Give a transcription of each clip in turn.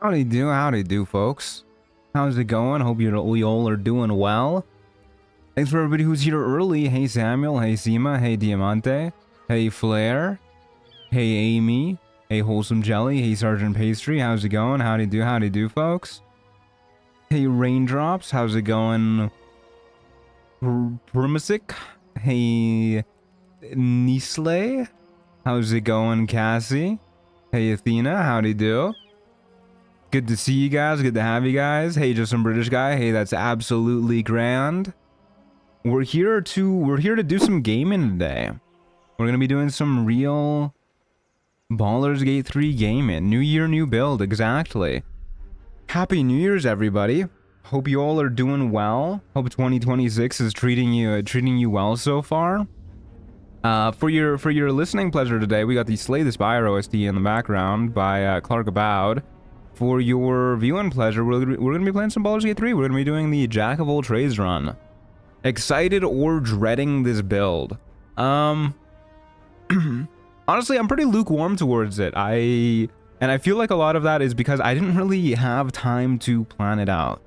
Howdy do, folks. How's it going? Hope you all are doing well. Thanks for everybody who's here early. Hey Samuel, hey Seema, hey Diamante, hey Flair, hey Amy, hey Wholesome Jelly, hey Sergeant Pastry, how's it going? Howdy do, folks. Hey Raindrops, how's it going? Primasic, hey Nisle, how's it going? Cassie, hey Athena, howdy do. Good to see you guys. Good to have you guys. Hey, just some British guy. Hey, that's absolutely grand. We're here to do some gaming today. We're gonna be doing some real Baldur's Gate 3 gaming. New year, new build. Exactly. Happy New Year's, everybody. Hope you all are doing well. Hope 2026 is treating you well so far. For your listening pleasure today, we got the Slay the Spire OST in the background by Clark Aboud. For your viewing pleasure, we're going to be playing some Baldur's Gate 3. We're going to be doing the Jack of all trades run. Excited or dreading this build? Honestly, I'm pretty lukewarm towards it. And I feel like a lot of that is because I didn't really have time to plan it out.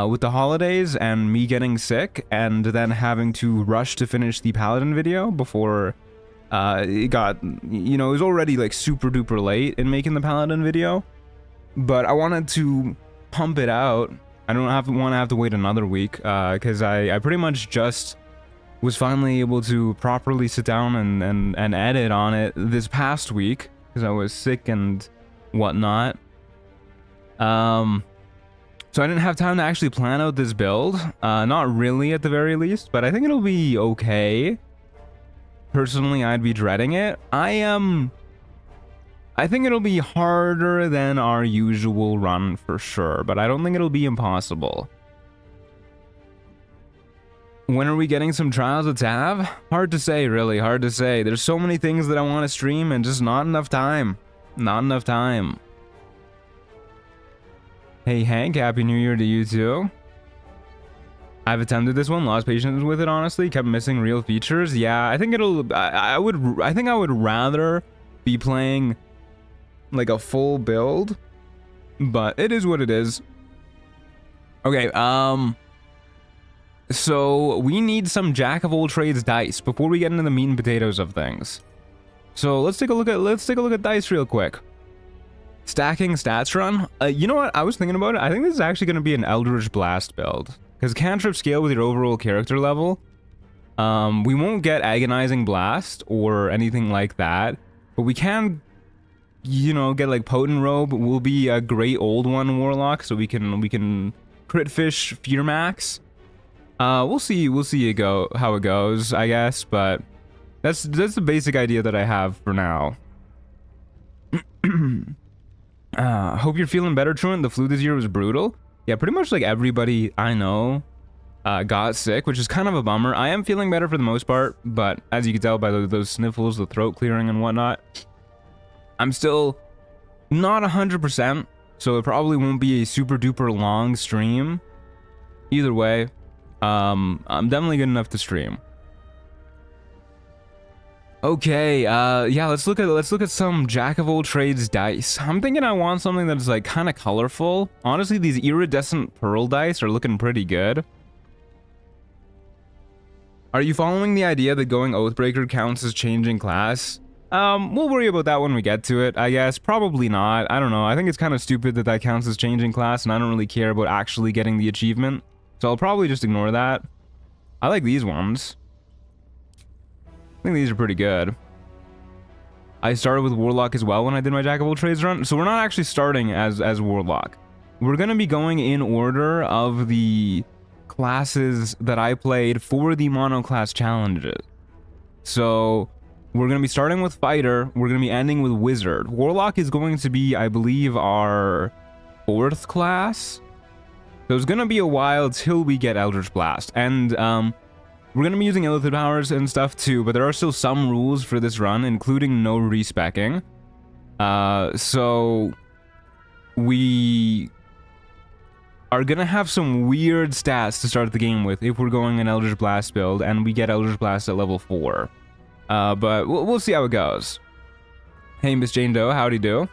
With the holidays and me getting sick and then having to rush to finish the Paladin video before it got, it was already like super duper late in making the Paladin video. But I wanted to pump it out. I don't want to have to wait another week because I pretty much just was finally able to properly sit down and edit on it this past week because I was sick and whatnot. So I didn't have time to actually plan out this build. Not really at the very least, but I think it'll be okay. Personally, I'd be dreading it. I think it'll be harder than our usual run for sure, but I don't think it'll be impossible. When are we getting some Trials of Tav? Hard to say, really, hard to say. There's so many things that I want to stream and just not enough time. Not enough time. Hey Hank, Happy New Year to you too. I've attempted this one, lost patience with it honestly, kept missing real features. Yeah, I think I think I would rather be playing like a full build, but it is what it is. Okay, so we need some Jack of all trades dice before we get into the meat and potatoes of things. So let's take a look at dice real quick. Stacking stats run. You know what? I was thinking about it. I think this is actually going to be an Eldritch Blast build because cantrips scale with your overall character level. We won't get Agonizing Blast or anything like that, but we can, get like Potent Robe. Will be a great old one warlock, so we can crit fish Fear Max. We'll see how it goes, I guess, but that's the basic idea that I have for now. Hope you're feeling better, Truant. The flu this year was brutal. Yeah, pretty much like everybody I know got sick, which is kind of a bummer. I am feeling better for the most part, but as you can tell by those sniffles, the throat clearing and whatnot, I'm still not 100%, so it probably won't be a super duper long stream. Either way, I'm definitely good enough to stream. Okay, yeah, let's look at some Jack of all trades dice. I'm thinking I want something that's like kind of colorful. Honestly, these iridescent pearl dice are looking pretty good. Are you following the idea that going Oathbreaker counts as changing class? We'll worry about that when we get to it, I guess. Probably not. I don't know. I think it's kind of stupid that counts as changing class, and I don't really care about actually getting the achievement. So I'll probably just ignore that. I like these ones. I think these are pretty good. I started with Warlock as well when I did my Jack of all trades run. So we're not actually starting as Warlock. We're going to be going in order of the classes that I played for the monoclass challenges. So we're going to be starting with Fighter. We're going to be ending with Wizard. Warlock is going to be, I believe, our 4th class. So it's going to be a while till we get Eldritch Blast. And we're going to be using Illithid powers and stuff too, but there are still some rules for this run, including no respeccing. So we are going to have some weird stats to start the game with if we're going an Eldritch Blast build, and we get Eldritch Blast at level 4. But we'll see how it goes. Hey, Miss Jane Doe, howdy do.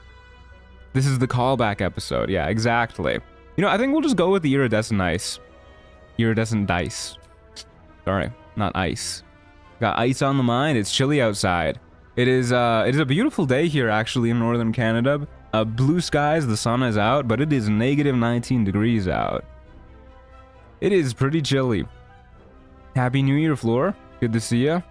This is the callback episode. Yeah, exactly. You know, I think we'll just go with the iridescent ice. Iridescent dice. Sorry, not ice. Got ice on the mind. It's chilly outside. It is a beautiful day here, actually, in northern Canada. Blue skies, the sun is out, but it is negative 19 degrees out. It is pretty chilly. Happy New Year, Floor. Good to see ya.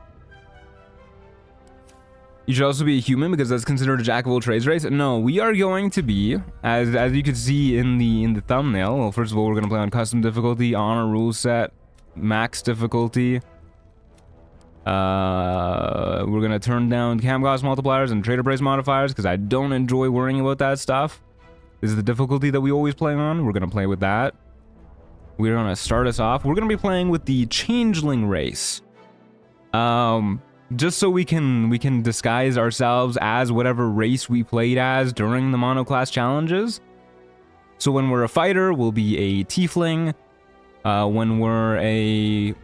You should also be a human because that's considered a jack of all trades race. No, we are going to be, as you can see in the thumbnail. Well, first of all, we're gonna play on custom difficulty, honor rule set, max difficulty. We're gonna turn down cam cost multipliers and trader price modifiers because I don't enjoy worrying about that stuff. This is the difficulty that we always play on. We're gonna play with that. We're gonna start us off. We're gonna be playing with the Changeling Race. Just so we can disguise ourselves as whatever race we played as during the monoclass challenges. So when we're a fighter, we'll be a tiefling. When we're a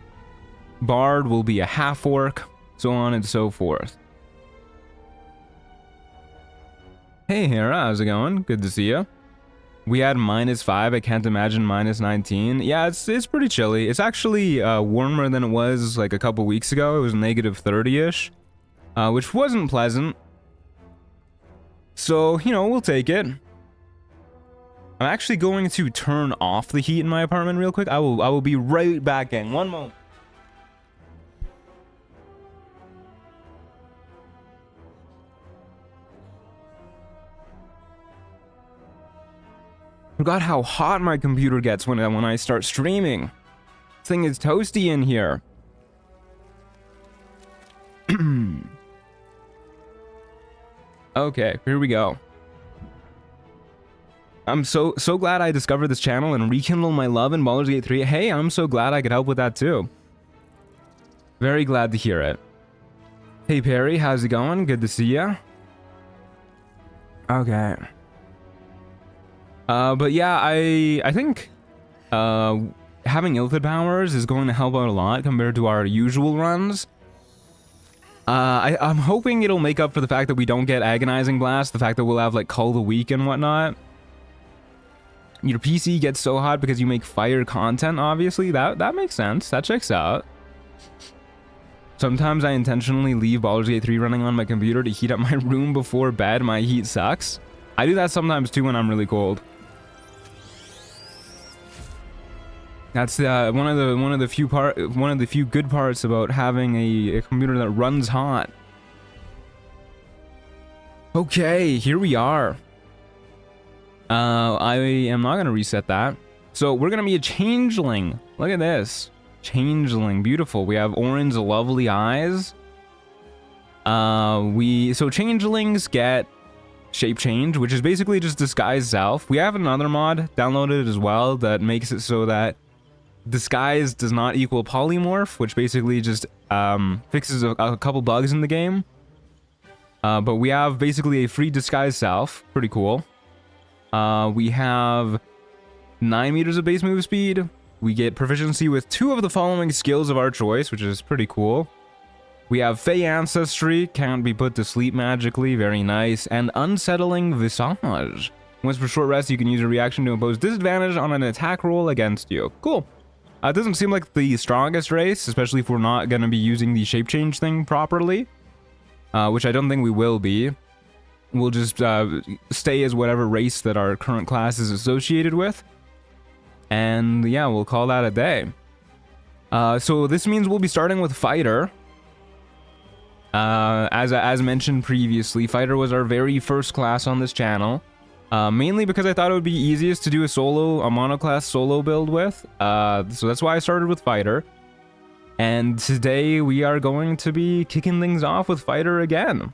bard, we'll be a half-orc, so on and so forth. Hey Hera, how's it going? Good to see you. We had -5, I can't imagine -19. Yeah, it's pretty chilly. It's actually warmer than it was like a couple weeks ago. It was negative 30-ish, which wasn't pleasant. So, you know, we'll take it. I'm actually going to turn off the heat in my apartment real quick. I will be right back in. One moment. Forgot how hot my computer gets when I start streaming. This thing is toasty in here. Okay, here we go. I'm so glad I discovered this channel and rekindled my love in Baldur's Gate 3. Hey, I'm so glad I could help with that too. Very glad to hear it. Hey Perry, how's it going? Good to see ya. Okay. But yeah, I think having Illithid powers is going to help out a lot compared to our usual runs. I'm hoping it'll make up for the fact that we don't get Agonizing Blast, the fact that we'll have like Cull the Weak and whatnot. Your PC gets so hot because you make fire content, obviously. That makes sense. That checks out. Sometimes I intentionally leave Baldur's Gate 3 running on my computer to heat up my room before bed. My heat sucks. I do that sometimes too when I'm really cold. That's one of the few good parts about having a computer that runs hot. Okay, here we are. I am not gonna reset that. So we're gonna be a changeling. Look at this, changeling, beautiful. We have orange, lovely eyes. So changelings get shape change, which is basically just disguise self. We have another mod downloaded as well that makes it so that disguise does not equal polymorph, which basically just fixes a couple bugs in the game. But we have basically a free disguise self. Pretty cool. We have 9 meters of base move speed. We get proficiency with 2 of the following skills of our choice, which is pretty cool. We have Fey Ancestry, can't be put to sleep magically, very nice. And Unsettling Visage. Once per short rest, you can use a reaction to impose disadvantage on an attack roll against you. Cool. It doesn't seem like the strongest race, especially if we're not going to be using the shape change thing properly. Which I don't think we will be. We'll just stay as whatever race that our current class is associated with. And yeah, we'll call that a day. So this means we'll be starting with Fighter. As mentioned previously, Fighter was our very first class on this channel. Mainly because I thought it would be easiest to do a monoclass solo build with. So that's why I started with Fighter. And today we are going to be kicking things off with Fighter again.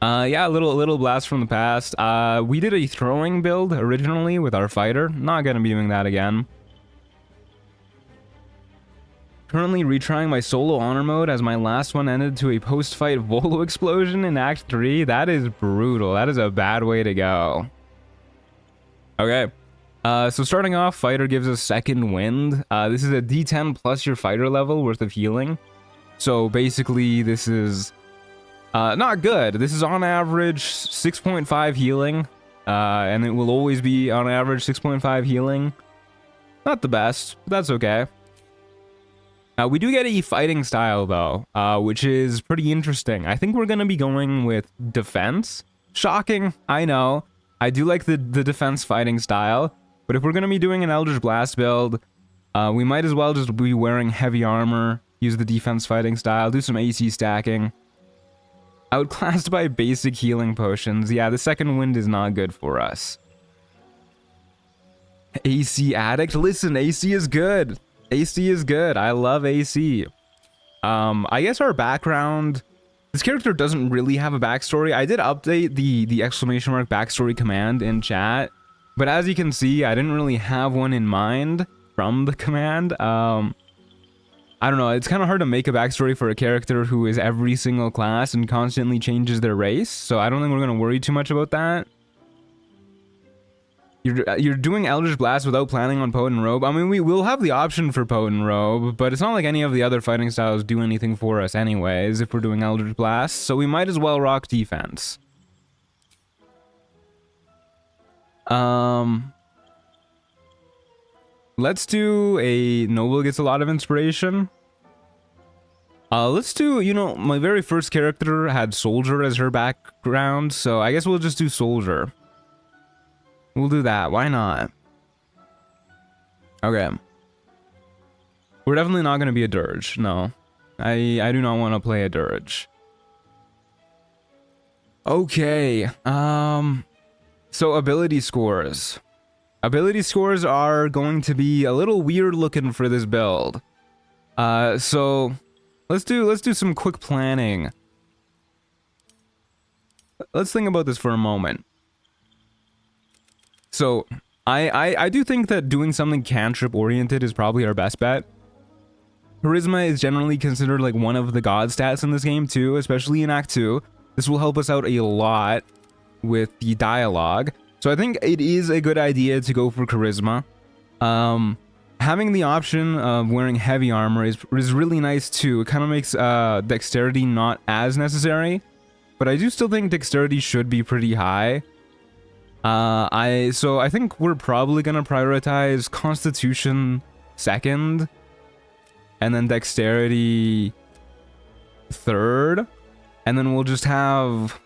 Yeah, a little blast from the past. We did a throwing build originally with our Fighter. Not gonna be doing that again. Currently retrying my solo honor mode as my last one ended to a post-fight Volo explosion in Act 3. That is brutal. That is a bad way to go. Okay. So starting off, Fighter gives us Second Wind. This is a D10 plus your Fighter level worth of healing. So basically, this is Not good. This is on average 6.5 healing, and it will always be on average 6.5 healing. Not the best, but that's okay. We do get a fighting style though, which is pretty interesting. I think we're gonna be going with defense. Shocking, I know. I do like the defense fighting style, but if we're gonna be doing an Eldritch Blast build, we might as well just be wearing heavy armor, use the defense fighting style, do some AC stacking. Outclassed by basic healing potions. Yeah, the second wind is not good for us. AC addict? Listen, AC is good. AC is good. I love AC. I guess our background... This character doesn't really have a backstory. I did update the exclamation mark backstory command in chat, but as you can see, I didn't really have one in mind from the command. I don't know, it's kind of hard to make a backstory for a character who is every single class and constantly changes their race, so I don't think we're going to worry too much about that. You're doing Eldritch Blast without planning on Potent Robe. I mean, we will have the option for Potent Robe, but it's not like any of the other fighting styles do anything for us anyways if we're doing Eldritch Blast, so we might as well rock defense. Let's do a Noble gets a lot of inspiration. Let's do, you know, my very first character had Soldier as her background, so I guess we'll just do Soldier. We'll do that. Why not? Okay. We're definitely not going to be a Dirge. No. I do not want to play a Dirge. Okay. So ability scores. Ability scores are going to be a little weird looking for this build. So let's do some quick planning. Let's think about this for a moment. So, I do think that doing something cantrip oriented is probably our best bet. Charisma is generally considered like one of the god stats in this game too, especially in Act 2. This will help us out a lot with the dialogue. So I think it is a good idea to go for charisma. Having the option of wearing heavy armor is really nice too. It kind of makes dexterity not as necessary, but I do still think dexterity should be pretty high. So I think we're probably gonna prioritize Constitution second, and then Dexterity third, and then we'll just have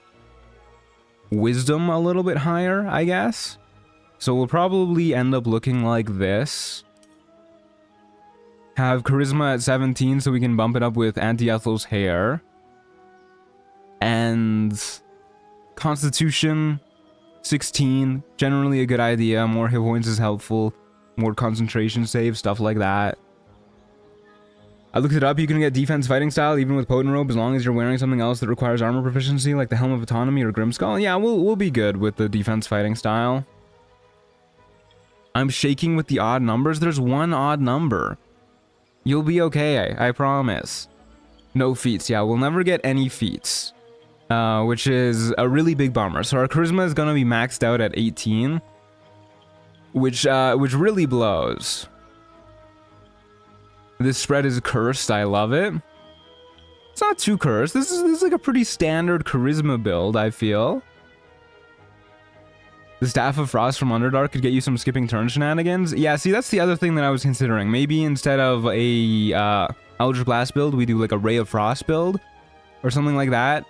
Wisdom a little bit higher, I guess. So we'll probably end up looking like this. Have Charisma at 17 so we can bump it up with Anti-Ethel's hair. And Constitution 16, generally a good idea. More hit points is helpful. More concentration save, stuff like that. I looked it up. You can get defense fighting style even with Potent Robe as long as you're wearing something else that requires armor proficiency like the Helm of Autonomy or Grimskull. Yeah, we'll be good with the defense fighting style. I'm shaking with the odd numbers. There's one odd number. You'll be okay, I promise. No feats. Yeah, we'll never get any feats. Which is a really big bummer. So our charisma is gonna be maxed out at 18, which really blows. This spread is cursed. I love it. It's not too cursed. This is like a pretty standard charisma build, I feel. The Staff of Frost from Underdark could get you some skipping turn shenanigans. Yeah, see, that's the other thing that I was considering. Maybe instead of a Eldritch Blast build, we do like a Ray of Frost build or something like that.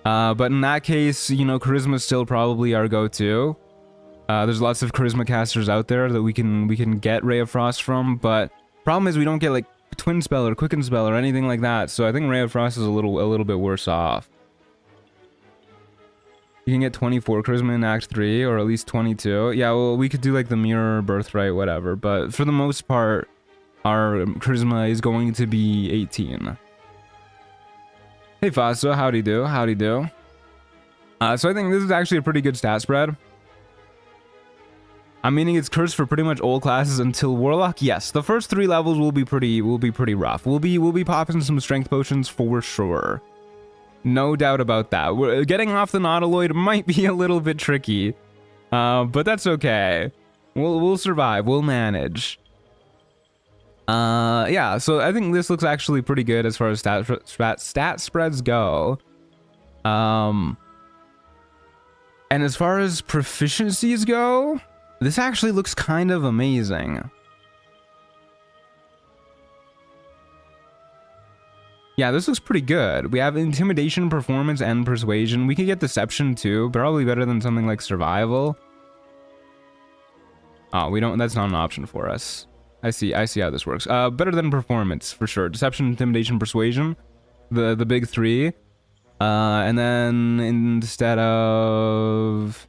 But in that case, you know, charisma is still probably our go-to. There's lots of charisma casters out there that we can get Ray of Frost from, but problem is we don't get like Twin Spell or Quicken Spell or anything like that. So I think Ray of Frost is a little bit worse off. You can get 24 charisma in Act 3, or at least 22. Yeah, well, we could do like the Mirror, Birthright, whatever. But for the most part, our charisma is going to be 18. Hey Faso, howdy do, howdy do. So I think this is actually a pretty good stat spread. I'm meaning it's cursed for pretty much all classes until Warlock. Yes, the first 3 levels will be pretty rough. We'll be popping some strength potions for sure. No doubt about that. Getting off the Nautiloid might be a little bit tricky, but that's okay. We'll survive. We'll manage. Yeah, so I think this looks actually pretty good as far as stat spreads go. And as far as proficiencies go, this actually looks kind of amazing. Yeah, this looks pretty good. We have intimidation, performance, and persuasion. We could get deception too, probably better than something like survival. Oh, we don't, that's not an option for us. I see how this works. Better than performance, for sure. Deception, intimidation, persuasion. The big three. And then instead of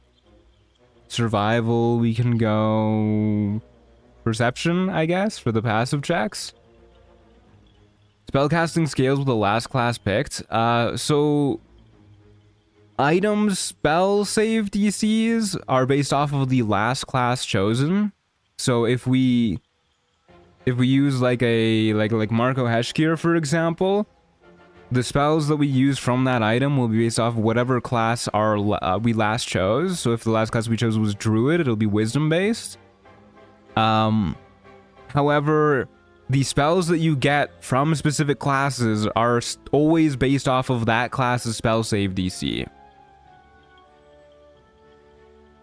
survival, we can go perception, I guess, for the passive checks. Spellcasting scales with the last class picked. So items spell save DCs are based off of the last class chosen. So if we use like Marco Heshkir, for example, the spells that we use from that item will be based off whatever class we last chose. So if the last class we chose was Druid, it'll be Wisdom based. However, the spells that you get from specific classes are always based off of that class's spell save DC.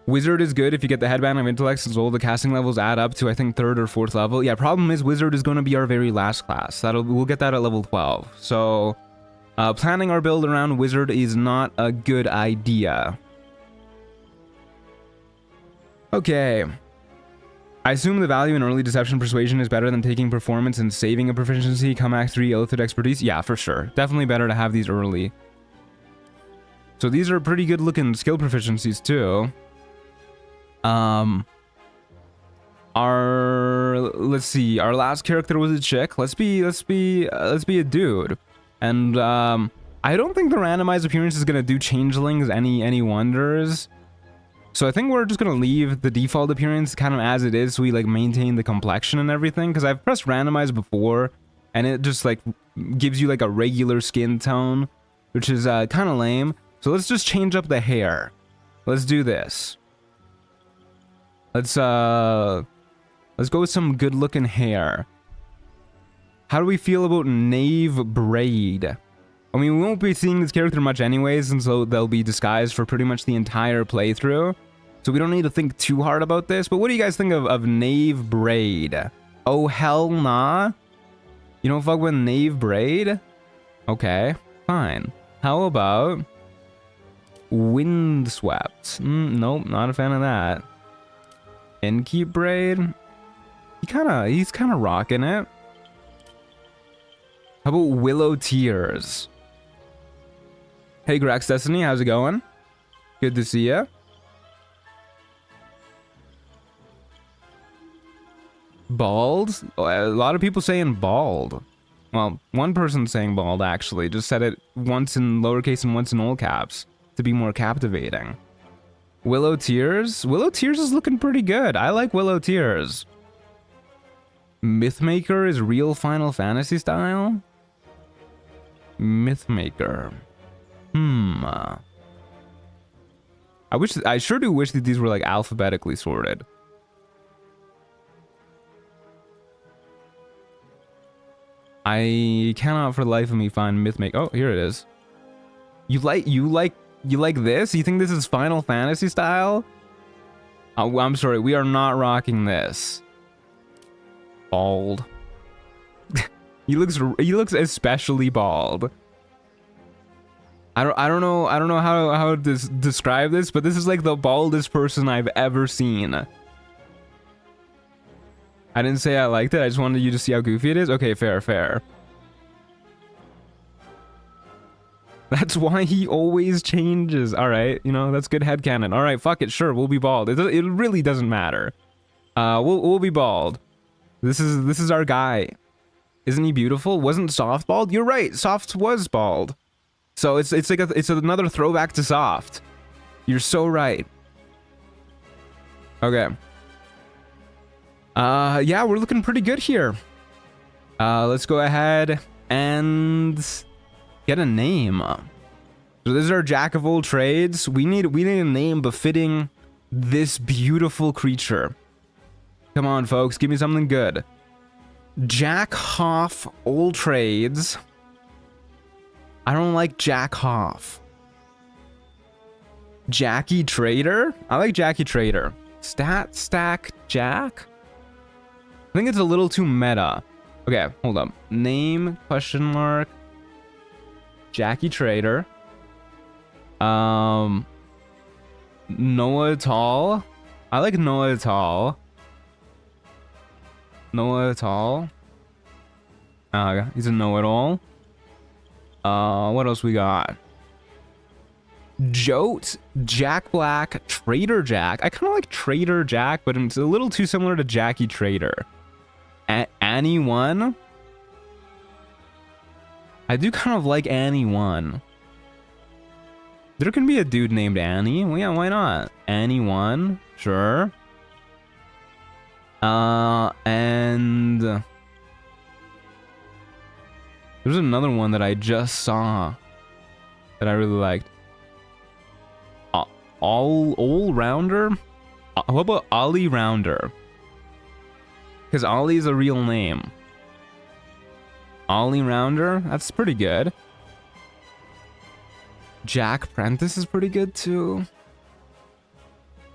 Wizard is good if you get the headband of intellect, since all the casting levels add up to, I think, 3rd or 4th level. Yeah, problem is Wizard is going to be our very last class. We'll get that at level 12. So planning our build around Wizard is not a good idea. Okay. I assume the value in early deception persuasion is better than taking performance and saving a proficiency come Act 3 Illithid expertise. Yeah, for sure. Definitely better to have these early. So these are pretty good looking skill proficiencies too. Let's see, our last character was a chick. Let's be a dude. And I don't think the randomized appearance is gonna do changelings any wonders. So I think we're just gonna leave the default appearance kind of as it is, so we like maintain the complexion and everything, because I've pressed randomize before and it just like gives you like a regular skin tone, which is kind of lame. So let's just change up the hair. Let's do this. Let's go with some good looking hair. How do we feel about Knave Braid? I mean, we won't be seeing this character much anyways, and so they'll be disguised for pretty much the entire playthrough. So we don't need to think too hard about this. But what do you guys think of Knave Braid? Oh, hell nah. You don't fuck with Knave Braid? Okay, fine. How about Windswept? Nope, not a fan of that. Innkeep Braid? He's kind of rocking it. How about Willow Tears? Hey, Grax Destiny, how's it going? Good to see ya. Bald? Oh, a lot of people saying bald. Well, one person saying bald, actually. Just said it once in lowercase and once in all caps to be more captivating. Willow Tears? Willow Tears is looking pretty good. I like Willow Tears. Mythmaker is real Final Fantasy style? Mythmaker. I sure do wish that these were like alphabetically sorted. I cannot for the life of me find Mythmaker. Oh, here it is. You like this? You think this is Final Fantasy style? Oh, I'm sorry, we are not rocking this. Bald. He looks especially bald. I don't know how to describe this, but this is like the baldest person I've ever seen. I didn't say I liked it, I just wanted you to see how goofy it is. Okay, fair. That's why he always changes. Alright, you know, that's good headcanon. Alright, fuck it, sure, we'll be bald. It really doesn't matter. We'll be bald. This is our guy. Isn't he beautiful? Wasn't Soft bald? You're right, Soft was bald. So it's another throwback to Soft. You're so right. Okay. Yeah, we're looking pretty good here. Let's go ahead and get a name. So this is our Jack of all trades. We need a name befitting this beautiful creature. Come on, folks, give me something good. Jack Hoff all trades. I don't like Jack Hoff. Jackie Trader? I like Jackie Trader. Stat Stack Jack? I think it's a little too meta. Okay, hold up. Name, question mark. Jackie Trader. Noah Tall. I like Noah Tall. Noah Tall. He's a know-it-all. What else we got? Jote, Jack Black, Trader Jack. I kind of like Trader Jack, but it's a little too similar to Jackie Trader. Annie One. I do kind of like Annie One. There can be a dude named Annie. Well, yeah, why not? Annie One, sure. And there's another one that I just saw that I really liked. All Rounder? How about Ollie Rounder? Because Ollie's a real name. Ollie Rounder? That's pretty good. Jack Prentice is pretty good too.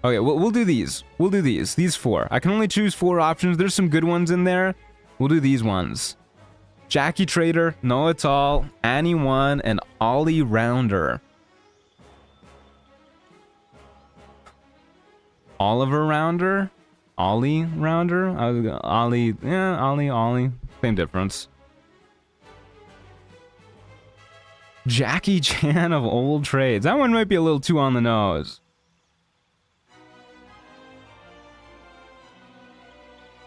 Okay, we'll do these. We'll do these. These 4. I can only choose 4 options. There's some good ones in there. We'll do these ones. Jackie Trader, Noah Tall, Annie One, and Ollie Rounder. Oliver Rounder? Ollie Rounder? Ollie, yeah, Ollie. Same difference. Jackie Chan of Old Trades. That one might be a little too on the nose.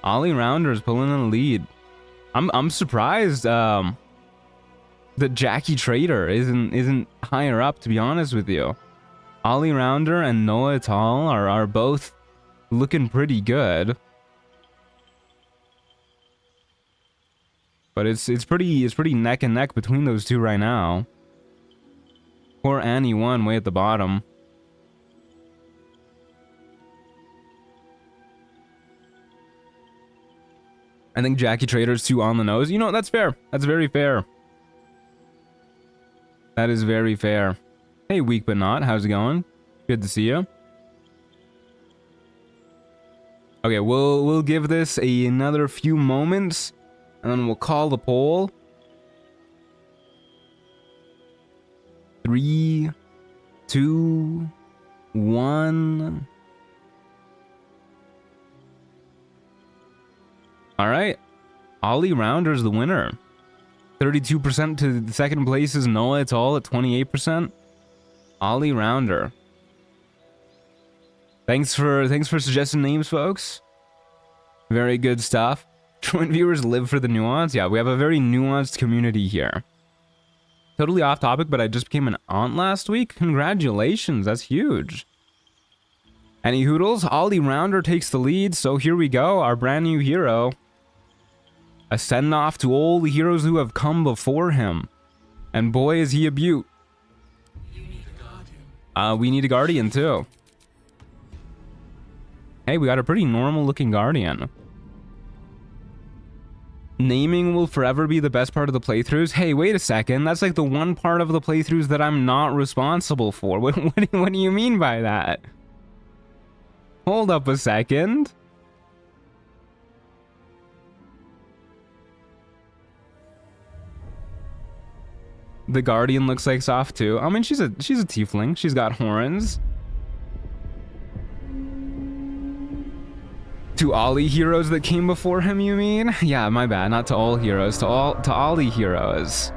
Ollie Rounder is pulling in the lead. I'm surprised that Jackie Trader isn't higher up, to be honest with you. Ollie Rounder and Noah Tall are both looking pretty good. But it's pretty neck and neck between those two right now. Poor Annie One way at the bottom. I think Jackie Trader's too on the nose. You know, that's fair. That's very fair. That is very fair. Hey, Weak But Not, how's it going? Good to see you. Okay, we'll give this another few moments, and then we'll call the poll. 3, 2, 1. All right, Ollie Rounder's the winner. 32% to the second place is Noah. It's all at 28%. Ollie Rounder. Thanks for suggesting names, folks. Very good stuff. Joint viewers live for the nuance. Yeah, we have a very nuanced community here. Totally off topic, but I just became an aunt last week. Congratulations, that's huge. Any hoodles? Ollie Rounder takes the lead, so here we go, our brand new hero. A send-off to all the heroes who have come before him. And boy, is he a beaut. We need a guardian too. Hey, we got a pretty normal looking guardian. Naming will forever be the best part of the playthroughs. Hey, wait a second. That's like the one part of the playthroughs that I'm not responsible for. What do you mean by that? Hold up a second. The Guardian looks like soft too. I mean, she's a tiefling. She's got horns. To Ollie heroes that came before him, you mean? Yeah, my bad. Not to all heroes. To Ollie heroes.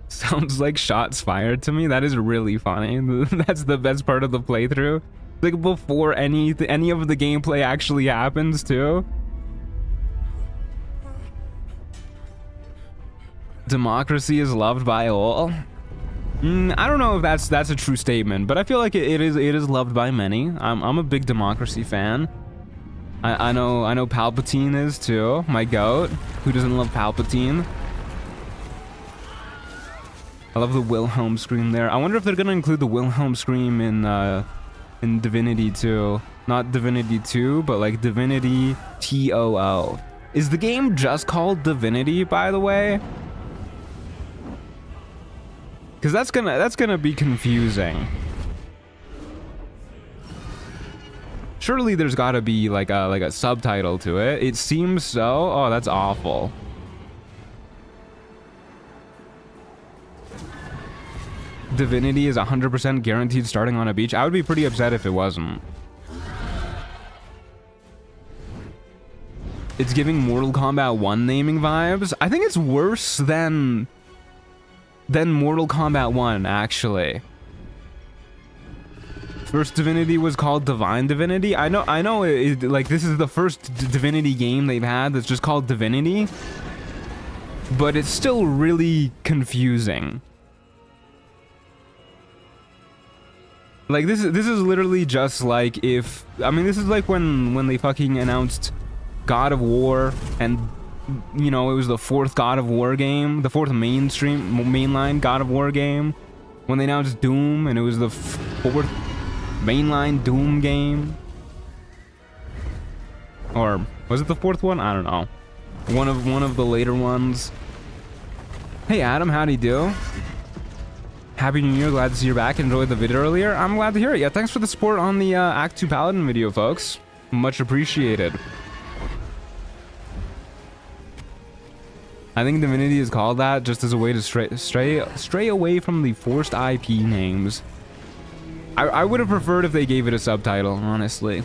Sounds like shots fired to me. That is really funny. That's the best part of the playthrough. Like before any of the gameplay actually happens too. Democracy is loved by all. I don't know if that's a true statement, but I feel like it is loved by many. I'm a big democracy fan. I know Palpatine is too. My goat. Who doesn't love Palpatine? I love the Wilhelm scream there. I wonder if they're gonna include the Wilhelm scream in Divinity 2. Not Divinity 2, but like Divinity TOO. Is the game just called Divinity, by the way? Because that's gonna be confusing. Surely there's got to be like a subtitle to it. It seems so. Oh, that's awful. Divinity is 100% guaranteed starting on a beach. I would be pretty upset if it wasn't. It's giving Mortal Kombat 1 naming vibes. I think it's worse than Mortal Kombat 1, actually. First Divinity was called Divine Divinity. I know like this is the first Divinity game they've had that's just called Divinity, but it's still really confusing. Like this is literally just like if, I mean, this is like when they fucking announced God of War, and you know, it was the fourth God of War game, the fourth mainline God of War game, when they announced Doom, and it was the fourth mainline Doom game. Or was it the fourth one? I don't know. One of the later ones. Hey Adam, how'd he do? Happy New Year, glad to see you're back. Enjoyed the video earlier. I'm glad to hear it. Yeah, thanks for the support on the Act 2 Paladin video, folks. Much appreciated. I think Divinity is called that just as a way to stray away from the forced IP names. I would have preferred if they gave it a subtitle, honestly.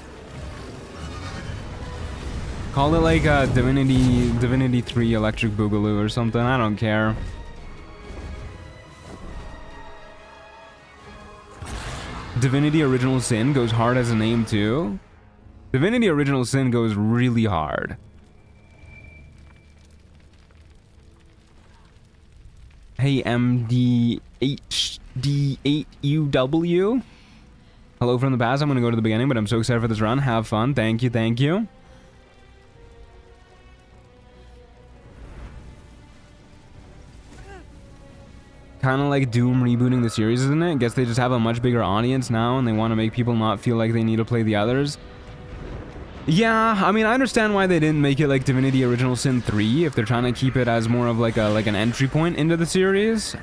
Call it like Divinity 3 Electric Boogaloo or something. I don't care. Divinity Original Sin goes hard as a name too. Divinity Original Sin goes really hard. Hey MDHD8UW. Hello from the past. I'm gonna go to the beginning, but I'm so excited for this run. Have fun. Thank you, thank you. Kind of like Doom rebooting the series, isn't it? Guess they just have a much bigger audience now, and they want to make people not feel like they need to play the others. Yeah, I mean, I understand why they didn't make it like Divinity Original Sin 3 if they're trying to keep it as more of like an entry point into the series.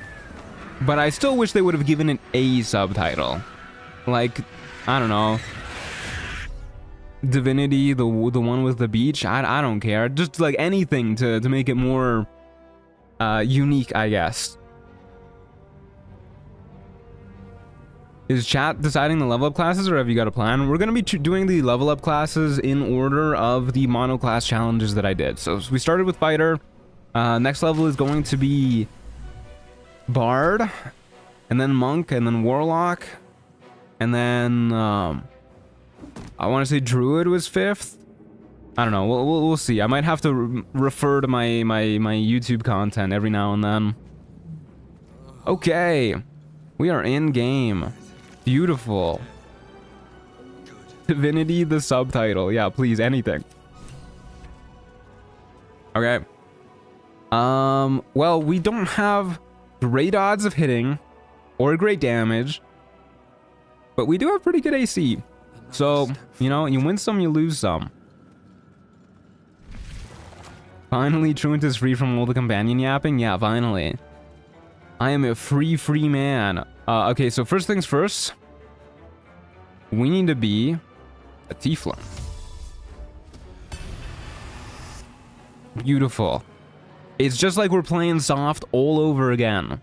But I still wish they would have given it a subtitle. Like, I don't know, Divinity, the one with the beach. I don't care. Just like anything to make it more unique, I guess. Is chat deciding the level up classes, or have you got a plan? We're going to be doing the level up classes in order of the mono class challenges that I did. So we started with Fighter. Next level is going to be Bard, and then Monk, and then Warlock, and then I want to say Druid was 5th. I don't know. We'll see. I might have to refer to my YouTube content every now and then. Okay, we are in game. Beautiful. Divinity, the subtitle. Yeah, please, anything. Okay. Well, we don't have great odds of hitting or great damage, but we do have pretty good AC. So, you know, you win some, you lose some. Finally, Truant is free from all the companion yapping. Yeah, finally. I am a free man. Okay, so first things first. We need to be a tiefling. Beautiful. It's just like we're playing soft all over again.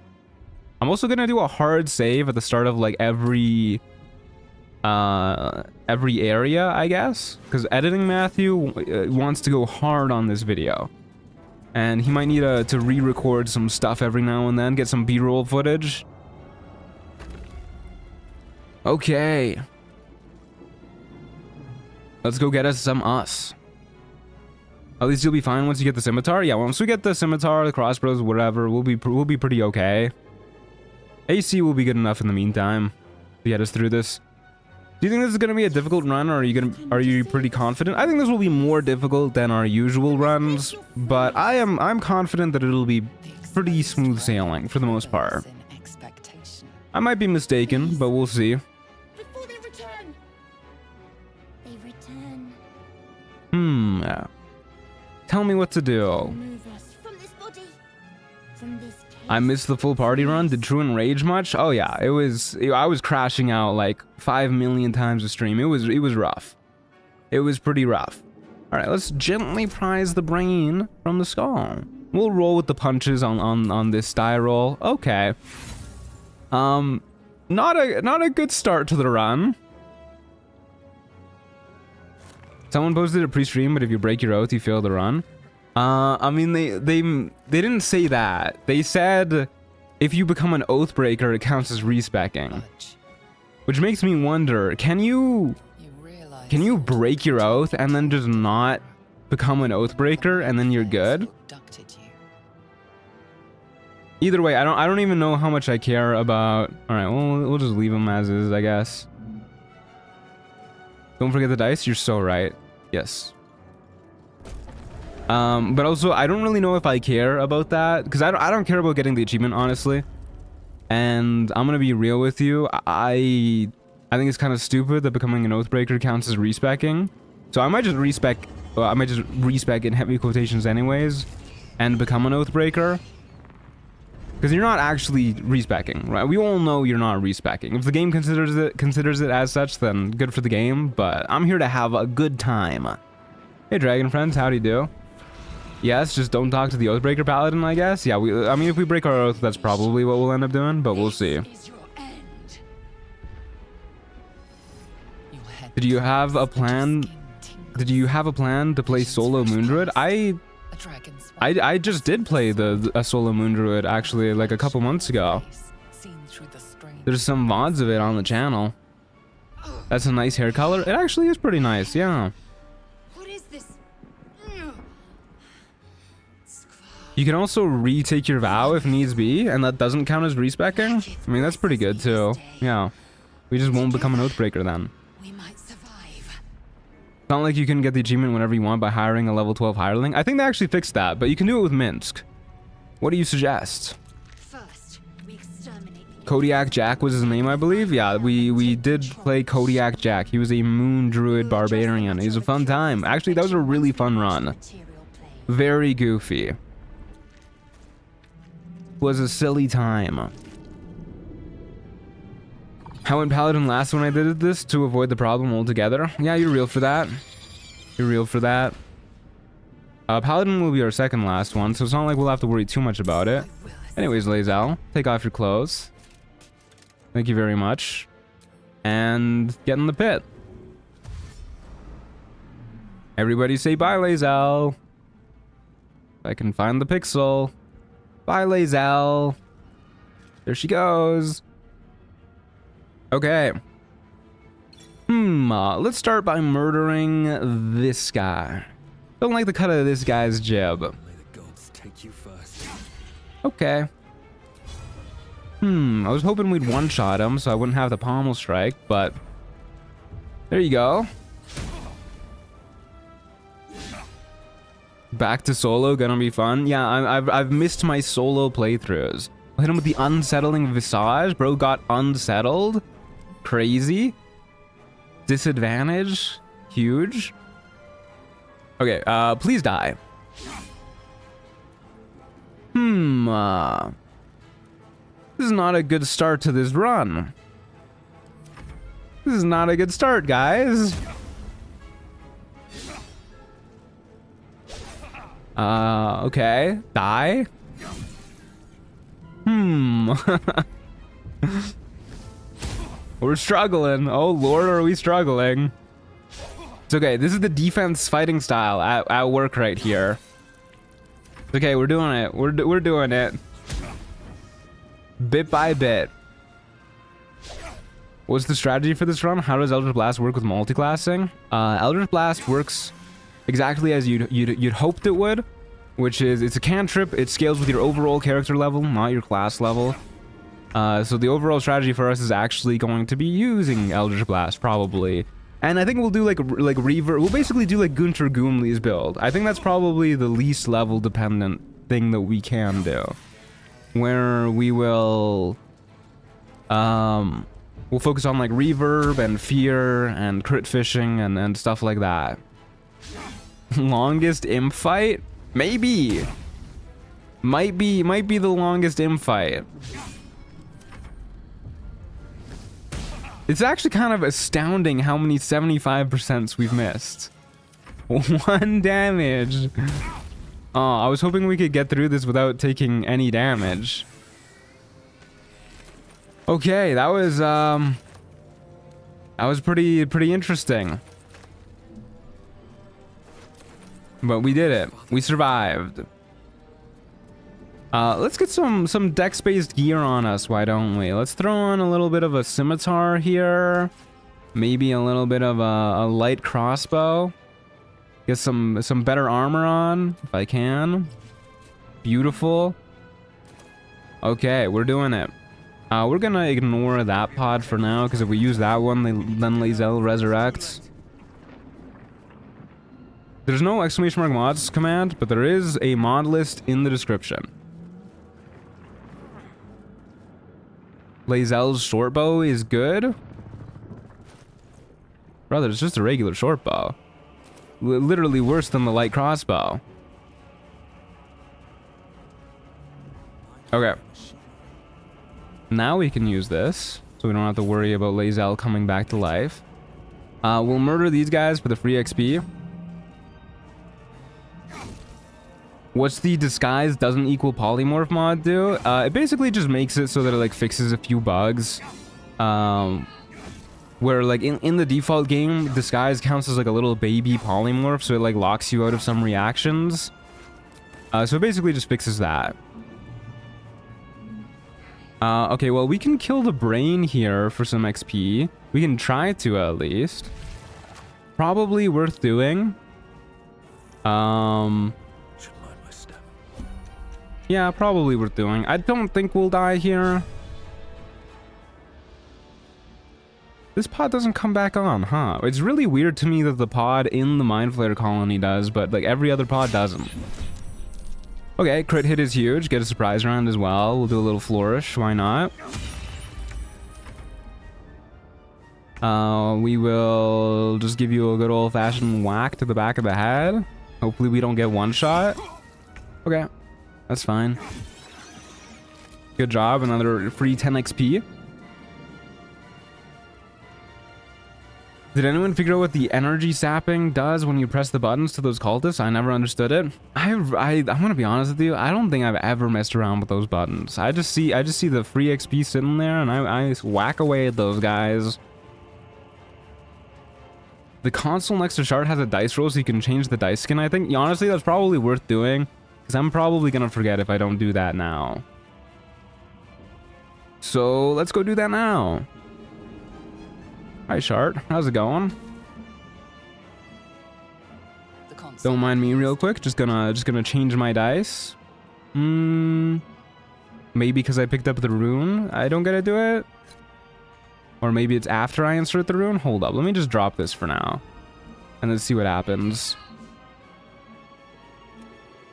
I'm also gonna do a hard save at the start of like every area, I guess, because editing Matthew wants to go hard on this video, and he might need to re-record some stuff every now and then, get some B-roll footage. Okay, let's go get us some us. At least you'll be fine once you get the scimitar. Yeah, once we get the scimitar, the crossbows, whatever, we'll be pretty okay. AC will be good enough in the meantime to get us through this. Do you think this is gonna be a difficult run, or are you pretty confident? I think this will be more difficult than our usual runs, but I'm confident that it'll be pretty smooth sailing for the most part. I might be mistaken, but we'll see. Before they return. They return. Tell me what to do. Remove us from this body, from this I missed the full party run. Did Truant rage much? Oh yeah, it was. I was crashing out like 5 million times a stream. It was rough. It was pretty rough. All right, let's gently prise the brain from the skull. We'll roll with the punches on this die roll. Okay. Not a good start to the run. Someone posted a pre-stream, but if you break your oath, you fail the run. I mean, they didn't say that. They said if you become an oath breaker, it counts as respeccing. Which makes me wonder, can you break your oath and then just not become an oath breaker and then you're good? Either way, I don't even know how much I care about. All right, well, we'll just leave them as is, I guess. Don't forget the dice. You're so right. Yes. But also, I don't really know if I care about that, because I don't care about getting the achievement, honestly. And I'm gonna be real with you. I think it's kind of stupid that becoming an oathbreaker counts as respeccing. So I might just respec. Well, I might just respec in heavy quotations anyways, and become an oathbreaker. Because you're not actually respeccing, right? We all know you're not respeccing. If the game considers it as such, then good for the game. But I'm here to have a good time. Hey, dragon friends, how do you do? Yes, just don't talk to the Oathbreaker Paladin, I guess. Yeah, I mean, if we break our oath, that's probably what we'll end up doing, but we'll see. Did you have a plan? Did you have a plan to play solo Moon Druid? I just did play a solo Moon Druid actually like a couple months ago. There's some VODs of it on the channel. That's a nice hair color. It actually is pretty nice, yeah. You can also retake your vow if needs be, and that doesn't count as respeccing. I mean, that's pretty good too. Yeah. We just won't become an Oathbreaker then. It's not like you can get the achievement whenever you want by hiring a level 12 hireling. I think they actually fixed that, but you can do it with Minsk. What do you suggest? Kodiak Jack was his name, I believe. Yeah, we did play Kodiak Jack. He was a Moon Druid Barbarian. It was a fun time. Actually, that was a really fun run. Very goofy. Was a silly time. How went Paladin last when I did this to avoid the problem altogether? Yeah, you're real for that. You're real for that. Paladin will be our second last one, so it's not like we'll have to worry too much about it. Anyways, Lazel, take off your clothes. Thank you very much. And get in the pit. Everybody say bye, Lazel. If I can find the pixel. Bye, Lazel. There she goes. Okay. Let's start by murdering this guy. Don't like the cut of this guy's jib. Okay. I was hoping we'd one-shot him so I wouldn't have the pommel strike, but there you go. Back to solo, gonna be fun. Yeah, I've missed my solo playthroughs. Hit him with the unsettling visage. Bro got unsettled. Crazy. Disadvantage. Huge. Okay, please die. This is not a good start to this run. This is not a good start, guys. Okay. Die? We're struggling. Oh lord, are we struggling? It's okay. This is the defense fighting style at work right here. It's okay, we're doing it. We're doing it. Bit by bit. What's the strategy for this run? How does Eldritch Blast work with multiclassing? Eldritch Blast works exactly as you'd hoped it would, which is it's a cantrip. It scales with your overall character level, not your class level. So the overall strategy for us is actually going to be using Eldritch Blast, probably. And I think we'll do like Reaver. We'll basically do like Gunter Goomley's build. I think that's probably the least level dependent thing that we can do. Where we will... we'll focus on like reverb and fear and crit fishing and stuff like that. Longest imp fight? Maybe. Might be the longest fight. It's actually kind of astounding how many 75% we've missed. 1 damage. Oh, I was hoping we could get through this without taking any damage. Okay, that was pretty interesting. But we did it. We survived. Let's get some dex-based gear on us, why don't we? Let's throw on a little bit of a scimitar here. Maybe a little bit of a light crossbow. Get some better armor on, if I can. Beautiful. Okay, we're doing it. We're gonna ignore that pod for now, because if we use that one, then Lae'zel resurrects. There's no exclamation mark mods command, but there is a mod list in the description. Lae'zel's short bow is good. Brother, it's just a regular short bow. Literally worse than the light crossbow. Okay. Now we can use this, so we don't have to worry about Lae'zel coming back to life. We'll murder these guys for the free XP. What's the disguise doesn't equal polymorph mod do? It basically just makes it so that it like fixes a few bugs. Where like in the default game, disguise counts as like a little baby polymorph, so it like locks you out of some reactions. So it basically just fixes that. Okay, well we can kill the brain here for some XP. We can try to at least. Probably worth doing. Yeah, probably worth doing. I don't think we'll die here. This pod doesn't come back on, huh? It's really weird to me that the pod in the Mind Flayer colony does, but like every other pod doesn't. Okay, crit hit is huge. Get a surprise round as well. We'll do a little flourish. Why not? We will just give you a good old-fashioned whack to the back of the head. Hopefully we don't get one shot. Okay. That's fine. Good job. Another free 10 XP. Did anyone figure out what the energy sapping does when you press the buttons to those cultists? I never understood it. I'm gonna be honest with you. I don't think I've ever messed around with those buttons. I just see the free XP sitting there, and I whack away at those guys. The console next to chart has a dice roll, so you can change the dice skin. I think honestly that's probably worth doing. Because I'm probably going to forget if I don't do that now. So, let's go do that now. Hi, Shart. How's it going? Don't mind me real quick. Just gonna change my dice. Maybe because I picked up the rune, I don't get to do it? Or maybe it's after I insert the rune? Hold up. Let me just drop this for now. And then see what happens.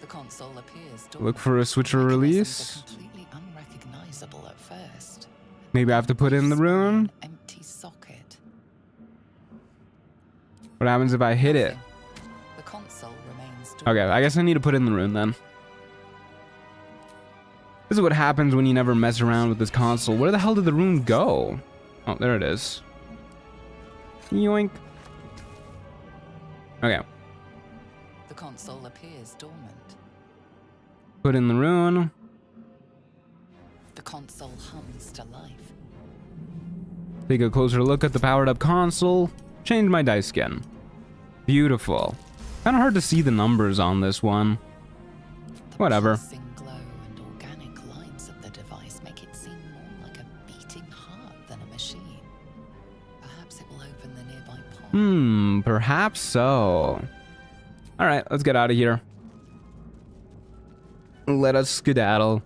Console appears Look for a switcher release. Completely unrecognizable at first. Maybe I have to put in the rune. Empty socket. What happens if I hit it? The console remains. Okay, I guess I need to put in the rune then. This is what happens when you never mess around with this console. Where the hell did the rune go? Oh, there it is. Yoink. Okay. The console appears dormant. Put in the rune. The console hums to life. Take a closer look at the powered up console. Change my dice skin. Beautiful. Kind of hard to see the numbers on this one. Whatever. The pulsing glow and organic lines of the device make it seem more like a beating heart than a machine. Perhaps it will open the nearby pond. Perhaps so. Alright, let's get out of here. Let us skedaddle.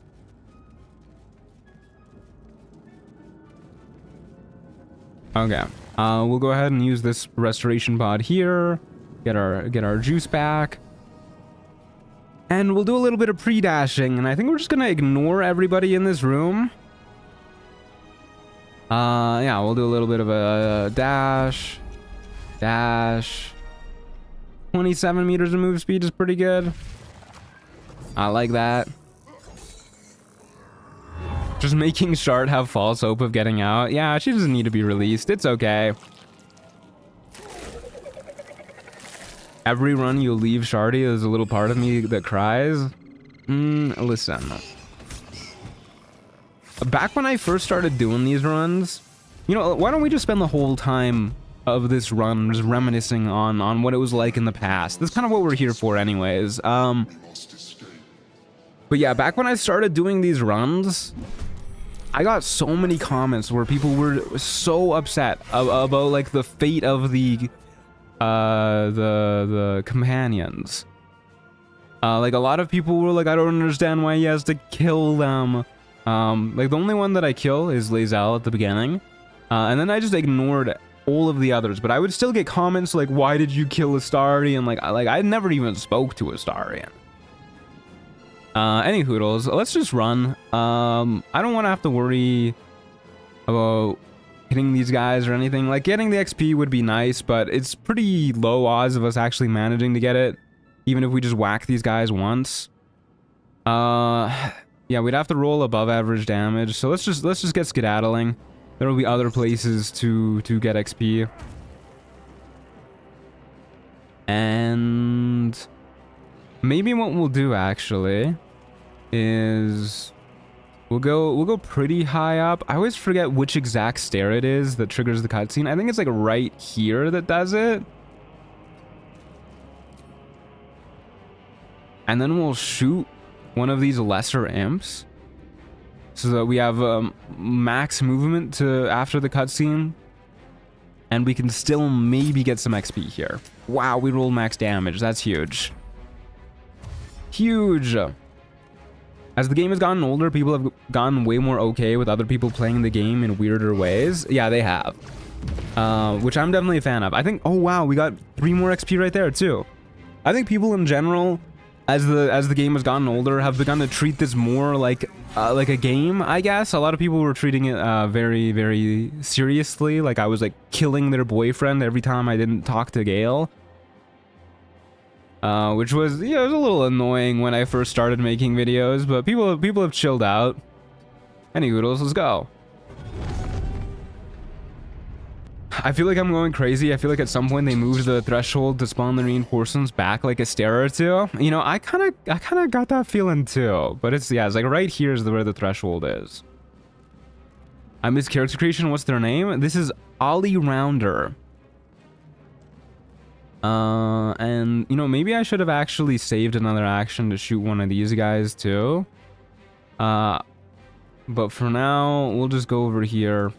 Okay. We'll go ahead and use this restoration pod here. Get our juice back. And we'll do a little bit of pre-dashing, and I think we're just gonna ignore everybody in this room. Yeah, we'll do a little bit of a dash. 27 meters of move speed is pretty good. I like that. Just making Shard have false hope of getting out. Yeah, she doesn't need to be released. It's okay. Every run you leave Shardy, there's a little part of me that cries. Listen. Back when I first started doing these runs, you know, why don't we just spend the whole time of this run just reminiscing on what it was like in the past? That's kind of what we're here for anyways. But yeah, back when I started doing these runs, I got so many comments where people were so upset about like the fate of the companions. Like a lot of people were like, I don't understand why he has to kill them. Like the only one that I kill is Lae'zel at the beginning, and then I just ignored all of the others. But I would still get comments like, why did you kill Astarion? Like I never even spoke to Astarion. Any hoodles, let's just run. I don't want to have to worry about hitting these guys or anything. Like getting the XP would be nice, but it's pretty low odds of us actually managing to get it, even if we just whack these guys once. Yeah, we'd have to roll above average damage. So let's just get skedaddling. There will be other places to get XP. And maybe what we'll do actually is we'll go pretty high up. I always forget which exact stair it is that triggers the cutscene. I think it's like right here that does it. And then we'll shoot one of these lesser imps so that we have max movement to after the cutscene, and we can still maybe get some XP here. Wow, we rolled max damage. That's huge. Huge. As the game has gotten older, people have gotten way more okay with other people playing the game in weirder ways. Yeah, they have. Which I'm definitely a fan of. I think, oh wow, we got 3 more XP right there too. I think people in general, as the game has gotten older, have begun to treat this more like a game, I guess. A lot of people were treating it very, very seriously. Like I was like killing their boyfriend every time I didn't talk to Gale. Which was, yeah, it was a little annoying when I first started making videos, but people have chilled out. Any oodles, let's go. I feel like I'm going crazy. I feel like at some point they moved the threshold to spawn the reinforcements back like a stair or two. You know, I kind of got that feeling too. But it's, yeah, it's like right here is where the threshold is. I miss character creation. What's their name? This is Ollie Rounder. And you know, maybe I should have actually saved another action to shoot one of these guys too. But for now, we'll just go over here.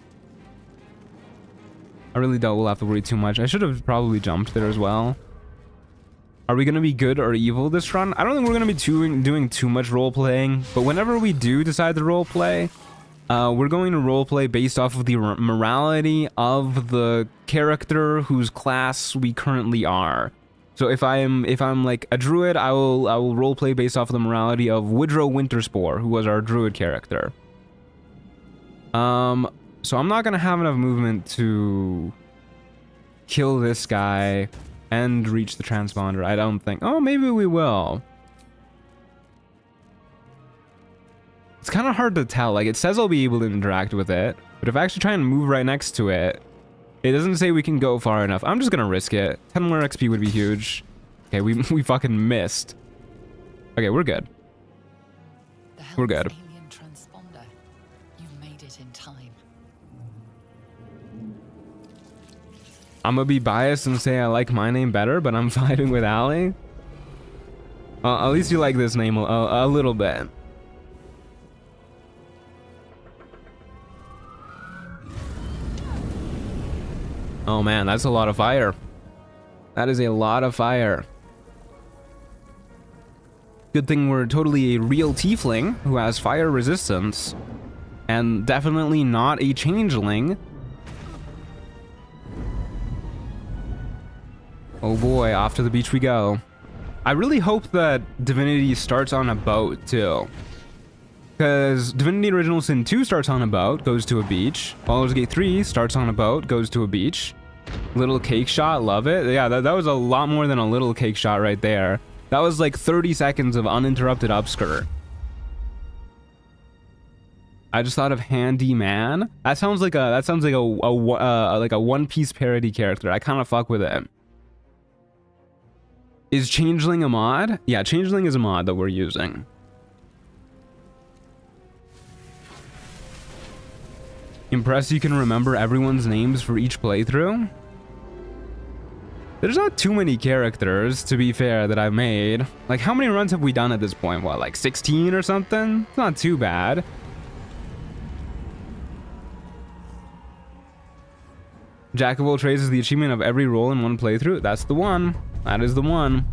I really doubt we'll have to worry too much. I should have probably jumped there as well. Are we going to be good or evil this run? I don't think we're going to be doing too much role playing, but whenever we do decide to role play, we're going to role play based off of the morality of the character whose class we currently are. So if I'm like a druid, I will role play based off of the morality of Woodrow Winterspore, who was our druid character. So I'm not gonna have enough movement to kill this guy and reach the transponder, I don't think. Oh, maybe we will. It's kind of hard to tell. Like, it says I'll be able to interact with it, but if I actually try and move right next to it, it doesn't say we can go far enough. I'm just gonna risk it. 10 more XP would be huge. Okay, we fucking missed. Okay, we're good. We're good. Alien transponder. You made it in time. I'm gonna be biased and say I like my name better, but I'm fighting with Ali. At least you like this name a little bit. Oh man, that's a lot of fire. That is a lot of fire. Good thing we're totally a real tiefling who has fire resistance. And definitely not a changeling. Oh boy, off to the beach we go. I really hope that Divinity starts on a boat too. Because Divinity Original Sin 2 starts on a boat, goes to a beach. Baldur's Gate 3 starts on a boat, goes to a beach. Little cake shot, love it. Yeah, that was a lot more than a little cake shot right there. That was like 30 seconds of uninterrupted upskirt. I just thought of Handyman. That sounds like a One Piece parody character. I kind of fuck with it. Is Changeling a mod? Yeah, Changeling is a mod that we're using. Impressed you can remember everyone's names for each playthrough? There's not too many characters, to be fair, that I've made. Like, how many runs have we done at this point? What, like 16 or something? It's not too bad. Jack of all trades is the achievement of every role in one playthrough. That's the one. That is the one.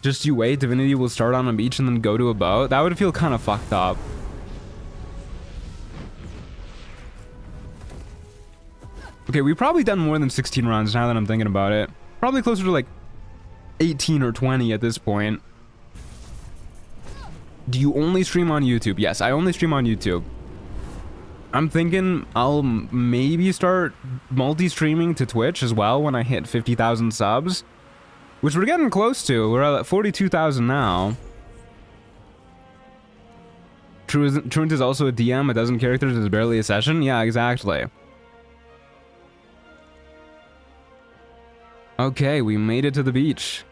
Just you wait, Divinity will start on a beach and then go to a boat. That would feel kind of fucked up. Okay, we've probably done more than 16 runs now that I'm thinking about it. Probably closer to like 18 or 20 at this point. Do you only stream on YouTube? Yes, I only stream on YouTube. I'm thinking I'll maybe start multi-streaming to Twitch as well when I hit 50,000 subs. Which we're getting close to. We're at 42,000 now. Truant is also a DM, a dozen characters is barely a session. Yeah, exactly. Okay, we made it to the beach.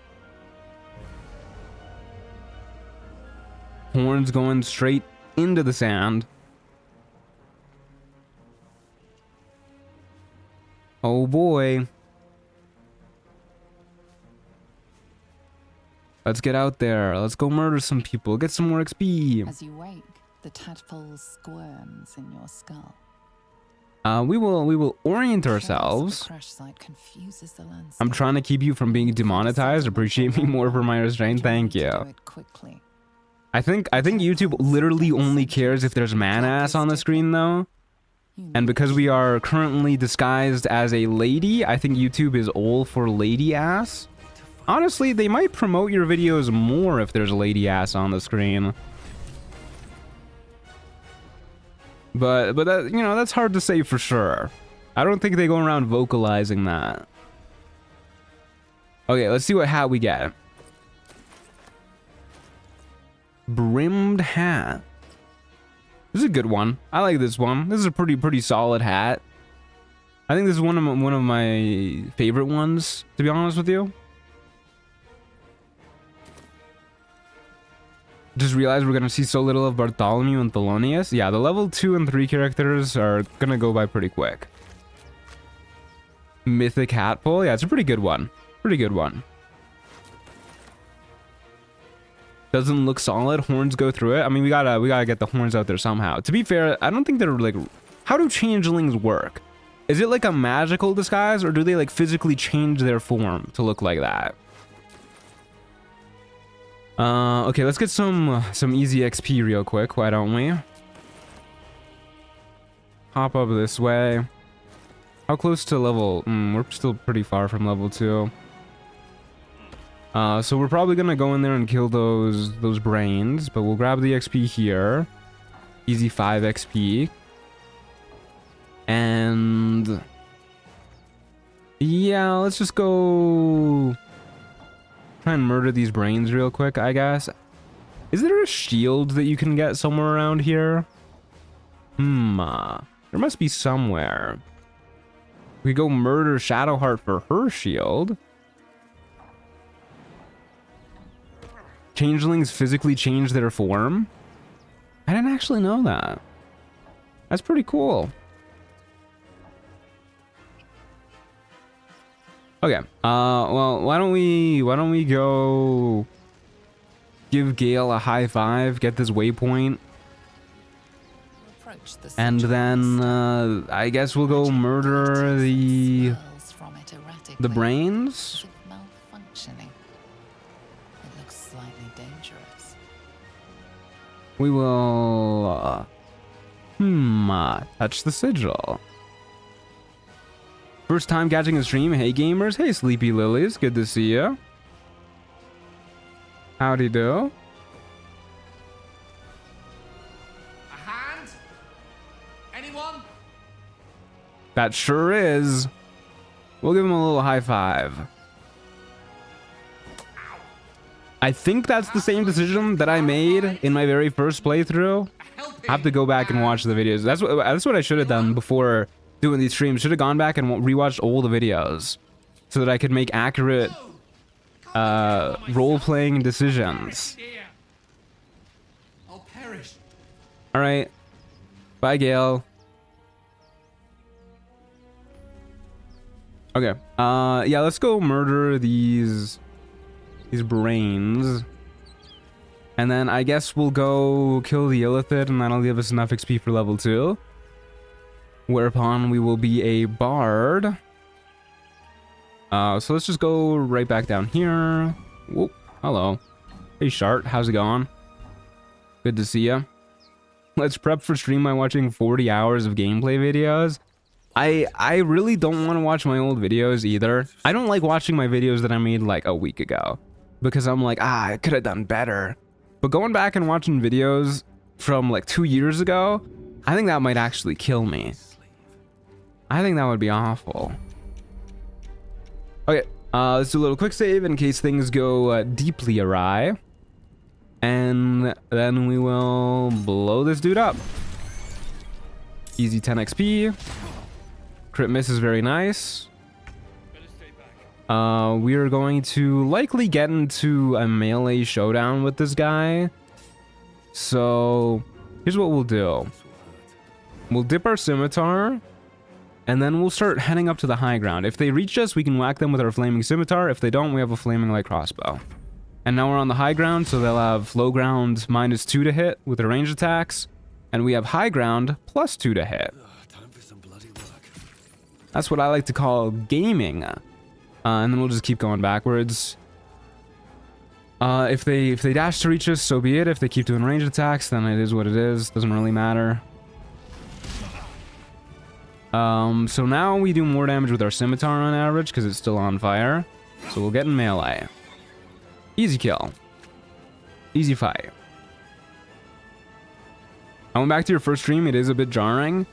Horns going straight into the sand. Oh boy. Let's get out there. Let's go murder some people. Get some more XP. As you wake, the tadpole squirms in your skull. We will orient ourselves. The crash site confuses the landscape. I'm trying to keep you from being demonetized. Appreciate me more for my restraint. Thank you. I think YouTube literally only cares if there's man ass on the screen though. And because we are currently disguised as a lady, I think YouTube is all for lady ass. Honestly, they might promote your videos more if there's lady ass on the screen. But that, you know, that's hard to say for sure. I don't think they go around vocalizing that. Okay, let's see what hat we get. Brimmed hat. This is a good one. I like this one. This is a pretty solid hat. I think this is one of my favorite ones, to be honest with you. Just realized we're gonna see so little of Bartholomew and Thelonious. Yeah, the level 2 and 3 characters are gonna go by pretty quick. Mythic hat pull. Yeah, it's a pretty good one. Pretty good one. Doesn't look solid. Horns go through it. I mean, we gotta get the horns out there somehow. To be fair, I don't think they're like... How do changelings work? Is it like a magical disguise, or do they like physically change their form to look like that? Okay, let's get some easy XP real quick. Why don't we? Hop up this way. How close to level? We're still pretty far from level 2. So we're probably gonna go in there and kill those brains, but we'll grab the XP here. Easy 5 XP. And yeah, let's just go try and murder these brains real quick, I guess. Is there a shield that you can get somewhere around here? There must be somewhere. We go murder Shadowheart for her shield. Changelings physically change their form? I didn't actually know that. That's pretty cool. Okay. Well, why don't we go give Gale a high five, get this waypoint, and then I guess we'll go murder the brains. We will touch the sigil. First time catching a stream. Hey gamers, hey sleepy lilies, good to see you. Howdy do. A hand? Anyone? That sure is. We'll give him a little high five. I think that's the same decision that I made in my very first playthrough. I have to go back and watch the videos. That's what I should have done before doing these streams. Should have gone back and rewatched all the videos so that I could make accurate role-playing decisions. I'll perish. All right. Bye, Gale. Okay. Yeah, let's go murder these brains. And then I guess we'll go kill the Illithid, and that'll give us enough XP for level 2. Whereupon we will be a bard. So let's just go right back down here. Whoop. Hello. Hey, Shart. How's it going? Good to see you. Let's prep for stream by watching 40 hours of gameplay videos. I really don't want to watch my old videos either. I don't like watching my videos that I made like a week ago. Because I'm like, I could have done better. But going back and watching videos from like 2 years ago, I think that might actually kill me. I think that would be awful. Okay, let's do a little quick save in case things go deeply awry. And then we will blow this dude up. Easy 10 XP. Crit miss is very nice. We are going to likely get into a melee showdown with this guy. So here's what we'll do. We'll dip our scimitar, and then we'll start heading up to the high ground. If they reach us, we can whack them with our flaming scimitar. If they don't, we have a flaming light crossbow. And now we're on the high ground, so they'll have low ground -2 to hit with their ranged attacks, and we have high ground +2 to hit. Time for some bloody work. That's what I like to call gaming. And then we'll just keep going backwards. If they dash to reach us, so be it. If they keep doing ranged attacks, then it is what it is. Doesn't really matter. So now we do more damage with our scimitar on average because it's still on fire. So we'll get in melee. Easy kill. Easy fight. I went back to your first stream. It is a bit jarring.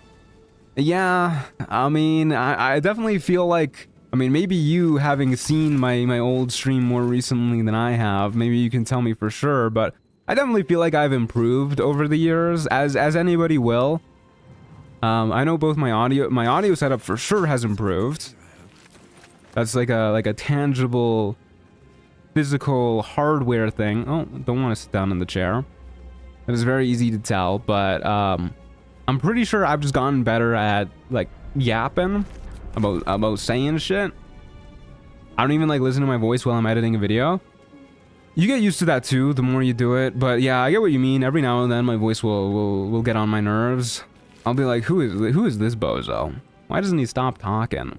Yeah, I mean, I definitely feel like... I mean, maybe you, having seen my old stream more recently than I have, maybe you can tell me for sure, but I definitely feel like I've improved over the years, as anybody will. I know both my audio setup for sure has improved. That's like a tangible, physical hardware thing. Oh, don't want to sit down in the chair. It is very easy to tell, but I'm pretty sure I've just gotten better at like yapping about saying shit. I don't even like listen to my voice while I'm editing a video. You get used to that too the more you do it, but yeah, I get what you mean. Every now and then my voice will get on my nerves. I'll be like, who is this bozo? Why doesn't he stop talking?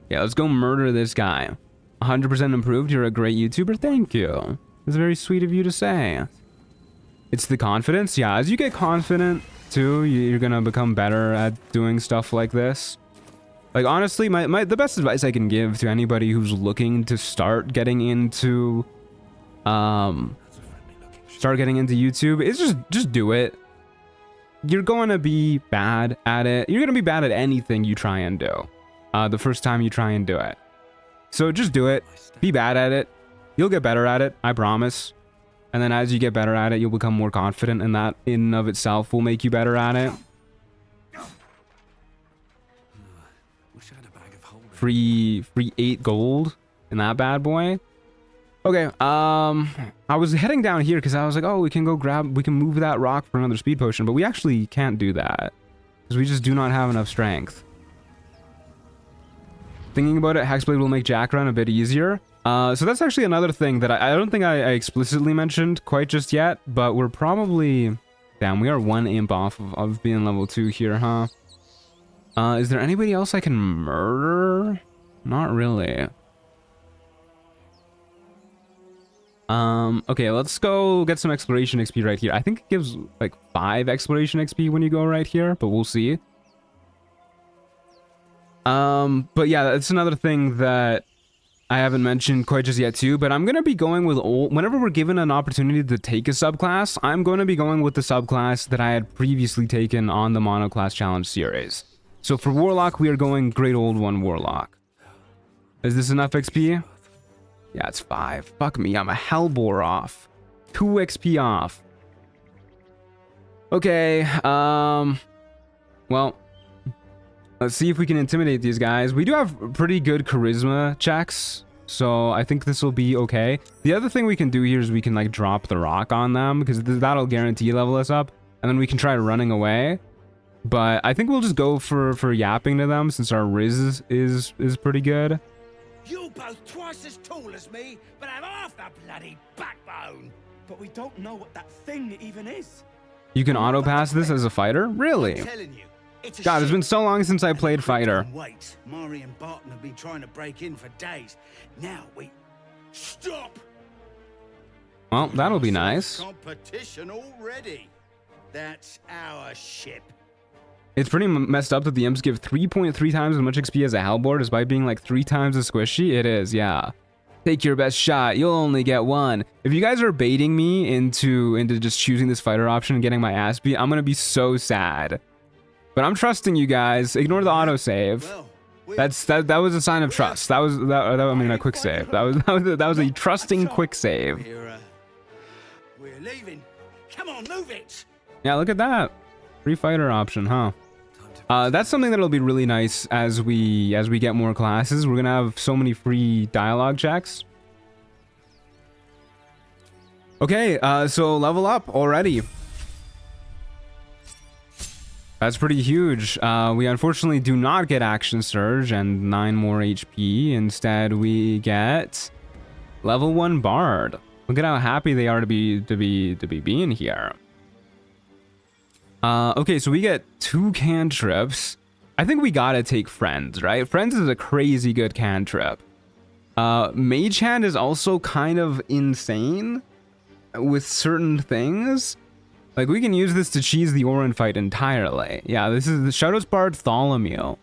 Yeah, let's go murder this guy. 100% improved. You're a great YouTuber. Thank you. It's very sweet of you to say. It's the confidence. Yeah, as you get confident too, you're gonna become better at doing stuff like this. Like, honestly, the best advice I can give to anybody who's looking to start getting into YouTube is just do it. You're going to be bad at it. You're going to be bad at anything you try and do the first time you try and do it. So just do it. Be bad at it. You'll get better at it, I promise. And then as you get better at it, you'll become more confident, and that in and of itself will make you better at it. Free 8 gold in that bad boy. Okay, I was heading down here because I was like, oh, we can move that rock for another speed potion, but we actually can't do that because we just do not have enough strength. Thinking about it, Hexblade will make Jack Run a bit easier. So that's actually another thing that I don't think I explicitly mentioned quite just yet, but we're probably... Damn, we are 1 imp off of being level 2 here, huh? Is there anybody else I can murder? Not really. Okay, let's go get some exploration XP right here. I think it gives like 5 exploration XP when you go right here, but we'll see. But yeah, that's another thing that I haven't mentioned quite just yet too, but I'm going to be going with whenever we're given an opportunity to take a subclass, I'm going to be going with the subclass that I had previously taken on the monoclass challenge series. So for Warlock, we are going Great Old One Warlock. Is this enough XP? Yeah, it's 5. Fuck me, I'm a Hellbore off. 2 XP off. Okay, well, let's see if we can intimidate these guys. We do have pretty good charisma checks, so I think this will be okay. The other thing we can do here is we can like drop the rock on them, because that'll guarantee level us up, and then we can try running away. But I think we'll just go for yapping to them, since our Riz is pretty good. You're both twice as tall as me, but have half the bloody backbone. But we don't know what that thing even is. You can auto pass this as a fighter? Really? I'm telling you, it's a God, it's ship. been so long since I played fighter. Wait, Mari and Barton have been trying to break in for days. Now we stop. Well, that'll be nice. Competition already. That's our ship. It's pretty messed up that the imps give 3.3 times as much XP as a Hellboard, despite being like 3 times as squishy. It is, yeah. Take your best shot. You'll only get 1. If you guys are baiting me into just choosing this fighter option and getting my ass beat, I'm gonna be so sad. But I'm trusting you guys. Ignore the autosave. Well, That was a sign of trust. That was I mean a quick save. That was a trusting quick save. We're leaving. Come on, move it. Yeah, look at that. Free fighter option, huh? That's something that'll be really nice as we get more classes. We're gonna have so many free dialogue checks. Okay, so level up already. That's pretty huge. We unfortunately do not get Action Surge and 9 more HP. Instead, we get level 1 Bard. Look at how happy they are to be being here. Okay, so we get 2 cantrips. I think we gotta take Friends, right? Friends is a crazy good cantrip. Mage Hand is also kind of insane with certain things. Like, we can use this to cheese the Orin fight entirely. Yeah, this is the Shadows Bartholomew.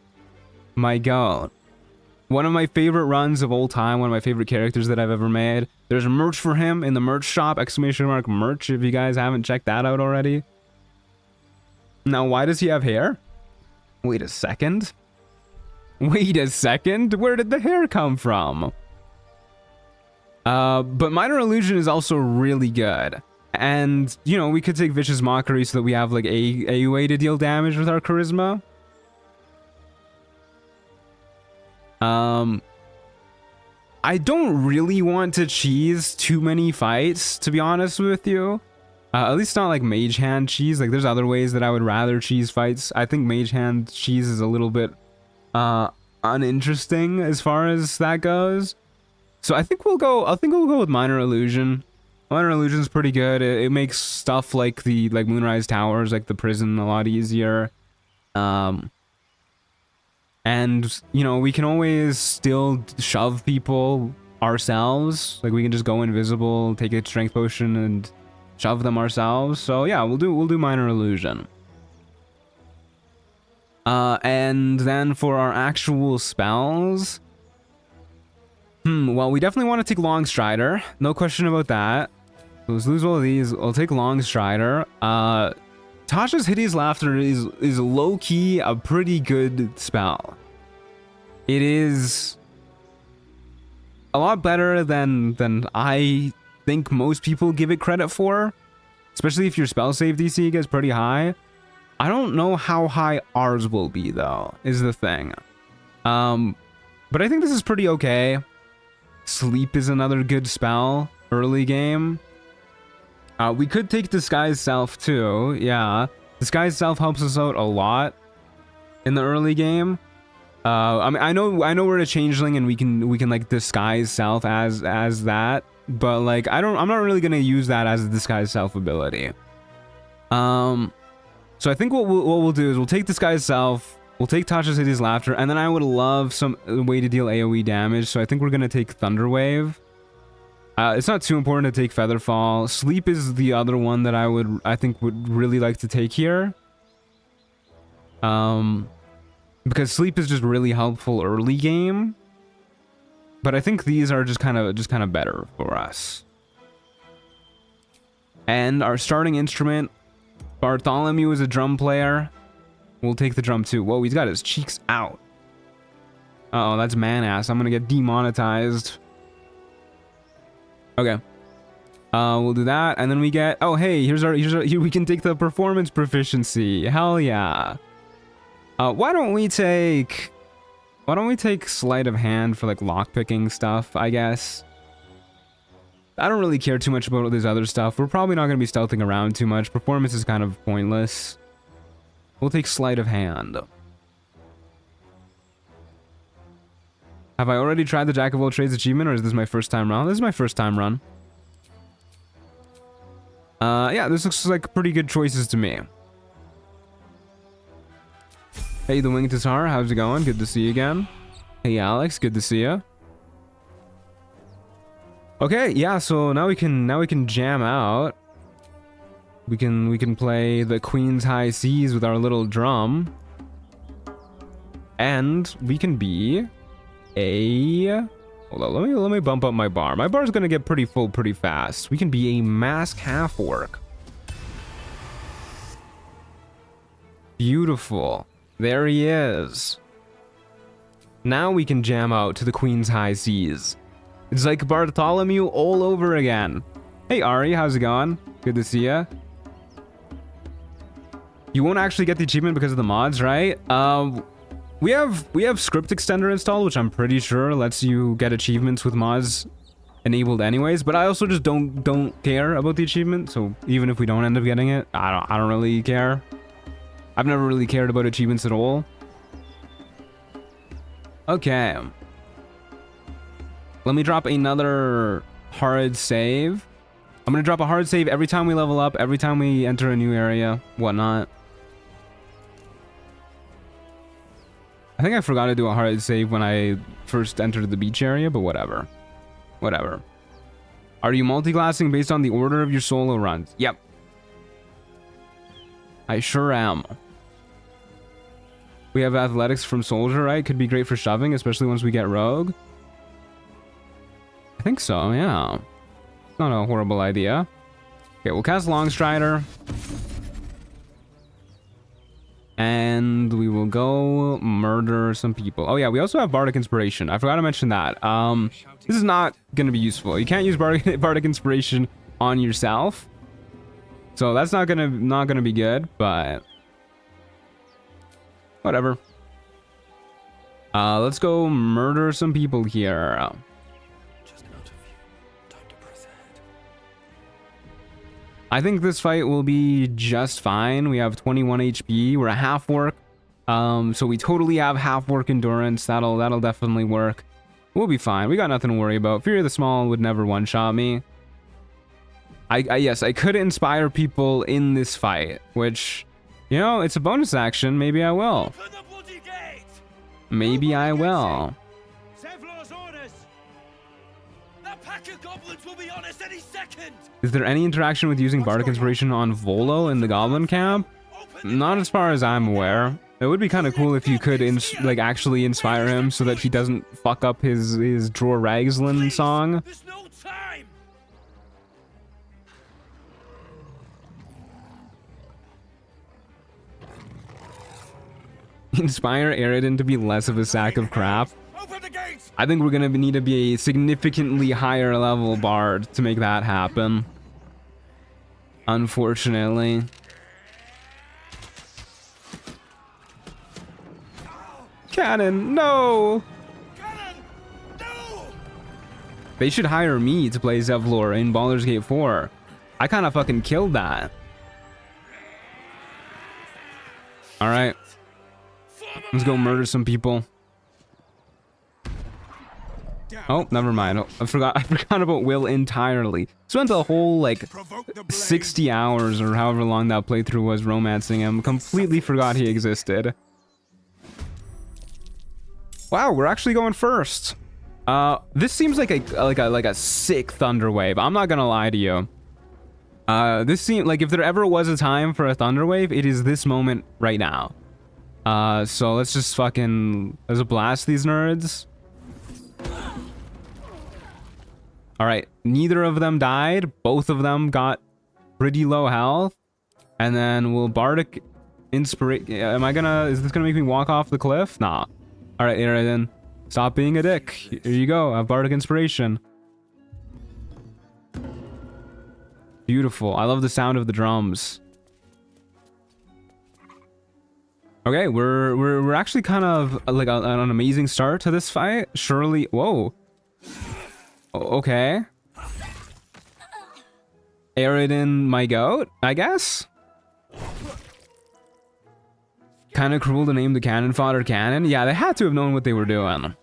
My god. One of my favorite runs of all time, one of my favorite characters that I've ever made. There's merch for him in the merch shop, !merch, if you guys haven't checked that out already. Now, why does he have hair? Wait a second. Wait a second. Where did the hair come from? But Minor Illusion is also really good. And, you know, we could take Vicious Mockery so that we have, like, AUA to deal damage with our Charisma. I don't really want to cheese too many fights, to be honest with you. At least not like Mage Hand cheese. Like, there's other ways that I would rather cheese fights. I think Mage Hand cheese is a little bit uninteresting as far as that goes. So I think we'll go with Minor Illusion. Minor Illusion's pretty good. It makes stuff like the Moonrise Towers, like the prison, a lot easier. And you know, we can always still shove people ourselves. Like, we can just go invisible, take a strength potion, and shove them ourselves. So yeah, we'll do Minor Illusion. And then for our actual spells, well, we definitely want to take Long Strider, no question about that. So let's lose all of these. I'll take Long Strider. Tasha's Hideous Laughter is low-key a pretty good spell. It is a lot better than I think most people give it credit for, especially if your spell save DC gets pretty high. I don't know how high ours will be, though, is the thing. But I think this is pretty okay. Sleep is another good spell early game. We could take Disguise Self too. Yeah, Disguise Self helps us out a lot in the early game. I mean, I know we're a changeling and we can like disguise self as that, but like I'm not really gonna use that as a disguise self ability. So I think what we'll do is we'll take Disguise Self, we'll take Tasha's Hideous Laughter, and then I would love some way to deal AoE damage. So I think we're gonna take Thunder Wave. It's not too important to take Featherfall. Sleep is the other one that I think would really like to take here. Because Sleep is just really helpful early game. But I think these are just kind of better for us. And our starting instrument, Bartholomew is a drum player. We'll take the drum too. Whoa, he's got his cheeks out. Uh oh, that's man ass. I'm gonna get demonetized. Okay. We'll do that, and then we get... Oh, hey, here's our... We can take the performance proficiency. Hell yeah. Why don't we take sleight of hand for, like, lockpicking stuff, I guess? I don't really care too much about all this other stuff. We're probably not going to be stealthing around too much. Performance is kind of pointless. We'll take sleight of hand. Have I already tried the Jack of all trades achievement, or is this my first time run? This is my first time run. Yeah, this looks like pretty good choices to me. Hey, the Winged Tatar, how's it going? Good to see you again. Hey, Alex, good to see you. Okay, yeah, so now we can jam out. We can play the Queen's High Seas with our little drum. And we can be a... Hold on, let me bump up my bar. My bar's gonna get pretty full pretty fast. We can be a mask half-orc. Beautiful. There he is. Now we can jam out to the Queen's High Seas. It's like Bartholomew all over again. Hey Ari, how's it going? Good to see ya. You won't actually get the achievement because of the mods, right? We have script extender installed, which I'm pretty sure lets you get achievements with mods enabled anyways, but I also just don't care about the achievement, so even if we don't end up getting it, I don't really care. I've never really cared about achievements at all. Okay. Let me drop another hard save. I'm gonna drop a hard save every time we level up, every time we enter a new area, whatnot. I think I forgot to do a hard save when I first entered the beach area, but whatever. Whatever. Are you multi-classing based on the order of your solo runs? Yep. I sure am. We have athletics from soldier, right? Could be great for shoving, especially once we get rogue. I think so, yeah. Not a horrible idea. Okay, we'll cast Longstrider. And we will go murder some people. Oh yeah, we also have Bardic Inspiration. I forgot to mention that. This is not going to be useful. You can't use Bardic Inspiration on yourself. So that's not gonna be good, but whatever. Let's go murder some people here. I think this fight will be just fine. We have 21 HP. We're a half-orc. So we totally have half-orc endurance. That'll definitely work. We'll be fine. We got nothing to worry about. Fury of the Small would never one-shot me. Yes, I could inspire people in this fight, which, you know, it's a bonus action. Maybe I will. Maybe I will. Goblins will be on us any second. Is there any interaction with using Bardic Inspiration on Volo in the Goblin camp? Not as far as I'm aware. It would be kind of cool if you could like actually inspire him so that he doesn't fuck up his Dror Ragslin song. There's no time. Inspire Aridin to be less of a sack of crap. I think we're gonna need to be a significantly higher level bard to make that happen. Unfortunately. Cannon, no! Cannon, no! They should hire me to play Zevlor in Baldur's Gate 4. I kind of fucking killed that. Alright. Let's go murder some people. Oh, never mind. I forgot about Will entirely. Spent a whole, like, 60 hours or however long that playthrough was romancing him. Completely forgot he existed. Wow, we're actually going first. This seems like a sick thunder wave. I'm not gonna lie to you. This seems like if there ever was a time for a thunder wave, it is this moment right now. So let's just let's blast these nerds. Alright, neither of them died. Both of them got pretty low health. And then we'll Bardic Inspiration. Is this gonna make me walk off the cliff? Nah. Alright, Aridin. Stop being a dick. Here you go. I have Bardic Inspiration. Beautiful. I love the sound of the drums. Okay, we're actually kind of like an amazing start to this fight. Surely, whoa. Okay. Aridin, my goat, I guess. Kind of cruel to name the cannon fodder cannon. Yeah, they had to have known what they were doing.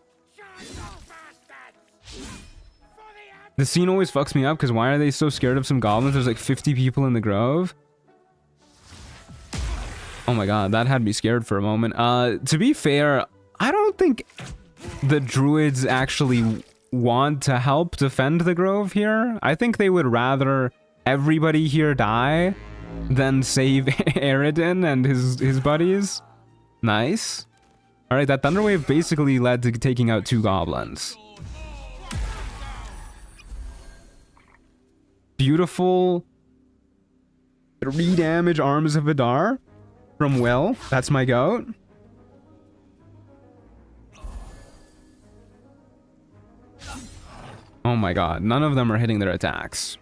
The scene always fucks me up because why are they so scared of some goblins? There's like 50 people in the grove. Oh my god, that had me scared for a moment. To be fair, I don't think the druids actually want to help defend the grove here. I think they would rather everybody here die than save Aridin and his buddies. Nice. Alright, that Thunderwave basically led to taking out 2 goblins. Beautiful 3 damage Arms of Vidar from Will. That's my goat. Oh my god, none of them are hitting their attacks.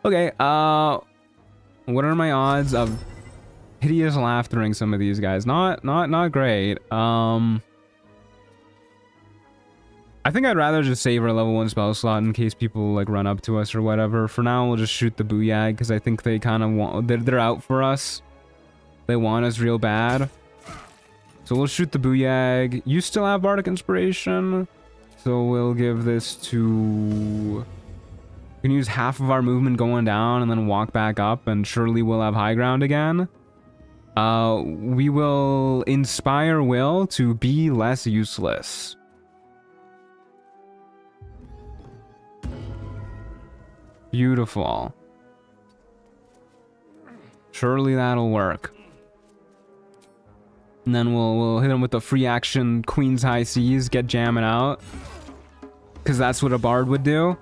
Okay, what are my odds of hideous laughtering some of these guys? Not great. I think I'd rather just save our level 1 spell slot in case people like run up to us or whatever. For now, we'll just shoot the Booyag because I think they kind of want... They're out for us. They want us real bad. So we'll shoot the Booyag. You still have Bardic Inspiration. So we'll give this to... We can use half of our movement going down and then walk back up and surely we'll have high ground again. We will inspire Will to be less useless. Beautiful. Surely that'll work. And then we'll hit him with the free action Queen's High Seas, get jamming out. Because that's what a bard would do.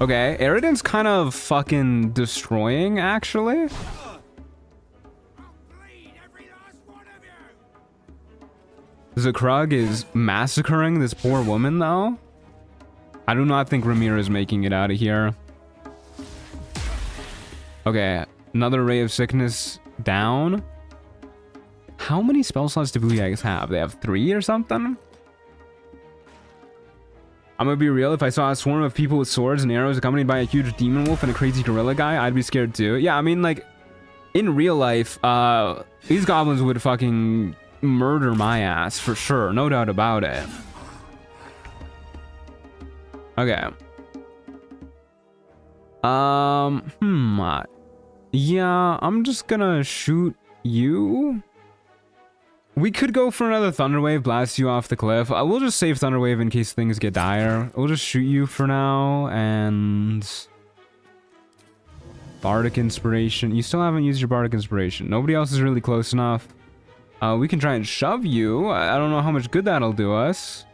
Okay, Aridin's kind of fucking destroying, actually. Zakrug is massacring this poor woman, though. I do not think Ramir is making it out of here. Okay, another Ray of Sickness down. How many spell slots do Booyags have? They have 3 or something? I'm gonna be real, if I saw a swarm of people with swords and arrows accompanied by a huge demon wolf and a crazy gorilla guy, I'd be scared too. Yeah, I mean, like, in real life, these goblins would fucking murder my ass for sure, no doubt about it. Okay. Yeah, I'm just gonna shoot you. We could go for another Thunderwave, blast you off the cliff. We'll just save Thunderwave in case things get dire. We'll just shoot you for now, and... Bardic Inspiration. You still haven't used your Bardic Inspiration. Nobody else is really close enough. We can try and shove you. I don't know how much good that'll do us.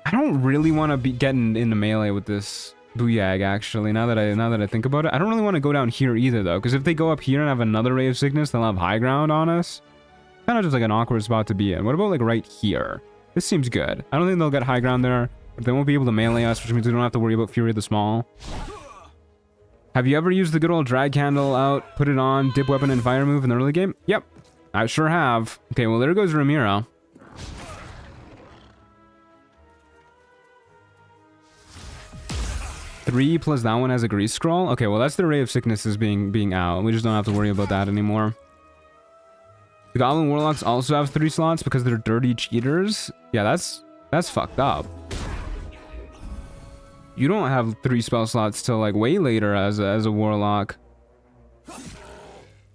I don't really want to be getting into melee with this Booyag, actually, now that I think about it. I don't really want to go down here either, though, because if they go up here and have another Ray of Sickness, they'll have high ground on us. Kind of just like an awkward spot to be in. What about, like, right here? This seems good. I don't think they'll get high ground there, but they won't be able to melee us, which means we don't have to worry about Fury of the Small. Have you ever used the good old drag candle out, put it on, dip weapon and fire move in the early game? Yep, I sure have. Okay, well, there goes Ramiro. Three plus that one has a grease scroll. Okay, well, that's the Ray of Sickness is being out. We just don't have to worry about that anymore. The Goblin Warlocks also have 3 slots because they're dirty cheaters. Yeah, that's fucked up. You don't have 3 spell slots till like way later as a Warlock.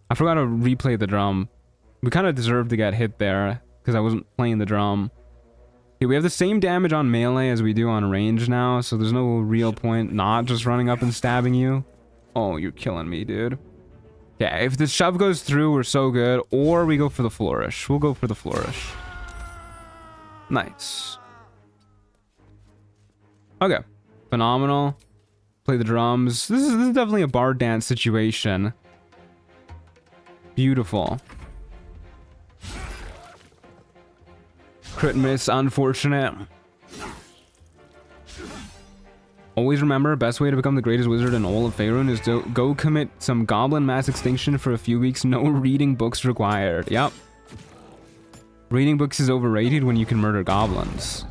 I forgot to replay the drum. We kind of deserved to get hit there because I wasn't playing the drum. Okay, we have the same damage on melee as we do on range now, so there's no real point not just running up and stabbing you. Oh, you're killing me, dude. Yeah, if the shove goes through, we're so good. Or we go for the flourish. We'll go for the flourish. Nice. Okay. Phenomenal. Play the drums. This is definitely a bard dance situation. Beautiful. Crit miss, unfortunate. Always remember, best way to become the greatest wizard in all of Faerun is to go commit some goblin mass extinction for a few weeks. No reading books required. Yep. Reading books is overrated when you can murder goblins.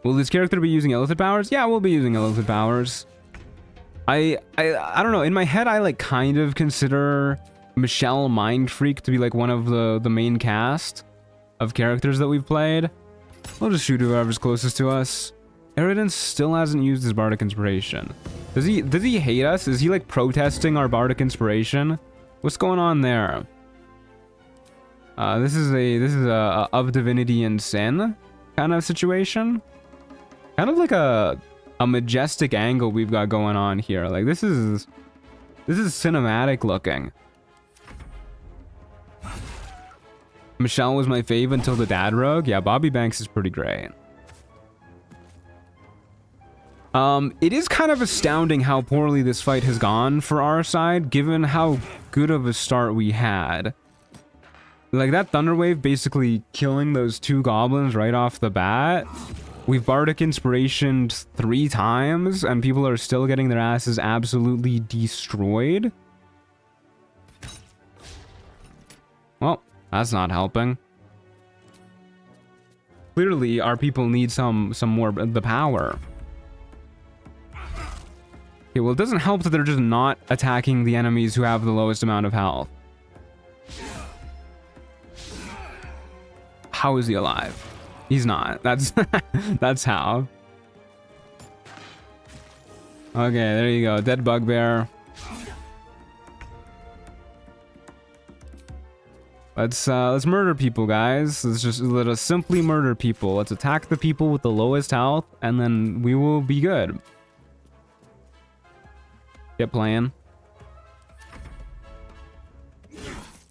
Will this character be using illicit powers? Yeah, we'll be using illicit powers. I don't know. In my head, I like kind of consider Michelle Mind Freak to be like one of the main cast of characters that we've played. We'll just shoot whoever's closest to us. Eridan still hasn't used his bardic inspiration. Does he hate us? Is he like protesting our bardic inspiration? What's going on there? This is a of divinity and sin kind of situation. Kind of like a majestic angle we've got going on here. Like this is cinematic looking. Michelle was my fave until the dad rogue. Yeah, Bobby Banks is pretty great. It is kind of astounding how poorly this fight has gone for our side, given how good of a start we had. Like, that Thunderwave basically killing those 2 goblins right off the bat. We've Bardic Inspirationed 3 times, and people are still getting their asses absolutely destroyed. Well, that's not helping. Clearly, our people need some more the power. Okay, well, it doesn't help that they're just not attacking the enemies who have the lowest amount of health. How is he alive? He's not. That's that's how. Okay, there you go. Dead bugbear. Let's murder people, guys. Let us simply murder people. Let's attack the people with the lowest health, and then we will be good. Get playing.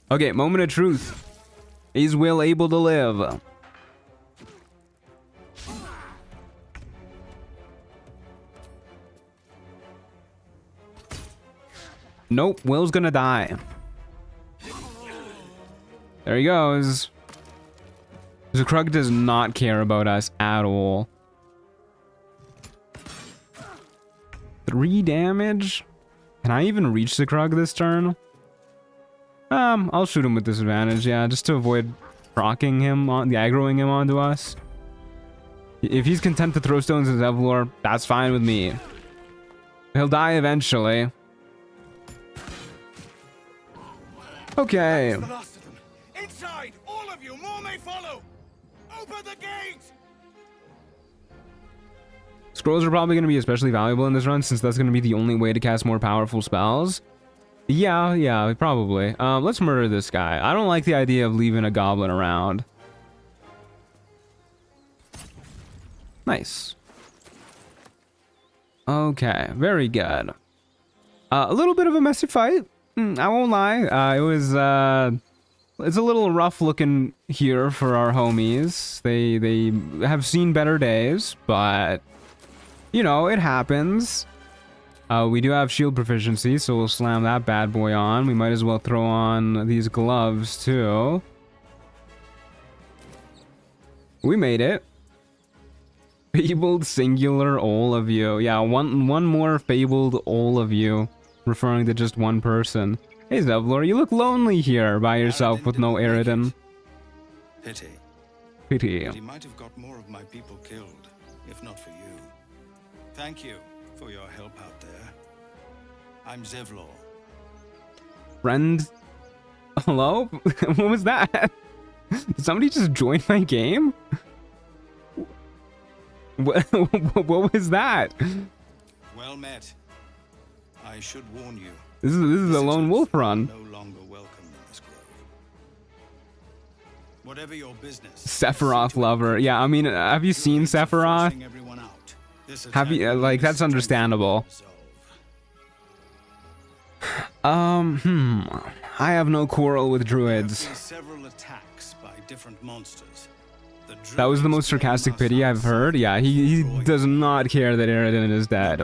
Okay, moment of truth. Is Will able to live? Nope, Will's gonna die. There he goes. Zukrug does not care about us at all. 3 damage? Can I even reach Zukrug this turn? I'll shoot him with disadvantage, yeah, just to avoid procking him, aggroing him onto us. If he's content to throw stones at Zevlor, that's fine with me. He'll die eventually. Okay. That's the last of them. Inside, all of you, more may follow. Open the gate. Scrolls are probably going to be especially valuable in this run, since that's going to be the only way to cast more powerful spells. Yeah, probably. Let's murder this guy. I don't like the idea of leaving a goblin around. Nice. Okay, very good. A little bit of a messy fight. I won't lie. It's a little rough looking here for our homies. They have seen better days, but you know, it happens. We do have shield proficiency, so we'll slam that bad boy on. We might as well throw on these gloves too. We made it. Fabled singular all of you. Yeah, one more fabled all of you, referring to just one person. Hey Zevlor, you look lonely here by yourself with no Eridan. Pity. Pity. But he might have got more of my people killed, if not for you. Thank you for your help out there. I'm Zevlor. Friend? Hello? What was that? Did somebody just join my game? What was that? Well met. I should warn you. This is a lone wolf run. No longer welcome in this grove. Whatever your business. Sephiroth lover. Yeah, I mean, have you seen Sephiroth? Have you, like, that's understandable. I have no quarrel with druids. Several attacks by different monsters. That was the most sarcastic pity I've heard. Yeah, he does not care that Eridan is dead.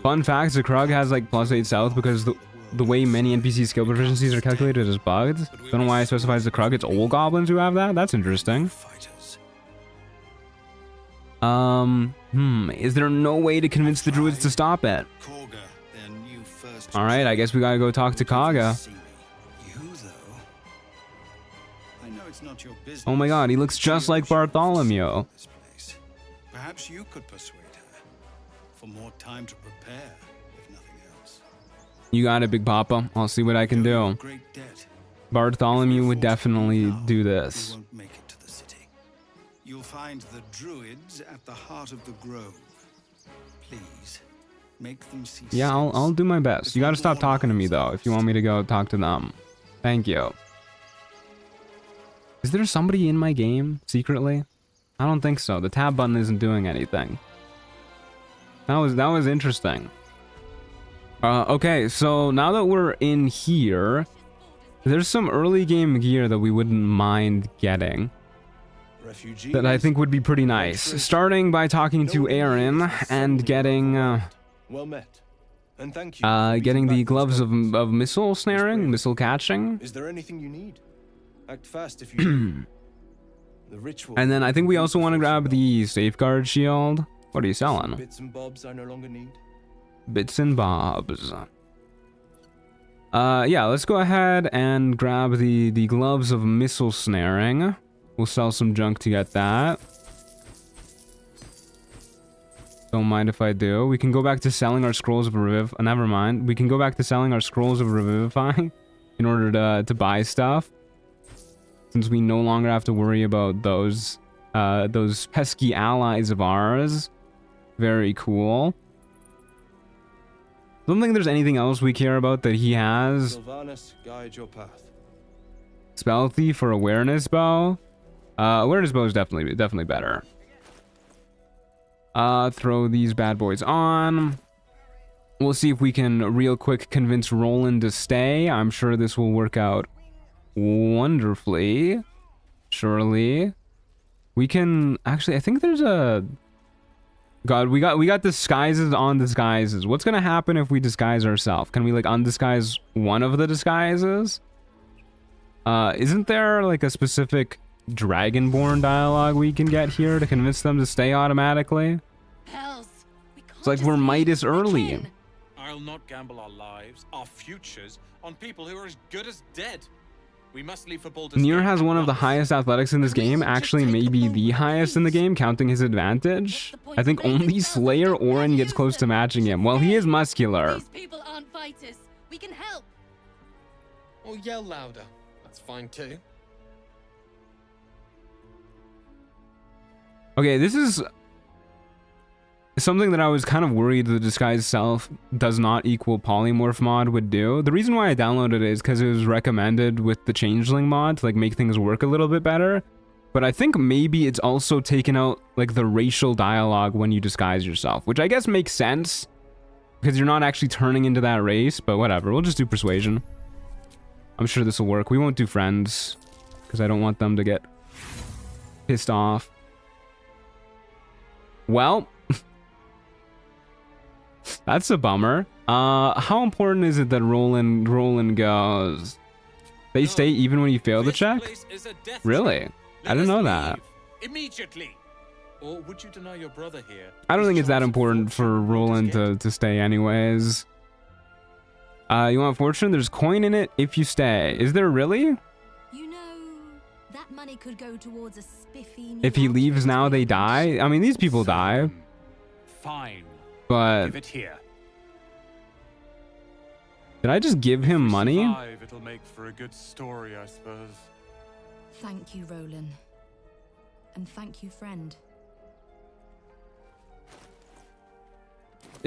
Fun fact, Zukrug has like +8 south because the way many NPC skill proficiencies are calculated is bugged. Don't know why it specifies Zukrug. It's all goblins who have that. That's interesting. Is there no way to convince the druids to stop it? Kaga, their new first. All right, I guess we gotta go talk to Kaga. You though, I know it's not your business. Oh my god, he looks just like Bartholomew. This place. Perhaps you could persuade her for more time to prepare, if nothing else. You got it, Big Papa. I'll see what I can You're in do. great debt. Bartholomew would definitely Now, do you this. won't make it to the city. You'll find the druids at the heart of the grove. Please, make them see. Yeah, I'll do my best. You gotta stop talking to me, though, if you want me to go talk to them. Thank you. Is there somebody in my game, secretly? I don't think so. The tab button isn't doing anything. That was interesting. Okay, so now that we're in here, there's some early game gear that we wouldn't mind getting. That I think would be pretty nice. Starting by talking to Aaron and getting Well met. And thank you. getting the gloves of missile snaring, missile catching. Is there anything you need? Act fast if you The ritual. And then I think we also want to grab the safeguard shield. What are you selling? Bits and bobs I no longer need. Bits and bobs. Yeah, let's go ahead and grab the gloves of missile snaring. We'll sell some junk to get that. Don't mind if I do. We can go back to selling our scrolls of never mind. We can go back to selling our scrolls of revivifying in order to buy stuff. Since we no longer have to worry about those pesky allies of ours. Very cool. I don't think there's anything else we care about that he has. Sylvanas, guide your path. Spell thief or awareness bow. Awareness bow is definitely better. Throw these bad boys on. We'll see if we can real quick convince Roland to stay. I'm sure this will work out wonderfully. Surely. We can actually, I think there's a God, we got disguises on disguises. What's gonna happen if we disguise ourselves? Can we like undisguise one of the disguises? Isn't there like a specific Dragonborn dialogue we can get here to convince them to stay automatically? Hells, we can't It's like just we're leave Midas them early. again. I'll not gamble our lives, our futures, on people who are as good as dead. We must leave for Baldur's Nere Gate has at one of the once. highest athletics in this game, actually maybe the highest in the game, counting his advantage. I think only Slayer Orin gets close to matching him. Well, he is muscular. These people aren't fighters. We can help. Or yell louder. That's fine too. Okay, this is something that I was kind of worried the disguise self does not equal polymorph mod would do. The reason why I downloaded it is because it was recommended with the changeling mod to like make things work a little bit better. But I think maybe it's also taken out like the racial dialogue when you disguise yourself, which I guess makes sense because you're not actually turning into that race, but whatever. We'll just do persuasion. I'm sure this will work. We won't do friends because I don't want them to get pissed off. Well, that's a bummer. How important is it that Roland goes? They stay even when you fail the This check? place is a death Really? trap. I didn't Let know us that. leave. Immediately. Or would you deny your brother here? I don't his think it's that chance of important for fortune in Roland Baldur's Gate? to stay anyways. You want fortune? There's coin in it if you stay. Is there really? You know, that money could go towards a spiffy new If he leaves outfit now, they range. die? I mean, these people die, Fine. but Give it here. did I just give him money? Survive, it'll make for a good story, I suppose. Thank you, Roland. And thank you, friend.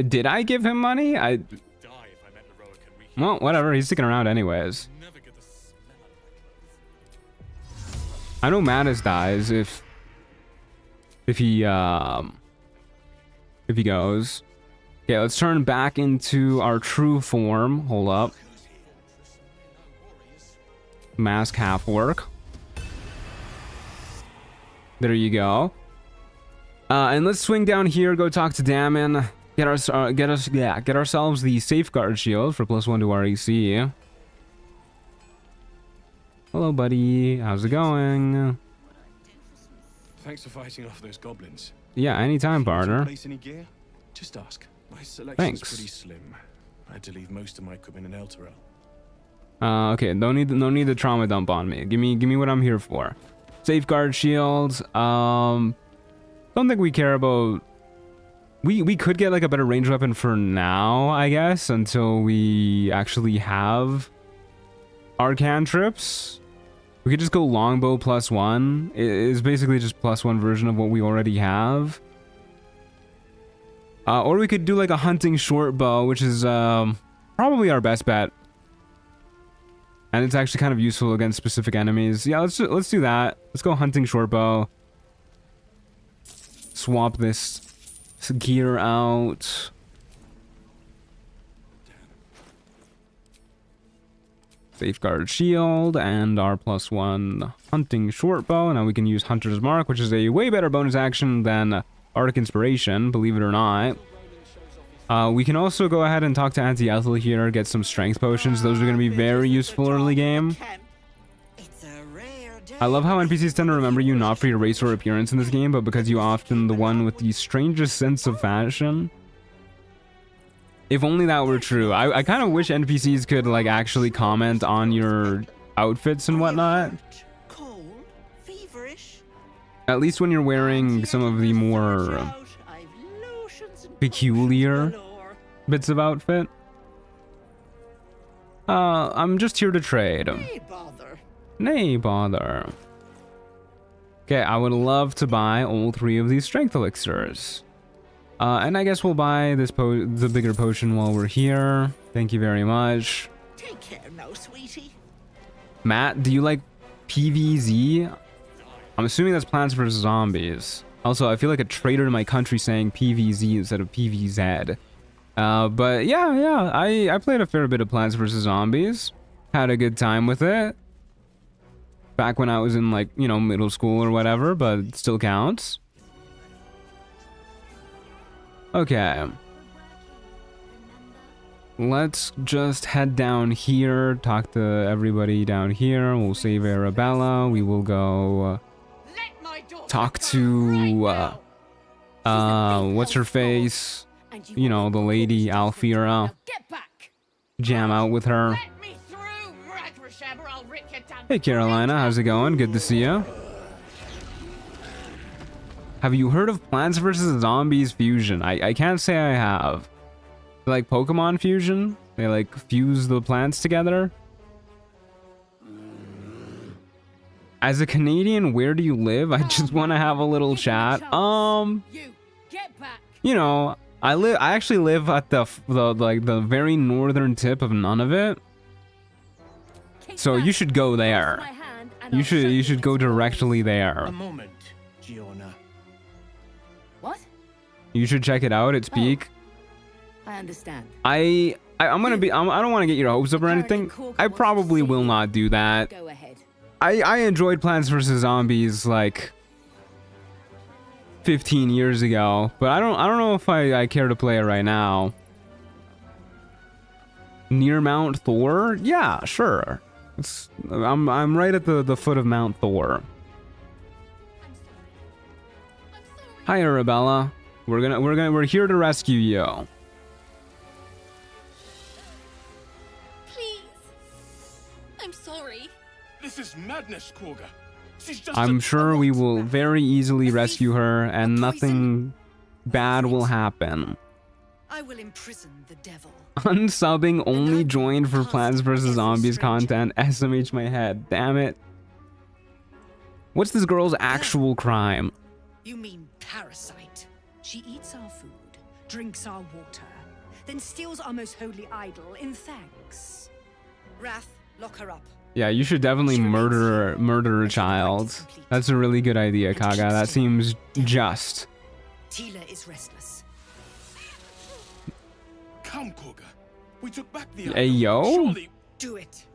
Did I give him money? Die if I met heroic and we Well, whatever. He's sticking around anyways. never get the smell out of my clothes. I know Manus dies if he goes. Okay, let's turn back into our true form. Hold up. Mask half work. There you go. And let's swing down here, go talk to Damon, get ourselves the safeguard shield for +1 to our AC. Hello, buddy. How's it going? Thanks for fighting off those goblins. Yeah, anytime, Barter. Place any gear? Just ask. My selection's Thanks. pretty slim. I had to leave most of my equipment in Elturel. Okay, no need the trauma dump on me. Give me what I'm here for. Safeguard shields. Don't think we care about. We could get like a better range weapon for now, I guess, until we actually have our cantrips. We could just go longbow +1. It is basically just +1 version of what we already have. Or we could do like a hunting short bow, which is probably our best bet. And it's actually kind of useful against specific enemies. Yeah, let's do that. Let's go hunting short bow. Swap this gear out. Safeguard shield and our +1 hunting short bow. Now we can use Hunter's Mark, which is a way better bonus action than Arctic Inspiration, believe it or not. We can also go ahead and talk to Auntie Ethel here, get some strength potions. Those are going to be very useful early game. I love how NPCs tend to remember you not for your race or appearance in this game, but because you often the one with the strangest sense of fashion. If only that were true. I kind of wish NPCs could like actually comment on your outfits and whatnot. At least when you're wearing some of the more peculiar bits of outfit. I'm just here to trade. Nay bother. Okay, I would love to buy all 3 of these strength elixirs. And I guess we'll buy this the bigger potion while we're here. Thank you very much. Take care now, sweetie. Matt, do you like PVZ? I'm assuming that's Plants vs. Zombies. Also, I feel like a traitor to my country saying PVZ instead of PVZ. But yeah, I played a fair bit of Plants vs. Zombies. Had a good time with it. Back when I was in, like, you know, middle school or whatever, but it still counts. Okay. Let's just head down here, talk to everybody down here. We'll save Arabella. We will go talk to what's her face? You know, the lady Alfira. Jam out with her. Hey Carolina, how's it going? Good to see you. Have you heard of Plants vs. Zombies fusion? I can't say I have. Like Pokemon fusion? They like fuse the plants together? As a Canadian, where do you live? I just want to have a little chat. You know, I actually live at the very northern tip of Nunavut. So you should go there. You should go directly there. A moment, Giona. What? You should check it out. It's peak. I understand. I don't want to get your hopes up or anything. I probably will not do that. Go ahead. I enjoyed Plants vs. Zombies like 15 years ago, but I don't know if I care to play it right now. Near Mount Thor? Yeah, sure. I'm right at the foot of Mount Thor. Hi Arabella. We're here to rescue you. Please. I'm sorry. This is madness, Kaga. She's just I'm sure we will very easily rescue her and nothing bad will happen. I will imprison the devil. Unsubbing only joined for Plants vs. Zombies content. SMH my head. Damn it. What's this girl's actual crime? You mean parasite? She eats our food, drinks our water, then steals our most holy idol in thanks. Wrath, lock her up. Yeah, you should definitely murder a child. That's a really good idea, Kaga. That seems just. Tila is restless. Come, Kaga. We took back the Hey, yo. Surely. Do it.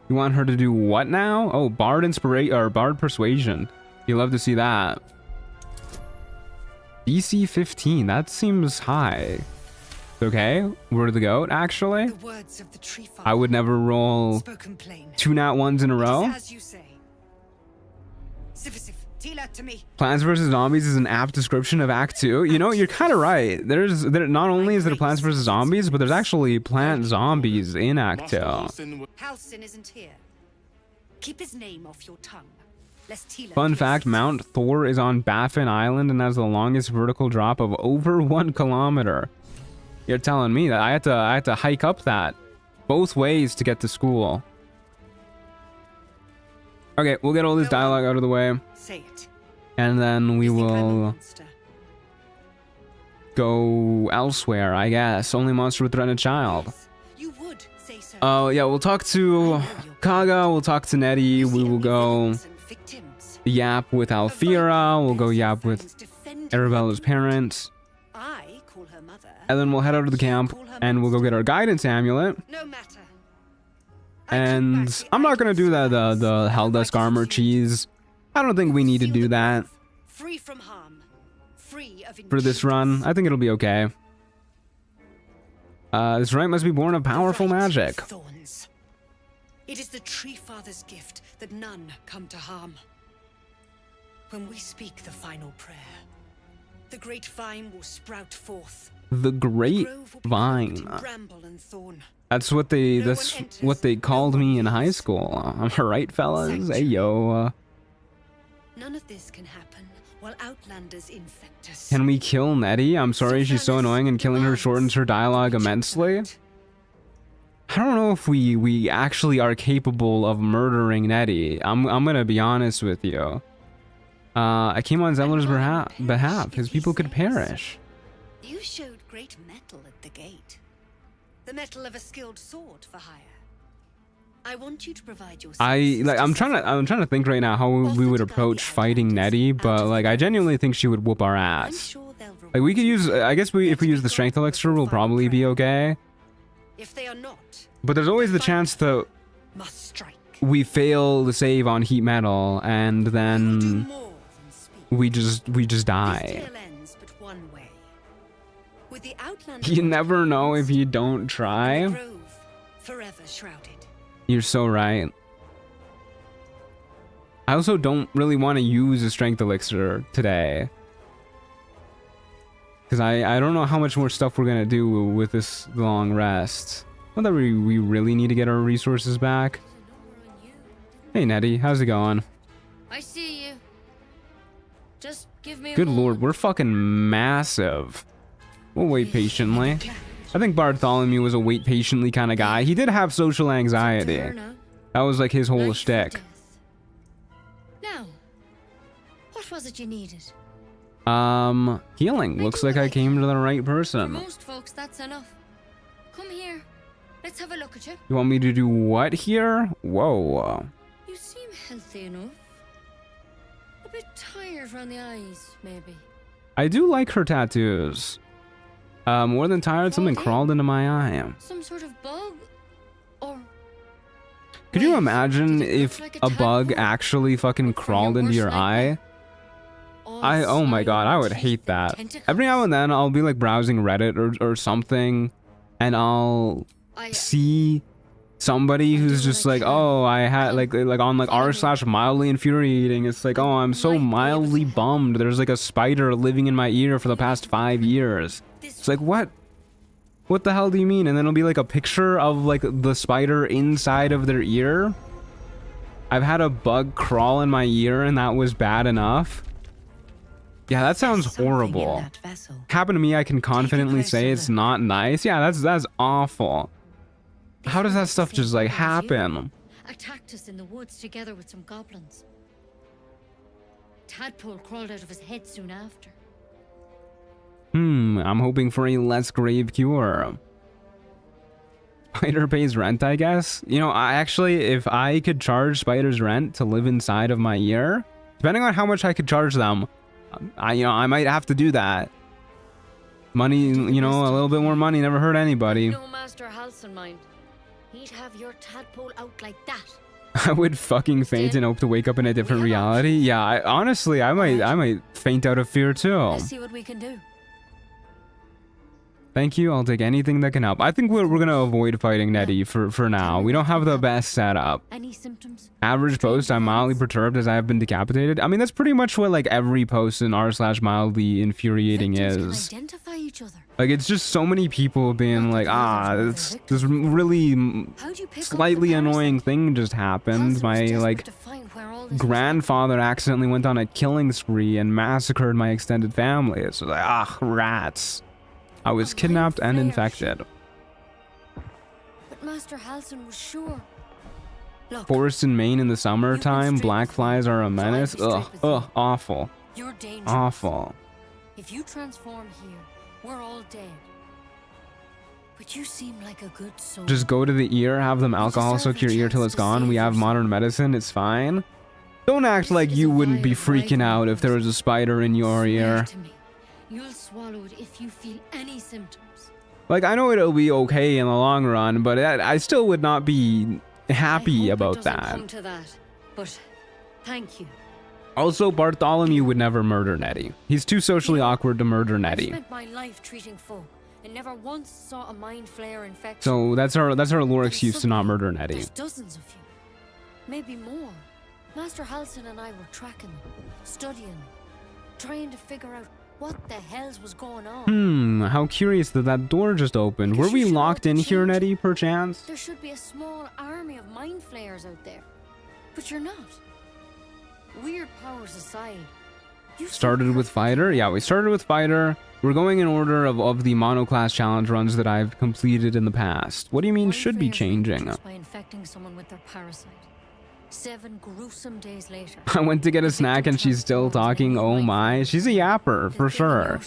You want her to do what now? Oh, Bard Inspiration or Bard Persuasion. You love to see that. DC 15. That seems high. Okay, we're the goat. Actually, The words of the tree father, I would never roll spoken plain. 2 nat 1s in a row. As you say. Sifisif, Tila to me. Plants vs. Zombies is an apt description of Act 2. You know, you're kind of right. Not only is there Plants vs. Zombies, but there's actually plant zombies in Act 2. Halsin isn't here. Keep his name off your tongue. Lest Tila Fun fact, Mount Thor is on Baffin Island and has the longest vertical drop of over 1 kilometer. You're telling me that I had to hike up that both ways to get to school. Okay, we'll get all this dialogue out of the way. Say it. And then we will go elsewhere, I guess. Only monster would threaten a child. You would say so. Oh, yeah, we'll talk to Kaga, we'll talk to Nere, we will go yap with Alfira, we'll go yap with Arabella's parents. I call her mother. And then we'll head out to the camp and we'll go get our guidance amulet. No matter. And I'm not gonna do the Helldusk armor cheese. I don't think we need to do that Free from harm. Free of for this run. I think it'll be okay. This right must be born of powerful magic. Thorns. It is the Tree Father's gift that none come to harm. When we speak the final prayer, the great vine will sprout forth. The Great Vine. Bramble and thorn. That's what they called me in high school. Am I right, fellas? Hey yo. None of this can happen while outlanders infect us. Can we kill Nere? I'm sorry, she's so annoying and killing her shortens her dialogue immensely. I don't know if we actually are capable of murdering Nere. I'm gonna be honest with you. I came on Zeller's behalf. His people could perish. You showed great mettle at the gate. The metal of a skilled sword for hire. I want you to provide your I'm trying to think right now how we would approach fighting Nere, but like I genuinely think she would whoop our ass. Like we could use, I guess if we use the strength elixir, we'll probably be okay. If they are not, but there's always the chance that must strike. We fail the save on heat metal and then we just die. You never know if you don't try. Forever shrouded. You're so right. I also don't really want to use a strength elixir today. Because I don't know how much more stuff we're going to do with this long rest. Not that we really need to get our resources back. Hey Nettie, how's it going? I see you. Just give me a Good moment. lord, we're fucking massive. We'll wait patiently. I think Bartholomew was a wait patiently kind of guy. He did have social anxiety. That was like his whole shtick. Now, what was it you needed? Healing. Looks like I came to the right person. For most folks, that's enough. Come here. Let's have a look at you. You want me to do what here? Whoa. You seem healthy enough. A bit tired around the eyes, maybe. I do like her tattoos. More than tired, something crawled into my eye. Some sort of bug? Or... Could you imagine if a bug actually fucking crawled into your eye? Oh my god, I would hate that. Every now and then I'll be like browsing Reddit or something and I'll see somebody who's just like, oh, I had like on like r/mildly infuriating. It's like, oh, I'm so mildly bummed. There's like a spider living in my ear for the past 5 years. It's like, what the hell do you mean? And then it'll be like a picture of like the spider inside of their ear. I've had a bug crawl in my ear and that was bad enough. Yeah, that sounds horrible. Happened to me, I can confidently say it's not nice. Yeah, that's awful. How does that stuff just like happen? Attacked us in the woods together with some goblins. Tadpole crawled out of his head soon after. I'm hoping for a less grave cure. Spider pays rent, I guess. You know, if I could charge spiders rent to live inside of my ear, depending on how much I could charge them, I might have to do that. Money, you know, a little bit more money never hurt anybody. No Master Halsin mind. He'd have your tadpole out like that. I would fucking faint and hope to wake up in a different reality. Yeah, honestly, I might faint out of fear too. Let's see what we can do. Thank you. I'll take anything that can help. I think we're gonna avoid fighting Nettie for now. We don't have the best setup. Any symptoms? Average post, I'm mildly perturbed as I have been decapitated. I mean, that's pretty much what like every post in r/mildly infuriating is. Identify each other. Like, it's just so many people being like, this really slightly annoying thing just happened. My like grandfather accidentally went on a killing spree and massacred my extended family. It's like, rats. I was kidnapped and infected. But Master Halsin was sure. Look, Forest in Maine in the summertime, black flies are a menace. Ugh, awful. You're dangerous. Awful. If you transform here, we're all dead. But you seem like a good soul. Just go to the ear, have them alcohol soak your ear till it's gone. We have modern medicine, it's fine. Don't act like you wouldn't be freaking out if there was a spider in your ear. You'll swallow it if you feel any symptoms. Like, I know it'll be okay in the long run, but I still would not be happy about that. Come to that, but thank you. Also, Bartholomew would never murder Nettie. He's too socially awkward to murder Nettie. I spent my life treating folk and never once saw a mind flayer infection. So that's our lore excuse to not murder Nettie. There's dozens of you, maybe more. Master Halsin and I were tracking them, studying them, trying to figure out what the hells was going on. How curious that door just opened. Were we locked in here, Nettie, perchance? There should be a small army of mind flayers out there, but you're not. Weird powers aside, you started with fighter? Yeah, we started with fighter. We're going in order of the monoclass challenge runs that I've completed in the past. What do you mean should be changing? by infecting someone with their parasite. 7 gruesome days later. I went to get a snack and she's still talking. Oh my, she's a yapper for sure.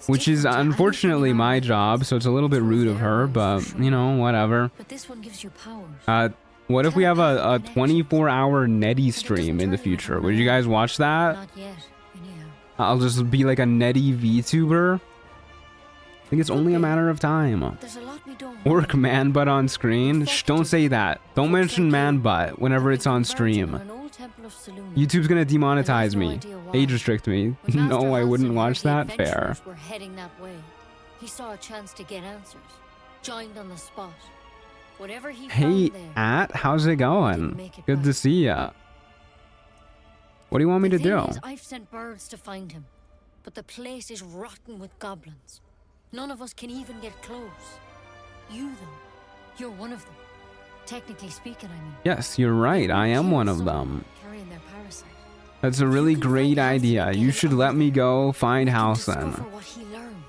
Which is unfortunately my job, so it's a little bit rude of her, but you know, whatever. But this one gives you powers. What if we have a 24-hour Nettie stream in the future? Would you guys watch that? Not yet, anyhow. I'll just be like a Nettie VTuber. I think it's only a matter of time. There's a lot we don't Work man butt on screen? Shh, don't say that. Don't mention man butt whenever it's on stream. YouTube's gonna demonetize me. Age restrict me. No, I wouldn't watch that. Fair. We're heading that way. He saw a chance to get answers. Joined on the spot. Whatever he Hey, found there, how's it going? Good to see ya. What do you want me to do? I've sent birds to find him, but the place is rotten with goblins. None of us can even get close. You, though, you're one of them. Technically speaking, I mean. Yes, you're right. I am one of them. Carrying their parasite. That's a really great idea. You should let me go find Halsin. What he learned,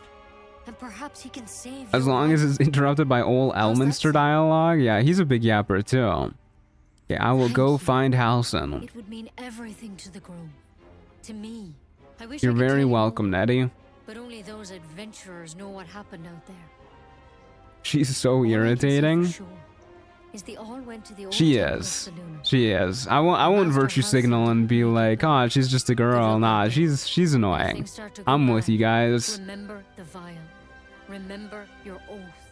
and perhaps he can save as long as it's interrupted by old Elminster dialogue. Yeah, he's a big yapper too. Yeah, I will go find Halsin. It would mean everything to the Grove. To me. I wish You're I could very tell you welcome, more, Nettie. but only those adventurers know what happened out there. She's so irritating. She is. She is. I won't virtue signal and be like, oh, she's just a girl. Nah, she's annoying. I'm with you guys. Remember the vial. Remember your oath.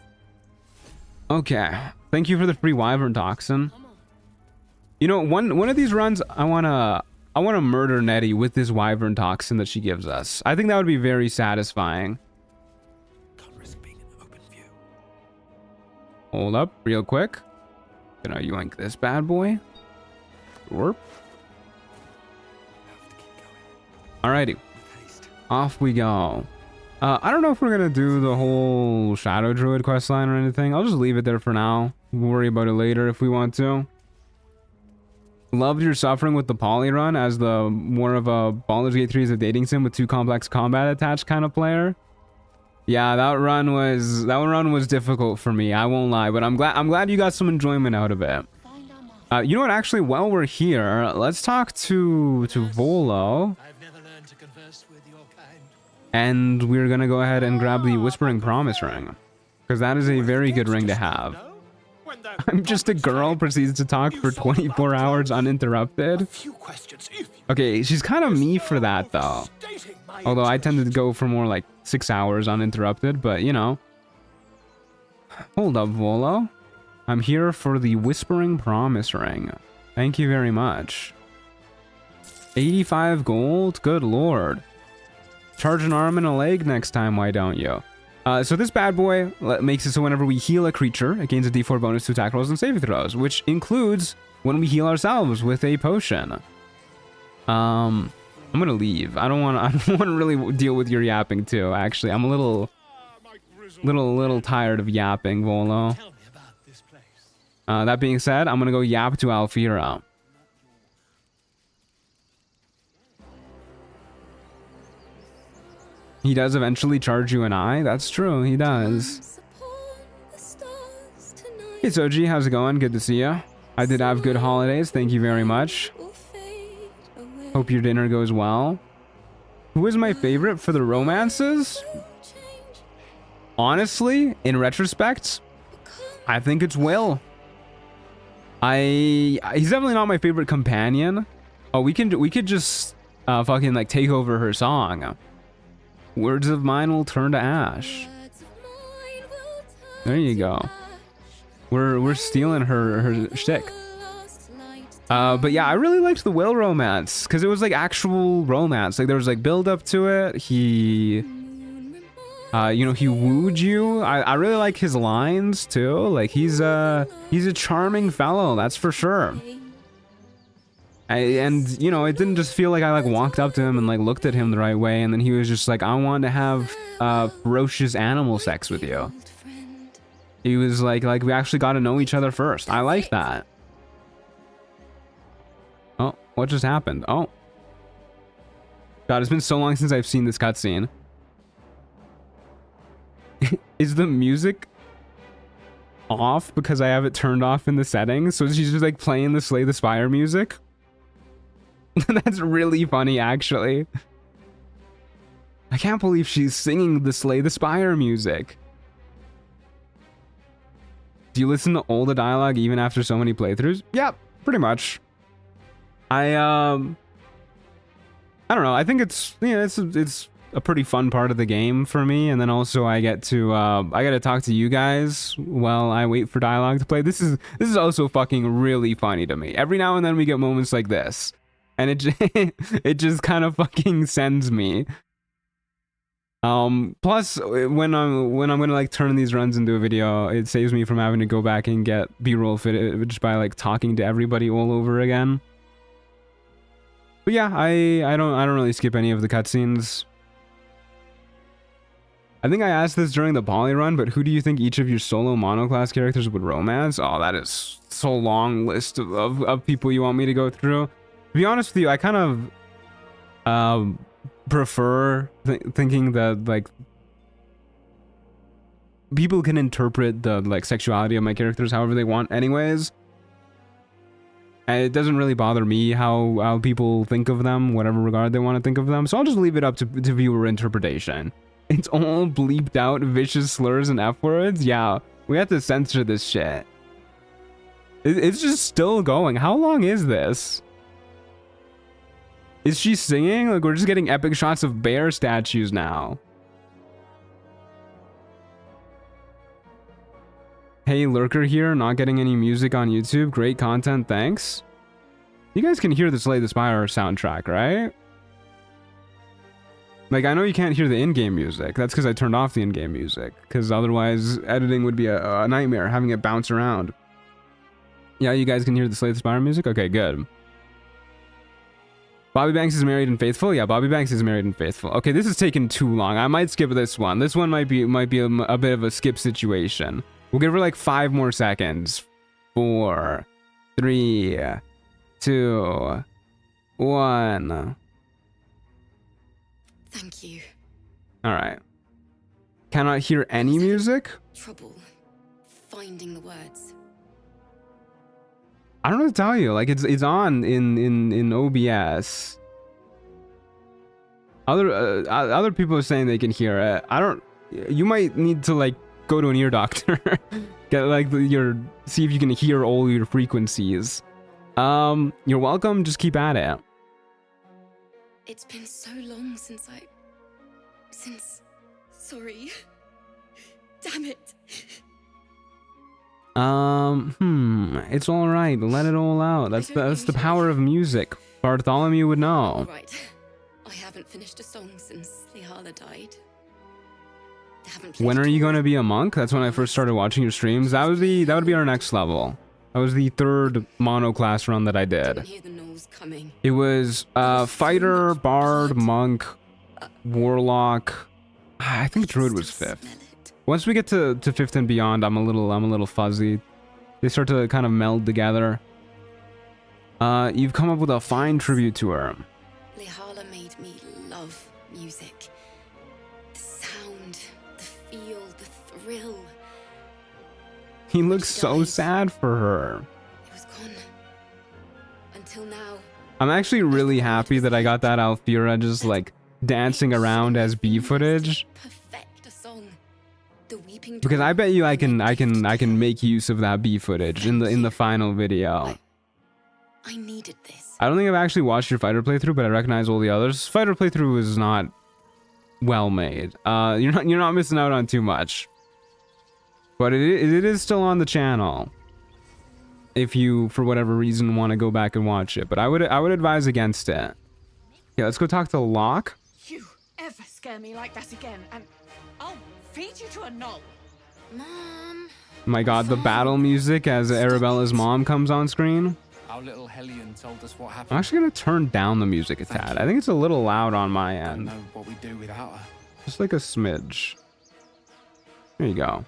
Okay. Thank you for the free wyvern toxin. You know, one of these runs, I wanna murder Nettie with this wyvern toxin that she gives us. I think that would be very satisfying. Hold up, real quick. Gonna yoink this bad boy. Warp. Alrighty. Off we go. I don't know if we're gonna do the whole Shadow Druid questline or anything. I'll just leave it there for now. We'll worry about it later if we want to. Loved your suffering with the poly run as the more of a Baldur's Gate 3 is a dating sim with too complex combat attached kind of player. Yeah, that run was difficult for me. I won't lie, but I'm glad you got some enjoyment out of it. You know what? Actually, while we're here, let's talk to Volo. And we're gonna go ahead and grab the Whispering Promise ring, because that is a very good ring to have. I'm just a girl proceeds to talk for 24 hours uninterrupted. Okay, she's kind of me for that though. Although I tend to go for more like 6 hours uninterrupted, but you know. Hold up, Volo. I'm here for the Whispering Promise ring. Thank you very much. 85 gold? Good lord. Charge an arm and a leg next time, why don't you? So this bad boy makes it so whenever we heal a creature, it gains a d4 bonus to attack rolls and saving throws, which includes when we heal ourselves with a potion. I'm gonna leave. I don't want to really deal with your yapping too. Actually, I'm a little tired of yapping, Volo. That being said, I'm gonna go yap to Alfira. He does eventually charge you an eye. That's true. He does. Hey Soji, how's it going? Good to see you. I did have good holidays. Thank you very much. Hope your dinner goes well. Who is my favorite for the romances? Honestly, in retrospect, I think it's Will. He's definitely not my favorite companion. Oh, we could just fucking like take over her song. Words of mine will turn to ash. There you go. We're stealing her shtick. But yeah, I really liked the Will romance because it was like actual romance. Like there was like build up to it. He, you know, he wooed you. I really like his lines too. Like he's a charming fellow, that's for sure. And you know, it didn't just feel like I like walked up to him and like looked at him the right way, and then he was just like, I want to have ferocious animal sex with you. He was like we actually got to know each other first. I like that. Oh, what just happened? Oh. God, it's been so long since I've seen this cutscene. Is the music off because I have it turned off in the settings? So she's just like playing the Slay the Spire music? That's really funny, actually. I can't believe she's singing the Slay the Spire music. Do you listen to all the dialogue even after so many playthroughs? Yeah, pretty much. I don't know. I think it's, you know, it's a pretty fun part of the game for me, and then also I get to talk to you guys while I wait for dialogue to play. This is also fucking really funny to me. Every now and then we get moments like this, and it just kind of fucking sends me. Plus when I'm gonna like turn these runs into a video, it saves me from having to go back and get B-roll fitted just by like talking to everybody all over again. But yeah, I don't really skip any of the cutscenes. I think I asked this during the poly run, but who do you think each of your solo monoclass characters would romance? Oh, that is so long list of people you want me to go through. To be honest with you, I kind of prefer thinking that like people can interpret the like sexuality of my characters however they want anyways. And it doesn't really bother me how people think of them, whatever regard they want to think of them. So I'll just leave it up to viewer interpretation. It's all bleeped out vicious slurs and F words. Yeah, we have to censor this shit. It's just still going. How long is this? Is she singing? Like, we're just getting epic shots of bear statues now. Hey, Lurker here, not getting any music on YouTube. Great content, thanks. You guys can hear the Slay the Spire soundtrack, right? Like, I know you can't hear the in-game music. That's because I turned off the in-game music. Because otherwise, editing would be a nightmare, having it bounce around. Yeah, you guys can hear the Slay the Spire music? Okay, good. Bobby Banks is married and faithful? Yeah, Bobby Banks is married and faithful. Okay, this is taking too long. I might skip this one. This one might be a bit of a skip situation. We'll give her like 5 more seconds. 4, 3, 2, 1. Thank you. Alright. Cannot hear any music? Trouble finding the words. I don't know what to tell you. Like it's on in OBS. Other people are saying they can hear it. I don't. You might need to like go to an ear doctor. Get like see if you can hear all your frequencies. You're welcome. Just keep at it. It's been so long since sorry. Damn it. It's all right. Let it all out. That's the power of music. Bartholomew would know. Right. I haven't finished a song since Lihala died. When are you going to be a monk? That's when I first started watching your streams. That would be our next level. That was the 3rd mono class run that I did. It was fighter, bard, monk, warlock. I think druid was 5th. Once we get to 5th and beyond, I'm a little fuzzy. They start to kind of meld together. You've come up with a fine tribute to her. Lihala made me love music. The sound, the feel, the thrill. He looks so sad for her. It was gone. Until now. I'm actually really happy that I got that Alfira just like dancing around as B footage. Perfect a song. The weeping Because I bet you I can make use of that B footage in the final video. I needed this. I don't think I've actually watched your fighter playthrough, but I recognize all the others. Fighter playthrough is not well made. You're not missing out on too much. But it is still on the channel. If you, for whatever reason, want to go back and watch it. But I would advise against it. Yeah, let's go talk to Locke. You ever scare me like that again, and I'll feed you to a knoll. Mom. My god, the battle music as Arabella's mom comes on screen. Our little Hellion told us what happened. I'm actually gonna turn down the music a tad. I think it's a little loud on my end. Don't know what we do without her. Just like a smidge. There you go.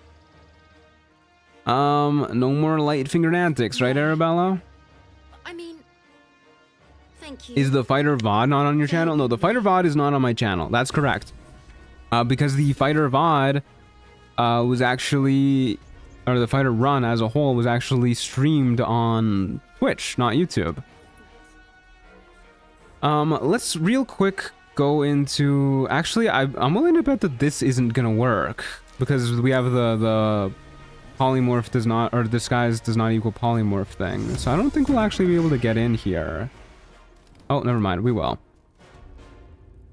No more light-fingered antics, right, Arabella? I mean, thank you. Is the Fighter VOD not on your channel? No, the Fighter VOD is not on my channel. That's correct. Because the Fighter VOD was actually, or the Fighter Run as a whole was actually streamed on Twitch, not YouTube. Let's real quick go into, actually, I'm willing to bet that this isn't gonna work because we have the polymorph does not, or disguise does not equal polymorph thing. So I don't think we'll actually be able to get in here. Oh, never mind, we will.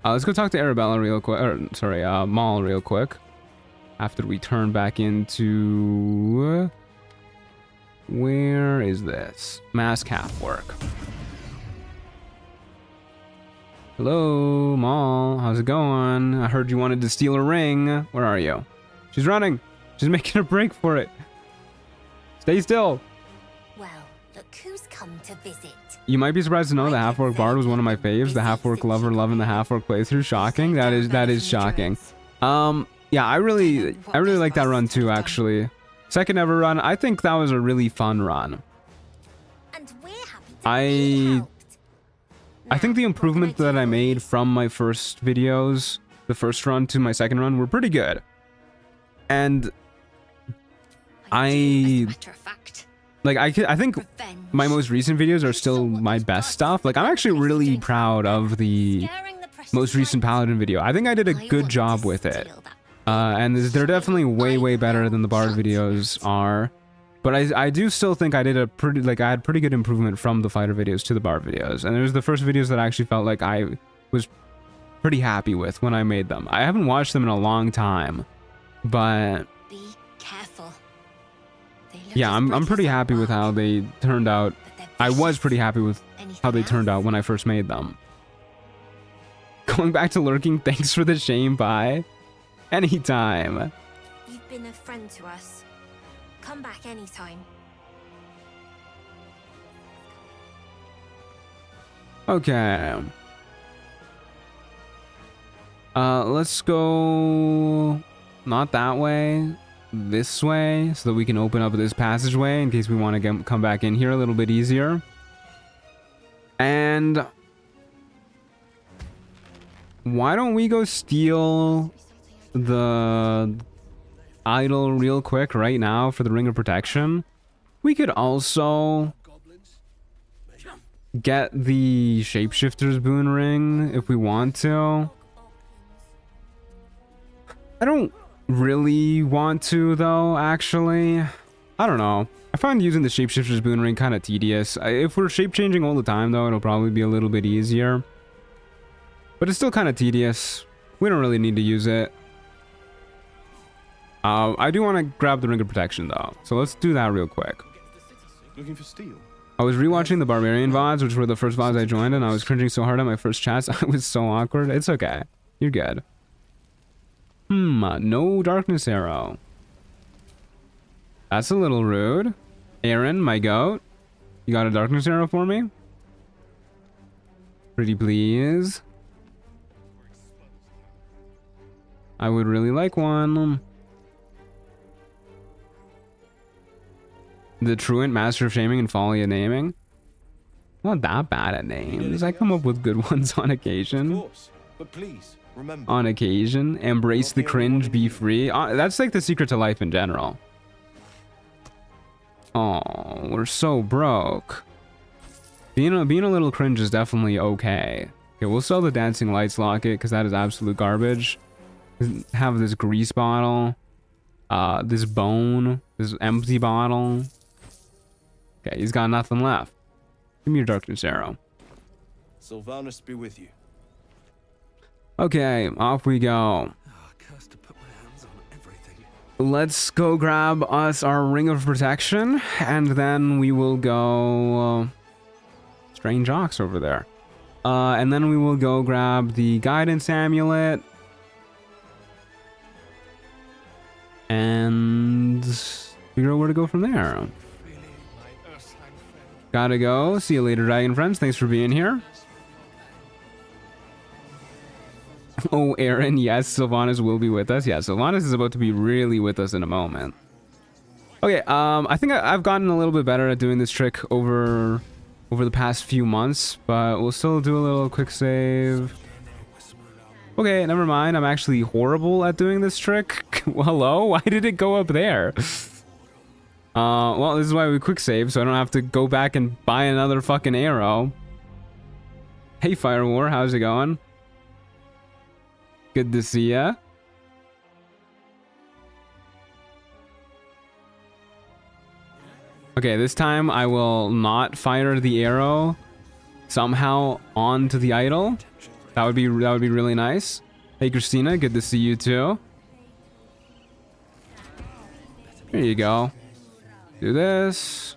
Let's go talk to Arabella real quick, or sorry, Maul real quick. After we turn back into... Where is this? Mask half work. Hello, Maul. How's it going? I heard you wanted to steal a ring. Where are you? She's running. She's making a break for it. Stay still. Well, look who's come to visit. You might be surprised to know the half-orc bard was one of my faves. The half-orc lover loving the half-orc playthrough. Shocking. That is shocking. Yeah, I really like that run too, actually. Second ever run. I think that was a really fun run. And we're happy to I think the improvement that I made from my first videos, the first run to my second run, were pretty good. And I think my most recent videos are still my best stuff. Like, I'm actually really proud of the most recent Paladin video. I think I did a good job with it. And they're definitely way better than the Bard videos are. But I do still think I did a pretty, I had pretty good improvement from the fighter videos to the Bard videos. And it was the first videos that I actually felt like I was pretty happy with when I made them. I haven't watched them in a long time, but be careful. Yeah, I'm pretty happy with how they turned out. I was pretty happy with how they turned out when I first made them. Going back to lurking, thanks for the shame, bye. Anytime. You've been a friend to us. Come back anytime. Okay. Let's go not that way, this way, so that we can open up this passageway in case we want to come back in here a little bit easier. And why don't we go steal the idol real quick right now for the Ring of Protection? We could also get the Shapeshifter's Boon Ring if we want to. I don't really want to, though, actually. I don't know. I find using the Shapeshifter's Boon Ring kind of tedious. If we're shape-changing all the time, though, it'll probably be a little bit easier. But it's still kind of tedious. We don't really need to use it. I do want to grab the Ring of Protection, though. So let's do that real quick. Looking for steel. I was rewatching the Barbarian VODs, which were the first VODs I joined, and I was cringing so hard at my first chats. I was so awkward. It's okay. You're good. No darkness arrow. That's a little rude. Aaron, my goat. You got a darkness arrow for me? Pretty please. I would really like one. The Truant, Master of Shaming and Folly at Naming. Not that bad at names. I come up with good ones on occasion. Of course, but please remember. On occasion. Embrace the cringe, be free. That's like the secret to life in general. Oh, we're so broke. Being a little cringe is definitely okay. Okay, we'll sell the Dancing Lights locket because that is absolute garbage. Have this grease bottle, this bone, this empty bottle. Okay, he's got nothing left. Give me your darkness arrow. Sylvanas be with you. Okay, off we go. Let's go grab us our Ring of Protection, and then we will go... Strange Ox over there. And then we will go grab the Guidance Amulet. And figure out where to go from there. Gotta go. See you later, dragon friends. Thanks for being here. Oh, Aaron, yes, Sylvanas will be with us. Yeah, Sylvanas is about to be really with us in a moment. Okay, I think I've gotten a little bit better at doing this trick over the past few months, but we'll still do a little quick save. Okay, never mind. I'm actually horrible at doing this trick. Well, hello? Why did it go up there? Well, this is why we quick save, so I don't have to go back and buy another fucking arrow. Hey, Firewar, how's it going? Good to see ya. Okay, this time I will not fire the arrow somehow onto the idol. That would be really nice. Hey, Christina, good to see you too. Here you go. Do this.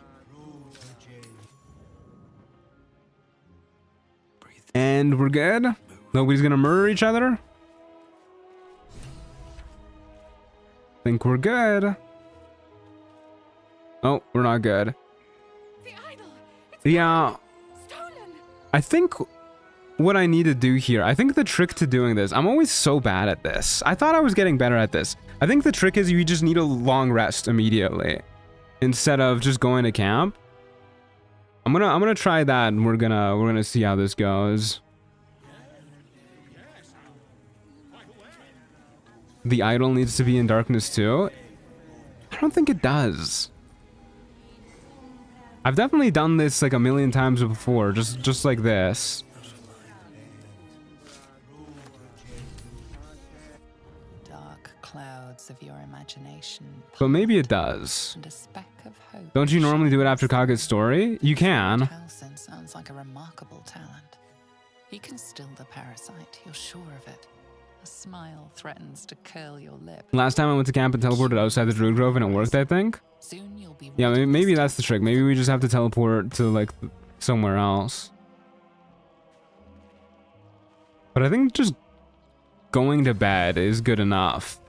And we're good. Nobody's gonna murder each other. Think we're good. Oh, we're not good. Yeah. I think what I need to do here, I think the trick to doing this, I'm always so bad at this. I thought I was getting better at this. I think the trick is you just need a long rest immediately instead of just going to camp. I'm gonna try that, and we're gonna see how this goes. The idol needs to be in darkness too. I don't think it does. I've definitely done this like a million times before, just like this. Dark clouds of your imagination. But maybe it does. And a speck of hope. Don't you normally do it after Kaga's story? You can. Helsen sounds like a remarkable talent. He can still the parasite, you're sure of it. A smile threatens to curl your lip. Last time I went to camp and teleported outside the Druid Grove and it worked, I think. Soon you'll be Yeah, maybe that's the trick. Maybe we just have to teleport to like somewhere else. But I think just going to bed is good enough.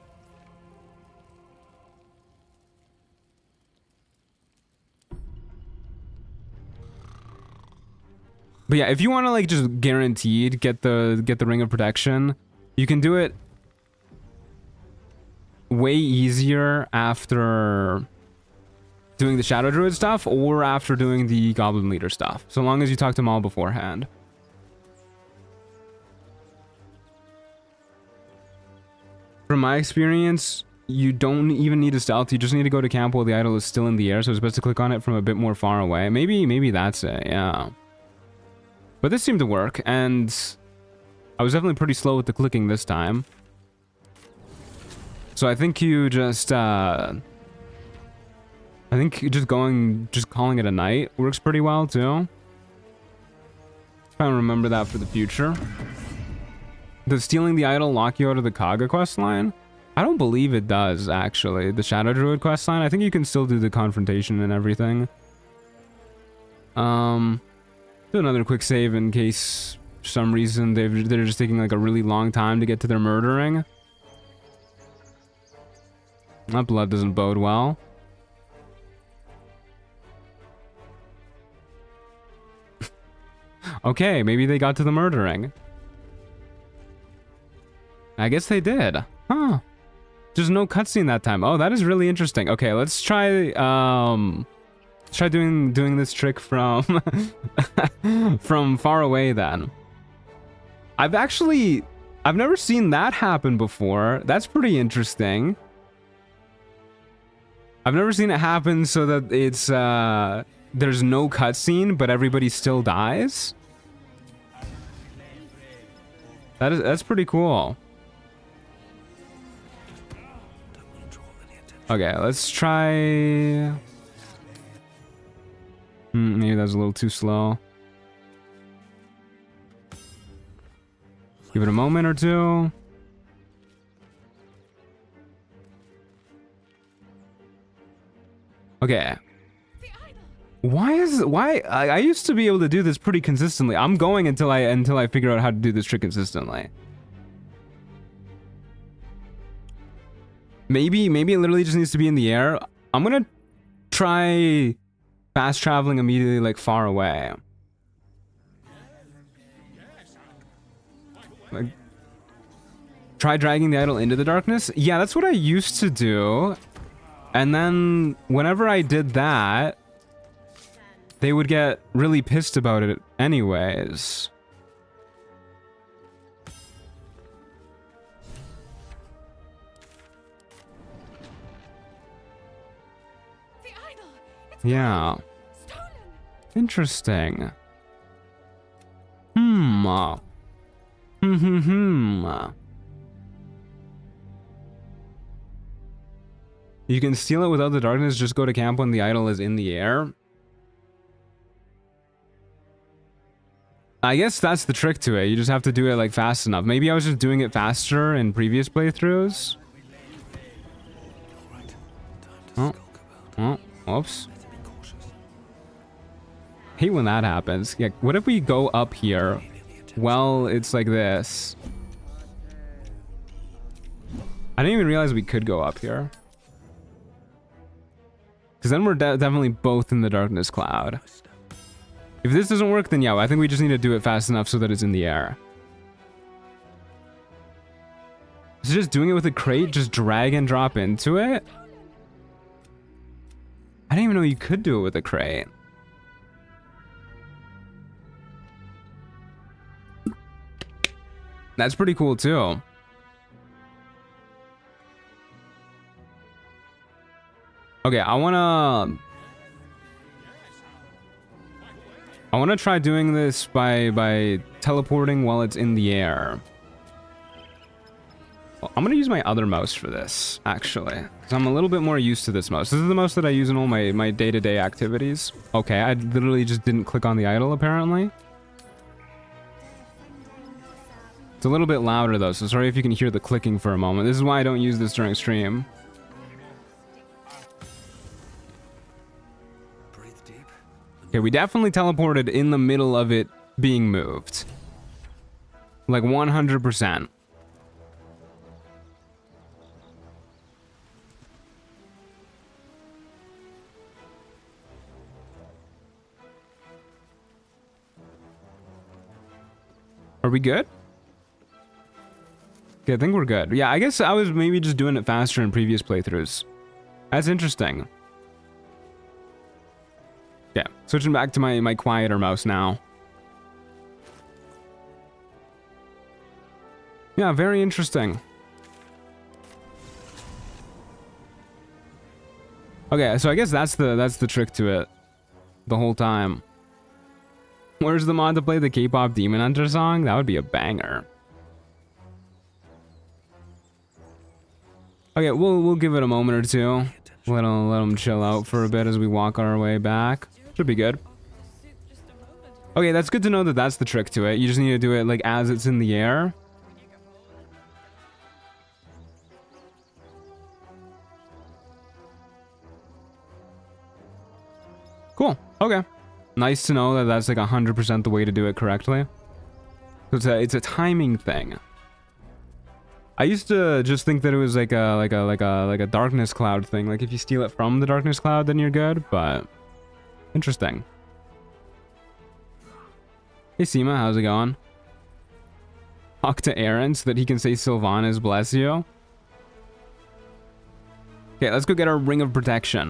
But yeah, if you want to like just guaranteed get the Ring of Protection, you can do it way easier after doing the Shadow Druid stuff or after doing the Goblin Leader stuff, so long as you talk to Maul beforehand. From my experience, you don't even need a stealth, you just need to go to camp while the idol is still in the air, so it's best to click on it from a bit more far away. Maybe that's it, yeah. But this seemed to work, and I was definitely pretty slow with the clicking this time. So I think you just, calling it a night works pretty well too. Try and remember that for the future. Does stealing the idol lock you out of the Kaga questline? I don't believe it does, actually. The Shadow Druid questline, I think you can still do the confrontation and everything. Do another quick save in case for some reason they're just taking like a really long time to get to their murdering. That blood doesn't bode well. Okay, maybe they got to the murdering. I guess they did. Huh. There's no cutscene that time. Oh, that is really interesting. Okay, let's try doing this trick from from far away then. I've never seen that happen before. That's pretty interesting. I've never seen it happen so that it's there's no cutscene but everybody still dies. That's pretty cool. Okay, let's try. Maybe that was a little too slow. Give it a moment or two. Okay. Why I used to be able to do this pretty consistently. I'm going until I figure out how to do this trick consistently. Maybe it literally just needs to be in the air. I'm gonna try fast traveling immediately, like far away. Like, try dragging the idol into the darkness. Yeah, that's what I used to do. And then whenever I did that, they would get really pissed about it anyways. Yeah. Interesting. You can steal it without the darkness, just go to camp when the idol is in the air. I guess that's the trick to it. You just have to do it like fast enough. Maybe I was just doing it faster in previous playthroughs. Oh, whoops. Hate when that happens. Yeah, what if we go up here? Well, it's like this. I didn't even realize we could go up here. Because then we're definitely both in the darkness cloud. If this doesn't work, then yeah, I think we just need to do it fast enough so that it's in the air. So just doing it with a crate, just drag and drop into it? I didn't even know you could do it with a crate. That's pretty cool too. Okay, I wanna try doing this by teleporting while it's in the air. Well, I'm gonna use my other mouse for this, actually, because I'm a little bit more used to this mouse. This is the mouse that I use in all my day-to-day activities. Okay, I literally just didn't click on the idol, apparently. It's a little bit louder, though, so sorry if you can hear the clicking for a moment. This is why I don't use this during stream. Okay, we definitely teleported in the middle of it being moved. Like 100%. Are we good? Okay, I think we're good. Yeah, I guess I was maybe just doing it faster in previous playthroughs. That's interesting. Yeah, switching back to my quieter mouse now. Yeah, very interesting. Okay, so I guess that's the trick to it the whole time. Where's the mod to play the K-pop Demon Hunter song? That would be a banger. Okay, we'll give it a moment or two. Let them chill out for a bit as we walk our way back. Should be good. Okay, that's good to know that that's the trick to it. You just need to do it like as it's in the air. Cool. Okay. Nice to know that that's like 100% the way to do it correctly. So it's a timing thing. I used to just think that it was like a darkness cloud thing. Like if you steal it from the darkness cloud, then you're good. But interesting. Hey Seema, how's it going? Talk to Aaron so that he can say Sylvanas bless you. Okay, let's go get our ring of protection.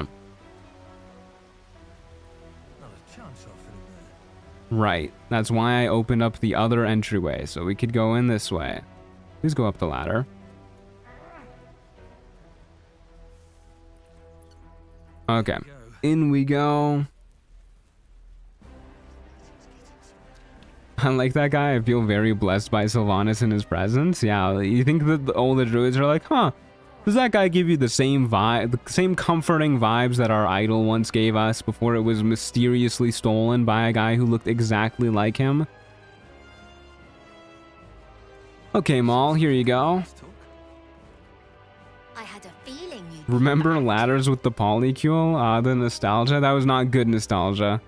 Not a chance I'll fit in there. Right. That's why I opened up the other entryway, so we could go in this way. Please go up the ladder. Okay. In we go. I like that guy. I feel very blessed by Sylvanas in his presence. Yeah, you think that all the druids are like, huh? Does that guy give you the same vibe, the same comforting vibes that our idol once gave us before it was mysteriously stolen by a guy who looked exactly like him? Okay, Maul, here you go. I had a feeling you'd Remember ladders with the polycule? The nostalgia? That was not good nostalgia.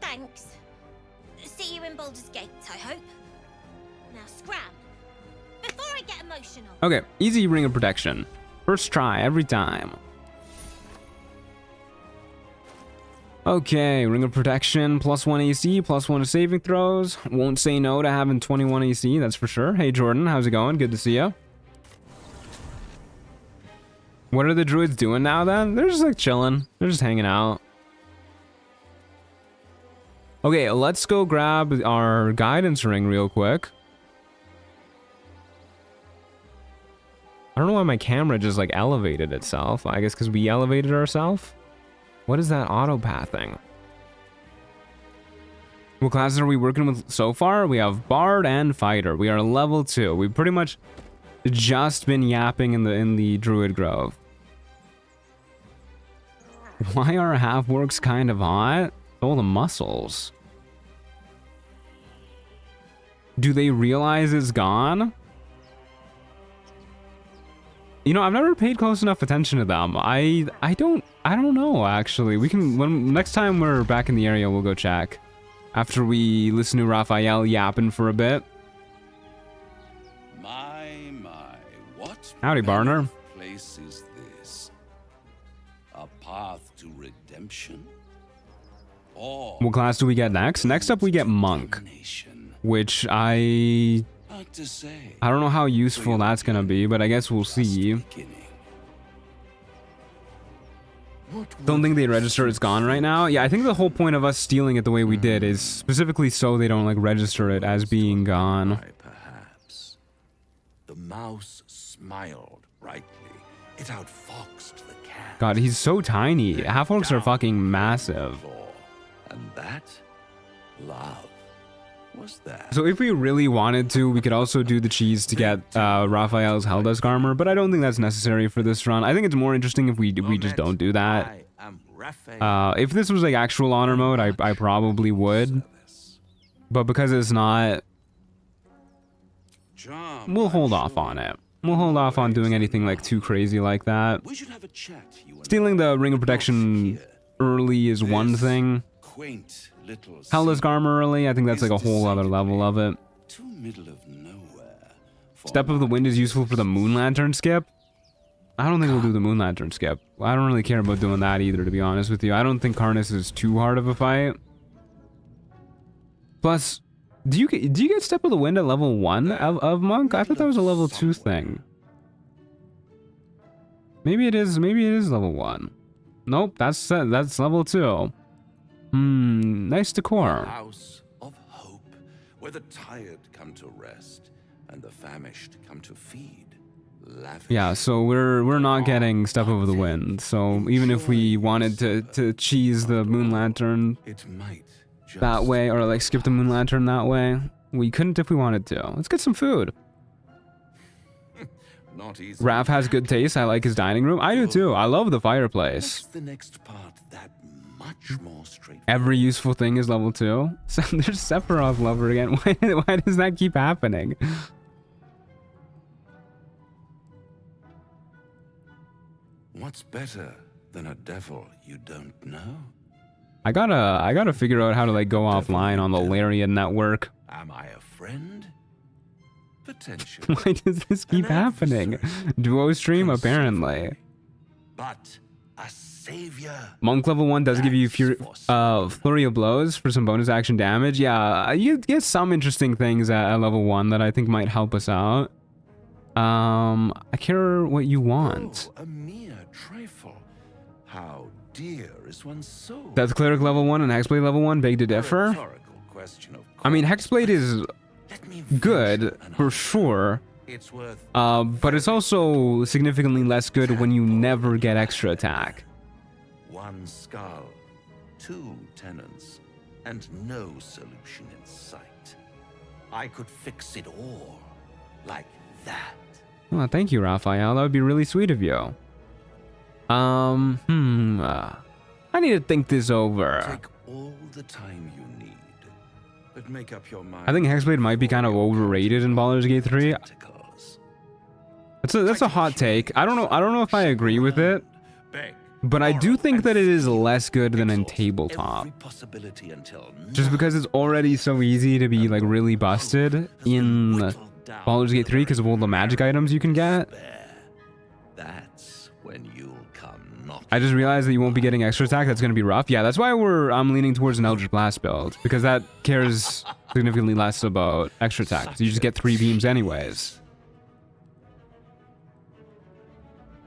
Thanks. See you in Baldur's Gate, I hope. Now scram. Before I get emotional. Okay, easy ring of protection. First try, every time. Okay, ring of protection, +1 AC, +1 to saving throws. Won't say no to having 21 AC, that's for sure. Hey Jordan, how's it going? Good to see you. What are the druids doing now then? They're just like chilling. They're just hanging out. Okay, let's go grab our guidance ring real quick. I don't know why my camera just like elevated itself. I guess because we elevated ourselves. What is that auto pathing? What classes are we working with so far? We have Bard and Fighter. We are level 2. We've pretty much just been yapping in the Druid Grove. Why are half-orcs kind of hot? All the muscles. Do they realize it's gone? You know, I've never paid close enough attention to them. I don't know actually. We can next time we're back in the area, we'll go check. After we listen to Raphael yapping for a bit. My, what Howdy, Barner. place is this? A path to redemption? Or What class do we get next? Next up we get Monk. Which I don't know how useful that's gonna be, but I guess we'll see. Don't think they register it's gone right now. Yeah, I think the whole point of us stealing it the way we did is specifically so they don't like register it as being gone. Perhaps. The mouse smiled brightly. It outfoxed the cat. God, he's so tiny. Half-orcs are fucking massive. And that love was that. So if we really wanted to, we could also do the cheese to get Raphael's Helldusk armor, but I don't think that's necessary for this run. I think it's more interesting if we just don't do that. If this was like actual honor mode, I probably would. But because it's not, we'll hold off on it. We'll hold off on doing anything like too crazy like that. Stealing the Ring of Protection early is one thing. Helldusk armor early, I think that's like a whole other level of it. Step of the Wind is useful for the Moon Lantern skip. I don't think we'll do the Moon Lantern skip. I don't really care about doing that either, to be honest with you. I don't think Karnas is too hard of a fight. Plus, do you get Step of the Wind at level 1 of Monk? I thought that was a level 2 thing. Maybe it is level 1. Nope, that's level 2. Nice decor. House of hope, where the tired come to rest and the famished come to feed. Yeah, so we're not getting Step Over the Wind. So even if we wanted to cheese the Moon Lantern that way, or like skip the Moon Lantern that way, we couldn't if we wanted to. Let's get some food. Raph has good taste. I like his dining room. I do too. I love the fireplace. The next part that much more straight. Every useful thing is level 2. So there's Sephiroth lover again. Why does that keep happening? What's better than a devil you don't know? I gotta figure out how to like go offline on the Larian network. Am I a friend Potentially. Why does this keep happening? Duo stream, apparently. But a savior. Monk level 1 does give you Flurry of Blows for some bonus action damage. Yeah, you get some interesting things at level 1 that I think might help us out. I care what you want. Oh, a mere trifle. How dear is one's soul? Death Cleric level 1 and Hexblade level 1 beg to differ. I mean, Hexblade is good for sure. It's worth but it's also significantly less good when you never get extra attack. one skull, 2 tenants, and no solution in sight. I could fix it all like that. Well, thank you, Raphael. That would be really sweet of you. I need to think this over. Take all the time you need, but make up your mind. I think Hexblade might be kind of overrated in Baldur's Gate 3. That's a hot take. I don't know if I agree with it, but I do think that it is less good than in tabletop. Just because it's already so easy to be like really busted in Baldur's Gate 3 because of all the magic items you can get. That's when you'll come knocking. I just realized that you won't be getting extra attack. That's going to be rough. Yeah, that's why I'm leaning towards an Eldritch Blast build, because that cares significantly less about extra attack. So you just get 3 beams anyways.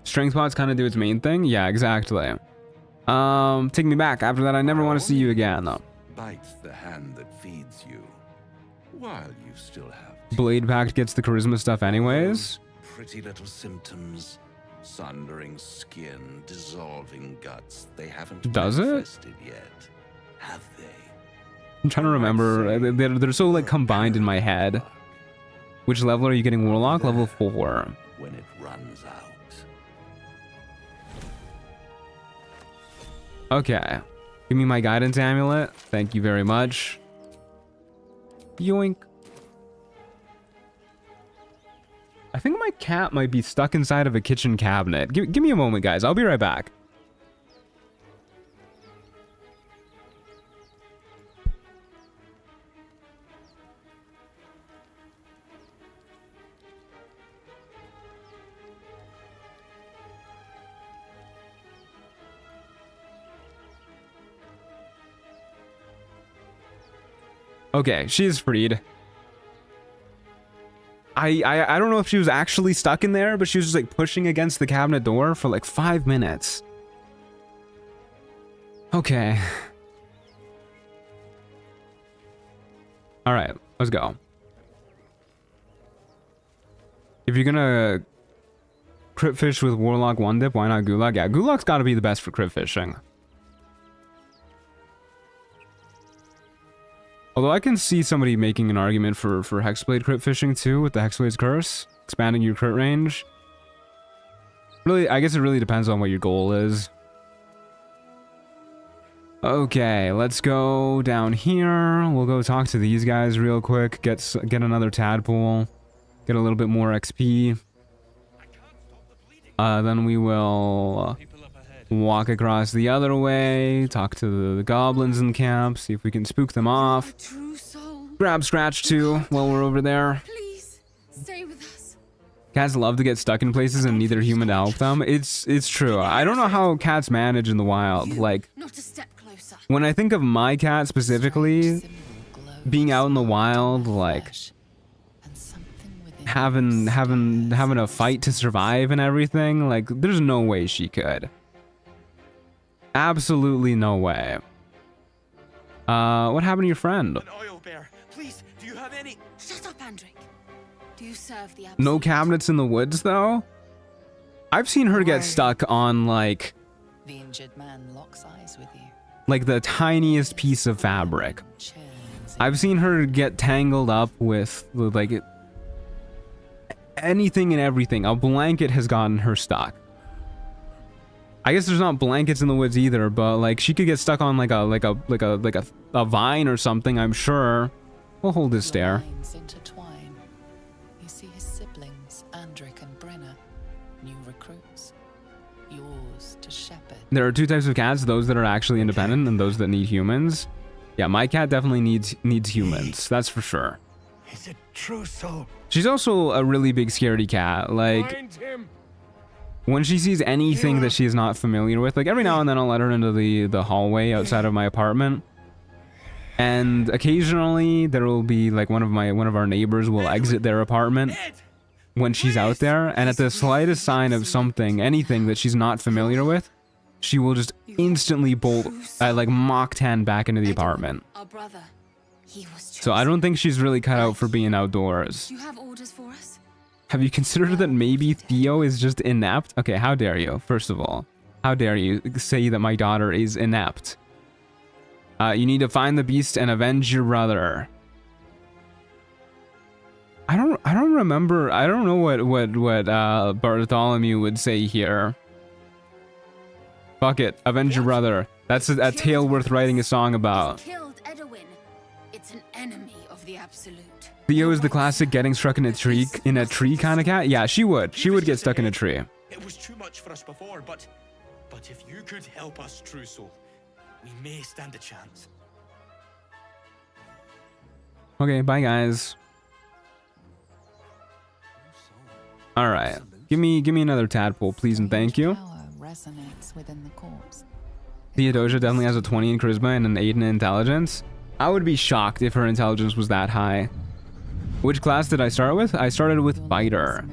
Strength pots kind of do its main thing. Yeah, exactly. Take me back. After that, I never want to see you again. Bite the hand that feeds you, while you still have Blade Pact gets the charisma stuff anyways. pretty little symptoms. Sundering skin, dissolving guts. They haven't Does it? manifested yet, have they? I'm trying to remember. They're so like combined in my head. Which level are you getting Warlock? Level 4. When it runs out. Okay. Give me my guidance amulet. Thank you very much. Yoink. I think my cat might be stuck inside of a kitchen cabinet. Give me a moment, guys. I'll be right back. Okay, she's freed. I don't know if she was actually stuck in there, but she was just like pushing against the cabinet door for like 5 minutes. Okay. All right, let's go. If you're gonna crit fish with Warlock 1-dip, why not Gulag? Yeah, Gulag's gotta be the best for crit fishing. Although I can see somebody making an argument for Hexblade crit fishing too, with the Hexblade's Curse, expanding your crit range. Really, I guess it really depends on what your goal is. Okay, let's go down here. We'll go talk to these guys real quick, get another tadpole, get a little bit more XP. Then we will walk across the other way, talk to the goblins in camp, see if we can spook them off. Grab Scratch too while we're over there. Please stay with us. Cats love to get stuck in places and need their human to help them. It's true. I don't know how cats manage in the wild. Like, Not a step closer. when I think of my cat specifically being out in the wild, like having a fight to survive and everything, like there's no way she could. Absolutely no way. What happened to your friend? An oil bear. Please, do you have any? Shut up, Andric. Do you serve the No cabinets in the woods, though? I've seen her get stuck on, like... The injured man locks eyes with you. Like the tiniest piece of fabric. I've seen her get tangled up with, like, anything and everything. A blanket has gotten her stuck. I guess there's not blankets in the woods either, but like she could get stuck on like a vine or something, I'm sure. We'll hold this stare. Intertwine. You see his siblings, Andric and Brenna, new recruits. Yours to shepherd. There are 2 types of cats, those that are actually independent and those that need humans. Yeah, my cat definitely needs humans, that's for sure. Is it true, so? She's also a really big scaredy cat. Like, Find him. when she sees anything that she's not familiar with, like every now and then I'll let her into the hallway outside of my apartment. And occasionally there will be like one of our neighbors will exit their apartment when she's out there, and at the slightest sign of something, anything that she's not familiar with, she will just instantly bolt like Mach 10 back into the apartment. Our brother. He was So I don't think she's really cut out for being outdoors. Do you have orders for us? Have you considered that maybe Theo is just inept? Okay, how dare you, first of all. How dare you say that my daughter is inept? You need to find the beast and avenge your brother. I don't remember. I don't know what Bartholomew would say here. Fuck it, avenge your brother. That's a tale worth writing a song about. Killed Edwin. It's an enemy of the absolute. Theo is the classic getting struck in a tree kind of cat. Yeah, she would get stuck in a tree. It was too much for us before, but if you could help us, true soul, we may stand a chance. Okay, bye guys. All right, give me another tadpole, please and thank you. Resonates within the corpse. Theodosia definitely has a 20 in charisma and an 8 in intelligence. I would be shocked if her intelligence was that high. Which class did I start with? I started with fighter.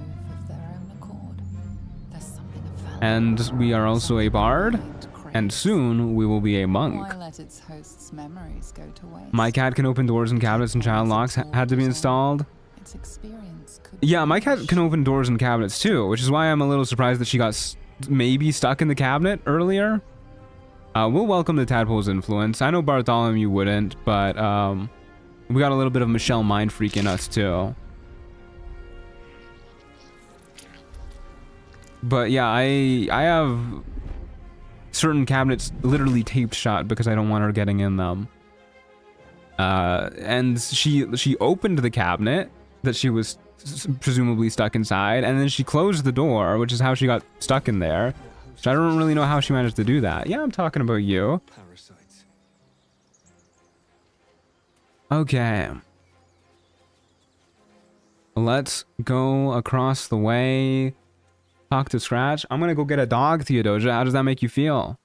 And we are also a bard, and soon we will be a monk. My cat can open doors and cabinets and child locks had to be installed. Yeah, my cat can open doors and cabinets too, which is why I'm a little surprised that she got maybe stuck in the cabinet earlier. We'll welcome the tadpole's influence. I know Bartholomew wouldn't, but we got a little bit of Michelle mind freak in us too. But yeah, I have certain cabinets literally taped shut because I don't want her getting in them. And she opened the cabinet that she was presumably stuck inside, and then she closed the door, which is how she got stuck in there. So I don't really know how she managed to do that. Yeah, I'm talking about you. Okay. Let's go across the way. Talk to Scratch. I'm gonna go get a dog, Theodosia. How does that make you feel?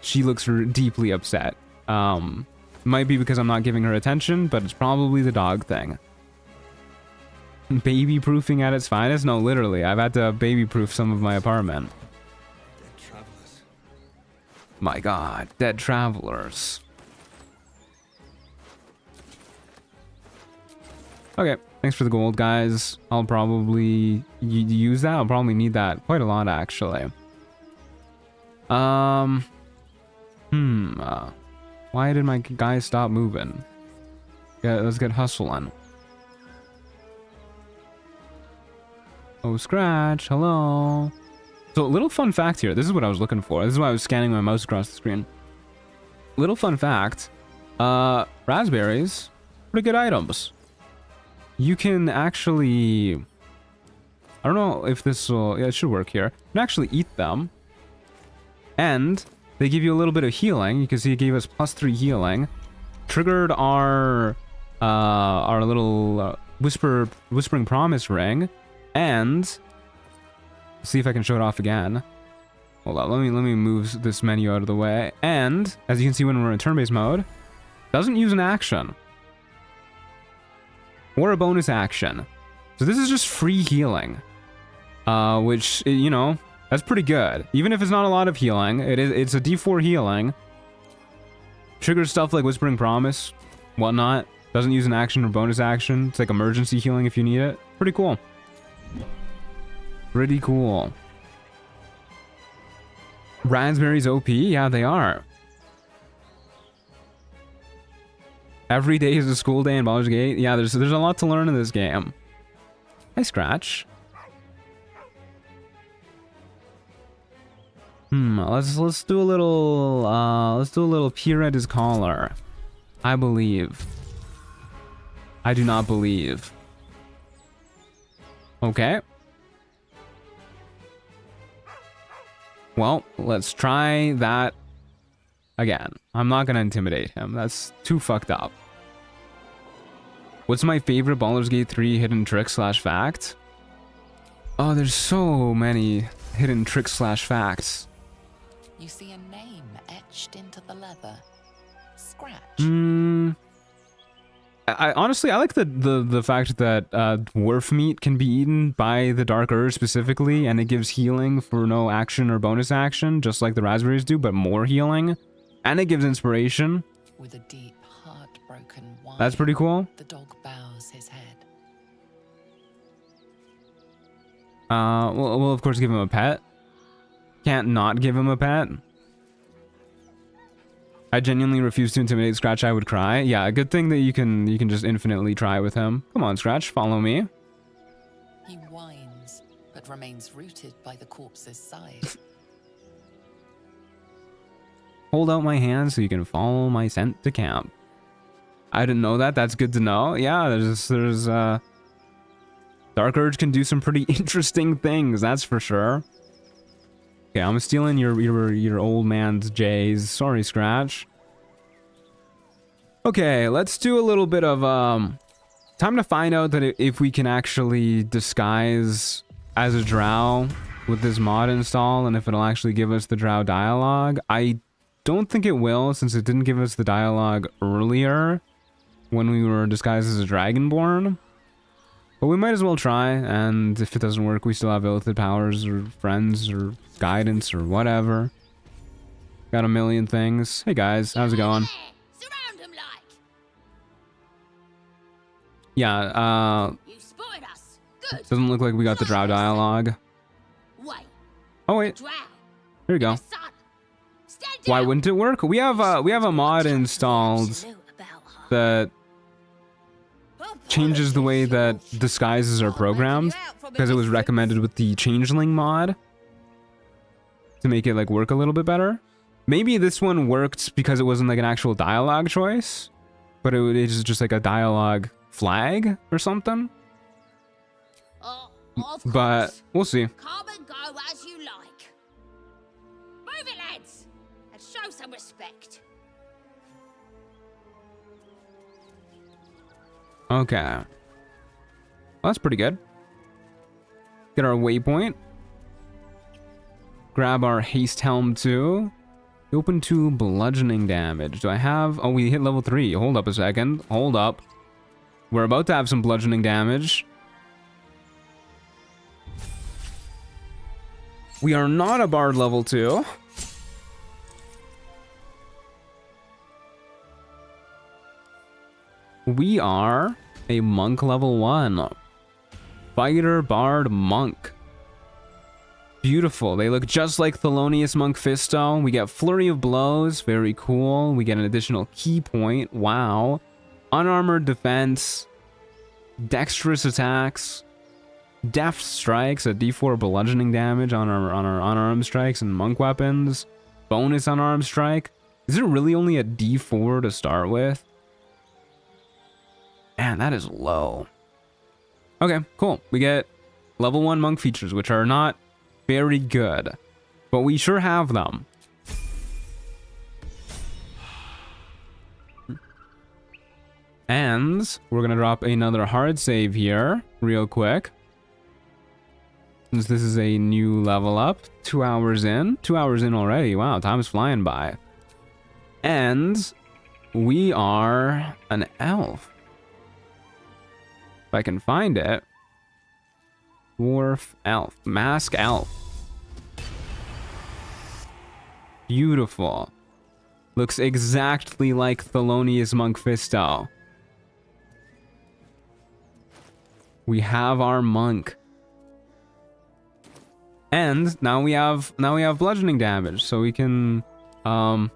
She looks deeply upset. Might be because I'm not giving her attention, but it's probably the dog thing. Baby proofing at its finest? No, literally. I've had to baby proof some of my apartment. Dead travelers. My god, dead travelers. Okay, thanks for the gold, guys. I'll probably use that. I'll probably need that quite a lot, actually. Why did my guy stop moving? Yeah, let's get hustling. Oh, Scratch, hello. So, little fun fact here. This is what I was looking for. This is why I was scanning my mouse across the screen. Little fun fact. Raspberries, pretty good items. You can actually... I don't know if this will... Yeah, it should work here. You can actually eat them. And they give you a little bit of healing. You can see it gave us +3 healing. Triggered our little Whispering Promise ring. And... see if I can show it off again. Hold on, let me move this menu out of the way. And, as you can see when we're in turn-based mode, doesn't use an action. Or a bonus action. So this is just free healing. Which, you know, that's pretty good. Even if it's not a lot of healing, it's a D4 healing. Triggers stuff like Whispering Promise, whatnot. Doesn't use an action or bonus action. It's like emergency healing if you need it. Pretty cool. Pretty cool. Raspberries OP? Yeah, they are. Every day is a school day in Baldur's Gate. Yeah, there's a lot to learn in this game. Hi, Scratch. Let's do a little peer at his collar. I believe. I do not believe. Okay. Well, let's try that again. I'm not gonna intimidate him. That's too fucked up. What's my favorite Baldur's Gate 3 hidden trick / fact? Oh, there's so many hidden tricks / facts. You see a name etched into the leather. Scratch. I honestly, I like the fact that dwarf meat can be eaten by the Dark Urge specifically, and it gives healing for no action or bonus action, just like the raspberries do, but more healing. And it gives inspiration. With a deep, heartbroken whine, That's pretty cool. The dog bows his head. We'll of course give him a pet. Can't not give him a pet. I genuinely refuse to intimidate Scratch. I would cry. Yeah, a good thing that you can just infinitely try with him. Come on, Scratch, follow me. He whines, but remains rooted by the corpse's side. Hold out my hand so you can follow my scent to camp. I didn't know that. That's good to know. Yeah, there's Dark Urge can do some pretty interesting things, that's for sure. Okay, I'm stealing your old man's J's. Sorry, Scratch. Okay, let's do a little bit of time to find out that if we can actually disguise as a drow with this mod install, and if it'll actually give us the drow dialogue. I don't think it will, since it didn't give us the dialogue earlier when we were disguised as a dragonborn. But we might as well try, and if it doesn't work, we still have illithid powers or friends or guidance or whatever. Got a million things. Hey guys, how's it going? Surround him like. Yeah, You spotted us. Good. doesn't look like we got the drow dialogue. Wait. Oh wait, Drow. here we go. Son. Stand Why down. wouldn't it work? We have a mod installed that changes the way that disguises are programmed, because it was recommended with the Changeling mod to make it like work a little bit better. Maybe this one worked because it wasn't like an actual dialogue choice, but it is just like a dialogue flag or something. But we'll see. Come and go as you like. Move it, lads, and show some respect. Okay. Well, that's pretty good. Get our waypoint. Grab our haste helm too. Open to bludgeoning damage. Do I have... Oh, we hit level 3. Hold up a second. Hold up. We're about to have some bludgeoning damage. We are not a bard level 2. We are a monk level 1. Fighter, bard, monk. Beautiful. They look just like Thelonious Monk Fisto. We get Flurry of Blows. Very cool. We get an additional key point. Wow. Unarmored defense. Dexterous attacks. Deft strikes. A d4 bludgeoning damage on our unarmed strikes and monk weapons. Bonus unarmed strike. Is it really only a d4 to start with? Man, that is low. Okay, cool. We get level 1 monk features, which are not very good, but we sure have them. And we're gonna drop another hard save here real quick, since this is a new level up. 2 hours in. 2 hours in already. Wow, time's flying by. And we are an elf. If I can find it. Dwarf elf. Mask elf. Beautiful. Looks exactly like Thelonious Monk Fisto. We have our monk. And now we have bludgeoning damage, so we can well,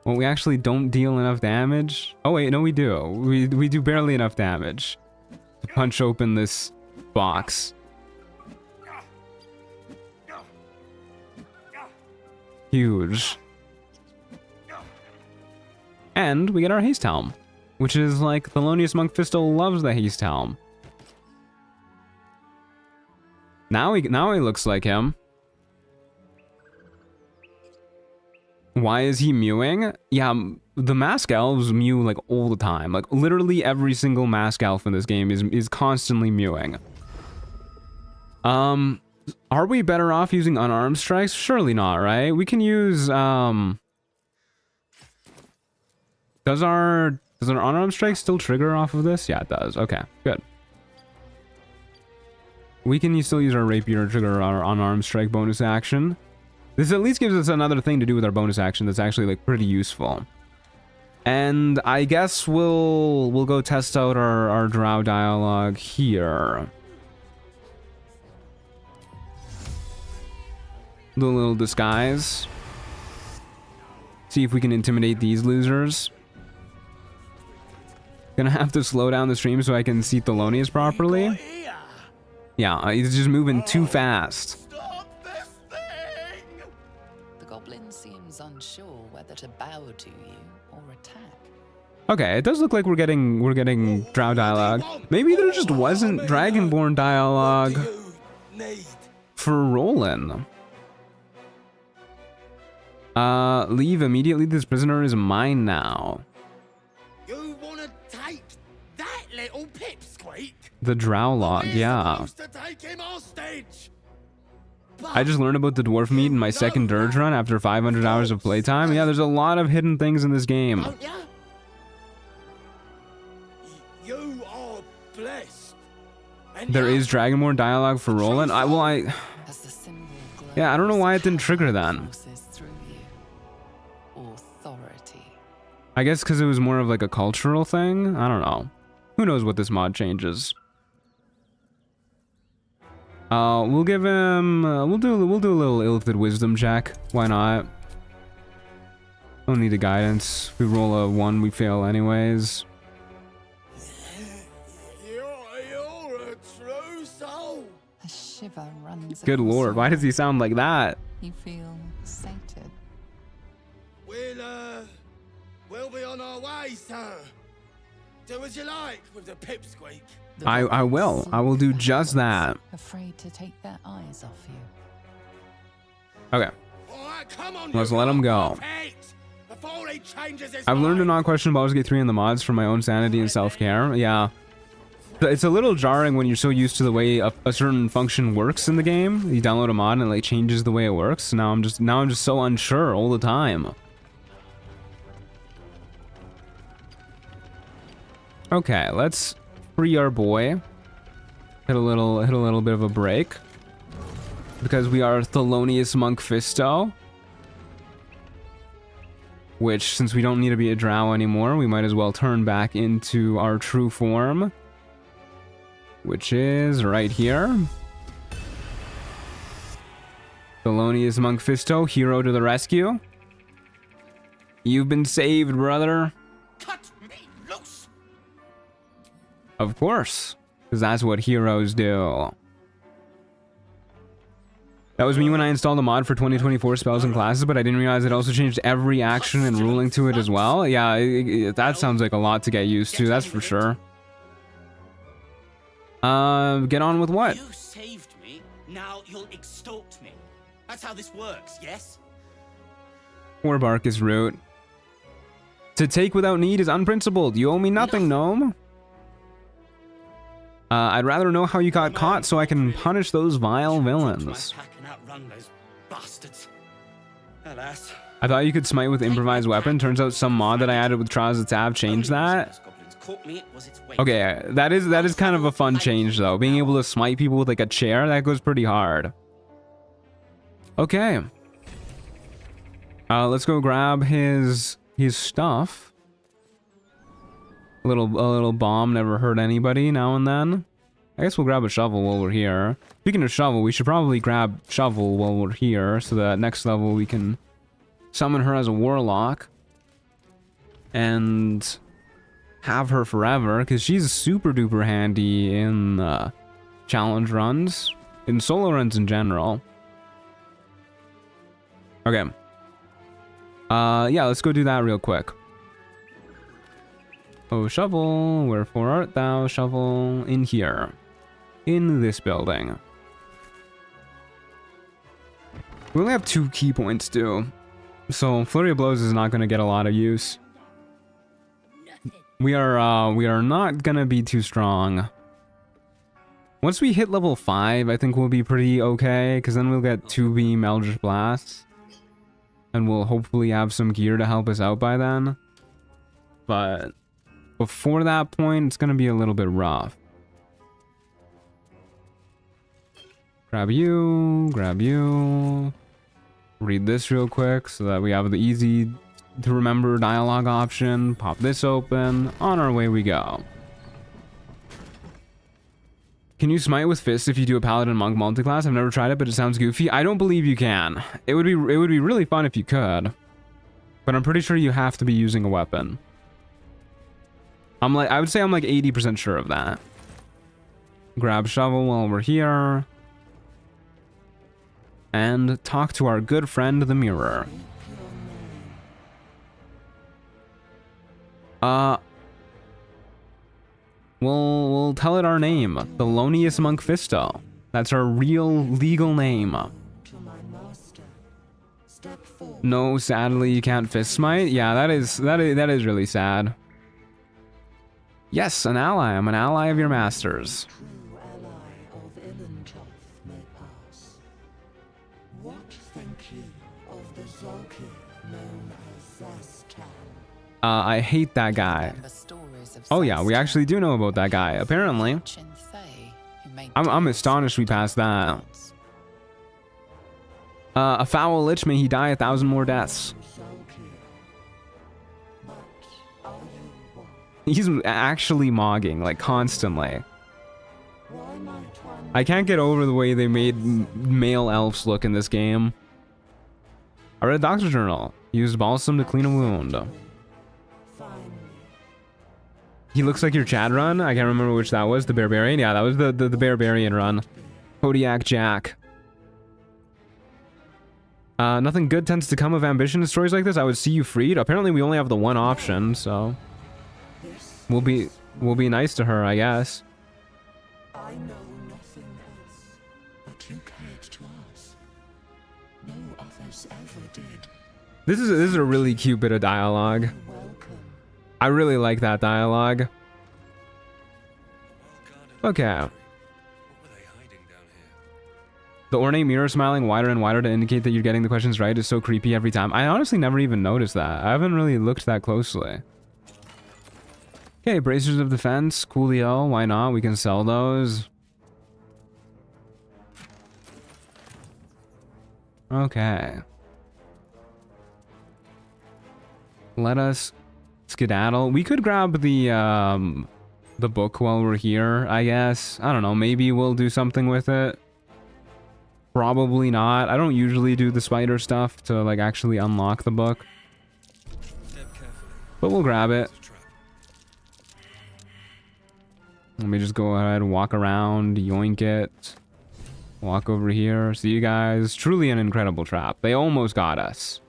we actually don't deal enough damage. Oh wait, no we do. We do barely enough damage to punch open this box. Huge. And we get our haste helm, which is like Thelonious Monk Fisto loves the haste helm. Now he looks like him. Why is he mewing? Yeah, the mask elves mew like all the time. Like literally every single mask elf in this game is constantly mewing. Are we better off using unarmed strikes? Surely not, right? We can use does our unarmed strike still trigger off of this? Yeah, it does. Okay, good. We can still use our rapier to trigger our unarmed strike bonus action. This at least gives us another thing to do with our bonus action that's actually like pretty useful. And I guess we'll go test out our drow dialogue here. Do a little disguise. See if we can intimidate these losers. Gonna have to slow down the stream so I can see Thelonious properly. Yeah, he's just moving too fast. The goblin seems unsure whether to bow to you or attack. Okay, it does look like we're getting drow dialogue. Maybe there just wasn't dragonborn dialogue for Roland. Leave immediately. This prisoner is mine now. You wanna take that little pipsqueak? The drow log, yeah. To take him hostage. I just learned about the dwarf meat in my second dirge run after 500 hours of playtime. Yeah, there's a lot of hidden things in this game. Don't ya? You are blessed. There is dragonborn dialogue for Roland. Yeah, I don't know why it didn't trigger then. I guess because it was more of like a cultural thing. I don't know. Who knows what this mod changes? We'll give him. We'll do a little illithid wisdom check. Why not? Don't need a guidance. If we roll a 1, we fail anyways. You're a true soul. A shiver runs. Good lord, why does he sound like that? You feel sated. We'll be on our way, sir. Do as you like with the pipsqueak. I will. I will do just that. Afraid to take their eyes off you. Okay. Alright, come on, let's let him go. Before he changes his I've learned to not question Baldur's Gate 3 in the mods for my own sanity and self-care. Yeah. It's a little jarring when you're so used to the way a certain function works in the game. You download a mod and it like changes the way it works. Now I'm just so unsure all the time. Okay, let's free our boy. Hit a little bit of a break. Because we are Thelonious Monk Fisto. Which, since we don't need to be a drow anymore, we might as well turn back into our true form. Which is right here. Thelonious Monk Fisto, hero to the rescue. You've been saved, brother. Cut me loose. Of course, because that's what heroes do. That was me when I installed a mod for 2024 spells and classes, but I didn't realize it also changed every action and ruling to it as well. Yeah, that sounds like a lot to get used to, that's for sure. Get on with what? You saved me, now you'll extort me. That's how this works, yes? Poor bark is root. To take without need is unprincipled. You owe me nothing, gnome. I'd rather know how you got caught so I can punish those vile villains. I thought you could smite with improvised weapon. Turns out some mod that I added with Trials of Tab changed that. Okay, that is kind of a fun change though. Being able to smite people with like a chair, that goes pretty hard. Okay. Let's go grab his stuff. A little bomb never hurt anybody now and then. I guess we'll grab a shovel while we're here. Speaking of shovel, we should probably grab shovel while we're here so that next level we can summon her as a warlock and have her forever, because she's super duper handy in challenge runs, in solo runs in general. Okay. Yeah, let's go do that real quick. Oh, shovel, wherefore art thou, shovel? In here. In this building. We only have 2 key points too, so Flurry of Blows is not going to get a lot of use. We are not gonna be too strong. Once we hit level 5, I think we'll be pretty okay, because then we'll get 2 beam Eldritch Blasts. And we'll hopefully have some gear to help us out by then. But before that point, it's gonna be a little bit rough. Grab you, grab you. Read this real quick so that we have the easy to remember dialogue option. Pop this open. On our way we go. Can you smite with fists if you do a paladin monk multiclass? I've never tried it, but it sounds goofy. I don't believe you can. It would be really fun if you could, but I'm pretty sure you have to be using a weapon. I would say I'm like 80% sure of that. Grab shovel while we're here. And talk to our good friend, the mirror. We'll tell it our name. The Lonius Monk Fisto. That's our real legal name. No, sadly you can't fist smite. Yeah, that is really sad. Yes, an ally. I'm an ally of your masters. I hate that guy. Oh yeah, we actually do know about that guy, apparently. I'm astonished we passed that. A foul lich, may he die 1,000 more deaths. He's actually mogging, like, constantly. I can't get over the way they made male elves look in this game. I read a doctor's journal. Used balsam to clean a wound. He looks like your Chad run. I can't remember which that was. The Barbarian? Yeah, that was the Barbarian run. Kodiak Jack. Nothing good tends to come of ambition in stories like this. I would see you freed. Apparently we only have the one option, so... We'll be nice to her, I guess. I know nothing else, but you cared to us. No others ever did. This is a really cute bit of dialogue. I really like that dialogue. Okay. The ornate mirror smiling wider and wider to indicate that you're getting the questions right is so creepy every time. I honestly never even noticed that. I haven't really looked that closely. Okay, bracers of defense, coolio, why not? We can sell those. Okay. Let us skedaddle. We could grab the book while we're here, I guess. I don't know, maybe we'll do something with it. Probably not. I don't usually do the spider stuff to like actually unlock the book. But we'll grab it. Let me just go ahead and walk around, yoink it. Walk over here. See you guys. Truly an incredible trap. They almost got us.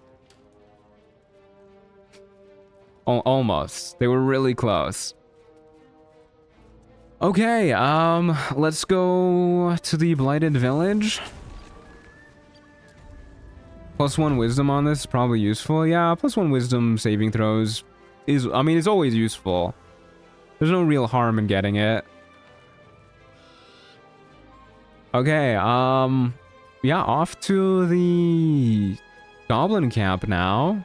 Almost. They were really close. Okay, let's go to the Blighted Village. +1 wisdom on this is probably useful. Yeah, +1 wisdom saving throws is, I mean, it's always useful. There's no real harm in getting it. Okay, yeah, off to the Goblin Camp now.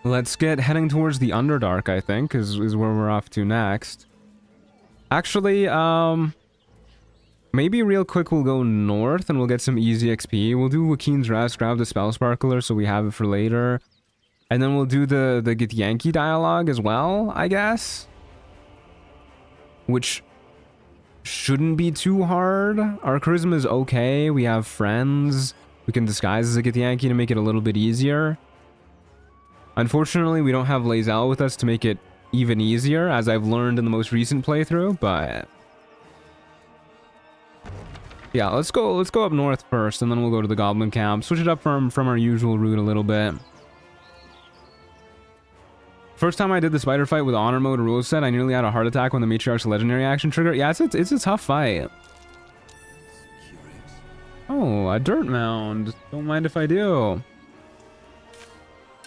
Let's get heading towards the Underdark, I think, is where we're off to next. Actually, maybe real quick we'll go north and we'll get some easy XP. We'll do Wakeen's Rest, grab the Spell Sparkler so we have it for later. And then we'll do the Githyanki dialogue as well, I guess. Which shouldn't be too hard. Our charisma is okay. We have friends. We can disguise as a Githyanki to make it a little bit easier. Unfortunately, we don't have Lae'zel with us to make it even easier, as I've learned in the most recent playthrough, but... yeah, let's go up north first, and then we'll go to the Goblin Camp. Switch it up from our usual route a little bit. First time I did the spider fight with honor mode rule set, I nearly had a heart attack when the Matriarch's legendary action triggered. Yeah, it's a tough fight. Oh, a dirt mound. Don't mind if I do.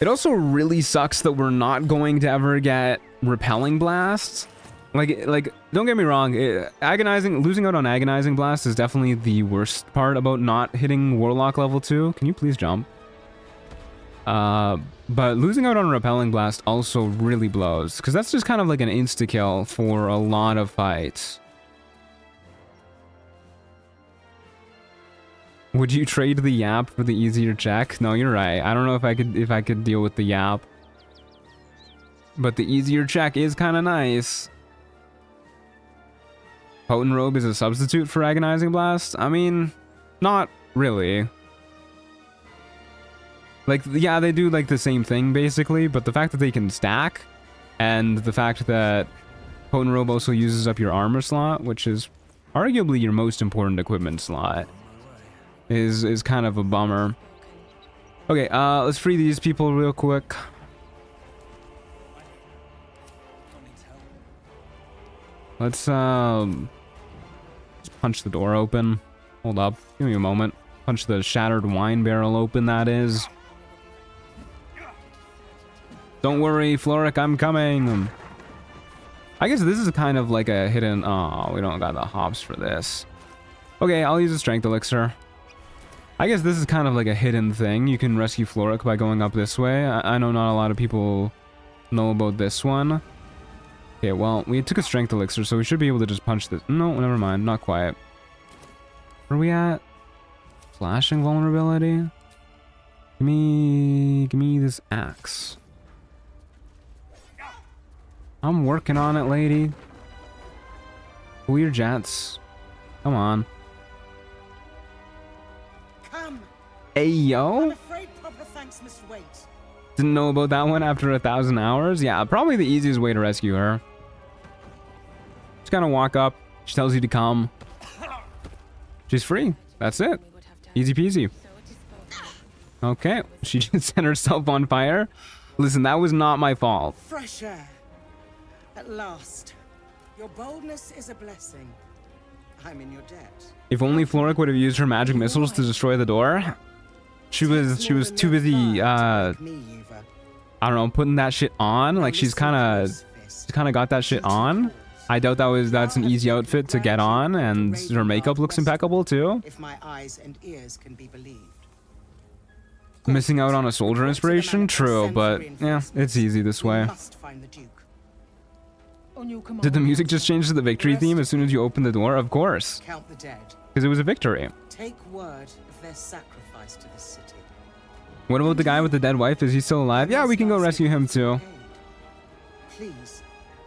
It also really sucks that we're not going to ever get repelling blasts. Like, don't get me wrong, losing out on agonizing blast is definitely the worst part about not hitting warlock level 2. Can you please jump? But losing out on repelling blast also really blows, because that's just kind of like an insta kill for a lot of fights. Would you trade the yap for the easier check? No, you're right. I don't know if I could deal with the yap. But the easier check is kind of nice. Potent Robe is a substitute for Agonizing Blast? I mean, not really. Like, yeah, they do like the same thing basically, but the fact that they can stack, and the fact that Potent Robe also uses up your armor slot, which is arguably your most important equipment slot, is kind of a bummer. Okay, let's free these people real quick. Let's punch the door open. Hold up, give me a moment. Punch the shattered wine barrel open, that is. Don't worry, Florrick, I'm coming. I guess this is kind of like a hidden... Oh, we don't got the hops for this. Okay, I'll use a strength elixir. I guess this is kind of like a hidden thing. You can rescue Florrick by going up this way. I know not a lot of people know about this one. Okay, well, we took a strength elixir, so we should be able to just punch this. No, never mind, not quite. Where are we at? Slashing vulnerability? Give me this axe. I'm working on it, lady. Weird jets. Come on. Come. Hey, yo. I'm afraid proper thanks must wait. Didn't know about that one after 1,000 hours? Yeah, probably the easiest way to rescue her. Just kind of walk up. She tells you to come. She's free. That's it. Easy peasy. Okay, she just set herself on fire. Listen, that was not my fault. Fresh air. At last. Your boldness is a blessing. I'm in your debt. If only Florrick would have used her magic missiles to destroy the door. She was too busy I don't know, putting that shit on. Like she's kind of got that shit on. I doubt that's an easy outfit to get on, and her makeup looks impeccable too. If my eyes and ears can be believed. Missing out on a soldier inspiration? True, but yeah, it's easy this way. Did the music just change to the victory theme as soon as you open the door? Of course. Count the dead. Because it was a victory. Take word of their sacrifice to the city. What about the guy with the dead wife? Is he still alive? Yeah, we can go rescue him too. Please,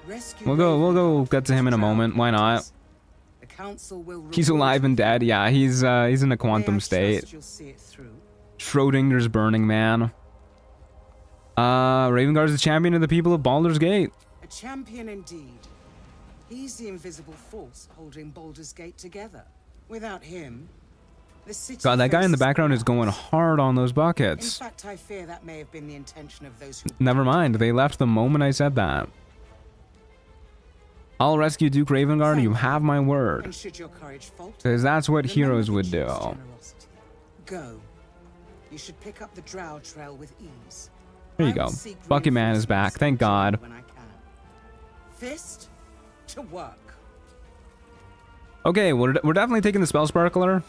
rescue We'll go get to him in a moment. Why not? The council will He's alive and dead. Yeah, he's in a quantum state. Schrodinger's Burning Man. Ravengard's the champion of the people of Baldur's Gate. A champion indeed. He's the invisible force holding Baldur's Gate together. Without him, the city... God, that guy in the background is going hard on those buckets. In fact, I fear that may have been the intention of those who... Never mind, they left the moment I said that. I'll rescue Duke Ravengard, you have my word. And should your courage falter, because that's what heroes would do. Go. You should pick up the Drow trail with ease. There you go. Bucket Man is back, thank God. Fist to work. Okay, we're definitely taking the Spell Sparkler.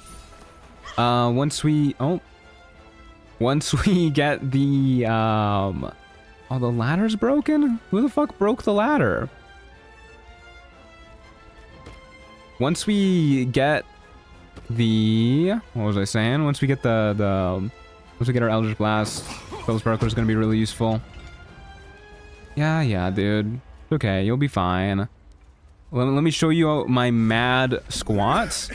Once we get the oh, the ladder's broken? Who the fuck broke the ladder? Once we get the what was I saying? Once we get once we get our Eldritch Blast, Spell Sparkler is gonna be really useful. Yeah, dude. Okay, you'll be fine. Let me show you my mad squats.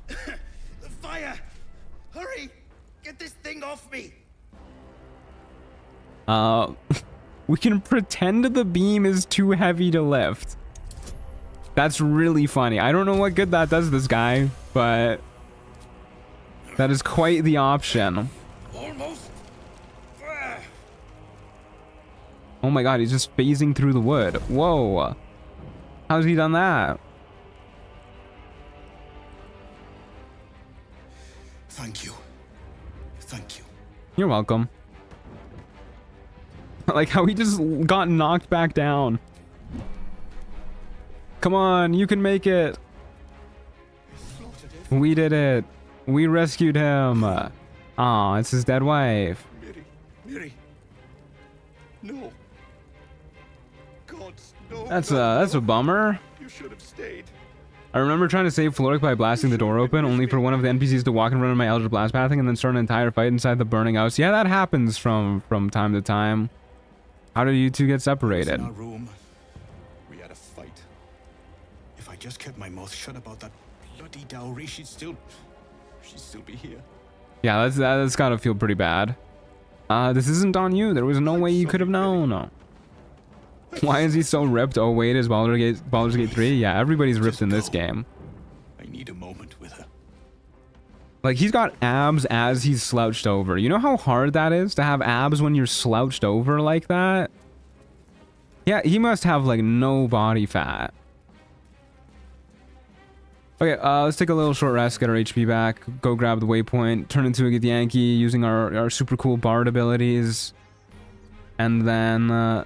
The fire! Hurry! Get this thing off me! We can pretend the beam is too heavy to lift. That's really funny. I don't know what good that does this guy, but that is quite the option. Almost. Oh my god, he's just phasing through the wood. Whoa. How's he done that? Thank you. Thank you. You're welcome. Like how he just got knocked back down. Come on, you can make it. We did it. We rescued him. Aw, it's his dead wife. Miri. No. God, no. That's a bummer. You should have stayed. I remember trying to save Florrick by blasting the door open, only for one of the NPCs to walk and run in my Eldritch Blast pathing and then start an entire fight inside the burning house. Yeah, that happens from time to time. How did you two get separated? In our room, we had a fight. If I just kept my mouth shut about that bloody dowry, she'd still be here. Yeah, that's gotta feel pretty bad. This isn't on you. There was no way you could have known. Why is he so ripped? Oh wait, is Baldur's Gate 3? Yeah, everybody's ripped in this game. I need a moment with her. Like, he's got abs as he's slouched over. You know how hard that is to have abs when you're slouched over like that? Yeah, he must have like no body fat. Okay, let's take a little short rest, get our HP back, go grab the waypoint, turn into a Githyanki using our super cool bard abilities, and then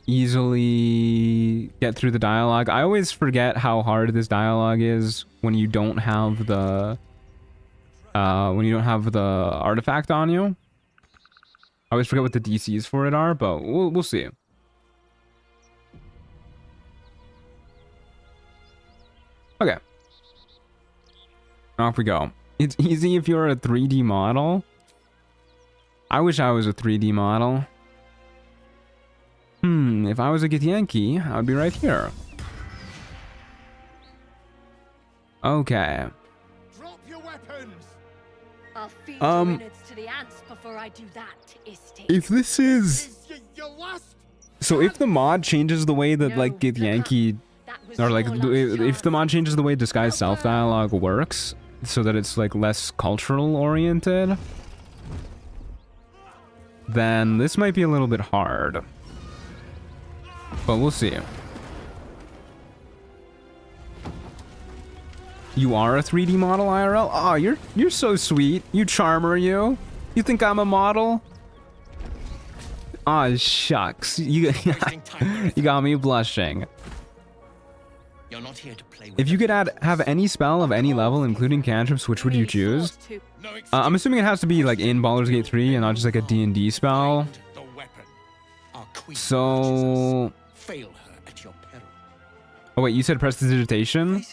easily get through the dialogue. I always forget how hard this dialogue is when you don't have the artifact on you. I always forget what the DCs for it are, but we'll see. Okay. Off we go. It's easy if you're a 3D model. I wish I was a 3D model. If I was a Githyanki, I would be right here. Okay. Drop your weapons. I'll feed your innards to the ants before I do that, Estate. If this is... So if the mod changes the way that, like, Githyanki... Or, like, if the mod changes the way Disguised Self dialogue works, so that it's, like, less cultural oriented, then this might be a little bit hard. But we'll see. You are a 3D model, IRL? Oh, you're so sweet. You charmer, you. You think I'm a model? Aw, shucks. You got me blushing. You're not here to play with If you could have any spell of any level, including cantrips, which would you choose? I'm assuming it has to be like in Baldur's Gate 3 and not just like a D&D spell. So... Oh wait, you said prestidigitation?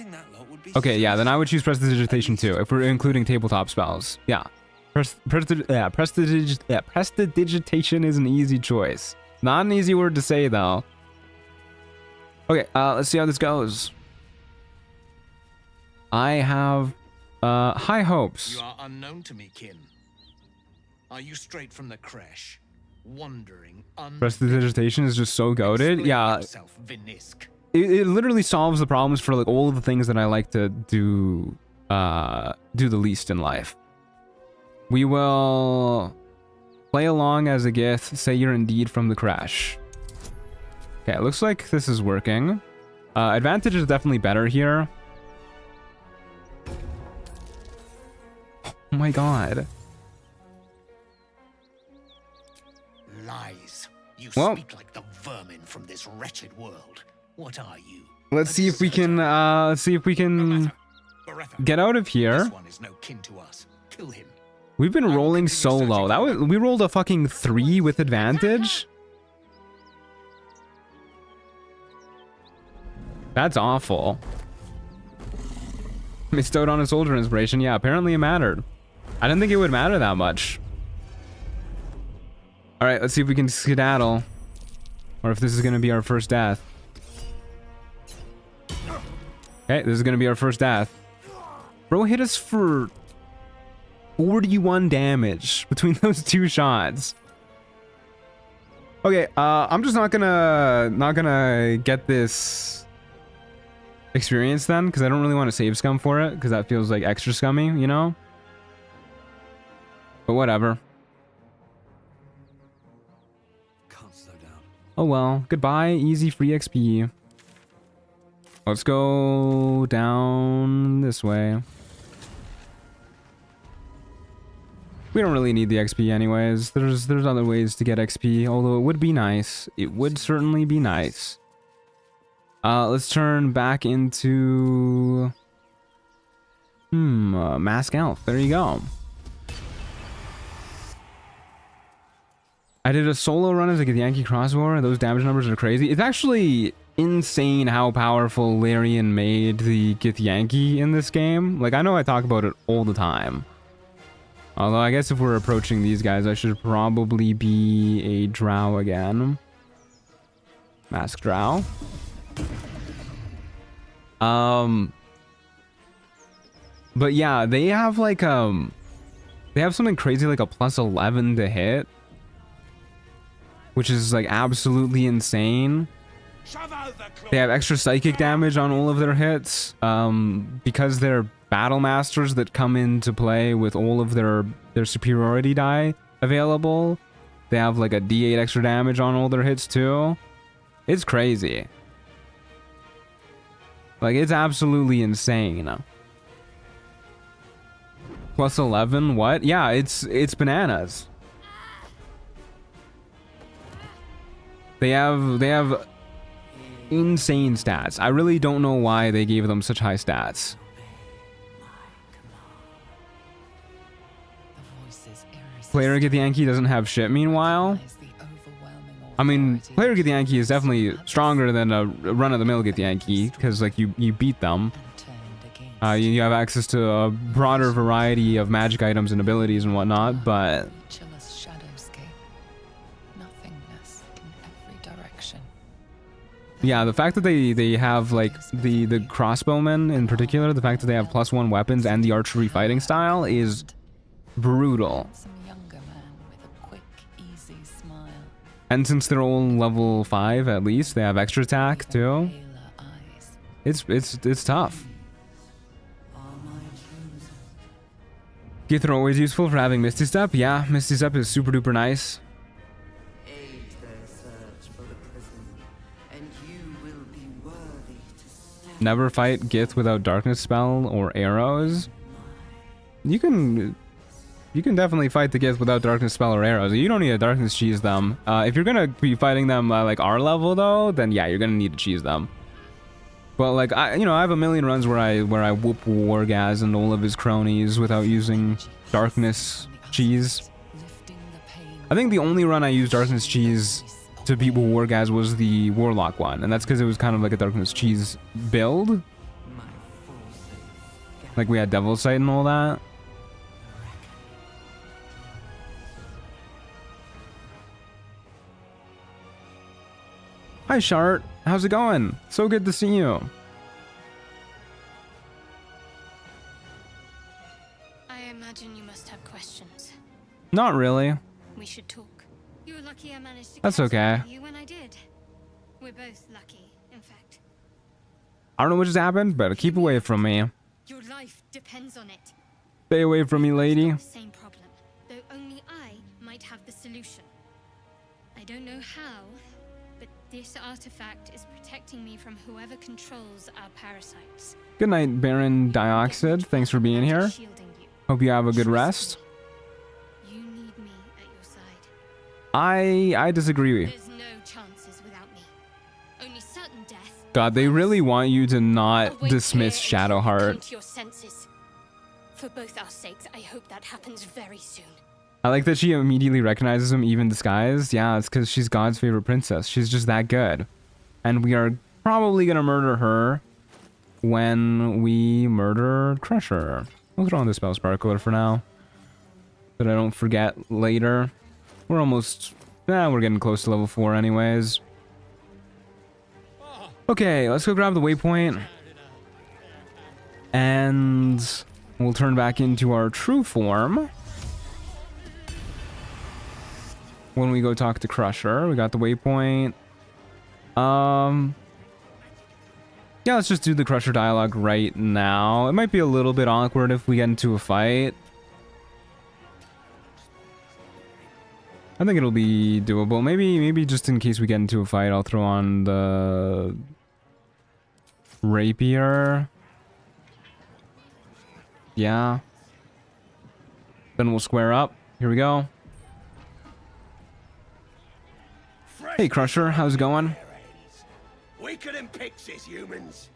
Okay, yeah, then I would choose prestidigitation too, if we're including tabletop spells. Yeah. Prestidigitation is an easy choice. Not an easy word to say though. Okay, let's see how this goes. I have high hopes. You are unknown to me, kin. Are you straight from the crash? Wandering Prestidigitation is just so goated. Yeah. It literally solves the problems for like all of the things that I like to do the least in life. We will play along as a Gith, say you're indeed from the crash. Okay, it looks like this is working. Advantage is definitely better here. Oh my god. Lies. You speak like the vermin from this wretched world. What are you? Let's see if we can get out of here. This one is no kin to us. Kill him. We've been rolling so low. We rolled a fucking 3 with advantage. That's awful. Missed out on a soldier inspiration. Yeah, apparently it mattered. I didn't think it would matter that much. Alright, let's see if we can skedaddle. Or if this is going to be our first death. Okay, this is going to be our first death. Bro hit us for 41 damage between those 2 shots. Okay, I'm just not gonna get this experience then, because I don't really want to save scum for it, because that feels like extra scummy, you know? But whatever. Can't slow down. Oh well, goodbye, easy free XP. Let's go down this way. We don't really need the XP anyways. There's other ways to get XP, although it would be nice. It would certainly be nice. Let's turn back into... Mask Elf. There you go. I did a solo run as a Githyanki crossbow. Those damage numbers are crazy. It's actually insane how powerful Larian made the Githyanki in this game. Like, I know I talk about it all the time. Although, I guess if we're approaching these guys, I should probably be a drow again. Mask drow. But yeah, they have like, they have something crazy like a plus 11 to hit. Which is like absolutely insane. They have extra psychic damage on all of their hits. Because they're battle masters that come into play with all of their superiority die available. They have like a D8 extra damage on all their hits too. It's crazy. Like, it's absolutely insane. Plus 11, what? Yeah, it's bananas. They have insane stats. I really don't know why they gave them such high stats. Player Githyanki doesn't have shit meanwhile. I mean, Player Githyanki is definitely stronger than a run-of-the-mill Githyanki, because like you beat them. You have access to a broader variety of magic items and abilities and whatnot, but yeah, the fact that they have like the crossbowmen in particular, the fact that they have +1 weapons and the archery fighting style is brutal. And since they're all level 5 at least, they have extra attack too. It's tough. Gith are always useful for having Misty Step. Yeah, Misty Step is super duper nice. Never fight Gith without darkness spell or arrows. You can definitely fight the Gith without darkness spell or arrows. You don't need a darkness cheese them. If you're gonna be fighting them like our level though, then yeah, you're gonna need to cheese them. But like I have a million runs where I whoop Wargaz and all of his cronies without using darkness cheese. I think the only run I used darkness cheese to beat Wargaz was the Warlock one, and that's because it was kind of like a darkness cheese build. Like we had Devil's Sight and all that. Hi Shart, how's it going? So good to see you. I imagine you must have questions. Not really. We should talk. You're lucky I managed to That's catch okay. up with you when I did. We're both lucky, in fact. I don't know what just happened, but keep away from me. Your life depends on it. Stay away from me, lady. Same problem, though only I might have the solution. I don't know how, but this artifact is protecting me from whoever controls our parasites. Good night, Baron Dioxid. Thanks for being here. Hope you have a good rest. You need me at your side. I disagree. There's no chances without me. Only certain death. God, they really want you to not dismiss Come Shadowheart. to your senses. For both our sakes, I hope that happens very soon. I like that she immediately recognizes him, even disguised. Yeah, it's because she's God's favorite princess. She's just that good. And we are probably going to murder her when we murder Crusher. We'll throw on the Spell Sparkler for now, so that I don't forget later. We're almost... we're getting close to level 4 anyways. Okay, let's go grab the waypoint. And we'll turn back into our true form. When we go talk to Crusher, we got the waypoint. Yeah, let's just do the Crusher dialogue right now. It might be a little bit awkward if we get into a fight. I think it'll be doable. Maybe just in case we get into a fight, I'll throw on the rapier. Yeah. Then we'll square up. Here we go. Hey, Crusher, how's it going? Weaker than pixies, humans.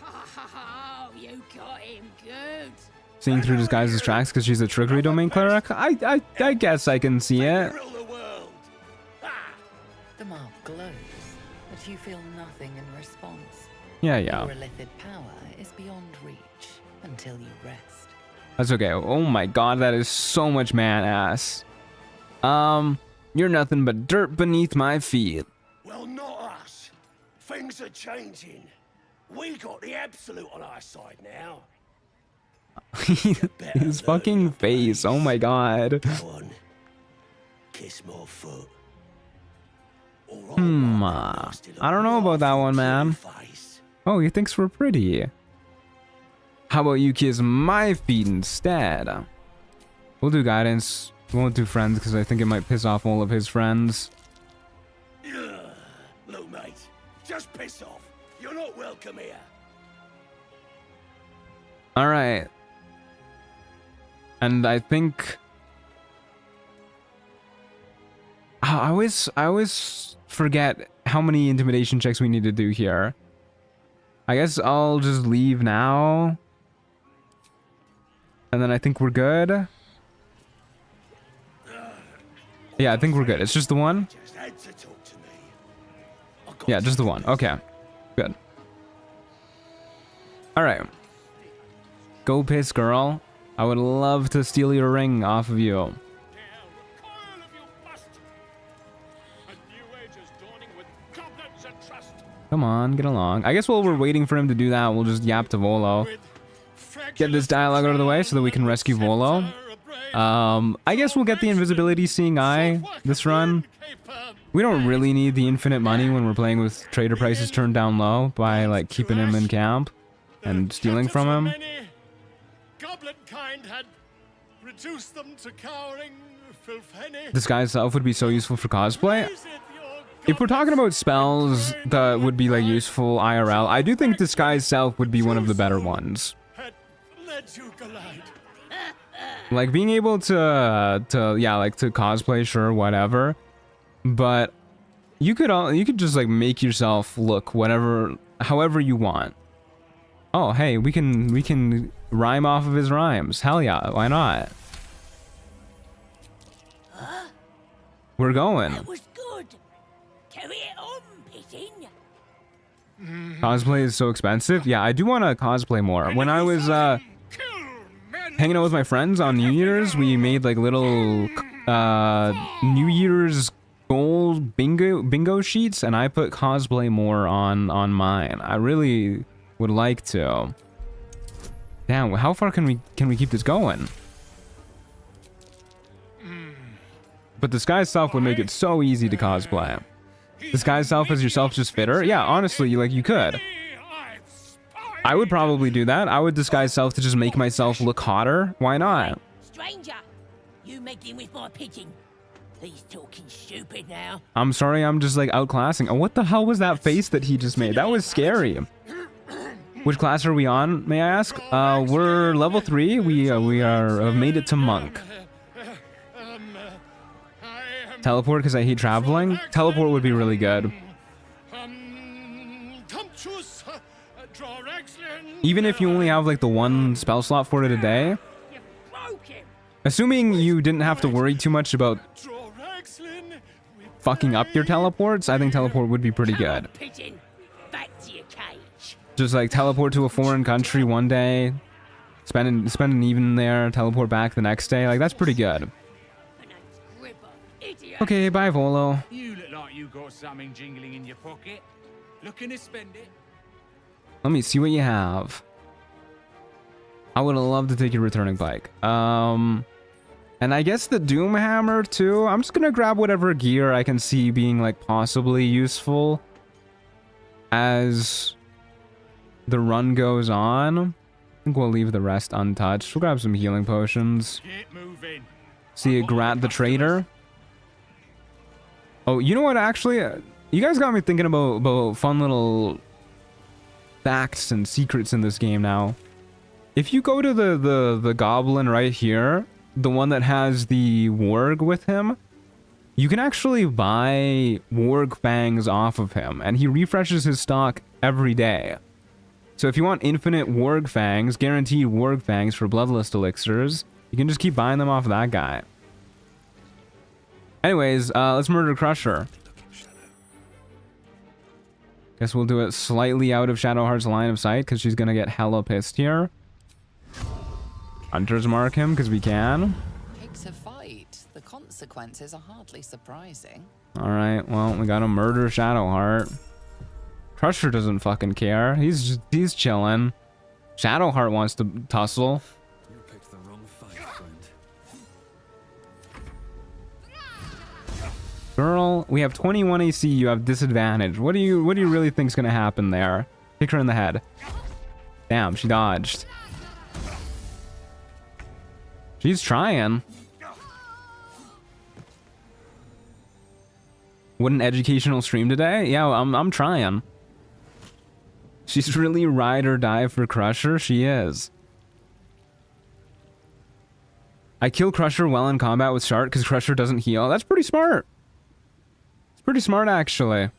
Oh, you got him good. Seeing through Disguise's tracks because she's a trickery domain cleric? I guess I can see it. The mark glows, but you feel nothing in response. Yeah. Your illithid power is beyond reach until you rest. That's okay. Oh my god, that is so much man-ass. You're nothing but dirt beneath my feet. Well, not us. Things are changing. We got the absolute on our side now. His fucking face. Oh my god. Go on. Kiss my foot. I don't know about that one, man. Oh, he thinks we're pretty. How about you kiss my feet instead? We'll do guidance. We won't do friends because I think it might piss off all of his friends. Look, mate. Just piss off. You're not welcome here. Alright. And I think... I always forget how many intimidation checks we need to do here. I guess I'll just leave now. And then I think we're good. Yeah, I think we're good. It's just the one? Yeah, just the one. Okay. Good. Alright. Go piss, girl. I would love to steal your ring off of you. Come on, get along. I guess while we're waiting for him to do that, we'll just yap to Volo. Get this dialogue out of the way so that we can rescue Volo. I guess we'll get the invisibility seeing eye this run. We don't really need the infinite money when we're playing with trader prices turned down low by like keeping him in camp and stealing from him. Goblin kind had reduced them to cowering filfhenny. Disguise self would be so useful for cosplay. If we're talking about spells that would be like useful IRL, I do think Disguise Self would be one of the better ones. Like being able to cosplay, sure, whatever. But you could just like make yourself look however you want. Oh, hey, we can rhyme off of his rhymes. Hell yeah, why not? We're going. That was good. Carry it on, Pigeon. Cosplay is so expensive. Yeah, I do want to cosplay more. When I was hanging out with my friends on New Year's, we made like little New Year's goal bingo sheets, and I put cosplay more on mine. I really would like to. Damn, how far can we keep this going? But Disguise Self would make it so easy to cosplay. Disguise Self as yourself just fitter? Yeah, honestly, like you could. I would probably do that. I would disguise self to just make myself look hotter. Why not? Stranger, you meddling with my pigeon. He's talking stupid now. I'm sorry, I'm just like outclassing. Oh, what the hell was that face that he just made? That was scary. Which class are we on, may I ask? We're level 3. We have made it to monk. Teleport because I hate traveling? Teleport would be really good. Even if you only have like the one spell slot for it a day. Assuming you didn't have to worry too much about fucking up your teleports, I think teleport would be pretty good. Just like teleport to a foreign country one day, spend an evening there, teleport back the next day. Like that's pretty good. Okay, bye Volo. You look like you got something jingling in your pocket. Looking to spend it? Let me see what you have. I would love to take your returning bike. And I guess the Doom Hammer too. I'm just gonna grab whatever gear I can see being like possibly useful as the run goes on. I think we'll leave the rest untouched. We'll grab some healing potions. See a Grat the Trader. Oh, you know what? Actually, you guys got me thinking about fun little facts and secrets in this game now. If you go to the goblin right here, the one that has the warg with him, you can actually buy warg fangs off of him, and he refreshes his stock every day. So if you want infinite warg fangs, guaranteed warg fangs for bloodlust elixirs, you can just keep buying them off of that guy. Anyways, let's murder Crusher. Guess we'll do it slightly out of Shadowheart's line of sight, because she's gonna get hella pissed here. Hunters mark him, because we can. Pigs a fight. The consequences are hardly surprising. Alright, well, we gotta murder Shadowheart. Crusher doesn't fucking care. He's chilling. Shadowheart wants to tussle. You picked the wrong fight, friend. Girl, we have 21 AC, you have disadvantage. What do you really think's gonna happen there? Kick her in the head. Damn, she dodged. She's trying. What an educational stream today? Yeah, I'm trying. She's really ride or die for Crusher. She is. I kill Crusher well in combat with Shart because Crusher doesn't heal. That's pretty smart. It's pretty smart, actually.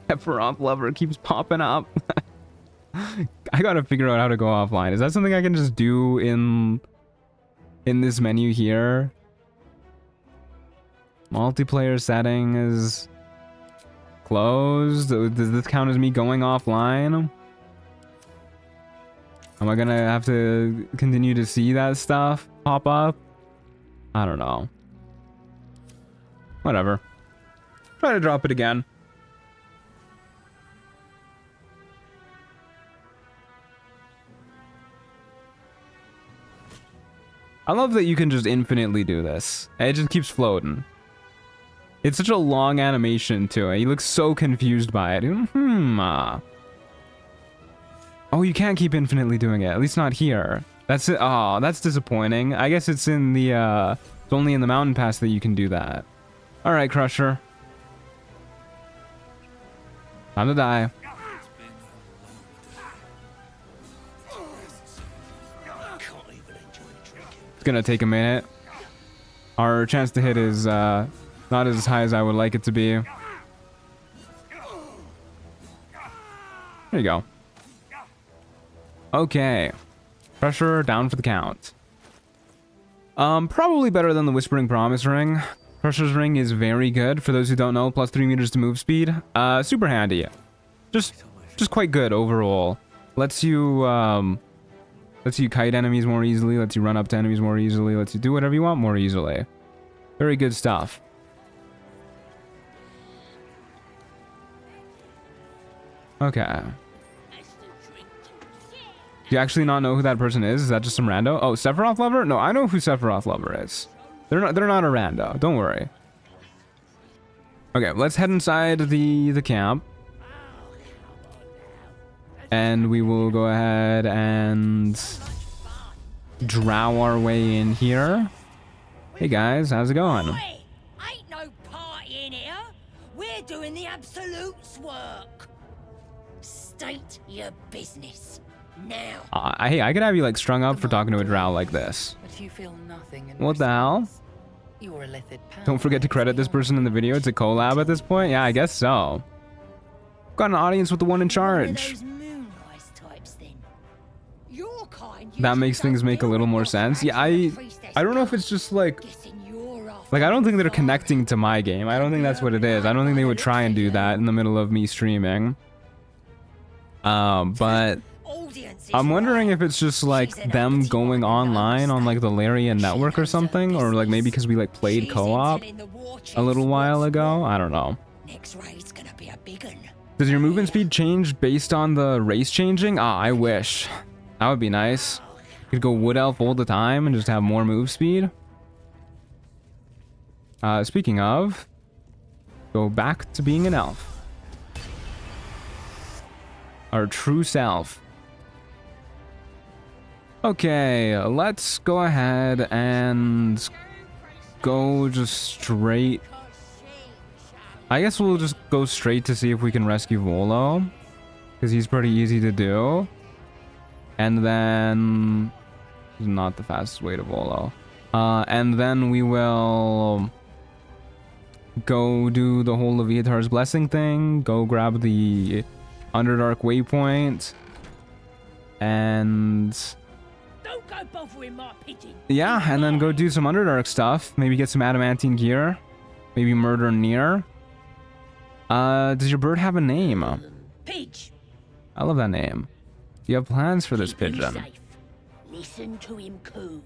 Sephiroth lover keeps popping up. I gotta figure out how to go offline. Is that something I can just do in this menu here? Multiplayer setting is closed. Does this count as me going offline? Am I gonna have to continue to see that stuff pop up? I don't know. Whatever. Try to drop it again. I love that you can just infinitely do this. It just keeps floating. It's such a long animation to it. He looks so confused by it. Oh, you can't keep infinitely doing it. At least not here. That's it. Oh, that's disappointing. I guess it's in the, it's only in the mountain pass that you can do that. All right, Crusher. Time to die. It's gonna take a minute. Our chance to hit is not as high as I would like it to be. There you go. Okay. Pressure down for the count. Probably better than the Whispering Promise ring. Crusher's ring is very good. For those who don't know, plus 3 meters to move speed. Super handy. Just quite good overall. Lets you kite enemies more easily, lets you run up to enemies more easily, lets you do whatever you want more easily. Very good stuff. Okay. Do you actually not know who that person is? Is that just some rando? Oh, Sephiroth lover? No, I know who Sephiroth lover is. They're not a rando. Don't worry. Okay, let's head inside the camp. And we will go ahead and drow our way in here. Hey guys, how's it going? Ain't no party in here. We're doing the Absolute's work. State your business now. Hey, I could have you like strung up for talking to a drow like this. But you feel nothing in What the hell? You're a lithid power. Don't forget to credit this person in the video. It's a collab at this point. Yeah, I guess so. Got an audience with the one in charge. That makes things make a little more sense. Yeah, I don't know if it's just like I don't think they're connecting to my game. I don't think that's what it is. I don't think they would try and do that in the middle of me streaming. But I'm wondering if it's just like them going online on like the Larian network or something, or like maybe because we like played co-op a little while ago. I don't know. Does your movement speed change based on the race changing? Ah, I wish. That would be nice. You could go Wood Elf all the time and just have more move speed. Speaking of, go back to being an elf. Our true self. Okay, let's go ahead and go just straight I guess we'll just go straight to see if we can rescue Volo, because he's pretty easy to do. And then... not the fastest way to Volo. And then we will go do the whole Loviatar's Blessing thing, go grab the Underdark waypoint, and... Don't go bothering my pigeon. yeah, and then go do some Underdark stuff. Maybe get some adamantine gear. Maybe murder Nere. Does your bird have a name? Pidge. I love that name. Do you have plans for this Keep him pigeon? safe. Listen to him coo.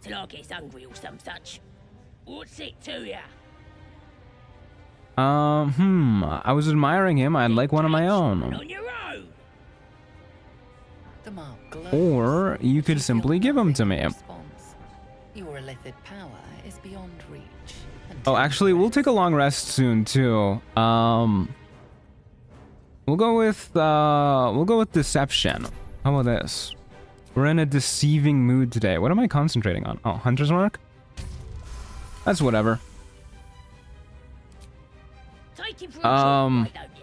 Till I gets hungry or some such. What's it to ya? I was admiring him. I'd like one of my own. On your own. The mark glows. Or you could simply give him to me. Response. Your illithid power is beyond reach. Oh, actually, we'll take a long rest soon too. We'll go with deception. How about this? We're in a deceiving mood today. What am I concentrating on? Oh, Hunter's Mark? That's whatever.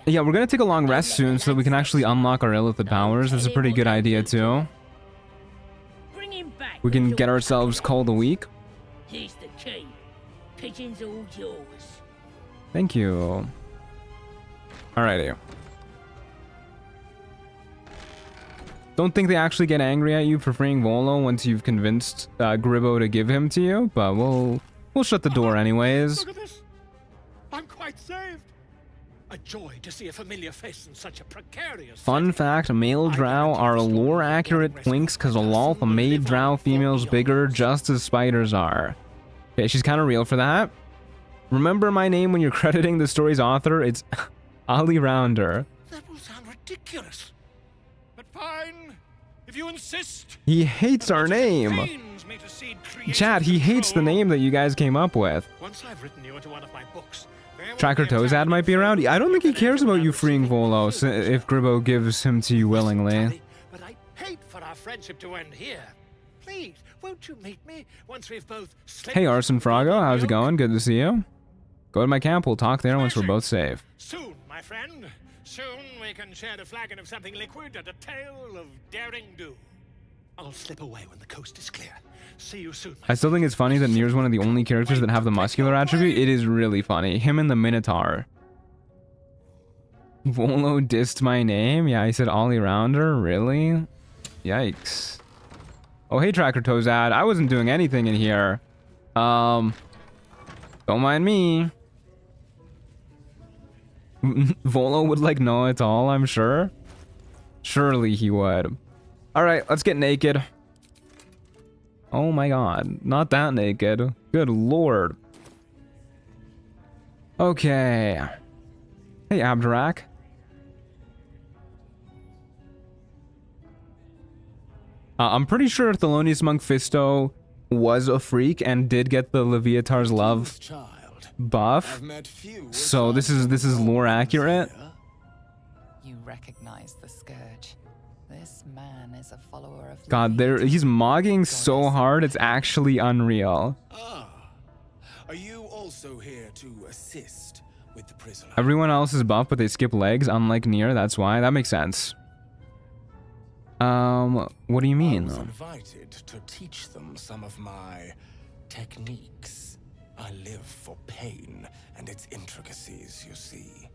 Yeah, we're gonna take a long rest soon so that we can actually unlock our illithid powers. That's a pretty good idea too. We can get ourselves called a week. Here's the key. Pigeon's all yours. Thank you. Alrighty. Don't think they actually get angry at you for freeing Volo once you've convinced Gribbo to give him to you, but we'll shut the door anyways. Look at this. I'm quite saved. A joy to see a familiar face in such a precarious. Fun fact, male drow are lore-accurate twinks because a lolth made drow females bigger just as spiders are. Okay, she's kind of real for that. Remember my name when you're crediting the story's author? It's Ali Rounder. That will sound ridiculous. But fine, if you insist. He hates our name. Chat, he hates the name that you guys came up with. Once I've written you into one of my books, Tracker Toesad might be around. I don't think he cares about you freeing Volo if Gribbo gives him to you willingly. but I hate for our friendship to end here. Please, won't you meet me once we've both slipped? Hey Arson Frago, how's it going? Good to see you. Go to my camp, we'll talk there once we're both safe. Soon, my friend. Soon we can share a flagon of something liquid and a tale of daring do. I'll slip away when the coast is clear. See you soon. I still think it's funny that Nere's one of the only characters that have the muscular attribute. It is really funny. Him and the Minotaur. Volo dissed my name? Yeah, he said Ollie Rounder? Really? Yikes. Oh, hey Tracker Toesad. I wasn't doing anything in here. Don't mind me. Volo would like know it all, I'm sure. Surely he would. Alright, let's get naked. Oh my god, not that naked. Good lord. Okay. Hey, Abdurak. I'm pretty sure Thelonious Monk Fisto was a freak and did get the Loviatar's love buff. So this is lore accurate. You recognize the scourge. This man is a follower of God, he's mogging so hard, it's actually unreal. Are you also here to assist with the prisoner? Everyone else is buff, but they skip legs, unlike Nere, that's why. That makes sense. What do you mean? I was invited to teach them some of my techniques. I live for pain and its intricacies, you see.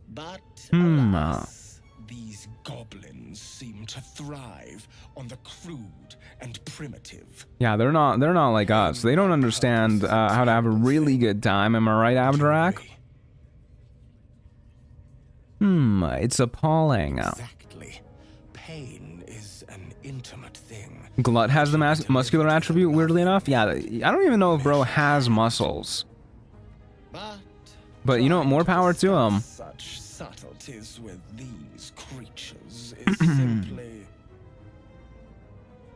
But alas, these goblins seem to thrive on the crude and primitive. Yeah, they're not like us. They don't understand how to have a really good time. Am I right, Abdurak? It's appalling. Exactly. Pain is an intimate thing. Glut has the muscular attribute, weirdly enough. Yeah, I don't even know if bro has muscles. But you know what? More power to him. Such subtleties with these creatures is simply...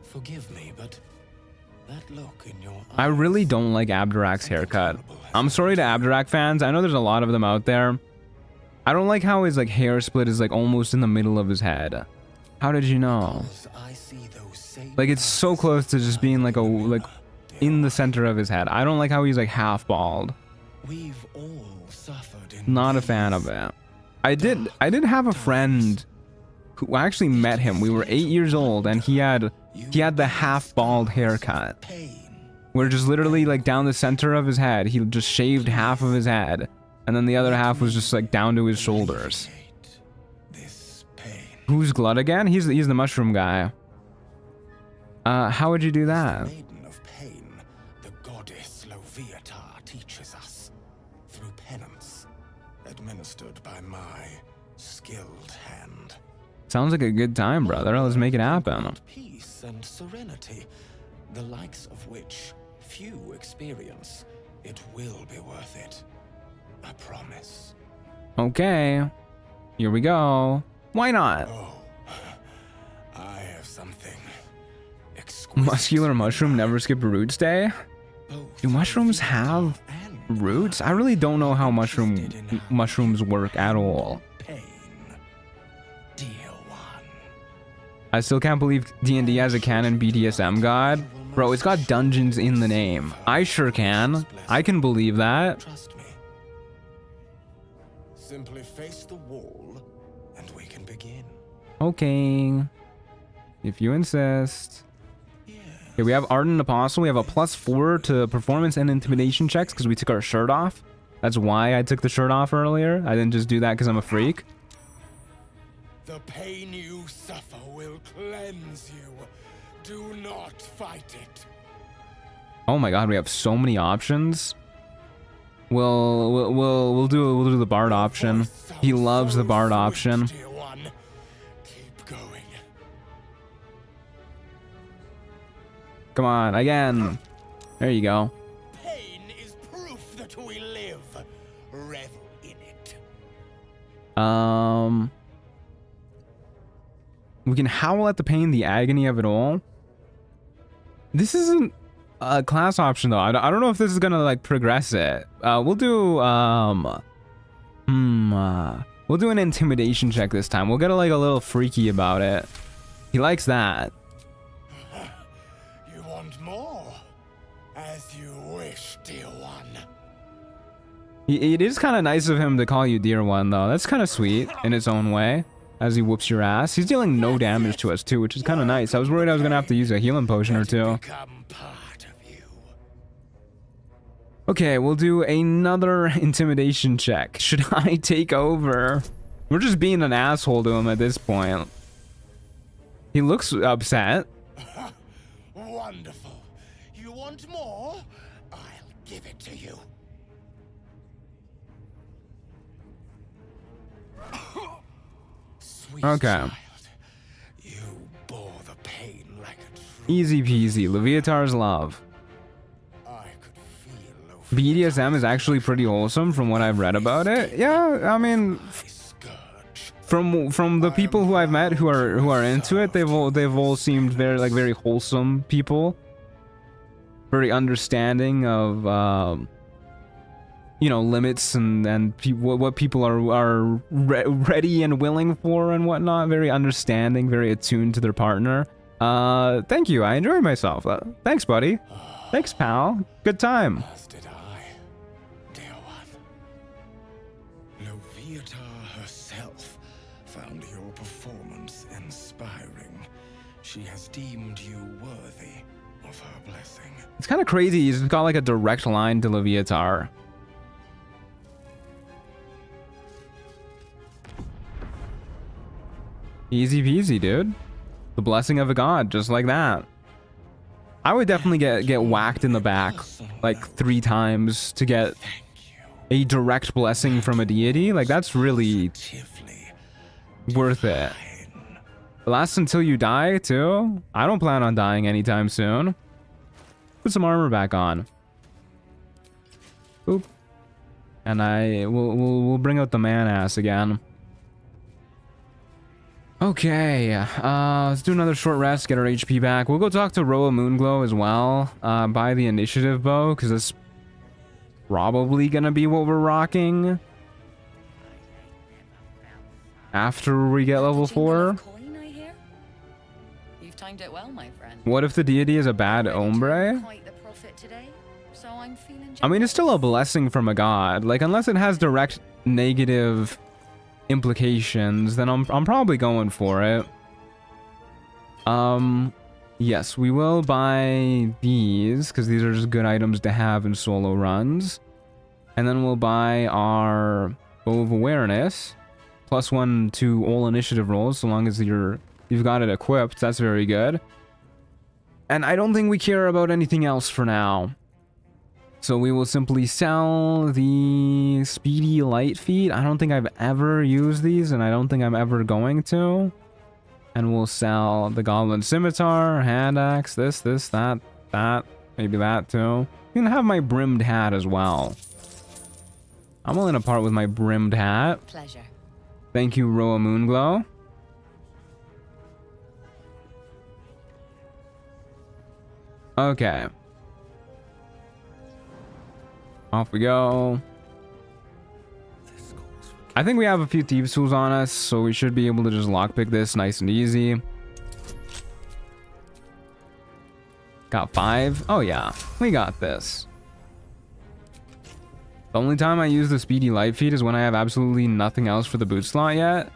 Forgive me, but that look in your eyes... I really don't like Abdurak's haircut. I'm sorry to Abdurak fans. I know there's a lot of them out there. I don't like how his like hair split is like almost in the middle of his head. How did you know? Like it's so close to just being like in the center of his head. I don't like how he's like half bald. We've all suffered Not a fan of it. I did have a friend who I actually met him. We were 8 years old, and he had the half bald haircut. Where just literally like down the center of his head, he just shaved half of his head, and then the other half was just like down to his shoulders. Who's Glut again? He's the mushroom guy. How would you do that? Maiden of pain, the goddess Loviatar teaches us through penance, administered by my skilled hand. Sounds like a good time, brother. Let's make it happen. Peace and serenity, the likes of which few experience. It will be worth it. I promise. Okay. Here we go. Why not? I have something. Muscular mushroom never skip roots day? Do mushrooms have roots? I really don't know how mushrooms work at all. I still can't believe D&D has a canon BDSM god. Bro, it's got dungeons in the name. I sure can. I can believe that. Trust me. Simply face the wall and we can begin. Okay. If you insist. Okay, we have Ardent Apostle. We have a +4 to performance and intimidation checks because we took our shirt off. That's why I took the shirt off earlier. I didn't just do that because I'm a freak. The pain you suffer will cleanse you. Do not fight it. Oh my god, we have so many options. We'll do the Bard option. He loves the Bard option. Keep going. Come on, again. There you go. Pain is proof that we live. Revel in it. We can howl at the pain, the agony of it all. This isn't a class option though. I don't know if this is gonna like progress it. We'll do we'll do an intimidation check this time. We'll get like a little freaky about it. He likes that. You want more? As you wish, dear one. It is kind of nice of him to call you dear one though. That's kind of sweet in its own way. As he whoops your ass. He's dealing no damage to us too, which is kind of nice. I was worried I was gonna have to use a healing potion or two. Okay, we'll do another intimidation check. Should I take over? We're just being an asshole to him at this point. He looks upset. Wonderful. You want more? I'll give it to you. Okay. Child, you bore the pain like a true. Easy peasy. Loviatar's love. BDSM is actually pretty wholesome from what I've read about it. Yeah, I mean, from the people who I've met who are into it, they've all seemed very wholesome people. Very understanding of you know, limits and what people are ready and willing for and whatnot. Very understanding, very attuned to their partner. Thank you. I enjoyed myself. Thanks, buddy. Thanks, pal. Good time. As did I, dear one. Loviatar herself found your performance inspiring. She has deemed you worthy of her blessing. It's kind of crazy. He's got like a direct line to Loviatar. Easy peasy, dude. The blessing of a god, just like that. I would definitely get whacked in the back like 3 times to get a direct blessing from a deity. Like, that's really worth it. It lasts until you die, too. I don't plan on dying anytime soon. Put some armor back on. Oop. And we'll bring out the man ass again. Okay, let's do another short rest, get our HP back. We'll go talk to Roa Moonglow as well, buy the initiative bow, because it's probably gonna be what we're rocking after we get level 4. You've timed it well, my friend. What if the deity is a bad ombre? Today, so I'm feeling I mean, it's still a blessing from a god. Like, unless it has direct negative implications, then I'm probably going for it. Yes, we will buy these because these are just good items to have in solo runs. And then we'll buy our Bow of Awareness, +1 to all initiative rolls, so long as you've got it equipped. That's very good. And I don't think we care about anything else for now. So we will simply sell the Speedy Light Feet. I don't think I've ever used these, and I don't think I'm ever going to. And we'll sell the Goblin Scimitar, Hand Axe, this, that, maybe that too. You can have my brimmed hat as well. I'm willing to part with my brimmed hat. Pleasure. Thank you, Roa Moonglow. Okay. Off we go. I think we have a few thieves tools on us, so we should be able to just lockpick this nice and easy. Got 5? Oh yeah, we got this. The only time I use the Speedy Light Feet is when I have absolutely nothing else for the boot slot yet.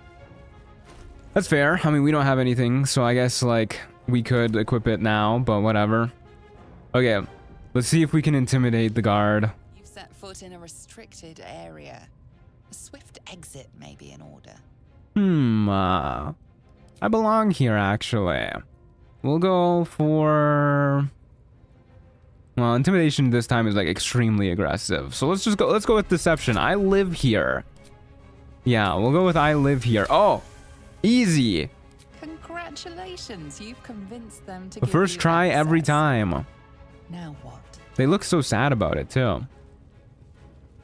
That's fair. I mean, we don't have anything, so I guess, like, we could equip it now, but whatever. Okay, let's see if we can intimidate the guard. You've set foot in a restricted area. A swift exit may be in order. I belong here, actually. We'll go for... Well, intimidation this time is like extremely aggressive. So let's go with deception. I live here. Yeah, we'll go with I live here. Oh, easy. Congratulations, you've convinced them to The first try every time. Now what? They look so sad about it too.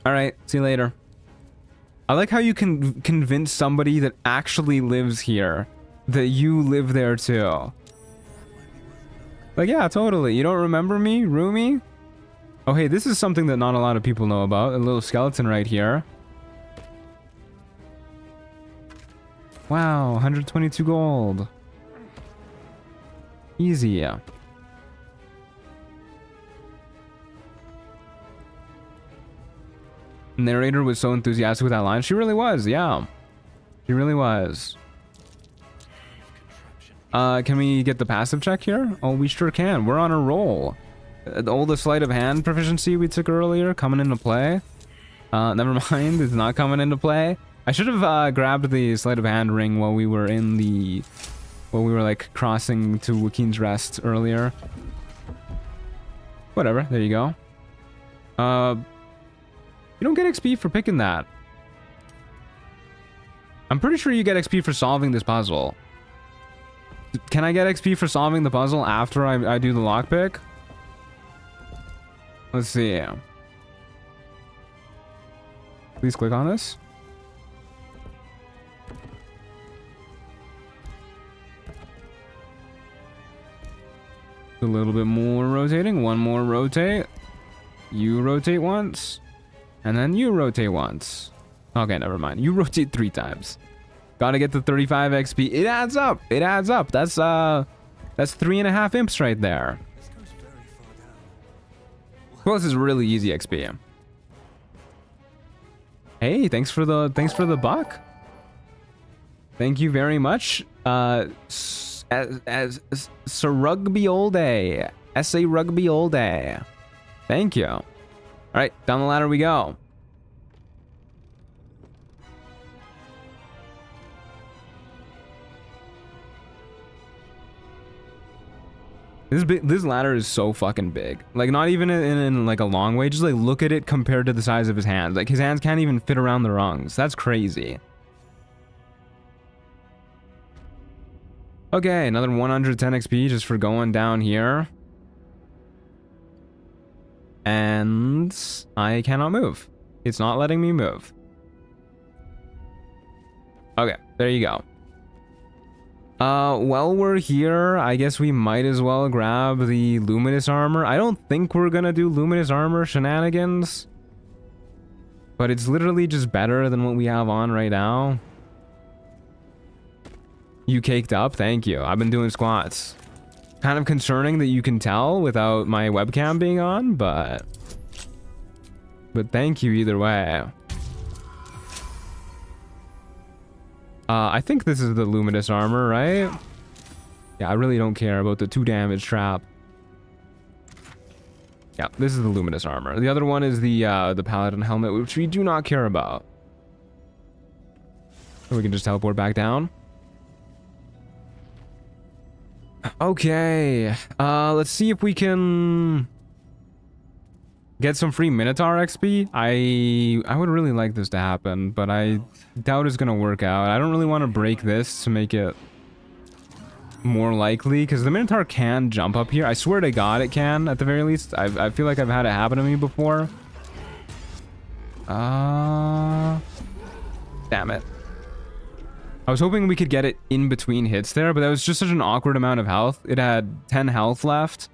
All right, see you later. I like how you can convince somebody that actually lives here that you live there too. Like, yeah, totally. You don't remember me, Rumi? Oh, hey, this is something that not a lot of people know about. A little skeleton right here. Wow, 122 gold. Easy. Narrator was so enthusiastic with that line. She really was, yeah. She really was. Can we get the passive check here? Oh, we sure can. We're on a roll. All the sleight of hand proficiency we took earlier coming into play. Never mind, it's not coming into play. I should have grabbed the sleight of hand ring while we were like crossing to Wakeen's Rest earlier. Whatever, there you go. You don't get XP for picking that. I'm pretty sure you get XP for solving this puzzle. Can I get XP for solving the puzzle after I do the lockpick? Let's see. Please click on this. A little bit more rotating. One more rotate. You rotate once. And then you rotate once. Okay, never mind. You rotate 3 times. Gotta get the 35 XP. It adds up. It adds up. That's 3.5 imps right there. Well, this is really easy XP. Hey, thanks for the buck. Thank you very much. As Rugby All Day. SA Rugby All Day. Thank you. All right, down the ladder we go. This ladder is so fucking big. Like, not even in like a long way. Just like look at it compared to the size of his hands. Like, his hands can't even fit around the rungs. That's crazy. Okay, another 110 XP just for going down here. And I cannot move. It's not letting me move. Okay, there you go. While we're here, I guess we might as well grab the luminous armor. I don't think we're gonna do luminous armor shenanigans, but it's literally just better than what we have on right now. You caked up? Thank you. I've been doing squats. Kind of concerning that you can tell without my webcam being on, but thank you either way. I think this is the luminous armor, right? Yeah, I really don't care about the 2 damage trap. Yeah, this is the luminous armor. The other one is the paladin helmet, which we do not care about. So we can just teleport back down. Okay, let's see if we can get some free Minotaur XP. I would really like this to happen, but I doubt it's gonna work out. I don't really want to break this to make it more likely, because the Minotaur can jump up here. I swear to God it can, at the very least. I feel like I've had it happen to me before. Damn it. I was hoping we could get it in between hits there, but that was just such an awkward amount of health. It had 10 health left.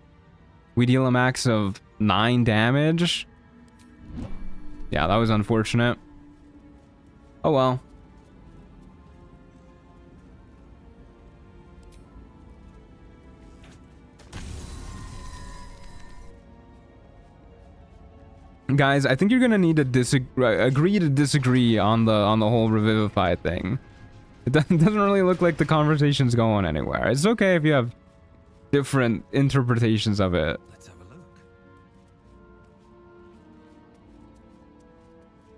We deal a max of 9 damage. Yeah, that was unfortunate. Oh well. Guys, I think you're gonna need to agree to disagree on the whole revivify thing. It doesn't really look like the conversation's going anywhere. It's okay if you have different interpretations of it. Let's have a look.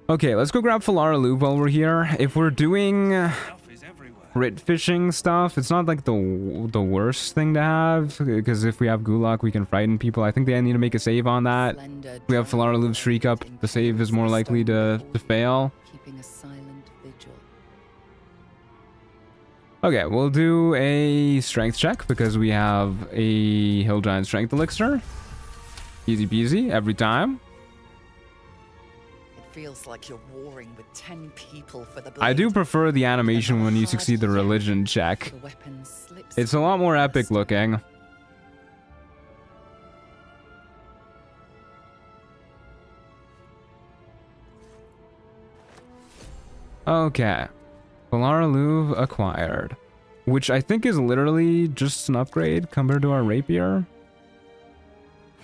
Okay, let's go grab Florrick while we're here. If we're doing crit fishing stuff, it's not like the worst thing to have, because if we have Gulak, we can frighten people. I think they need to make a save on that. If we have Florrick Shriek up, the save is more likely to fail. Keeping a silent vigil. Okay, we'll do a strength check because we have a Hill Giant Strength Elixir. Easy peasy every time. It feels like you're warring with 10 people for the blade. I do prefer the animation when you succeed the religion check. The weapon slips. It's a lot more epic looking. Okay. Florrick acquired. Which I think is literally just an upgrade compared to our rapier.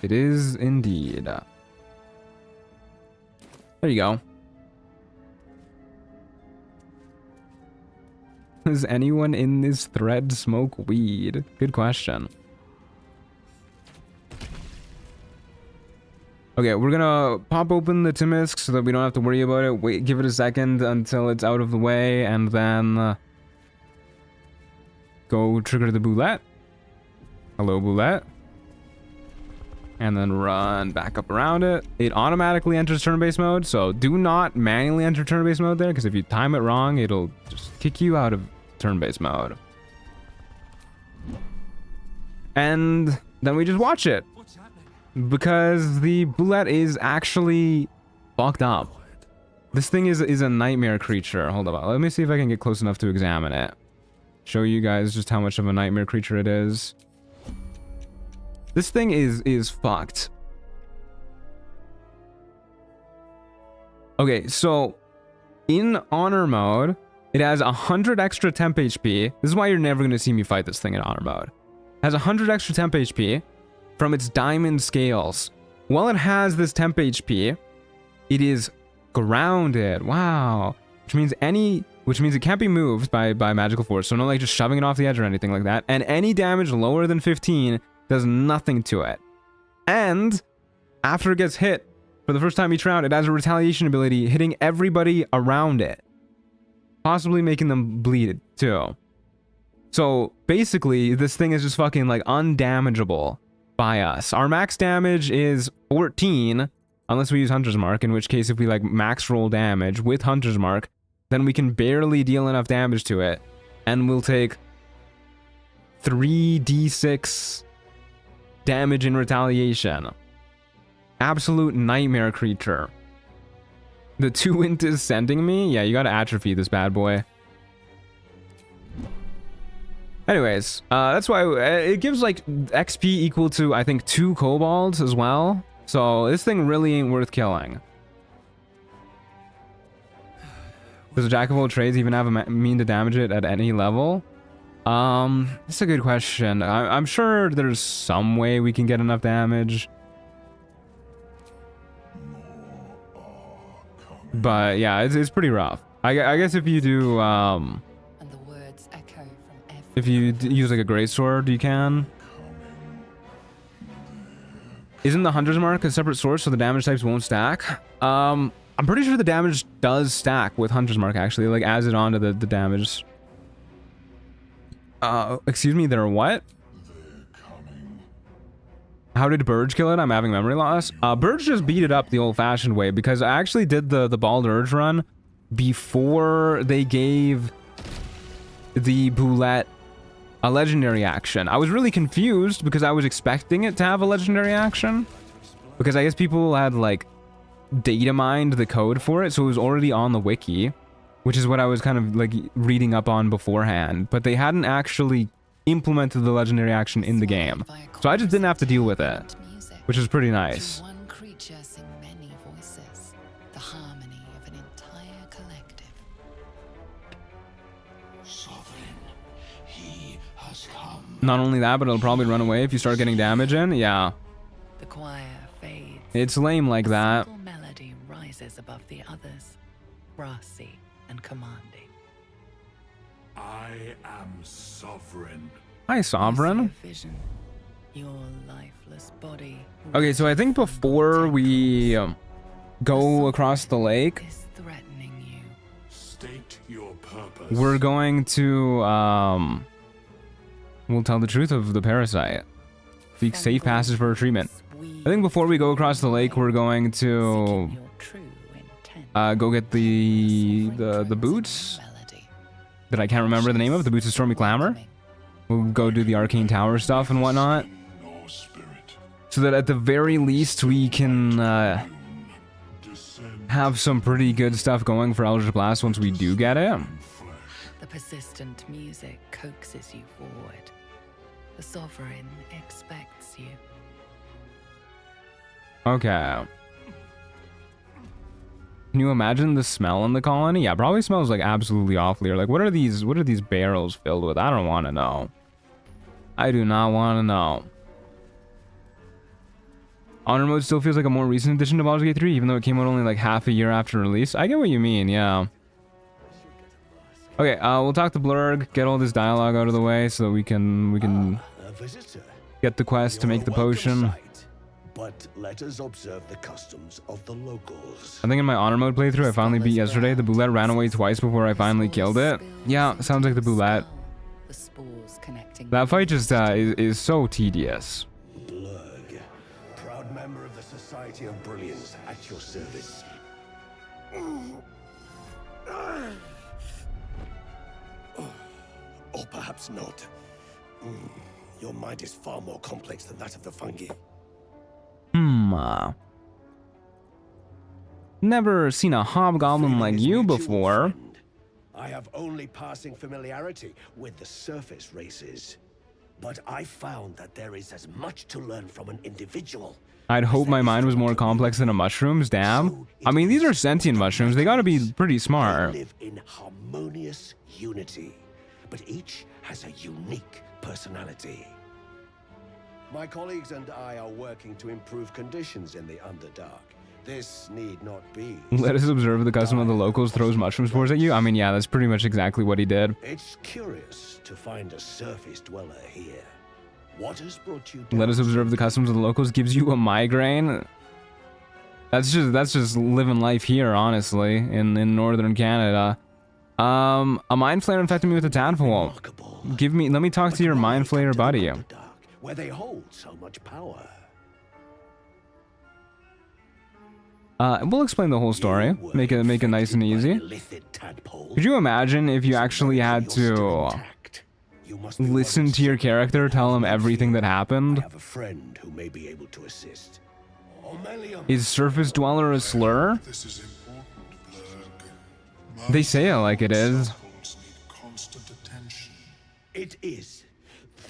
It is indeed. There you go. Does anyone in this thread smoke weed? Good question. Okay, we're gonna pop open the Timisk so that we don't have to worry about it. Wait, give it a second until it's out of the way, and then go trigger the Boulette. Hello, Boulette. And then run back up around it. It automatically enters turn-based mode, so do not manually enter turn-based mode there, because if you time it wrong, it'll just kick you out of turn-based mode. And then we just watch it. Because the Boulette is actually fucked up. This thing is a nightmare creature. Hold on, let me see if I can get close enough to examine it. Show you guys just how much of a nightmare creature it is. This thing is fucked. Okay, so in honor mode, it has 100 extra temp HP. This is why you're never going to see me fight this thing in honor mode. It has 100 extra temp HP from its diamond scales. While it has this temp HP, it is grounded. Wow. Which means it can't be moved by magical force. So no like just shoving it off the edge or anything like that. And any damage lower than 15 does nothing to it. And after it gets hit for the first time each round, it has a retaliation ability hitting everybody around it, possibly making them bleed too. So basically this thing is just fucking like undamageable by us. Our max damage is 14 unless we use Hunter's Mark, in which case if we like max roll damage with Hunter's Mark, then we can barely deal enough damage to it, and we'll take 3d6 damage in retaliation. Absolute nightmare creature. The 2 int is sending me? Yeah, you gotta atrophy this bad boy. Anyways, that's why it gives like XP equal to, I think, 2 kobolds as well. So this thing really ain't worth killing. Does a Jack of all trades even have a mean to damage it at any level? That's a good question. I'm sure there's some way we can get enough damage. But yeah, it's pretty rough. I guess if you do If you use like a greatsword, you can. Isn't the Hunter's Mark a separate source so the damage types won't stack? I'm pretty sure the damage does stack with Hunter's Mark, actually. Like, adds it onto the damage. Excuse me, they're what? How did Burge kill it? I'm having memory loss. Burge just beat it up the old-fashioned way, because I actually did the Baldur run before they gave the Boulette a legendary action. I was really confused because I was expecting it to have a legendary action, because I guess people had like data mined the code for it, so it was already on the wiki, which is what I was kind of like reading up on beforehand, but they hadn't actually implemented the legendary action in the game, so I just didn't have to deal with it, which is pretty nice. One creature sing many voices, the harmony of an entire collective. Sovereign, he has come. Not only that, but it'll probably run away if you start getting damage in. Yeah. The choir fades. It's lame like that. A melody rises above the others, brassy and commanding. I am sovereign. Hi, Sovereign. Vision, your lifeless body. Okay, so I think before we go across the lake, State your purpose. we're going to we'll tell the truth of the parasite. Seek safe passage for treatment. I think before we go across the lake, we're going to go get the boots that I can't remember the name of. The boots of Stormy Clamor. We'll go do the arcane tower stuff and whatnot, so that at the very least we can have some pretty good stuff going for Eldritch Blast once we do get it. The persistent music coaxes you forward. The sovereign expects you. Okay. Can you imagine the smell in the colony? Yeah, probably smells like absolutely awfully. Or like, what are these barrels filled with? I don't want to know. I do not want to know. Honor Mode still feels like a more recent addition to Baldur's Gate 3, even though it came out only like half a year after release. I get what you mean, yeah. Okay, we'll talk to Blurg, get all this dialogue out of the way so that we can get the quest to make the potion. But let us observe the customs of the locals. I think in my honor mode playthrough I finally beat yesterday, the Boulette ran away twice before I finally killed it. Yeah, sounds like the Boulette. That fight just is so tedious. Blurg, proud member of the Society of Brilliance, at your service. Or perhaps not. Your mind is far more complex than that of the fungi. Never seen a hobgoblin like you before. I have only passing familiarity with the surface races, but I found that there is as much to learn from an individual. I'd hope my mind was more complex than a mushroom's, damn. I mean, these are sentient mushrooms, they gotta be pretty smart. They live in harmonious unity, but each has a unique personality. My colleagues and I are working to improve conditions in the Underdark. This need not be. Let us observe the custom of the locals throws mushroom spores at you. I mean, yeah, that's pretty much exactly what he did. It's curious to find a surface dweller here. What has brought you down? Let us observe the customs of the locals gives you a migraine. That's just living life here, honestly, in northern Canada. A mind flayer infected me with a tadpole. Let me talk to your mind flayer buddy. Where they hold so much power. We'll explain the whole story. Make it nice and easy. Could you imagine if you actually had to listen to your character, tell him everything that happened? I have a friend who may be able to assist. Omeleum. Is surface dweller a slur? They say it like it is. It is.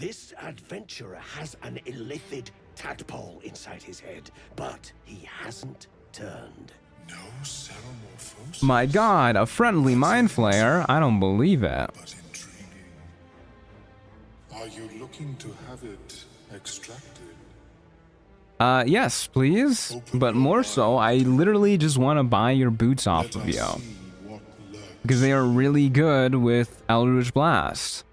This adventurer has an illithid tadpole inside his head, but he hasn't turned. No ceremorphos? My god, a friendly mind flayer? I don't believe it. But intriguing. Are you looking to have it extracted? Yes, please. But more so, I literally just want to buy your boots off of you. Because they are really good with Eldritch Blast.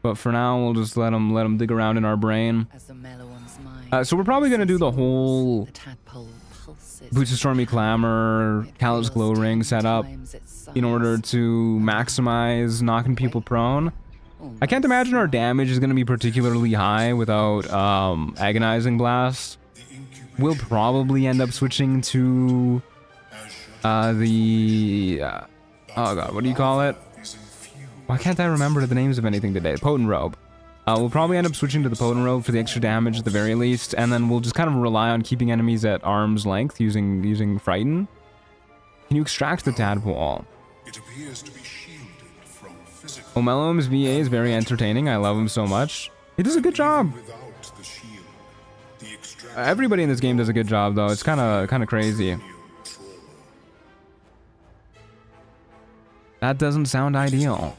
But for now, we'll just let him dig around in our brain. As the Omeluum's mind So we're probably gonna do the whole the tadpole pulses Boots of Stormy Clamor, Callous Glow Ring setup in order to maximize knocking people prone. I can't imagine our damage is gonna be particularly high without Agonizing Blast. We'll probably end up switching to oh god, what do you call it? Why can't I remember the names of anything today? Potent Robe. We'll probably end up switching to the Potent Robe for the extra damage at the very least, and then we'll just kind of rely on keeping enemies at arm's length using Frighten. Can you extract the tadpole? It appears to be shielded from physical. Omeleum's VA is very entertaining. I love him so much. He does a good job. Without the shield, the extraction Everybody in this game does a good job, though. It's kind of crazy. That doesn't sound ideal.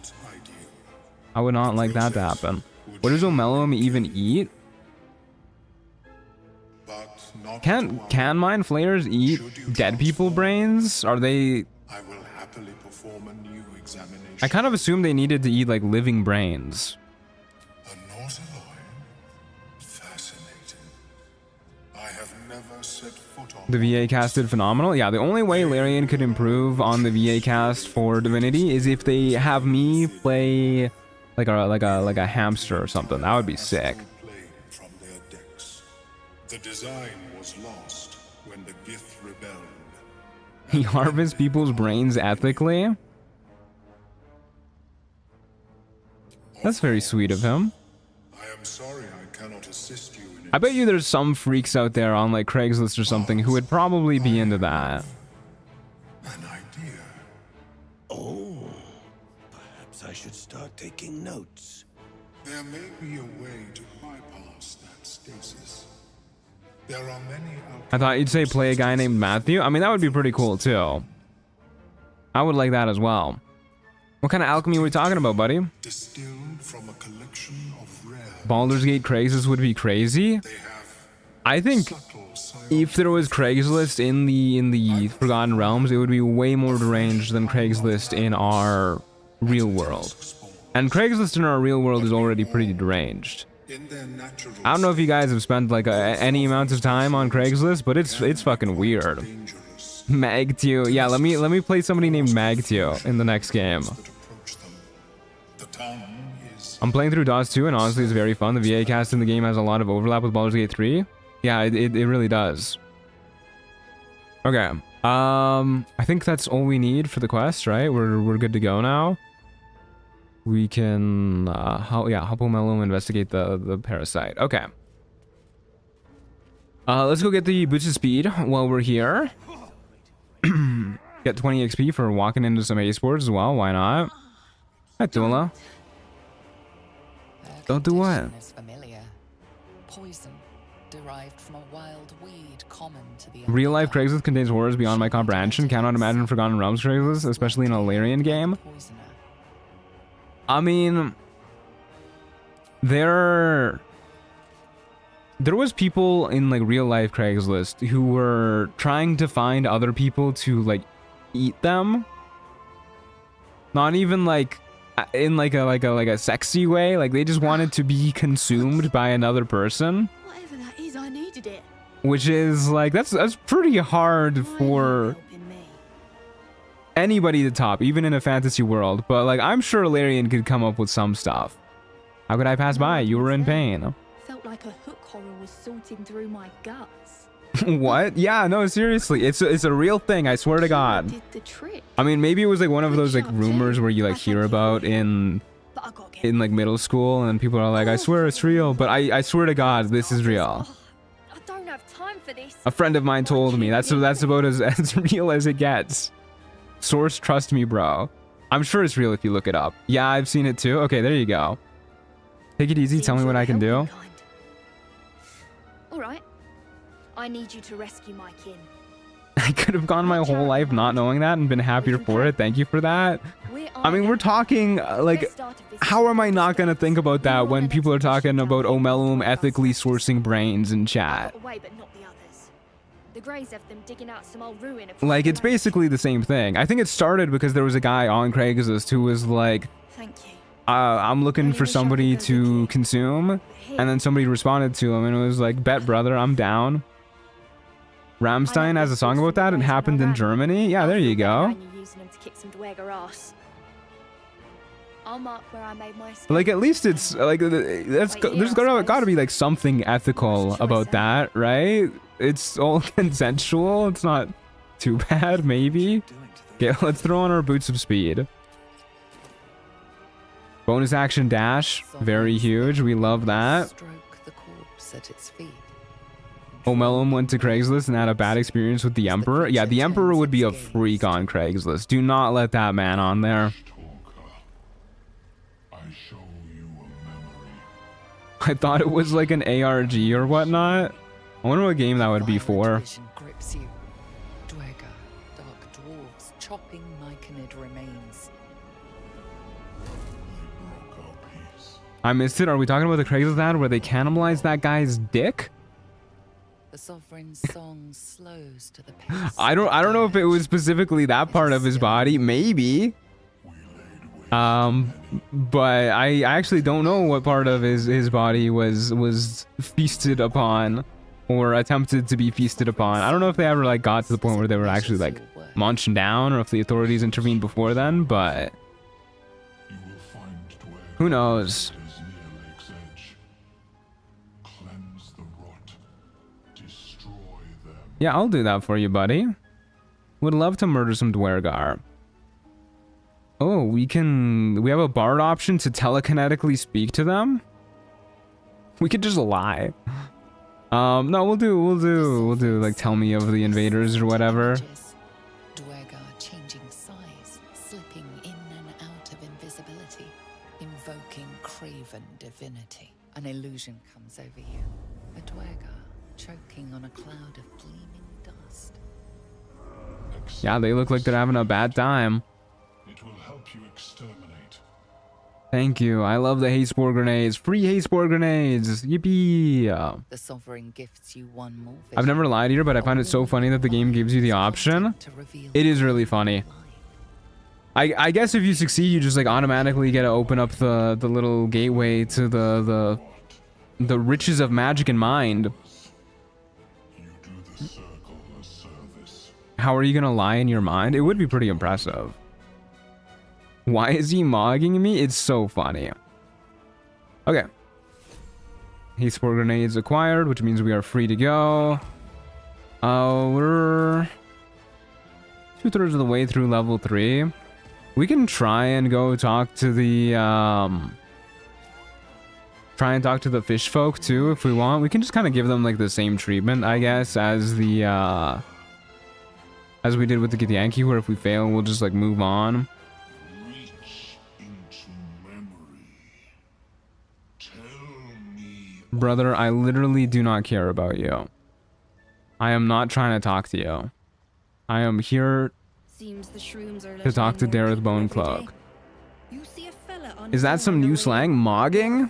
I would not like that to happen. What does Omeleum even eat? Can mind flayers eat dead people brains? Are they? I will happily perform a new examination. I kind of assumed they needed to eat like living brains. A Nautiloid? Fascinating. I have never set foot on The VA cast did phenomenal. Yeah, the only way Larian could improve on the VA cast for Divinity is if they have me play like a hamster or something. That would be sick. from their decks. The design was lost when the Gith rebelled. He harvests people's brains ethically. That's very sweet of him. I am sorry I cannot assist you in I bet you there's some freaks out there on like Craigslist or something who would probably be into that. an idea. Oh, perhaps I should start taking notes. There may be a way to bypass that stasis. There are many I thought you'd say play a guy named Matthew. I mean, that would be pretty cool too. I would like that as well. What kind of alchemy are we talking about, buddy? distilled from a collection of rare. Baldur's Gate Craigslist would be crazy. I think if there was Craigslist in the Forgotten Realms, it would be way more deranged than Craigslist in our real world. And Craigslist in our real world is already pretty deranged. I don't know if you guys have spent like any amount of time on Craigslist, but it's fucking weird. Magtio, yeah. Let me play somebody named Magtio in the next game. I'm playing through DOS 2, and honestly, it's very fun. The VA cast in the game has a lot of overlap with Baldur's Gate 3. Yeah, it really does. Okay. I think that's all we need for the quest, right? We're good to go now. We can help Omeleum investigate the parasite. Okay. Let's go get the boots of speed while we're here. Get 20 XP for walking into some ace boards as well. Why not? Hi, Tula. Don't do what? is familiar. Poison derived from a wild weed common to the Real life Craigslist contains horrors beyond my comprehension. Cannot imagine Forgotten Realms Craigslist, especially in a Larian game. I mean, there was people in like real life Craigslist who were trying to find other people to like eat them. Not even like in like a sexy way. Like they just wanted to be consumed by another person. Whatever that is, I needed it. Which is like that's pretty hard for anybody to top, even in a fantasy world. But like I'm sure Larian could come up with some stuff. How could I pass by? You were in pain. Felt like a hook horror was sorting through my guts. What? Yeah, no, seriously. It's a real thing, I swear to God. Did the trick. I mean, maybe it was like one of those like rumors where you like hear about in like middle school and people are like, I swear it's real, but I swear to God, this is real. I don't have time for this. A friend of mine told me that's about as real as it gets. Source, trust me, bro. I'm sure it's real if you look it up. Yeah, I've seen it too. Okay, there you go. Take it easy. Tell me what I can do. All right. I need you to rescue my kin. I could have gone my whole life not knowing that and been happier for it. Thank you for that. I mean, we're talking like, how am I not gonna think about that when people are talking about Omeleum ethically sourcing brains in chat? Away, but not the others. The Greys have them digging out some old ruin. Like, it's basically the same thing. I think it started because there was a guy on Craigslist who was like, Thank you. I'm looking for somebody to consume, and then somebody responded to him, and it was like, bet brother, I'm down. Rammstein has a song about that. It happened in Germany. Yeah, there you go. Using them to kick some dwerger ass. I'll mark where I made my Like, at least it's like there's gotta be like something ethical about that, right? It's all consensual. It's not too bad, maybe. Okay, let's throw on our boots of speed. Bonus action dash, very huge. We love that. Stroke the corpse at its feet. Omeleum went to Craigslist and had a bad experience with the Emperor. Yeah, the Emperor would be a freak on Craigslist. Do not let that man on there. I thought it was like an ARG or whatnot. I wonder what game that would be for. Grips you. Dwerger, dark dwarves, chopping myconid remains. I missed it. Are we talking about the Craigslist ad where they cannibalized that guy's dick? The sovereign's song slows to the pace. I don't know if it was specifically that part of his body. Maybe. But I actually don't know what part of his body was feasted upon or attempted to be feasted upon. I don't know if they ever like got to the point where they were actually like munching down, or if the authorities intervened before then, but who knows? Yeah, I'll do that for you, buddy. Would love to murder some Dwergar. Oh, we have a bard option to telekinetically speak to them? We could just lie. No, we'll do like tell me of the invaders or whatever. Dwergar changing size, slipping in and out of invisibility, invoking craven divinity. An illusion comes over you. A Dwergar choking on a cloud of gleaming dust. Yeah, they look like they're having a bad time. Thank you. I love the hate spore grenades. Free hate spore grenades. Yippee. The sovereign gifts you one more. I've never lied here, but I find it so funny that the game gives you the option. It is really funny. I guess if you succeed, you just like automatically get to open up the little gateway to the riches of magic and mind. How are you gonna lie in your mind? It would be pretty impressive. Why is he mogging me? It's so funny. Okay. Heat spore grenades acquired, which means we are free to go. We're 2/3 of the way through level 3. We can try and go talk to the fish folk too if we want. We can just kind of give them like the same treatment, I guess, as the as we did with the Githyanki, where if we fail, we'll just like move on. Brother, I literally do not care about you. I am not trying to talk to you. I am here to talk to Dareth Bonecloak. Is that some new slang? Mogging?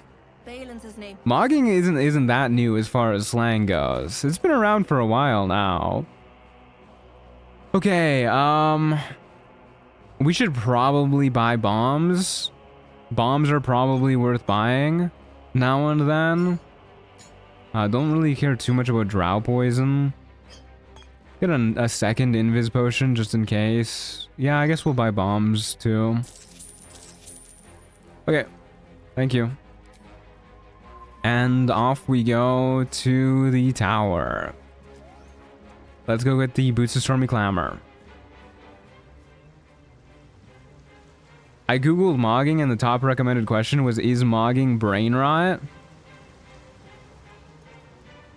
Mogging isn't that new as far as slang goes. It's been around for a while now. Okay, we should probably buy bombs. Bombs are probably worth buying now and then. Don't really care too much about drow poison. Get a second invis potion just in case. Yeah, I guess we'll buy bombs too. Okay, thank you. And off we go to the tower. Let's go get the Boots of Stormy Clamor. I googled mogging and the top recommended question was, is mogging brain rot?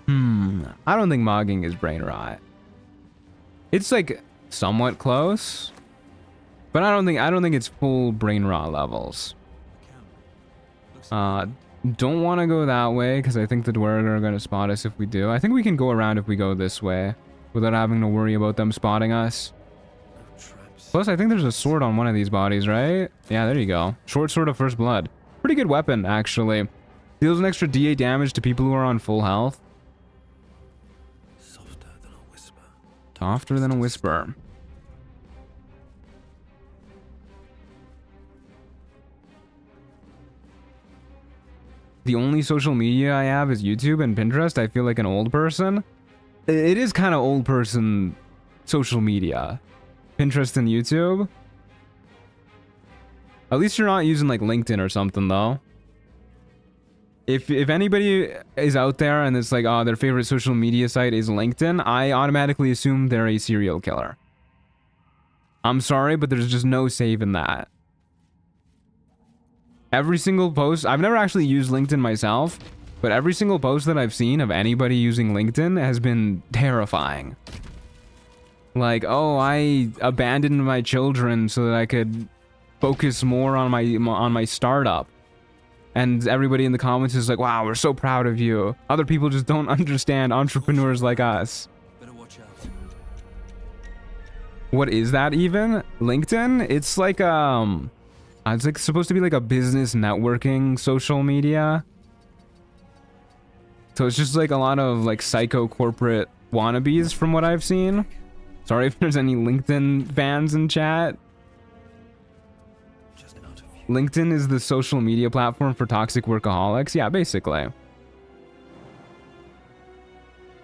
I don't think mogging is brain rot. It's like somewhat close, but I don't think it's full brain rot levels. Don't want to go that way because I think the Dwerg are going to spot us if we do. I think we can go around if we go this way without having to worry about them spotting us. Plus, I think there's a sword on one of these bodies, right? Yeah, there you go. Short sword of first blood. Pretty good weapon, actually. Deals an extra D8 damage to people who are on full health. Softer than a whisper. the only social media I have is YouTube and Pinterest, I feel like an old person. It is kind of old person social media. Pinterest and YouTube. At least you're not using like LinkedIn or something though. If anybody is out there and it's like, oh, their favorite social media site is LinkedIn, I automatically assume they're a serial killer. I'm sorry, but there's just no save in that. Every single post, I've never actually used LinkedIn myself, but every single post that I've seen of anybody using LinkedIn has been terrifying. Like, oh, I abandoned my children so that I could focus more on my startup. And everybody in the comments is like, wow, we're so proud of you. Other people just don't understand entrepreneurs like us. Better watch out. What is that even? LinkedIn? It's like supposed to be like a business networking social media. So it's just like a lot of like psycho corporate wannabes from what I've seen. Sorry if there's any LinkedIn fans in chat. LinkedIn is the social media platform for toxic workaholics. Yeah, basically.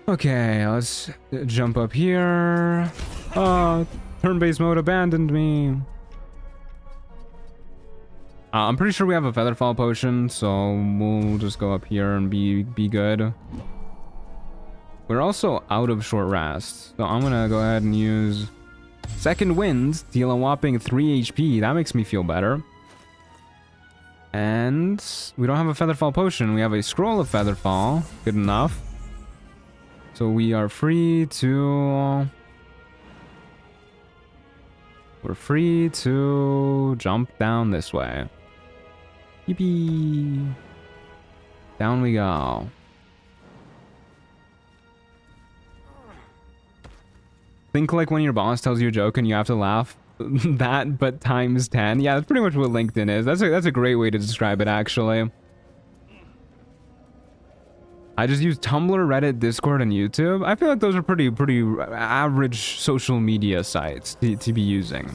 Okay, let's jump up here. Oh, turn-based mode abandoned me. I'm pretty sure we have a Featherfall potion, so we'll just go up here and be good. We're also out of short rest, so I'm gonna go ahead and use Second Wind, deal a whopping 3 HP. That makes me feel better. And we don't have a Featherfall potion. We have a Scroll of Featherfall. Good enough. So we are free to... We're free to jump down this way. Yippee! Down we go. Think like when your boss tells you a joke and you have to laugh. That, but times 10. Yeah, that's pretty much what LinkedIn is. That's a great way to describe it, actually. I just use Tumblr, Reddit, Discord, and YouTube. I feel like those are pretty average social media sites to be using.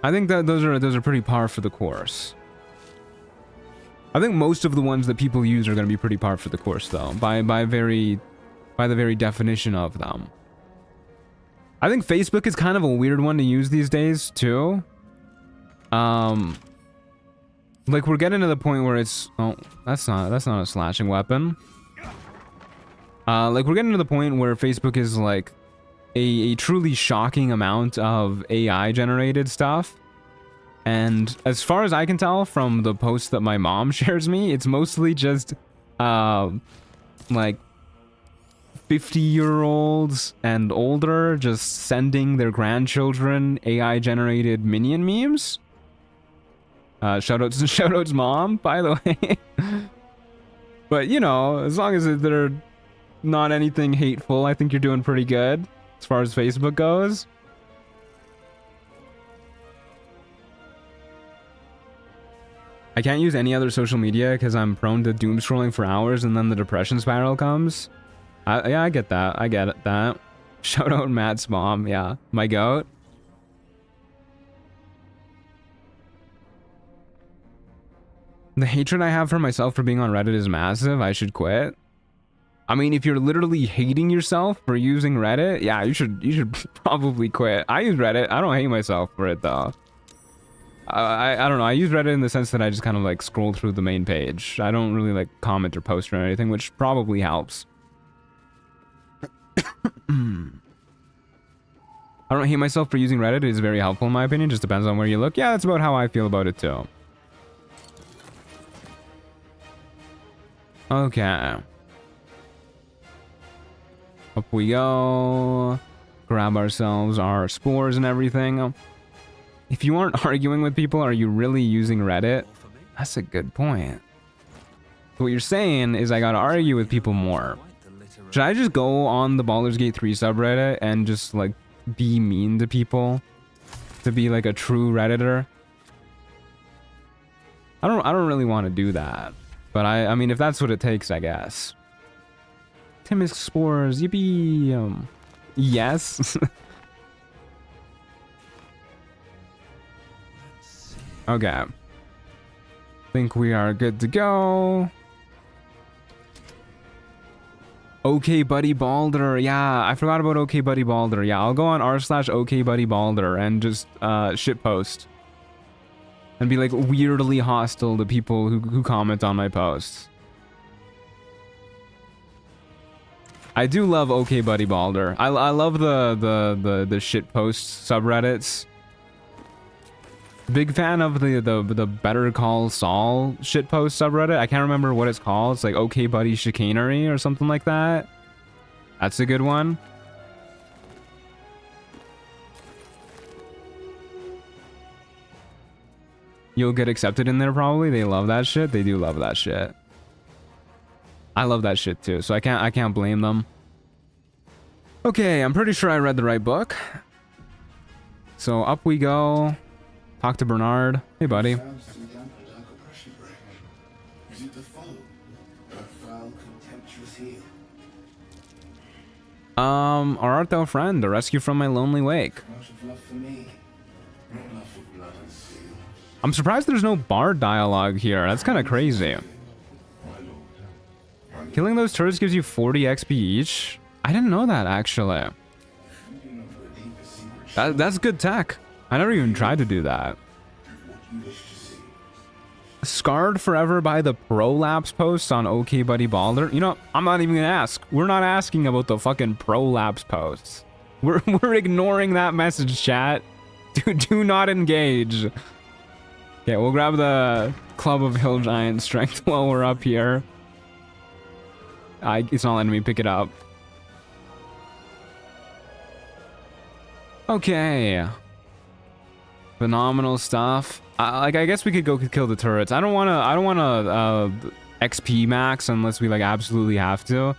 I think that those are pretty par for the course. I think most of the ones that people use are going to be pretty par for the course, though, by the very definition of them. I think Facebook is kind of a weird one to use these days, too. Like, we're getting to the point where it's... Oh, that's not a slashing weapon. Like, we're getting to the point where Facebook is, like, a truly shocking amount of AI-generated stuff. And as far as I can tell from the posts that my mom shares me, it's mostly just, like... 50-year-olds and older just sending their grandchildren AI-generated minion memes. Shoutouts mom, by the way. But, you know, as long as they're not anything hateful, I think you're doing pretty good as far as Facebook goes. I can't use any other social media because I'm prone to doom scrolling for hours and then the depression spiral comes. Yeah, I get that. I get that. Shout out Matt's mom. Yeah, my goat. The hatred I have for myself for being on Reddit is massive. I should quit. I mean, if you're literally hating yourself for using Reddit, yeah, you should probably quit. I use Reddit. I don't hate myself for it though. I don't know. I use Reddit in the sense that I just kind of like scroll through the main page. I don't really like comment or post or anything, which probably helps. I don't hate myself for using Reddit. It is very helpful in my opinion. Just depends on where you look. Yeah, that's about how I feel about it too. Okay. Up we go. Grab ourselves our spores and everything. If you aren't arguing with people, are you really using Reddit? That's a good point. So what you're saying is I gotta argue with people more. Should I just go on the Baldur's Gate 3 subreddit and just like be mean to people? To be like a true Redditor? I don't really want to do that. But I mean, if that's what it takes, I guess. Timisk spores, yippee! Yes. Okay. Think we are good to go. Okay, buddy Baldur. Yeah, I forgot about okay, buddy Baldur. Yeah, I'll go on r/okay, buddy Baldur and just shitpost. And be like weirdly hostile to people who comment on my posts. I do love okay, buddy Baldur. I love the shitpost subreddits. Big fan of the Better Call Saul shitpost subreddit. I can't remember what it's called. It's like okay, buddy chicanery or something like that. That's a good one. You'll get accepted in there probably. They love that shit. They do love that shit. I love that shit too, so I can't blame them. Okay, I'm pretty sure I read the right book. So up we go. Talk to Bernard. Hey, buddy. Or art thou friend? A rescue from my lonely wake. I'm surprised there's no bard dialogue here. That's kind of crazy. Killing those turrets gives you 40 XP each. I didn't know that, actually. That's good tech. I never even tried to do that. Scarred forever by the prolapse posts on OK Buddy Baldur. You know, I'm not even gonna ask. We're not asking about the fucking prolapse posts. We're ignoring that message, chat. Do not engage. Okay, we'll grab the Club of Hill Giant Strength while we're up here. It's not letting me pick it up. Okay. Phenomenal stuff. I guess we could go kill the turrets. I don't wanna XP max unless we like absolutely have to.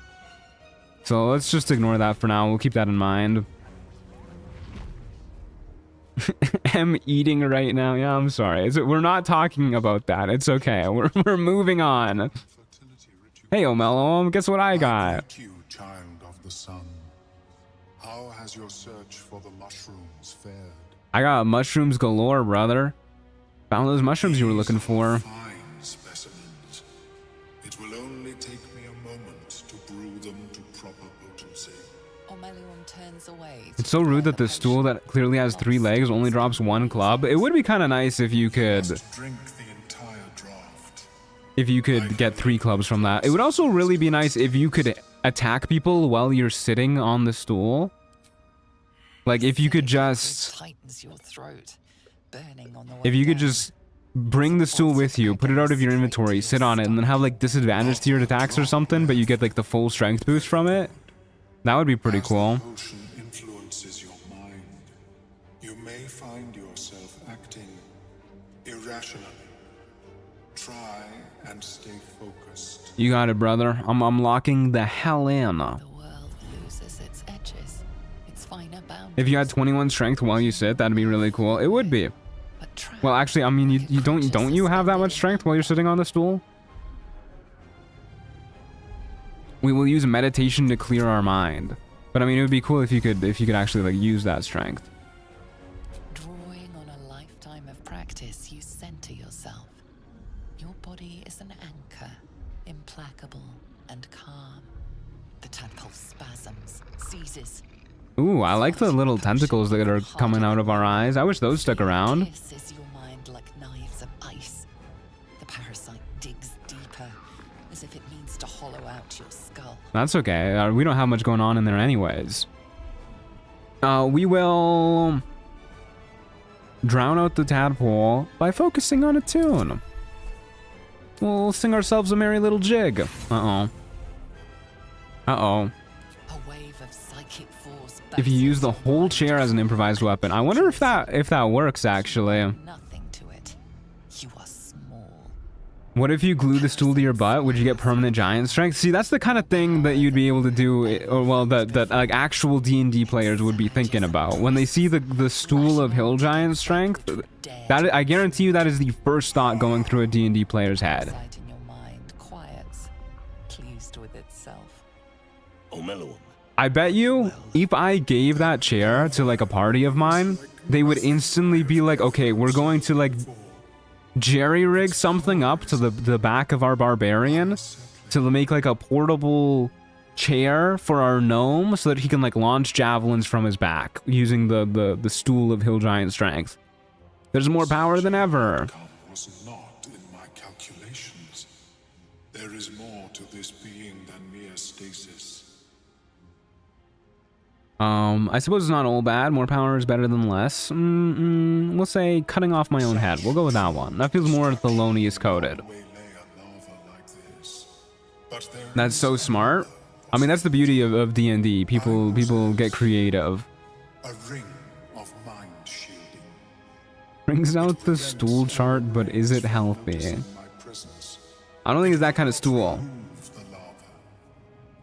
So let's just ignore that for now. We'll keep that in mind. I'm eating right now. Yeah, I'm sorry. We're not talking about that. It's okay. We're moving on. Hey, Omeleum, guess what I got? You, child of the sun. How has your search for the mushrooms fared? I got mushrooms galore, brother. Found those mushrooms you were looking for. Fine specimens. It will only take me a moment to brew them to proper potency. Omeleum turns away. It's so rude that the stool that clearly has 3 legs only drops 1 club. It would be kind of nice if you could... Drink the entire draft. If you could get 3 clubs from that. It would also really be nice if you could attack people while you're sitting on the stool. Like, if you could just... If you could just bring the stool with you, put it out of your inventory, sit on it, and then have, like, disadvantage to your attacks or something, but you get, like, the full strength boost from it. That would be pretty cool. Potion influences your mind. You may find yourself acting irrationally. Try and stay focused. You got it, brother. I'm locking the hell in. If you had 21 strength while you sit, that'd be really cool. It would be. Well, actually, I mean, you don't you have that much strength while you're sitting on the stool? We will use meditation to clear our mind. But I mean, it would be cool if you could actually like use that strength. Drawing on a lifetime of practice, you center yourself. Your body is an anchor, implacable and calm. The tadpole spasms, seizes. Ooh, I like the little tentacles that are coming out of our eyes. I wish those stuck around. Pierces your mind like knives of ice. The parasite digs deeper, as if it needs to hollow out your skull. That's okay. We don't have much going on in there anyways. We will drown out the tadpole by focusing on a tune. We'll sing ourselves a merry little jig. Uh-oh. Uh-oh. If you use the whole chair as an improvised weapon. I wonder if that works, actually. Nothing to it. You are small. What if you glue the stool to your butt? Would you get permanent giant strength? See, that's the kind of thing that you'd be able to do, or well, that like actual D&D players would be thinking about. When they see the stool of hill giant strength, that I guarantee you that is the first thought going through a D&D player's head. In your mind quiets, pleased with itself. Omeleum. I bet you, if I gave that chair to like a party of mine, they would instantly be like, okay, we're going to like jerry rig something up to the back of our barbarian to make like a portable chair for our gnome so that he can like launch javelins from his back using the stool of hill giant strength. There's more power than ever. Was not in my calculations. There is more to this being than mere stasis. I suppose it's not all bad. More power is better than less. We'll say cutting off my own head. We'll go with that one. That feels more Thelonious coded. That's so smart. I mean, that's the beauty of D&D. People get creative. A ring of mind shielding. Brings out the stool chart, but is it healthy? I don't think it's that kind of stool.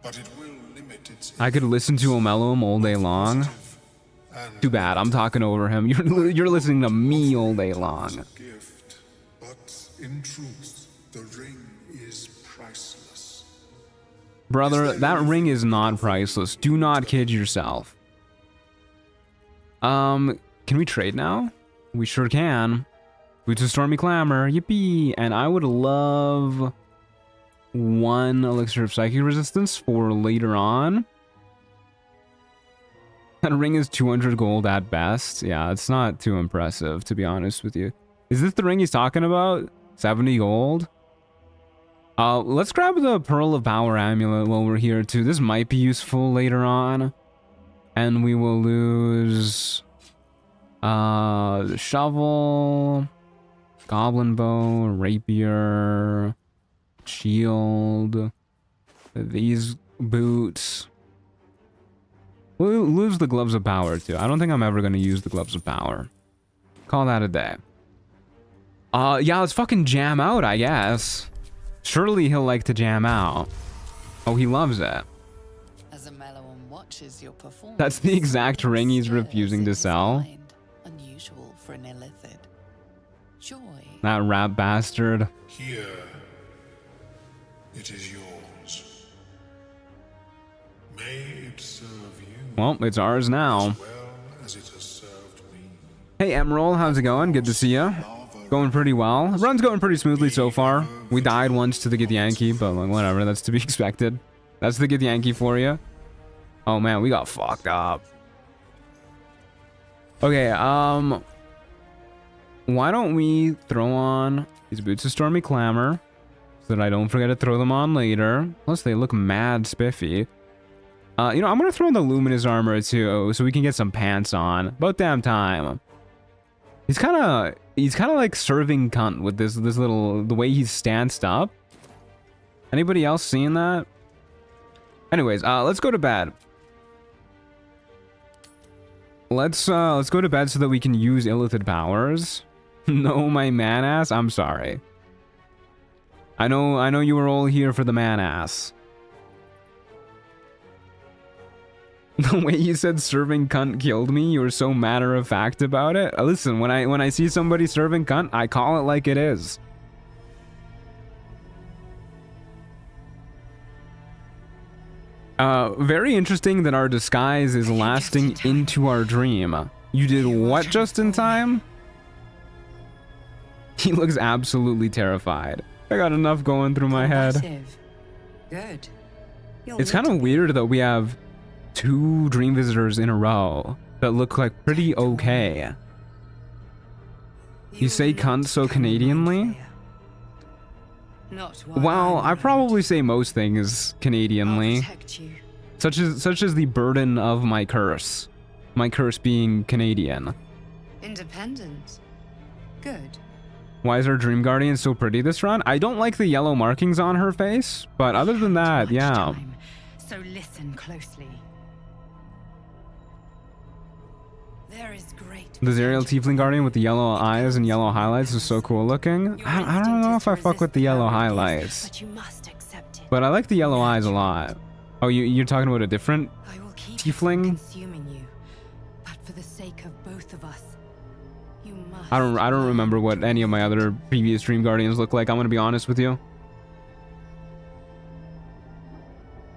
But it will limit its I could listen to Omeleum all day long. Too bad, I'm talking over him. You're listening to me all day long. gift, but in truth, the ring is priceless. Brother, that ring is not priceless. Do not kid yourself. Can we trade now? We sure can. Boots of Stormy Clamor, yippee! And I would love 1 elixir of psychic resistance for later on. That ring is 200 gold at best. Yeah, it's not too impressive, to be honest with you. Is this the ring he's talking about? 70 gold? Let's grab the Pearl of Power amulet while we're here too. This might be useful later on. And we will lose the shovel, goblin bow, rapier, shield, these boots. We'll lose the gloves of power too. I don't think I'm ever going to use the gloves of power. Call that a day. Yeah, let's fucking jam out, I guess. Surely he'll like to jam out. Oh, he loves it. As Omeleum watches your performance, That's the exact ring he's refusing to sell. unusual for an illithid. Joy. That rat bastard. Here, it is yours. May it serve you Well, it's ours now. as well as it has served me. Hey, Emerald, how's it going? Good to see you. Going pretty well. Run's going pretty smoothly so far. We died once to the Githyanki, but like, whatever, that's to be expected. That's the Githyanki for you. Oh man, we got fucked up. Okay, why don't we throw on these Boots of Stormy Clamor so that I don't forget to throw them on later. Plus, they look mad spiffy. You know, I'm gonna throw in the Luminous Armor too, so we can get some pants on. About damn time. He's kind of like serving cunt with this little, the way he's stanced up. Anybody else seeing that? Anyways, let's go to bed. Let's go to bed so that we can use illithid powers. No, my man ass. I'm sorry. I know you were all here for the man ass. The way you said serving cunt killed me, you were so matter of fact about it. Listen, when I see somebody serving cunt, I call it like it is. Very interesting that our disguise is lasting into our dream. You did what just in time? He looks absolutely terrified. I got enough going through my head. Good. It's kind of weird that we have 2 dream visitors in a row that look like pretty okay. You say cunt so Canadianly? Well, I probably say most things Canadianly. Such as the burden of my curse. My curse being Canadian. Independent. Good. Why is our Dream Guardian so pretty this run? I don't like the yellow markings on her face, but other than that, yeah. So listen closely. There is great. The Zerial Tiefling Guardian with the yellow eyes and yellow highlights is so cool looking. I don't know if I fuck with the yellow highlights. But I like the yellow eyes a lot. Oh, you're talking about a different Tiefling? Consuming you, but for the sake of both of us, you must. I don't remember what any of my other previous Dream Guardians look like, I'm gonna be honest with you.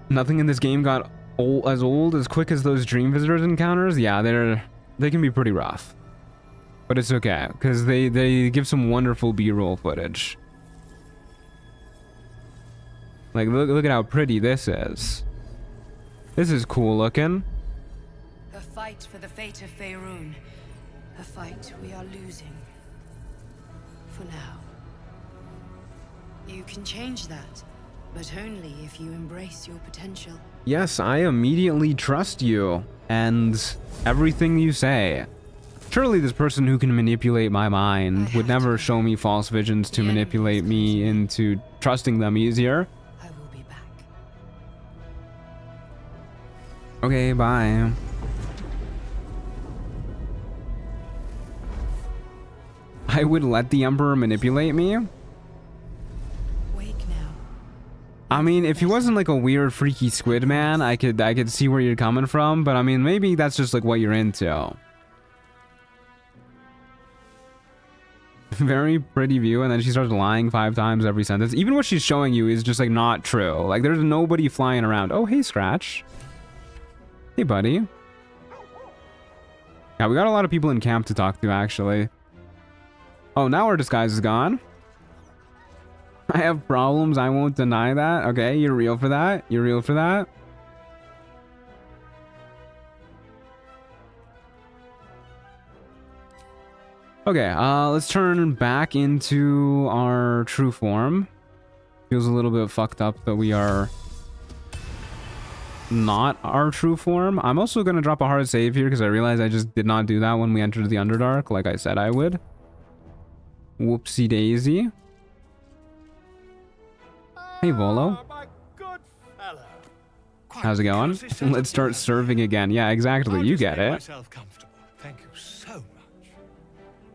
Nothing in this game got old as quick as those Dream Visitors encounters. Yeah, they can be pretty rough. But it's okay, because they give some wonderful B-roll footage. Like, look at how pretty this is. This is cool looking. A fight for the fate of Faerun. A fight we are losing. For now. You can change that, but only if you embrace your potential. Yes, I immediately trust you and everything you say. Surely this person who can manipulate my mind would never show me false visions to manipulate me into trusting them easier. I will be back. Okay, bye. I would let the Emperor manipulate me? Wake now. I mean, if he wasn't like a weird freaky squid man, I could see where you're coming from, but I mean, maybe that's just like what you're into. Very pretty view, and then she starts lying 5 times every sentence. Even what she's showing you is just like not true. Like there's nobody flying around. Oh, hey, Scratch. Hey, buddy. Yeah, we got a lot of people in camp to talk to, actually. Oh, now our disguise is gone. I have problems, I won't deny that. Okay, you're real for that. You're real for that. Okay, let's turn back into our true form. Feels a little bit fucked up that we are not our true form. I'm also going to drop a hard save here because I realized I just did not do that when we entered the Underdark like I said I would. Whoopsie daisy. Hey, Volo. How's it going? Let's start serving again. Yeah, exactly. You get it. Thank you so much.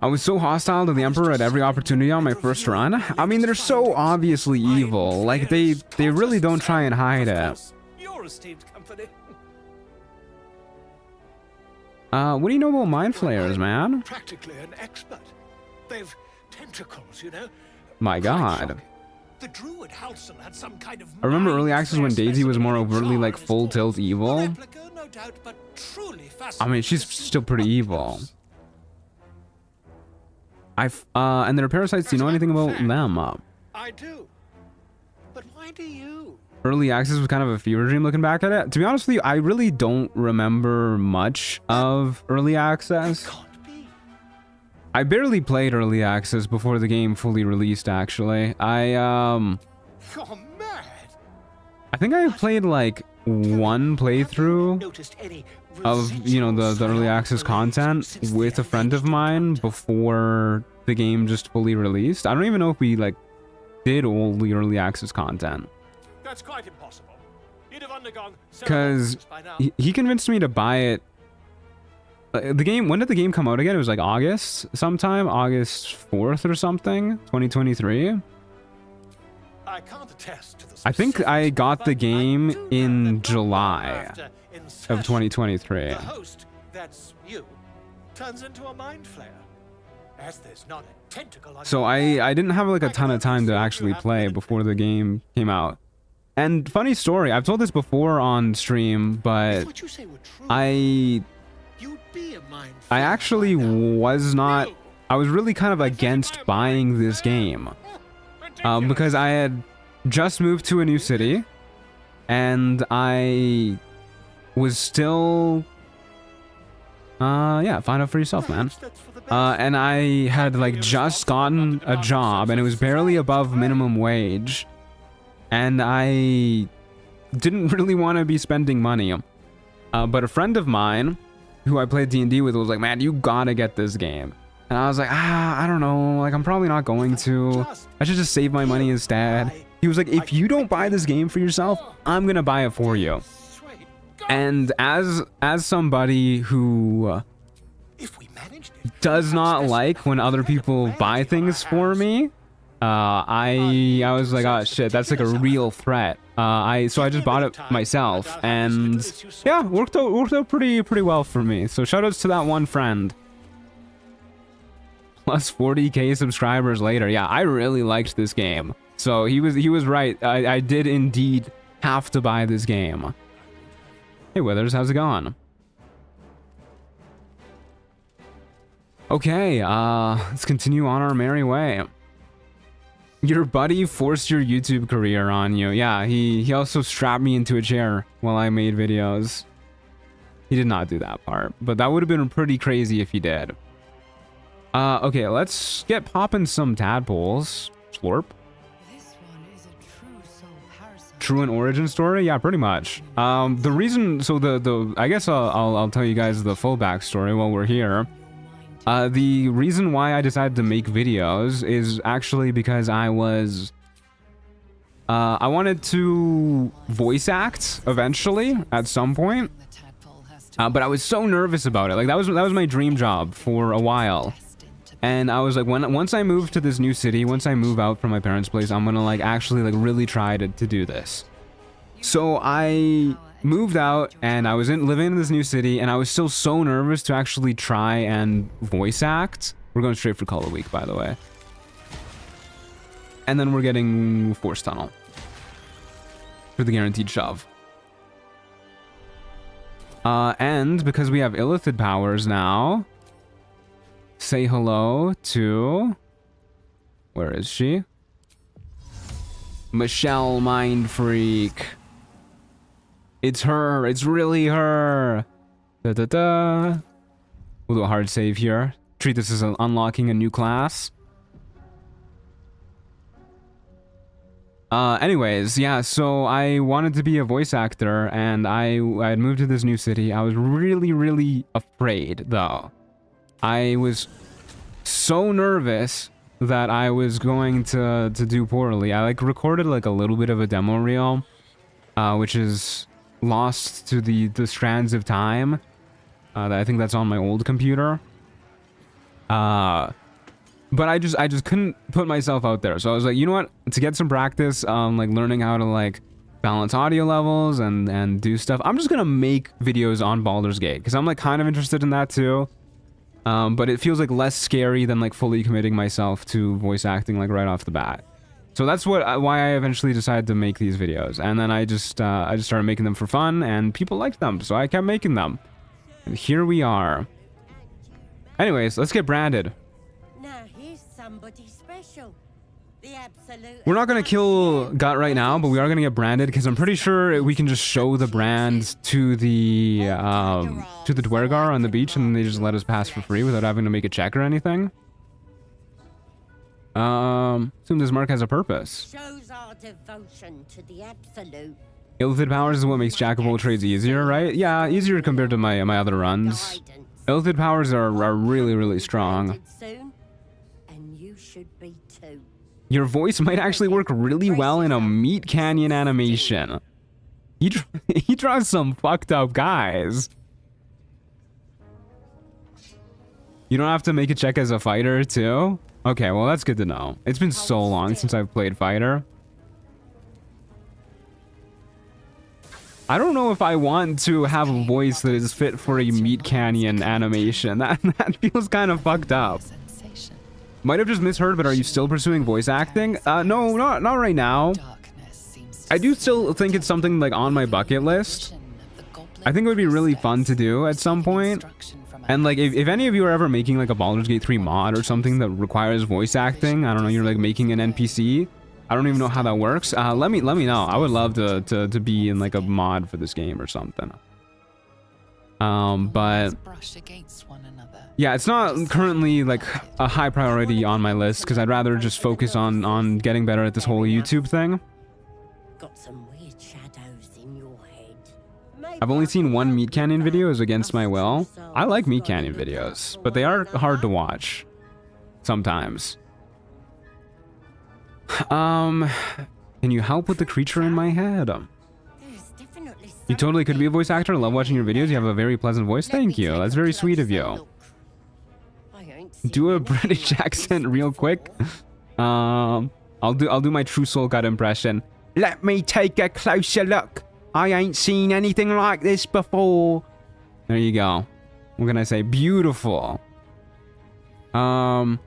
I was so hostile to the Emperor at every opportunity on my first run. I mean, they're so obviously evil. Like, they really don't try and hide it. Your esteemed company. What do you know about mind flayers, man? Practically an expert. They've tentacles, you know. My God. The druid Halson had some kind of I remember early access when Daisy was more overtly like full tilt evil. replica, no doubt, but truly I mean, she's still pretty evil. And their parasites, do you know anything about them? I do. But why do you? Early access was kind of a fever dream looking back at it. To be honest with you, I really don't remember much of early access. I barely played early access before the game fully released, actually. I think I played like one playthrough of, you know, the early access content with a friend of mine before the game just fully released. I don't even know if we like did all the early access content. That's quite impossible. You'd have undergone because he convinced me to buy it. The game, when did the game come out again? It was like August sometime, August 4th or something, 2023. I can't attest to the I think I got the game in July of 2023. The host, that's you, turns into a mind flayer. As there's not a tentacle on So I didn't have like a ton of time to actually play before the game came out. And funny story, I've told this before on stream, but I actually was not, I was really kind of against buying this game because I had just moved to a new city and I was still, yeah, find out for yourself, man. And I had like just gotten a job and it was barely above minimum wage and I didn't really want to be spending money. But a friend of mine who I played D&D with was like, man, you gotta get this game. And I was like, I don't know, like I'm probably not going to. I should just save my money instead. He was like, if you don't buy this game for yourself, I'm gonna buy it for you. And as somebody who does not like when other people buy things for me, I was like, oh shit, that's like a real threat. So I just bought it myself, and yeah, worked out pretty well for me. So shoutouts to that one friend. Plus 40k subscribers later. Yeah, I really liked this game. So he was right. I did indeed have to buy this game. Hey Withers, how's it going? Okay, let's continue on our merry way. Your buddy forced your YouTube career on you. Yeah, he also strapped me into a chair while I made videos. He did not do that part, but that would have been pretty crazy if he did. Okay, let's get popping some tadpoles. Slurp. True an origin story? Yeah, pretty much. The reason, so I guess I'll tell you guys the full backstory while we're here. The reason why I decided to make videos is actually because I wanted to voice act eventually at some point, but I was so nervous about it. Like that was my dream job for a while, and I was like, once I move to this new city, once I move out from my parents' place, I'm gonna like actually like really try to do this. So I moved out and I was living in this new city, and I was still so nervous to actually try and voice act. We're going straight for Color Week, by the way. And then we're getting Force Tunnel for the guaranteed shove. And because we have Illithid powers now, say hello to... Where is she? Michelle Mind Freak. It's her. It's really her. Da da da. We'll do a hard save here. Treat this as unlocking a new class. Anyways, yeah, so I wanted to be a voice actor, and I had moved to this new city. I was really, really afraid, though. I was so nervous that I was going to do poorly. I like recorded like a little bit of a demo reel, which is lost to the strands of time. I think that's on my old computer. But I just couldn't put myself out there. So I was like, you know what? To get some practice, like learning how to like balance audio levels and do stuff, I'm just gonna make videos on Baldur's Gate because I'm like kind of interested in that too. But it feels like less scary than like fully committing myself to voice acting like right off the bat. So that's why I eventually decided to make these videos, and then I just started making them for fun, and people liked them, so I kept making them. And here we are. Anyways, let's get branded. Now here's somebody special. The absolute. We're not gonna kill Gut right now, but we are gonna get branded because I'm pretty sure we can just show the brand to the Dwergar on the beach, and they just let us pass for free without having to make a check or anything. Assume this mark has a purpose. Shows our devotion to the absolute. Illithid powers is what makes Jack of all trades easier, right? Yeah, easier compared to my other runs. Illithid powers are really, really strong. Soon, and you should be too. Your voice might actually work really well in a Meat Canyon animation. He draws some fucked up guys. You don't have to make a check as a fighter, too? Okay, well, that's good to know. It's been so long since I've played fighter. I don't know if I want to have a voice that is fit for a Meat Canyon animation. That feels kind of fucked up. Might have just misheard, but are you still pursuing voice acting? No, not right now. I do still think it's something like on my bucket list. I think it would be really fun to do at some point. And like, if any of you are ever making like a Baldur's Gate 3 mod or something that requires voice acting, I don't know, you're like making an NPC. I don't even know how that works. Let me know. I would love to be in like a mod for this game or something. But yeah, it's not currently like a high priority on my list because I'd rather just focus on getting better at this whole YouTube thing. Got some weird shadows in your head. I've only seen one Meat Canyon video is against my will. I like Meat Canyon videos, but they are hard to watch sometimes. Can you help with the creature in my head? You totally could be a voice actor. I love watching your videos. You have a very pleasant voice. Thank you. That's very sweet of you. Do a British accent real quick. I'll do my True Soul Gut impression. Let me take a closer look. I ain't seen anything like this before. There you go. What can I say? Beautiful. All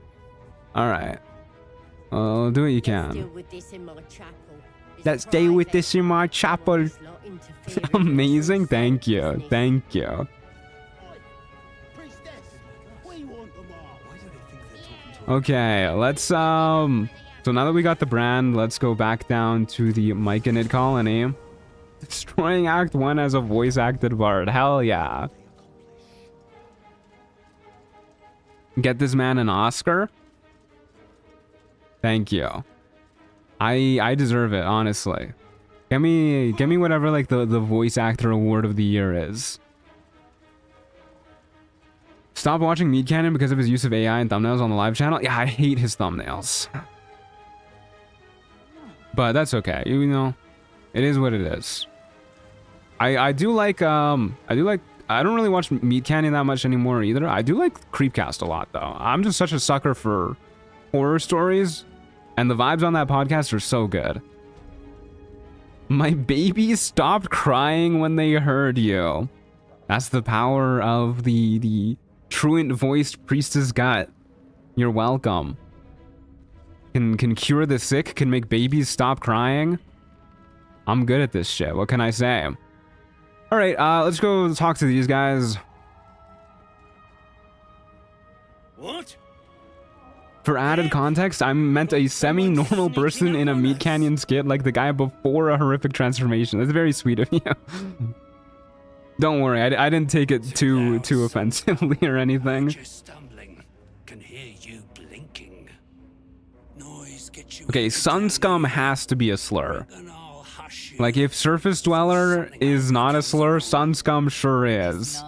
right. Do what you can. Let's deal with this in my chapel. Amazing. Thank you. Thank you. Okay, let's so now that we got the brand, let's go back down to the Myconid colony. Destroying Act 1 as a voice acted bard. Hell yeah. Get this man an Oscar? Thank you. I deserve it, honestly. Give me whatever like the voice actor award of the year is. Stop watching Meat Cannon because of his use of AI and thumbnails on the live channel. Yeah, I hate his thumbnails. But that's okay. You know, it is what it is. I do like I don't really watch Meat Canyon that much anymore either. I do like Creepcast a lot though. I'm just such a sucker for horror stories, and the vibes on that podcast are so good. My baby stopped crying when they heard you. That's the power of the truant voiced priestess gut. You're welcome. Can cure the sick, can make babies stop crying. I'm good at this shit. What can I say? All right, let's go talk to these guys. What? For added context, I meant a semi-normal person in a Meat Canyon skit, like the guy before a horrific transformation. That's very sweet of you. Don't worry, I didn't take it too offensively or anything. Okay, Sun Scum has to be a slur. Like, if Surface Dweller is not a slur, Sun Scum sure is.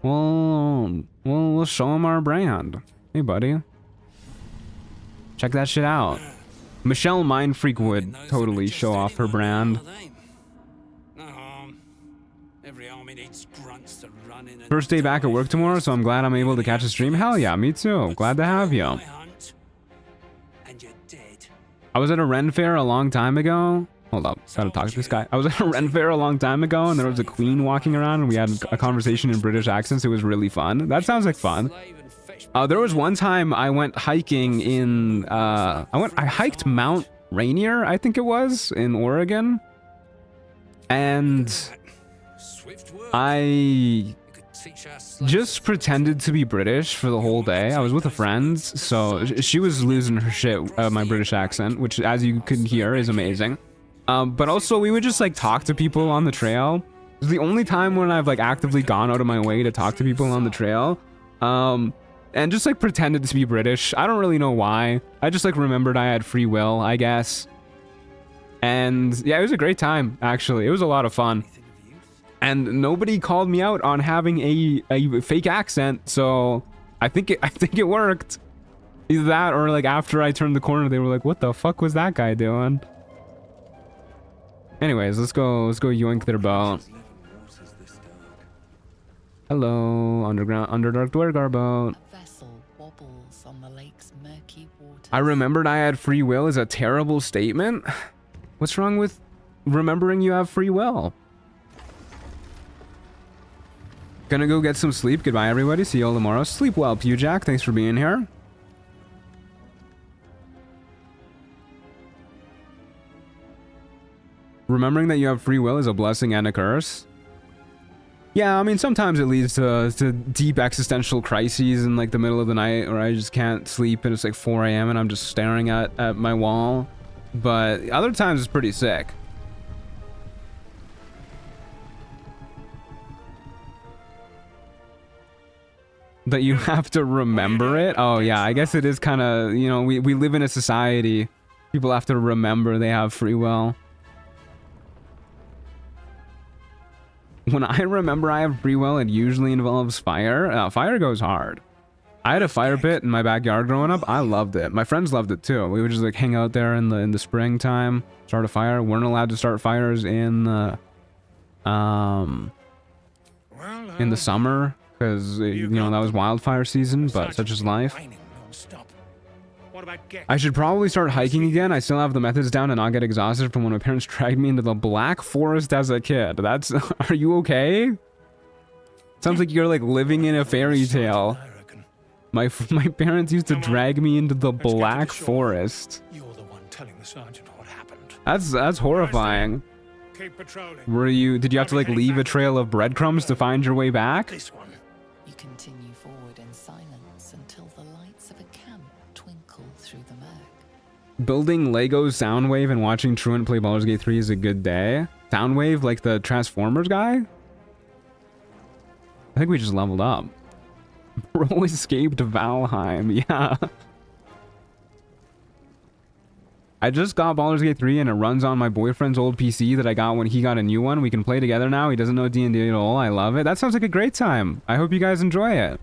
Well, we'll show him our brand. Hey, buddy. Check that shit out. Michelle Mindfreak would totally show off her brand. First day back at work tomorrow, so I'm glad I'm able to catch a stream. Hell yeah, me too. Glad to have you. I was at a Ren fair a long time ago. Hold up, gotta talk to this guy. I was at a Ren fair a long time ago, and there was a queen walking around, and we had a conversation in British accents. It was really fun. That sounds like fun. There was one time I went hiking in, I hiked Mount Rainier, I think it was, in Oregon. And I just pretended to be British for the whole day. I was with a friend, so she was losing her shit at my British accent, which, as you could hear, is amazing. But also, we would just like talk to people on the trail. It was the only time when I've like actively gone out of my way to talk to people on the trail. And just like pretended to be British. I don't really know why. I just like remembered I had free will, I guess. And yeah, it was a great time, actually. It was a lot of fun. And nobody called me out on having a fake accent, so I think it worked. Either that or like after I turned the corner, they were like, "What the fuck was that guy doing?" Anyways, let's go yoink their boat. Hello, Underdark Dwergar boat. I remembered I had free will is a terrible statement. What's wrong with remembering you have free will? Gonna go get some sleep. Goodbye, everybody. See you all tomorrow. Sleep well, Pewjack. Thanks for being here. Remembering that you have free will is a blessing and a curse. Yeah, I mean, sometimes it leads to deep existential crises in like the middle of the night, or I just can't sleep and it's like 4 AM and I'm just staring at my wall. But other times it's pretty sick. That you have to remember it? Oh yeah, I guess it is kind of, you know, we live in a society. People have to remember they have free will. When I remember I have free will, it usually involves fire. Fire goes hard. I had a fire pit in my backyard growing up. I loved it. My friends loved it too. We would just like hang out there in the springtime, start a fire. Weren't allowed to start fires in the summer because you know that was wildfire season. But such is life. I should probably start hiking again. I still have the methods down and not get exhausted from when my parents dragged me into the Black Forest as a kid. That's... Are you okay? Sounds like you're like living in a fairy tale. My parents used to drag me into the Black Forest. You're the one telling the sergeant what happened. That's horrifying. Keep patrolling. Did you have to like leave a trail of breadcrumbs to find your way back? This one. You continue forward in silence until the lights of a camp twinkle through the murk. Building Lego Soundwave and watching Truant play Baldur's Gate 3 is a good day. Soundwave, like the Transformers guy? I think we just leveled up. Bro escaped Valheim, yeah. I just got Baldur's Gate 3 and it runs on my boyfriend's old PC that I got when he got a new one. We can play together now. He doesn't know D&D at all. I love it. That sounds like a great time. I hope you guys enjoy it.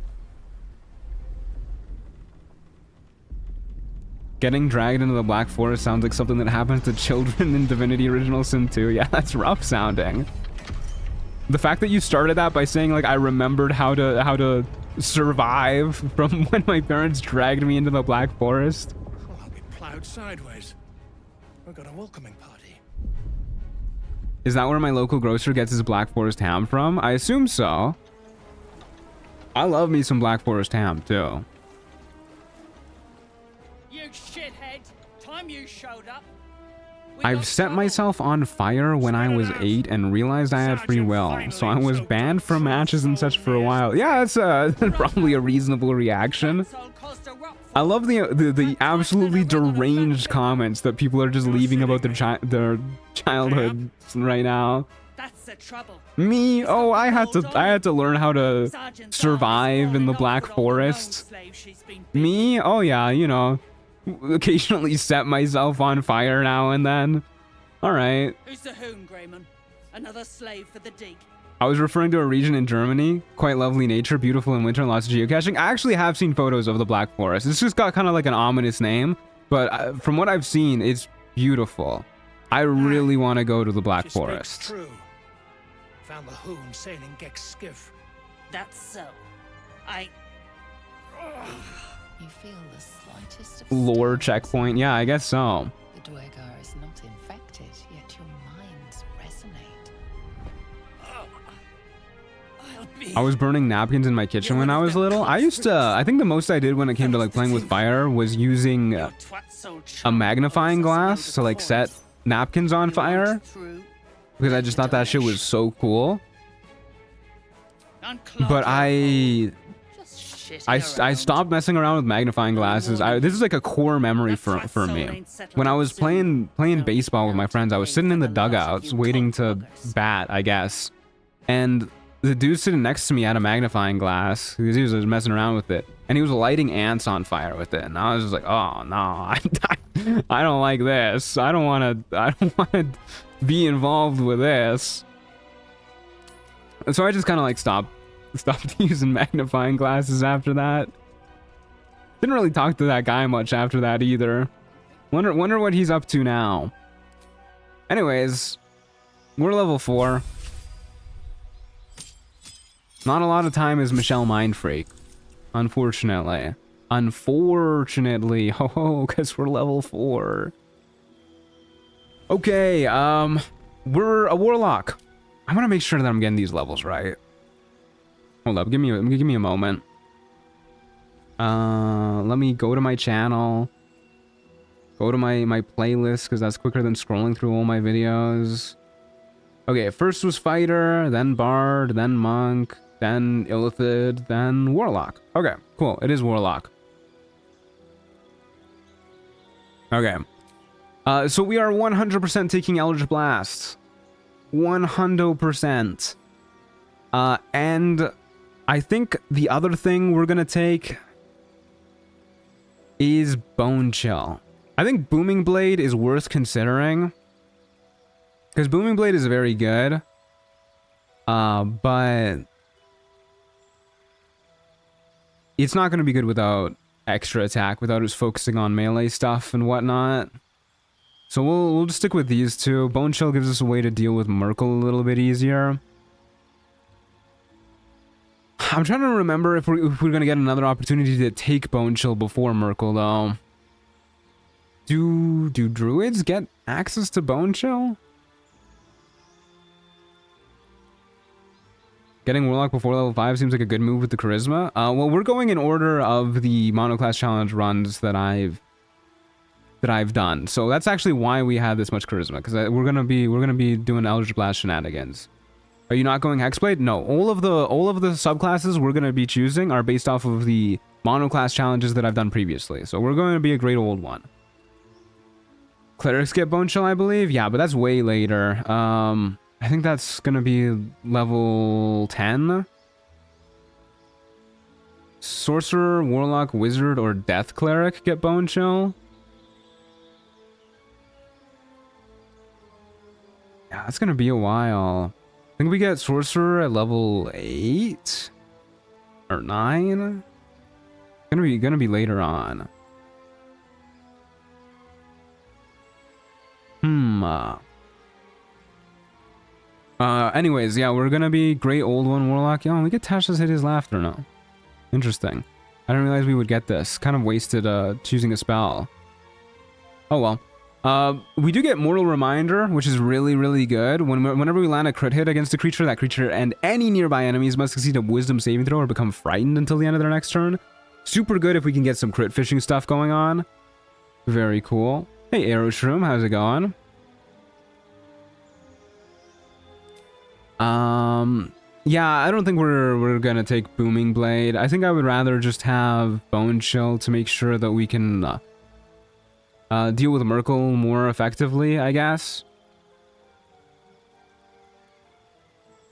Getting dragged into the Black Forest sounds like something that happens to children in Divinity Original Sin 2. Yeah, that's rough sounding. The fact that you started that by saying, like, I remembered how to survive from when my parents dragged me into the Black Forest. Oh, I'll be plowed sideways. We've got a welcoming party. Is that where my local grocer gets his Black Forest ham from? I assume so. I love me some Black Forest ham, too. You shithead! Time you showed up. I've set myself on fire when I was 8 and realized I had free will, so I was banned from matches and such for a while. Yeah, that's probably a reasonable reaction. I love the absolutely deranged comments that people are just leaving about their childhood right now. That's the trouble. Me? Oh, I had to learn how to survive in the Black Forest. Me? Oh yeah, you know. Occasionally set myself on fire now and then. Alright. Who's the hoon, Grayman? Another slave for the dig. I was referring to a region in Germany. Quite lovely nature, beautiful in winter, and lots of geocaching. I actually have seen photos of the Black Forest. It's just got kind of like an ominous name, but from what I've seen, it's beautiful. I really want to go to the Black Forest. True. Found the hoon sailing Gex skiff. That's so. You feel the slightest of Lore checkpoint. Yeah, I guess so. The Dwegar is not infected, yet your minds resonate. I was burning napkins in my kitchen when I was little. I used to, I think the most I did when it came to like playing with fire was using a magnifying glass to like set napkins on fire. Because I just thought that shit was so cool. But I stopped messing around with magnifying glasses. This is like a core memory for me. When I was playing baseball with my friends, I was sitting in the dugouts waiting to bat, I guess. And the dude sitting next to me had a magnifying glass because he was just messing around with it. And he was lighting ants on fire with it. And I was just like, oh no, I don't like this. I don't want to be involved with this. And so I just kind of like stopped using magnifying glasses after that. Didn't really talk to that guy much after that either. Wonder what he's up to now. Anyways, we're level 4. Not a lot of time is Michelle Mind Freak, unfortunately. Unfortunately, because we're level 4. Okay, we're a warlock. I want to make sure that I'm getting these levels right. Hold up, give me a moment. Let me go to my channel. Go to my playlist, because that's quicker than scrolling through all my videos. Okay, first was Fighter, then Bard, then Monk, then Illithid, then Warlock. Okay, cool. It is Warlock. Okay. So we are 100% taking Eldritch Blast. 100%. And I think the other thing we're gonna take is Bone Chill. I think Booming Blade is worth considering, because Booming Blade is very good, but it's not going to be good without extra attack, without us focusing on melee stuff and whatnot. So we'll just stick with these two. Bone Chill gives us a way to deal with Merkle a little bit easier. I'm trying to remember if we're going to get another opportunity to take Bone Chill before Merkle, though. Do druids get access to Bone Chill? Getting Warlock before level 5 seems like a good move with the Charisma. Well, we're going in order of the monoclass challenge runs that I've done. So that's actually why we have this much Charisma, because we're gonna be doing Eldritch Blast shenanigans. Are you not going Hexblade? No, all of the subclasses we're going to be choosing are based off of the monoclass challenges that I've done previously. So we're going to be a great old one. Clerics get Bone Shell, I believe. Yeah, but that's way later. I think that's going to be level 10. Sorcerer, Warlock, Wizard, or Death Cleric get Bone Shell. Yeah, that's going to be a while. I think we get Sorcerer at level 8 or 9. Gonna be later on. Anyways, yeah, we're gonna be Great Old One Warlock. Yeah, we get Tasha's Hideous Laughter now. Interesting. I didn't realize we would get this. Kind of wasted choosing a spell. Oh well. We do get Mortal Reminder, which is really, really good. Whenever we land a crit hit against a creature, that creature and any nearby enemies must succeed a Wisdom saving throw or become frightened until the end of their next turn. Super good if we can get some crit fishing stuff going on. Very cool. Hey, Arrow Shroom, how's it going? Yeah, I don't think we're gonna take Booming Blade. I think I would rather just have Bone Chill to make sure that we can deal with Merkle more effectively, I guess.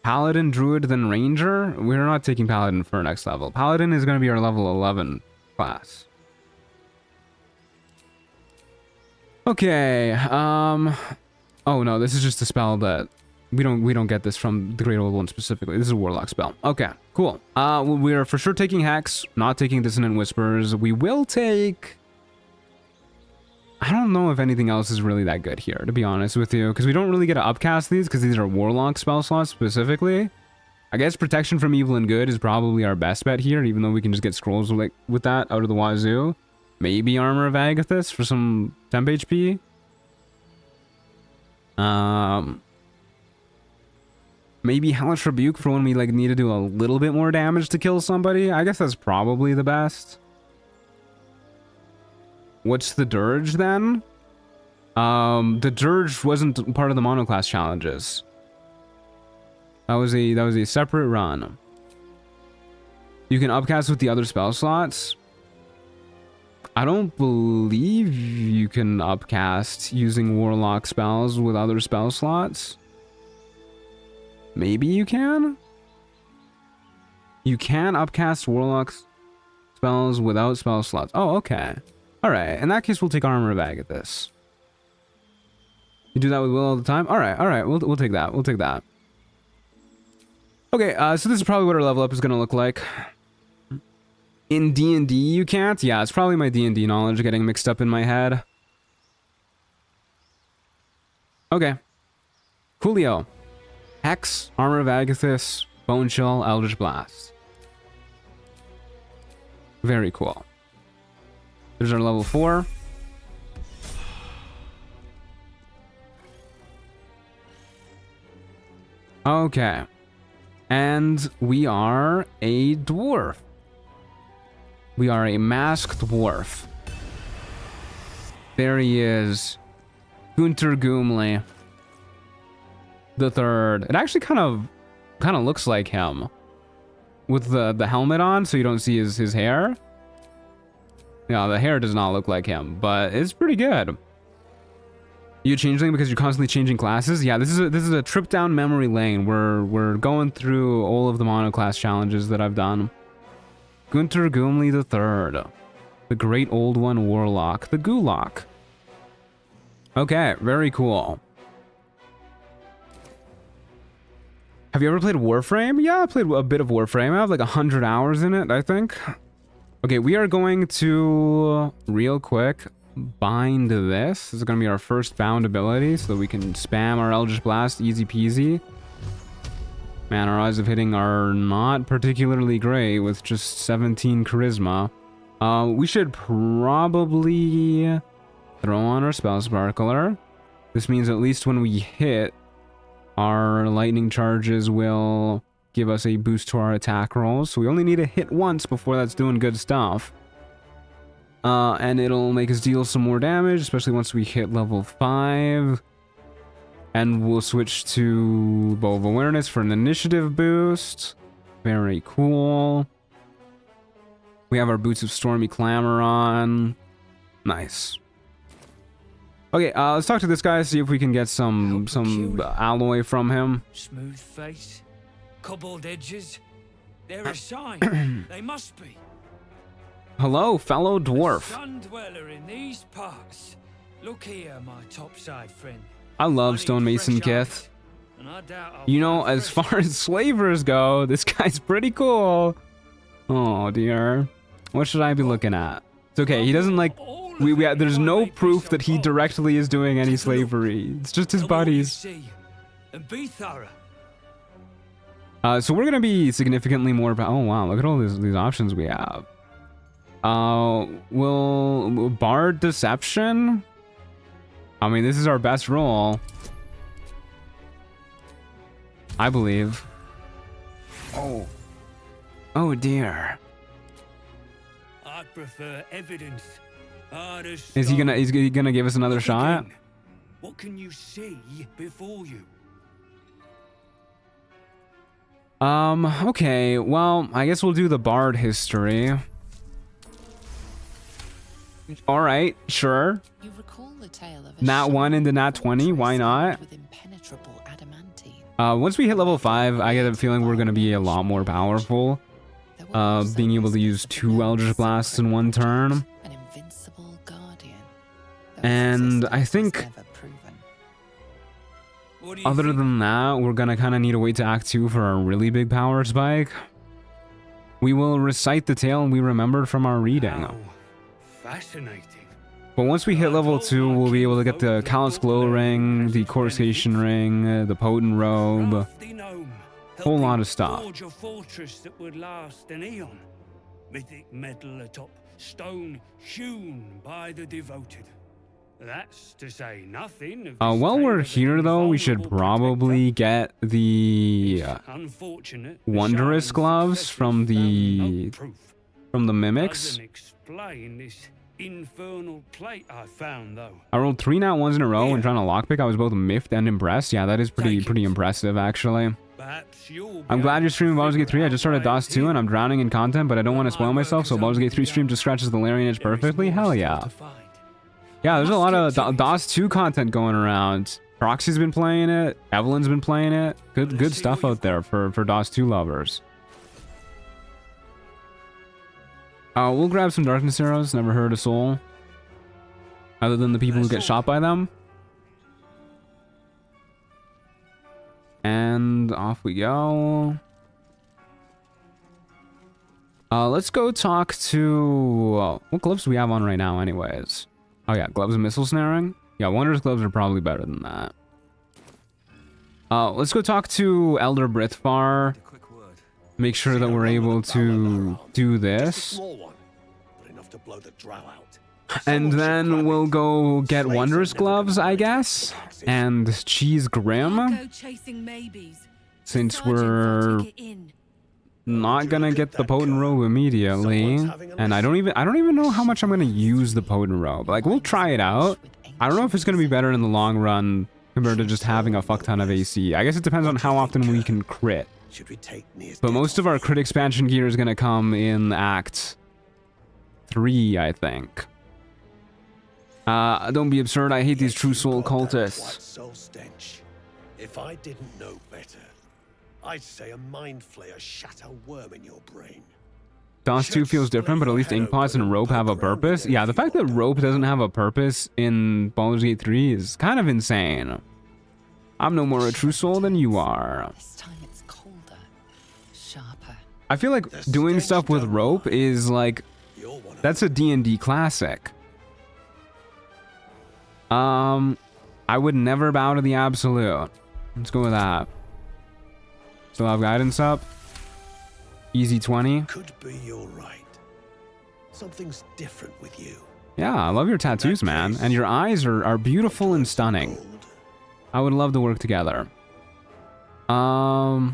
Paladin, Druid, then Ranger? We're not taking Paladin for next level. Paladin is going to be our level 11 class. Okay, oh no, this is just a spell that we don't get this from the Great Old One specifically. This is a Warlock spell. Okay, cool. We're for sure taking Hex, not taking Dissonant Whispers. We will take... I don't know if anything else is really that good here, to be honest with you, because we don't really get to upcast these, because these are Warlock spell slots specifically. I guess Protection from Evil and Good is probably our best bet here, even though we can just get scrolls like with that out of the wazoo. Maybe Armor of Agathis for some temp HP. Maybe Hellish Rebuke for when we like need to do a little bit more damage to kill somebody. I guess that's probably the best. What's the Dirge then? The Dirge wasn't part of the monoclass challenges. That was a separate run. You can upcast with the other spell slots. I don't believe you can upcast using Warlock spells with other spell slots. Maybe you can? You can upcast Warlock spells without spell slots. Oh, okay. Alright, in that case, we'll take Armor of Agathis. You do that with Will all the time? Alright, we'll take that. We'll take that. Okay, so this is probably what our level up is going to look like. In D&D, you can't? Yeah, it's probably my D&D knowledge getting mixed up in my head. Okay. Coolio. Hex, Armor of Agathis, Bone Chill, Eldritch Blast. Very cool. There's our level 4. Okay. And we are a dwarf. We are a masked dwarf. There he is. Gunter Goomley the Third. It actually kind of looks like him. With the helmet on, so you don't see his hair. Yeah, the hair does not look like him, but it's pretty good. You changeling because you're constantly changing classes? Yeah, this is a trip down memory lane. We're going through all of the monoclass challenges that I've done. Gunter Goomley the Third, the Great Old One Warlock, the Gulak. Okay, very cool. Have you ever played Warframe? Yeah, I played a bit of Warframe. I have like 100 hours in it, I think. Okay, we are going to, real quick, bind this. This is going to be our first bound ability, so that we can spam our Eldritch Blast easy peasy. Man, our odds of hitting are not particularly great with just 17 charisma. We should probably throw on our Spell Sparkler. This means at least when we hit, our lightning charges will give us a boost to our attack rolls. So we only need to hit once before that's doing good stuff. And it'll make us deal some more damage, especially once we hit level 5. And we'll switch to Bow of Awareness for an initiative boost. Very cool. We have our Boots of Stormy Clamor on. Nice. Okay, let's talk to this guy, see if we can get some alloy from him. Smooth face, cobbled edges. They're a sign. They must be. Hello, fellow dwarf. Sun dweller in these parts. Look here, my topside friend. I love stonemason Gith. You know, as far as slavers go, this guy's pretty cool. Oh dear. What should I be looking at? It's okay, he doesn't like... there's no proof that he directly is doing any slavery. It's just his buddies. And be thorough. So we're gonna be significantly more... Oh wow, look at all these options we have. Will Bard Deception? I mean, this is our best roll, I believe. Oh dear. I prefer evidence. Is he gonna give us another shot? What can you see before you? Okay, well, I guess we'll do the Bard history. Alright, sure. You recall the tale of Nat 1 into Nat 20, why not? Once we hit level 5, I get a feeling we're gonna be a lot more powerful. Being able to use 2 Eldritch Blasts in one turn. And I think... Other than that, we're gonna kind of need to wait to Act 2 for our really big power spike. We will recite the tale we remembered from our reading. Fascinating. But once we hit level 2, we'll be able to get the Callous Glow Ring, the Coruscation Ring, the Potent Robe, whole lot of stuff. Forge a fortress that would last an eon. Mythic metal atop stone hewn by the devoted. That's to say nothing of While we're here, though, we should probably get the Wondrous Gloves from the Mimics. Doesn't explain this infernal plate I found, though. I rolled 3 Nat 1s in a row and trying to lockpick. I was both miffed and impressed. Yeah, that is pretty impressive, actually. I'm glad you're streaming Baldur's Gate 3. I just started DOS 2 and I'm drowning in content, but I don't want to spoil myself, so Baldur's Gate 3 stream just scratches the Larian itch perfectly. Hell yeah. Yeah, there's a lot of DOS 2 content going around. Proxy's been playing it. Evelyn's been playing it. Good stuff out there for DOS 2 lovers. We'll grab some Darkness Arrows. Never hurt a soul. Other than the people who get shot by them. And off we go. Let's go talk to... what gloves do we have on right now anyways? Oh yeah, gloves and missile snaring. Yeah, Wondrous gloves are probably better than that. Let's go talk to Elder Brithfar. Make sure that we're able to do this. And then we'll go get Wondrous gloves, I guess. And Cheese Grim. Since we're not gonna get the Potent Robe immediately. And I don't even know how much I'm gonna use the Potent Robe. Like, we'll try it out. I don't know if it's gonna be better in the long run compared to just having a fuck ton of AC. I guess it depends on how often we can crit. But most of our crit expansion gear is gonna come in Act 3, I think. Don't be absurd. I hate these true soul cultists. Soul stench. If I didn't know better, I'd say a mind flayer shat a worm in your brain. DOS 2 feels different, but at least Inkpots and Rope have a purpose. Yeah, the fact that Rope doesn't have a purpose in Baldur's Gate 3 is kind of insane. I'm no more a true soul than you are. This time it's colder, sharper. I feel like doing stuff with Rope is like... that's a D&D classic. I would never bow to the absolute. Let's go with that. Still have guidance up. Easy 20. Could be you're right. Something's different with you. Yeah, I love your tattoos, man. And your eyes are beautiful and stunning. I would love to work together. What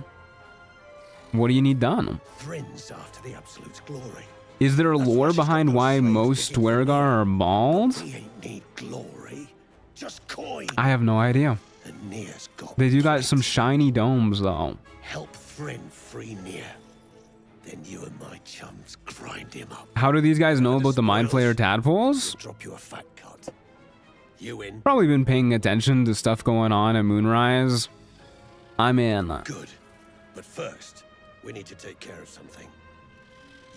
do you need done? Thrims after the absolute's glory. Is there a lore behind why most Dwergar are bald? We ain't need glory, just coin. I have no idea. and Nere's got. They do got some shiny domes though. Help Thryn free Nere. Then you and my chums grind him up. How do these guys know about the Mind Flayer tadpoles? Drop you a fat cut. You in? Probably been paying attention to stuff going on at Moonrise. I'm in. Good. But first, we need to take care of something.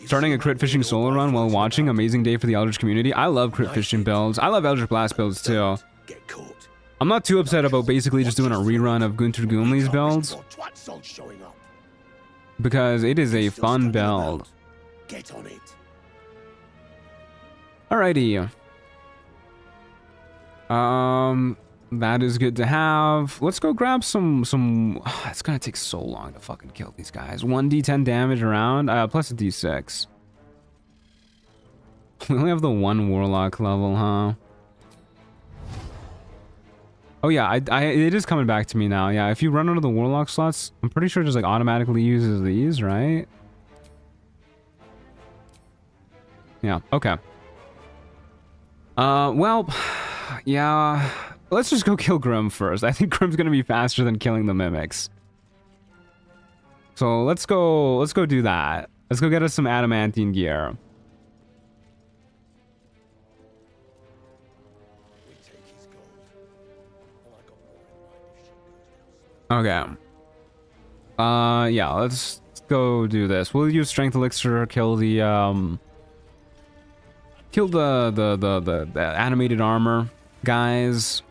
Starting a crit fishing solo run while watching. Amazing day for the Eldritch community. I love crit fishing builds. I love Eldritch Blast builds too. I'm not too upset about basically just doing a rerun of Gunter Goomley's builds, because it is a fun build. Get on it. Alrighty. That is good to have. Let's go grab some it's gonna take so long to fucking kill these guys. 1d10 damage around, plus a d6. We only have the one warlock level, huh? Oh yeah, it is coming back to me now. Yeah, if you run out of the warlock slots, I'm pretty sure it just like automatically uses these, right? Yeah, okay. Well, yeah, let's just go kill Grim first. I think Grim's gonna be faster than killing the mimics. So let's go do that. Let's go get us some adamantine gear. Okay. Yeah, let's go do this. We'll use strength elixir, kill the animated armor guys.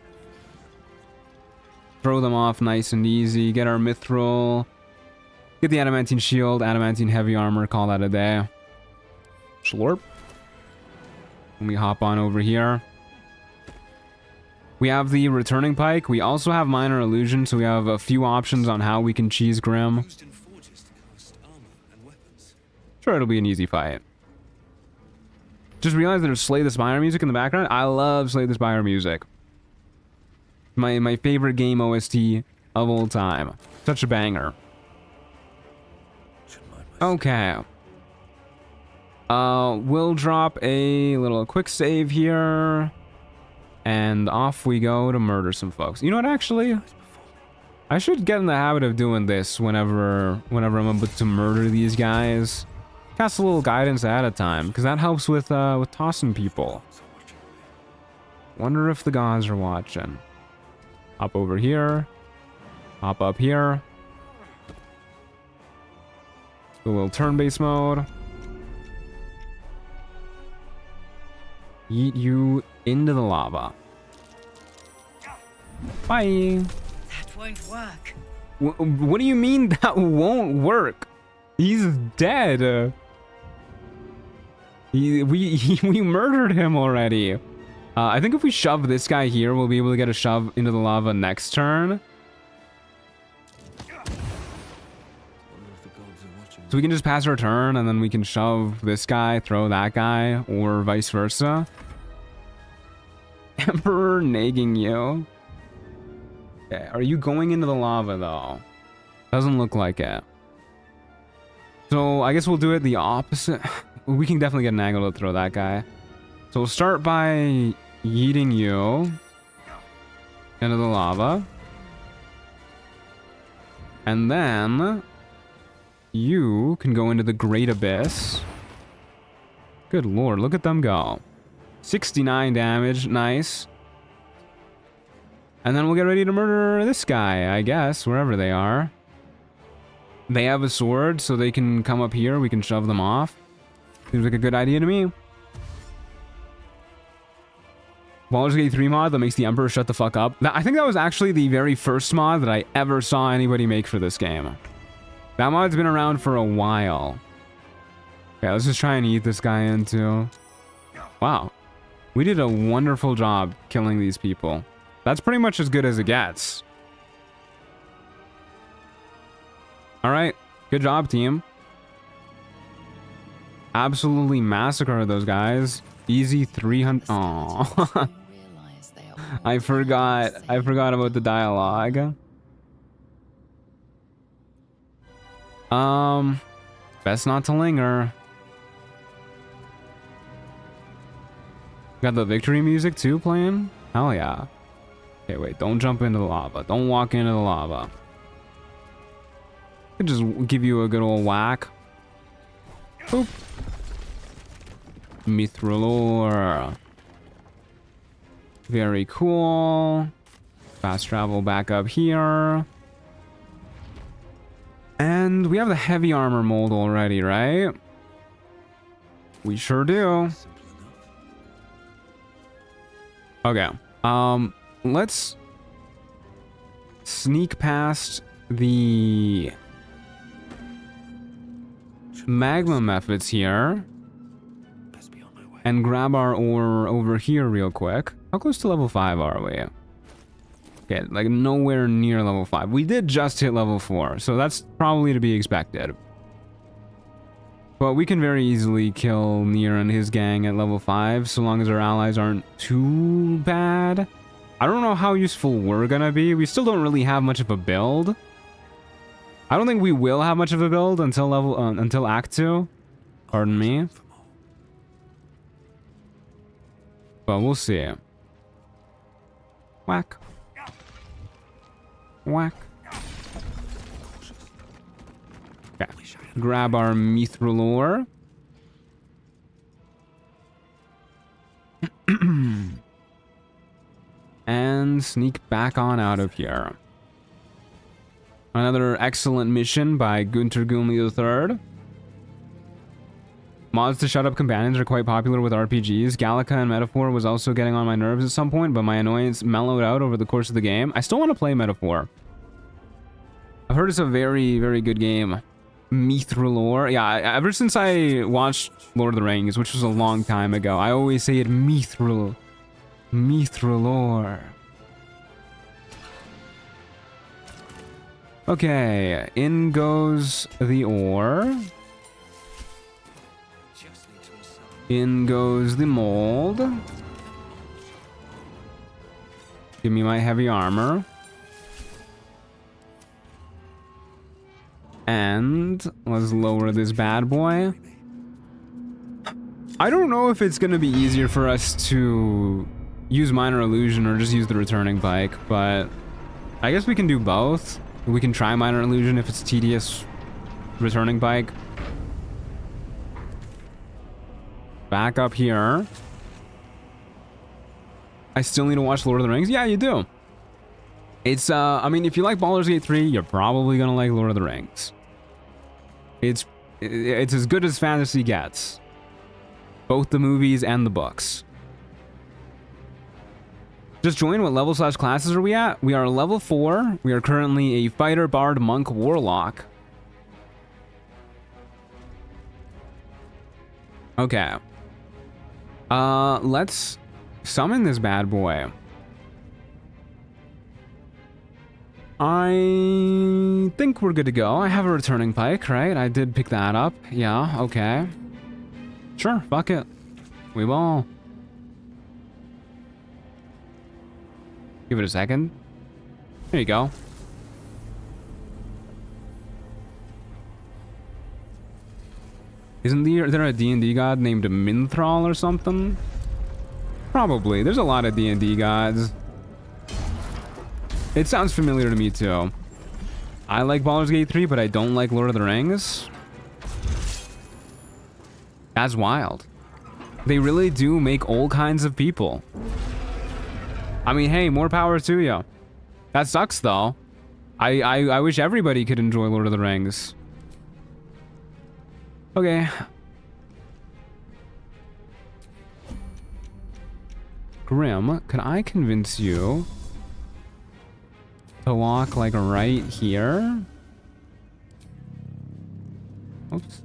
Throw them off nice and easy. Get our mithril. Get the adamantine shield, adamantine heavy armor, call that a day. Slurp. And we hop on over here. We have the returning pike. We also have minor illusion, so we have a few options on how we can cheese Grim. Sure, it'll be an easy fight. Just realized there's Slay the Spire music in the background. I love Slay the Spire music. My favorite game OST of all time. Such a banger. Okay. We'll drop a little quick save here. And off we go to murder some folks. You know what, actually? I should get in the habit of doing this whenever I'm about to murder these guys. Cast a little guidance ahead of time, because that helps with tossing people. Wonder if the gods are watching. Hop over here. Hop up here. Do a little turn-based mode. Yeet you into the lava. Bye. That won't work. What do you mean that won't work? He's dead. We murdered him already. I think if we shove this guy here, we'll be able to get a shove into the lava next turn. So we can just pass our turn, and then we can shove this guy, throw that guy, or vice versa. Emperor nagging you. Okay, are you going into the lava, though? Doesn't look like it. So I guess we'll do it the opposite. We can definitely get an angle to throw that guy. So we'll start by yeeting you into the lava. And then you can go into the Great Abyss. Good lord, look at them go. 69 damage, nice. And then we'll get ready to murder this guy, I guess, wherever they are. They have a sword, so they can come up here. We can shove them off. Seems like a good idea to me. Baldur's Gate 3 mod that makes the Emperor shut the fuck up. I think that was actually the very first mod that I ever saw anybody make for this game. That mod's been around for a while. Okay, let's just try and eat this guy into. Wow. We did a wonderful job killing these people. That's pretty much as good as it gets. Alright, good job, team. Absolutely massacred those guys. Easy 300. Aww. I forgot about the dialogue. Best not to linger. Got the victory music too playing? Hell yeah. Okay, wait, don't jump into the lava. Don't walk into the lava. Could just give you a good old whack. Boop. Mithril. Very cool. Fast travel back up here. And we have the heavy armor mold already, right? We sure do. Okay. Let's sneak past the magma methods here and grab our ore over here real quick. How close to level 5 are we? Okay, like nowhere near level 5. We did just hit level 4, so that's probably to be expected. But we can very easily kill Nere and his gang at level 5, so long as our allies aren't too bad. I don't know how useful we're gonna be. We still don't really have much of a build. I don't think we will have much of a build until Act 2. Pardon me. But we'll see. Whack. Whack. Okay. Grab our mithril ore. And sneak back on out of here. Another excellent mission by Gunter Gumli III. Mods to shut up companions are quite popular with RPGs. Gallica and Metaphor was also getting on my nerves at some point, but my annoyance mellowed out over the course of the game. I still want to play Metaphor. I've heard it's a very, very good game. Mithril ore. Yeah, ever since I watched Lord of the Rings, which was a long time ago, I always say it Mithril. Mithril ore. Okay, in goes the ore. In goes the mold. Give me my heavy armor. And let's lower this bad boy. I don't know if it's going to be easier for us to use Minor Illusion or just use the returning bike, but I guess we can do both. We can try Minor Illusion if it's tedious returning bike. Back up here. I still need to watch Lord of the Rings? Yeah, you do. It's, I mean, if you like Baldur's Gate 3, you're probably gonna like Lord of the Rings. It's as good as fantasy gets. Both the movies and the books. Just join. What level / classes are we at? We are level 4. We are currently a fighter, bard, monk, warlock. Okay. Let's summon this bad boy. I think we're good to go. I have a returning pike, right? I did pick that up. Yeah, okay. Sure, fuck it. We will. Give it a second. There you go. Isn't there a D&D god named Minthrall or something? Probably. There's a lot of D&D gods. It sounds familiar to me too. I like Baldur's Gate 3, but I don't like Lord of the Rings. That's wild. They really do make all kinds of people. I mean, hey, more power to you. That sucks though. I wish everybody could enjoy Lord of the Rings. Okay. Grim, can I convince you to walk like right here? Oops.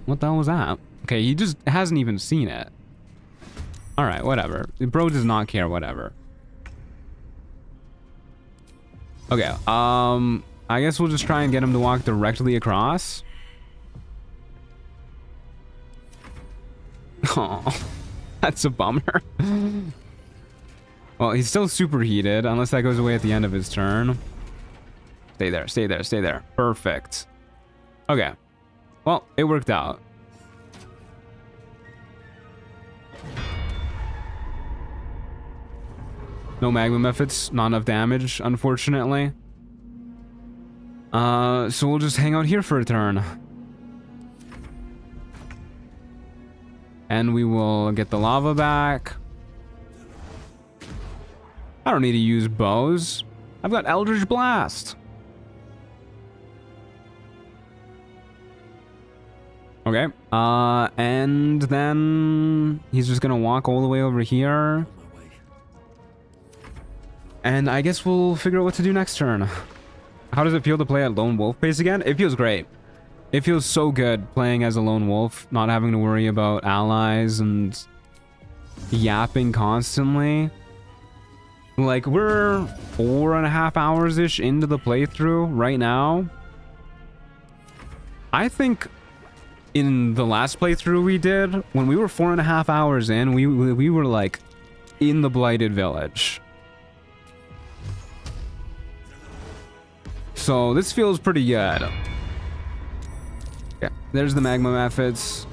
What the hell was that? Okay, he just hasn't even seen it. Alright, whatever. Bro does not care, whatever. Okay, I guess we'll just try and get him to walk directly across. Oh, that's a bummer. Well, he's still superheated, unless that goes away at the end of his turn. Stay there, stay there, stay there. Perfect. Okay. Well, it worked out. No magma methods, not enough damage, unfortunately. So we'll just hang out here for a turn. And we will get the lava back. I don't need to use bows. I've got Eldritch Blast. Okay. And then he's just gonna walk all the way over here. And I guess we'll figure out what to do next turn. How does it feel to play at Lone Wolf pace again? It feels great. It feels so good playing as a Lone Wolf, not having to worry about allies and yapping constantly. Like, we're 4.5 hours-ish into the playthrough right now. I think in the last playthrough we did, when we were 4.5 hours in, we were like in the Blighted Village. So this feels pretty good. Yeah, there's the magma methods.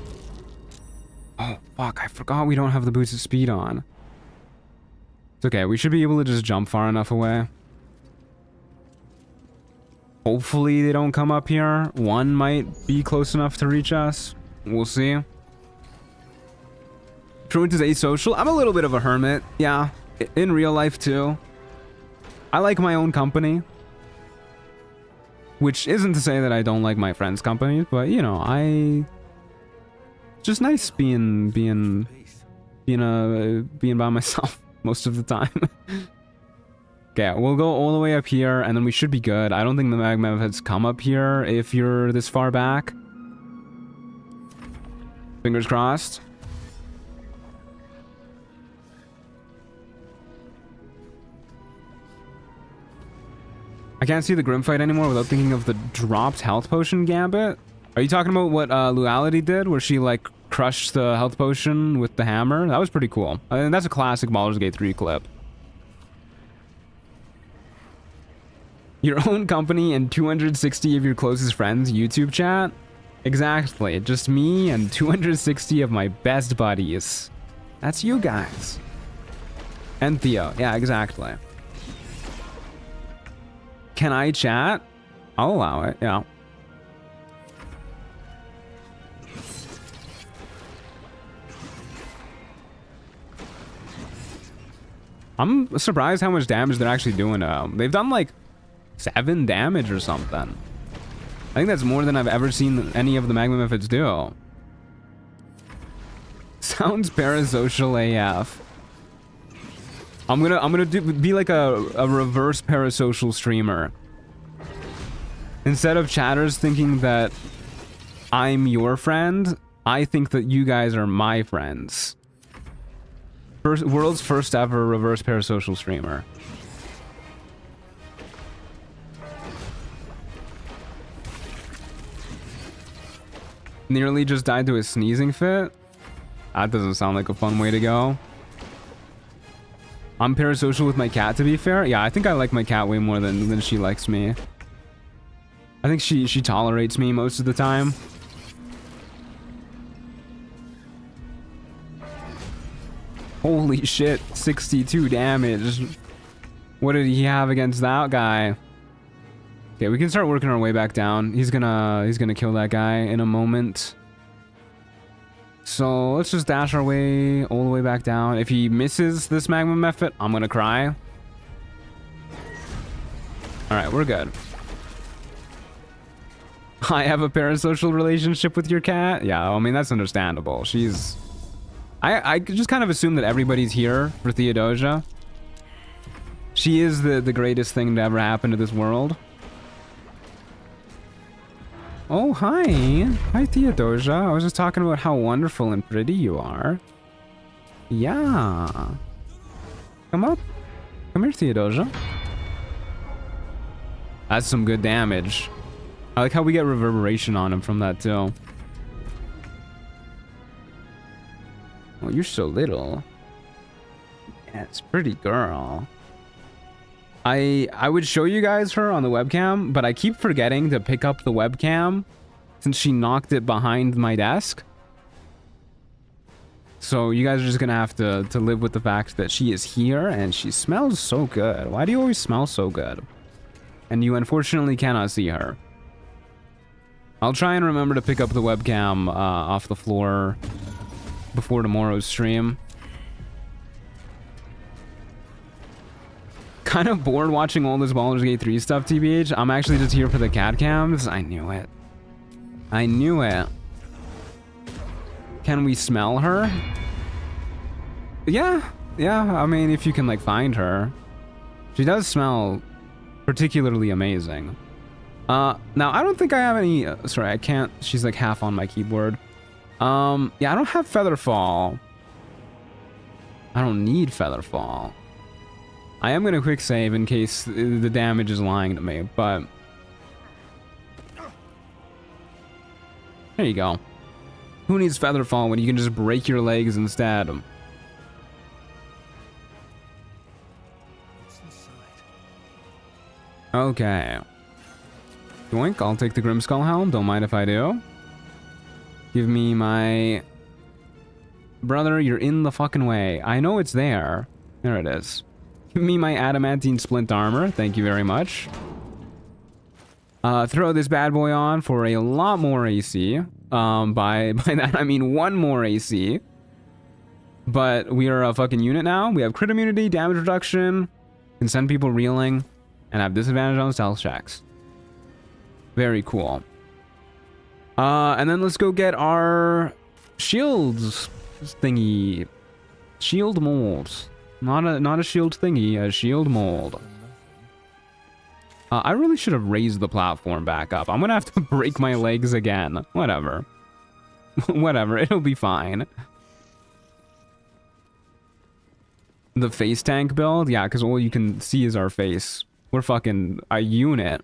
Oh, fuck, I forgot we don't have the boots of speed on. It's okay, we should be able to just jump far enough away. Hopefully they don't come up here. One might be close enough to reach us. We'll see. Truant is asocial. I'm a little bit of a hermit. Yeah, in real life too. I like my own company. Which isn't to say that I don't like my friends' company, but you know, it's just nice being by myself most of the time. Okay, we'll go all the way up here, and then we should be good. I don't think the magma methods come up here if you're this far back. Fingers crossed. I can't see the Grimfight anymore without thinking of the dropped health potion gambit. Are you talking about what Luality did, where she like crushed the health potion with the hammer? That was pretty cool. And that's a classic Baldur's Gate 3 clip. Your own company and 260 of your closest friends YouTube chat? Exactly, just me and 260 of my best buddies. That's you guys. And Theo, yeah, exactly. Can I chat? I'll allow it, yeah. I'm surprised how much damage they're actually doing to them. They've done like 7 damage or something. I think that's more than I've ever seen any of the magma methods do. Sounds parasocial AF. I'm gonna be like a reverse parasocial streamer. Instead of chatters thinking that I'm your friend, I think that you guys are my friends. World's first ever reverse parasocial streamer. Nearly just died to a sneezing fit? That doesn't sound like a fun way to go. I'm parasocial with my cat, to be fair. Yeah, I think I like my cat way more than she likes me. I think she tolerates me most of the time. Holy shit, 62 damage. What did he have against that guy? Okay, we can start working our way back down. He's gonna kill that guy in a moment. So let's just dash our way all the way back down. If he misses this magma method, I'm gonna cry. Alright, we're good. I have a parasocial relationship with your cat? Yeah, I mean, that's understandable. She's... I just kind of assume that everybody's here for Theodosia. She is the greatest thing to ever happen to this world. Oh, hi. Hi, Theodosia. I was just talking about how wonderful and pretty you are. Yeah. Come up. Come here, Theodosia. That's some good damage. I like how we get reverberation on him from that, too. Oh, you're so little. Yeah, it's a pretty girl. I would show you guys her on the webcam, but I keep forgetting to pick up the webcam since she knocked it behind my desk. So you guys are just gonna have to live with the fact that she is here and she smells so good. Why do you always smell so good? And you unfortunately cannot see her. I'll try and remember to pick up the webcam off the floor before tomorrow's stream. Kind of bored watching all this Baldur's Gate 3 stuff, TBH. I'm actually just here for the cat cams. I knew it. I knew it. Can we smell her? Yeah. I mean, if you can, like, find her. She does smell particularly amazing. Now, I don't think I have any... sorry, I can't... She's, like, half on my keyboard. Yeah, I don't have Featherfall. I don't need Featherfall. I am going to quick save in case the damage is lying to me, but... There you go. Who needs Featherfall when you can just break your legs instead? Okay. Doink, I'll take the Grimskull Helm. Don't mind if I do. Give me my... Brother, you're in the fucking way. I know it's there. There it is. Give me my adamantine splint armor. Thank you very much. Throw this bad boy on for a lot more AC. By that I mean 1 more AC. But we are a fucking unit now. We have crit immunity, damage reduction, can send people reeling, and have disadvantage on stealth checks. Very cool. And then let's go get our shields thingy. Shield molds. Not a shield thingy, a shield mold. I really should have raised the platform back up. I'm gonna have to break my legs again. Whatever. Whatever, it'll be fine. The face tank build? Yeah, because all you can see is our face. We're fucking a unit.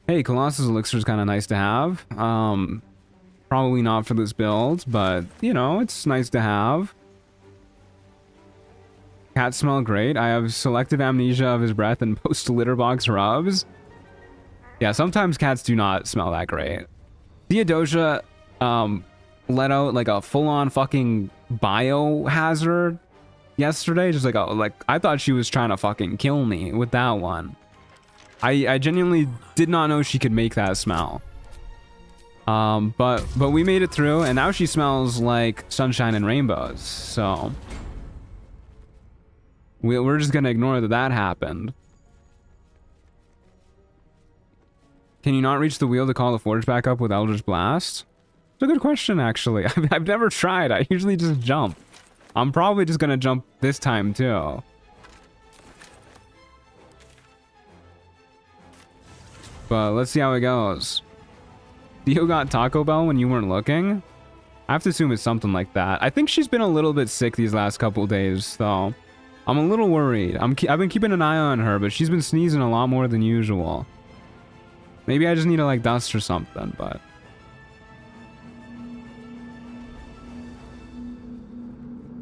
Hey, Colossus Elixir is kind of nice to have. Probably not for this build, but, you know, it's nice to have. Cats smell great. I have selective amnesia of his breath and post-litter box rubs. Yeah, sometimes cats do not smell that great. Theodosia let out like a full-on fucking biohazard yesterday. Just like I thought she was trying to fucking kill me with that one. I genuinely did not know she could make that smell. But we made it through, and now she smells like sunshine and rainbows. So we're just gonna ignore that happened. Can you not reach the wheel to call the forge back up with Eldritch Blast? It's a good question, actually. I've never tried. I usually just jump. I'm probably just gonna jump this time too. But let's see how it goes. Theo got Taco Bell when you weren't looking? I have to assume it's something like that. I think she's been a little bit sick these last couple days, though. I'm a little worried. I've been keeping an eye on her, but she's been sneezing a lot more than usual. Maybe I just need to, like, dust or something, but...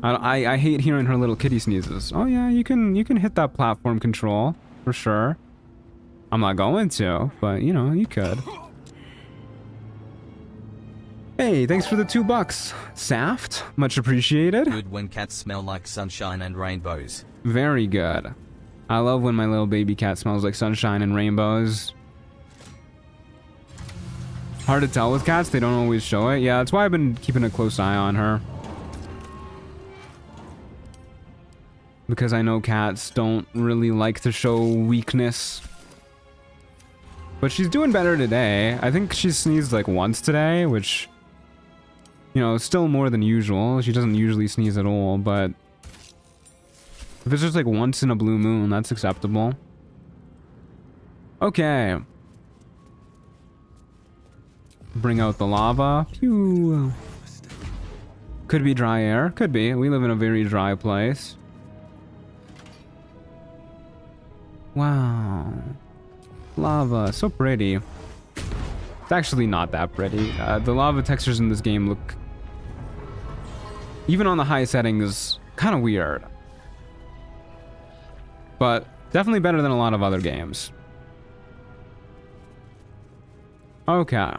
I hate hearing her little kitty sneezes. Oh yeah, you can hit that platform control, for sure. I'm not going to, but, you know, you could. Hey, thanks for the $2. Saft, much appreciated. Good when cats smell like sunshine and rainbows. Very good. I love when my little baby cat smells like sunshine and rainbows. Hard to tell with cats, they don't always show it. Yeah, that's why I've been keeping a close eye on her. Because I know cats don't really like to show weakness. But she's doing better today. I think she sneezed like once today, which... You know, still more than usual. She doesn't usually sneeze at all, but... If it's just like once in a blue moon, that's acceptable. Okay. Bring out the lava. Pew. Could be dry air. Could be. We live in a very dry place. Wow. Lava. So pretty. It's actually not that pretty. The lava textures in this game look... Even on the high settings, kind of weird. But definitely better than a lot of other games. Okay.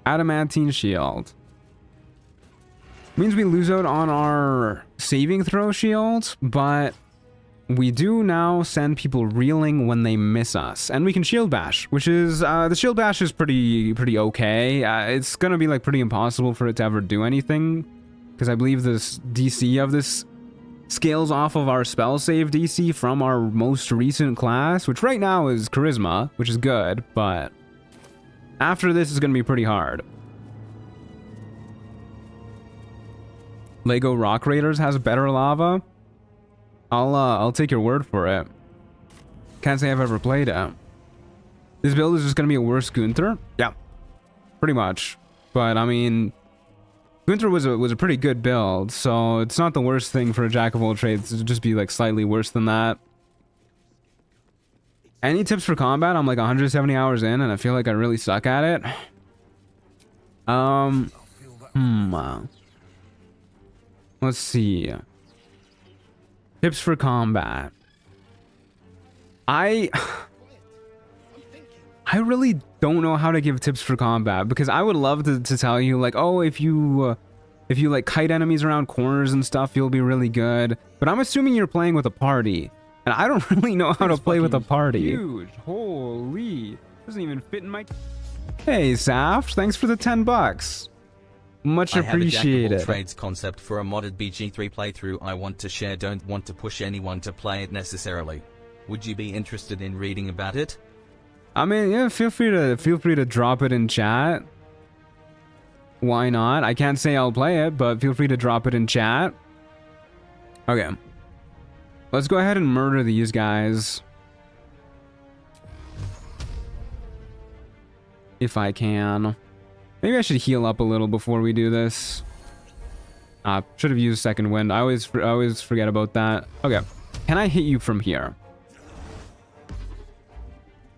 Adamantine shield. Means we lose out on our saving throw shield, but we do now send people reeling when they miss us, and we can shield bash, which is the shield bash is pretty okay. It's gonna be like pretty impossible for it to ever do anything, because I believe this DC of this scales off of our spell save DC from our most recent class, which right now is charisma, which is good, but after this is gonna be pretty hard. Lego Rock Raiders has better lava. I'll take your word for it. Can't say I've ever played it. This build is just gonna be a worse Gunther. Yeah, pretty much. But I mean, Gunther was a pretty good build, so it's not the worst thing for a jack of all trades to just be like slightly worse than that. Any tips for combat? I'm like 170 hours in, and I feel like I really suck at it. Let's see. Tips for combat. I really don't know how to give tips for combat, because I would love to tell you like, oh, if you like kite enemies around corners and stuff, you'll be really good. But I'm assuming you're playing with a party, and I don't really know how to play with a party. Huge, holy, doesn't even fit in my. Hey, Saft, thanks for the $10. Much appreciated. I have a jack of all trades concept for a modded BG3 playthrough I want to share. Don't want to push anyone to play it necessarily. Would you be interested in reading about it? I mean, yeah, feel free to drop it in chat. Why not? I can't say I'll play it, but feel free to drop it in chat. Okay. Let's go ahead and murder these guys. If I can. Maybe I should heal up a little before we do this. Should have used second wind. I always forget about that. Okay. Can I hit you from here?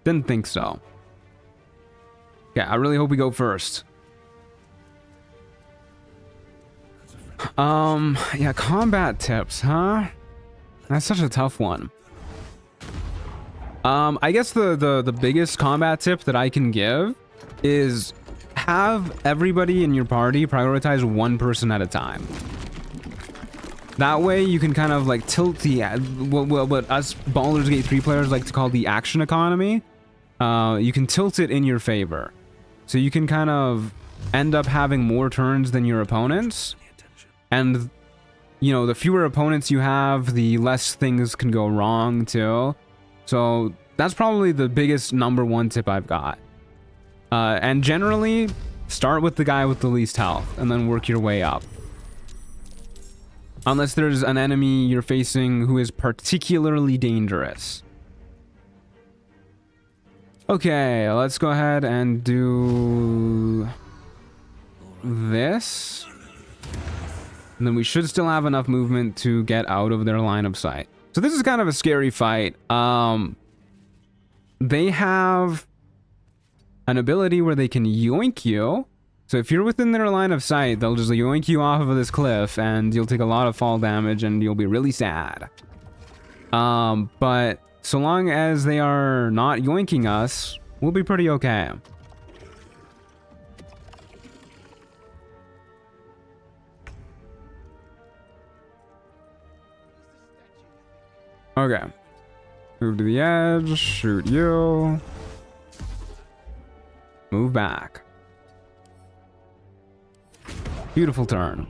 Didn't think so. Yeah, I really hope we go first. Yeah, combat tips, huh? That's such a tough one. I guess the biggest combat tip that I can give is have everybody in your party prioritize one person at a time. That way you can kind of like tilt the what us Baldur's Gate 3 players like to call the action economy. You can tilt it in your favor, so you can kind of end up having more turns than your opponents, and you know, the fewer opponents you have, the less things can go wrong too. So that's probably the biggest #1 tip I've got. And generally, start with the guy with the least health, and then work your way up. Unless there's an enemy you're facing who is particularly dangerous. Okay, let's go ahead and do this. And then we should still have enough movement to get out of their line of sight. So this is kind of a scary fight. They have an ability where they can yoink you. So if you're within their line of sight, they'll just yoink you off of this cliff, and you'll take a lot of fall damage, and you'll be really sad. But so long as they are not yoinking us, we'll be pretty okay. Okay. Move to the edge, shoot you. Move back. Beautiful turn.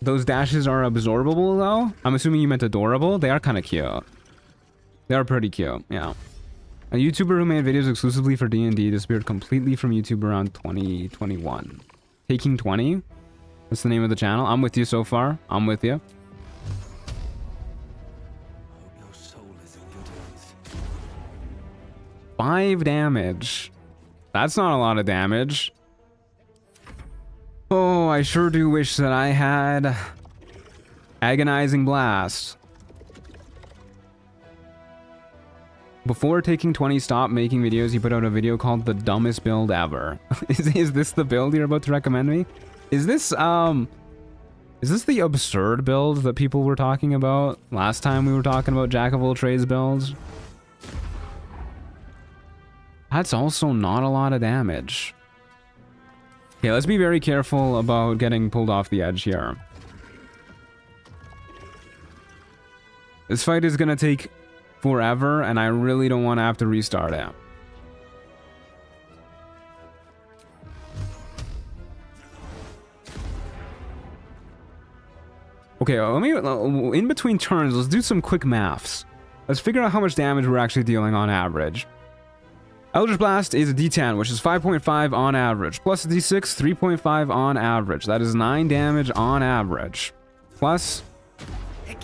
Those dashes are absorbable though? I'm assuming you meant adorable. They are kind of cute. They are pretty cute, yeah. A YouTuber who made videos exclusively for D&D disappeared completely from YouTube around 2021. Taking 20? That's the name of the channel. I'm with you so far. I'm with you. 5 damage. That's not a lot of damage. Oh, I sure do wish that I had Agonizing Blast. Before taking 20, stop making videos. He put out a video called The Dumbest Build Ever. Is this the build you're about to recommend me? Is this the absurd build that people were talking about last time we were talking about Jack of all trades builds? That's also not a lot of damage. Okay, let's be very careful about getting pulled off the edge here. This fight is gonna take forever, and I really don't want to have to restart it. Okay, let me, in between turns, let's do some quick maths. Let's figure out how much damage we're actually dealing on average. Eldritch Blast is a D10, which is 5.5 on average. Plus a D6, 3.5 on average. That is 9 damage on average. Plus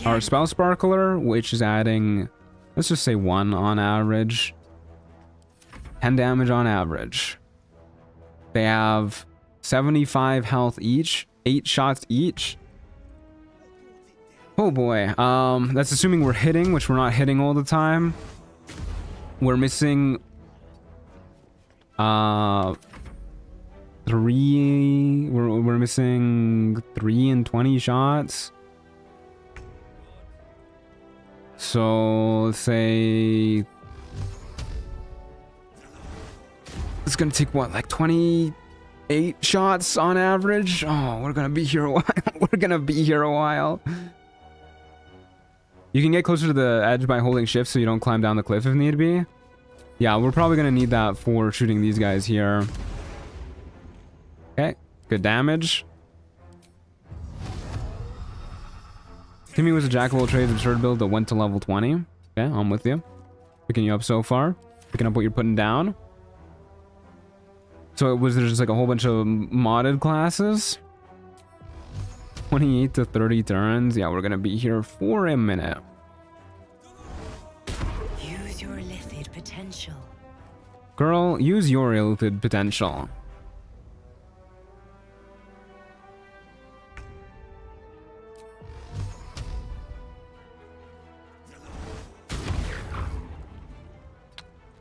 our Spell Sparkler, which is adding, let's just say 1 on average. 10 damage on average. They have 75 health each, 8 shots each. Oh boy, that's assuming we're hitting, which we're not hitting all the time. We're missing 3, we're missing 3 in 20 shots. So let's say it's gonna take what, like 28 shots on average? Oh, we're gonna be here a while. We're gonna be here a while. You can get closer to the edge by holding shift so you don't climb down the cliff if need be. Yeah, we're probably gonna need that for shooting these guys here. Okay, good damage. Timmy was a jack of all trades absurd build that went to level 20. Okay, I'm with you. Picking you up so far. Picking up what you're putting down. So was there just like a whole bunch of modded classes? 28 to 30 turns. Yeah, we're gonna be here for a minute. Use your illithid potential. Girl, use your illithid potential.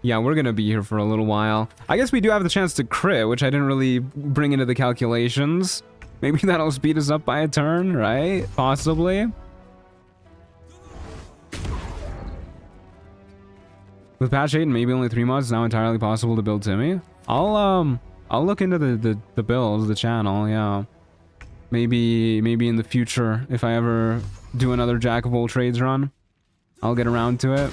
Yeah, we're gonna be here for a little while. I guess we do have the chance to crit, which I didn't really bring into the calculations. Maybe that'll speed us up by a turn, right? Possibly. With patch 8 and maybe only 3 mods, it's now entirely possible to build Timmy. I'll look into the builds, the channel, yeah. Maybe in the future, if I ever do another Jack of all trades run, I'll get around to it.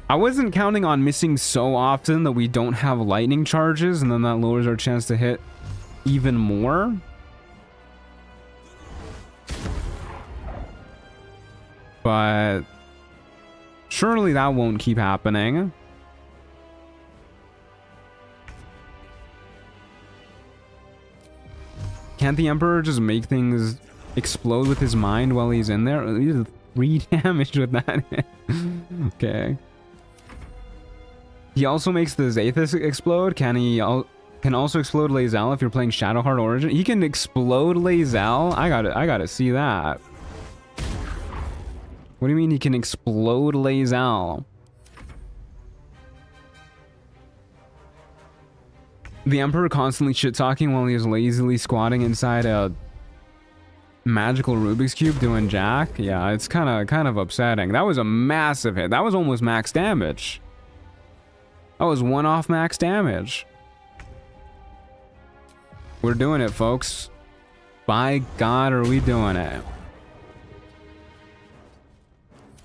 I wasn't counting on missing so often that we don't have lightning charges, and then that lowers our chance to hit even more. But surely that won't keep happening. Can't the Emperor just make things explode with his mind while he's in there? He did 3 damage with that. Okay. He also makes the Zathis explode. Can also explode Lae'zel if you're playing Shadowheart Origin? He can explode Lae'zel? I gotta see that. What do you mean he can explode Lae'zel? The Emperor constantly shit-talking while he is lazily squatting inside a magical Rubik's Cube doing jack? Yeah, it's kind of upsetting. That was a massive hit. That was almost max damage. That was one-off max damage. We're doing it, folks. By God, are we doing it.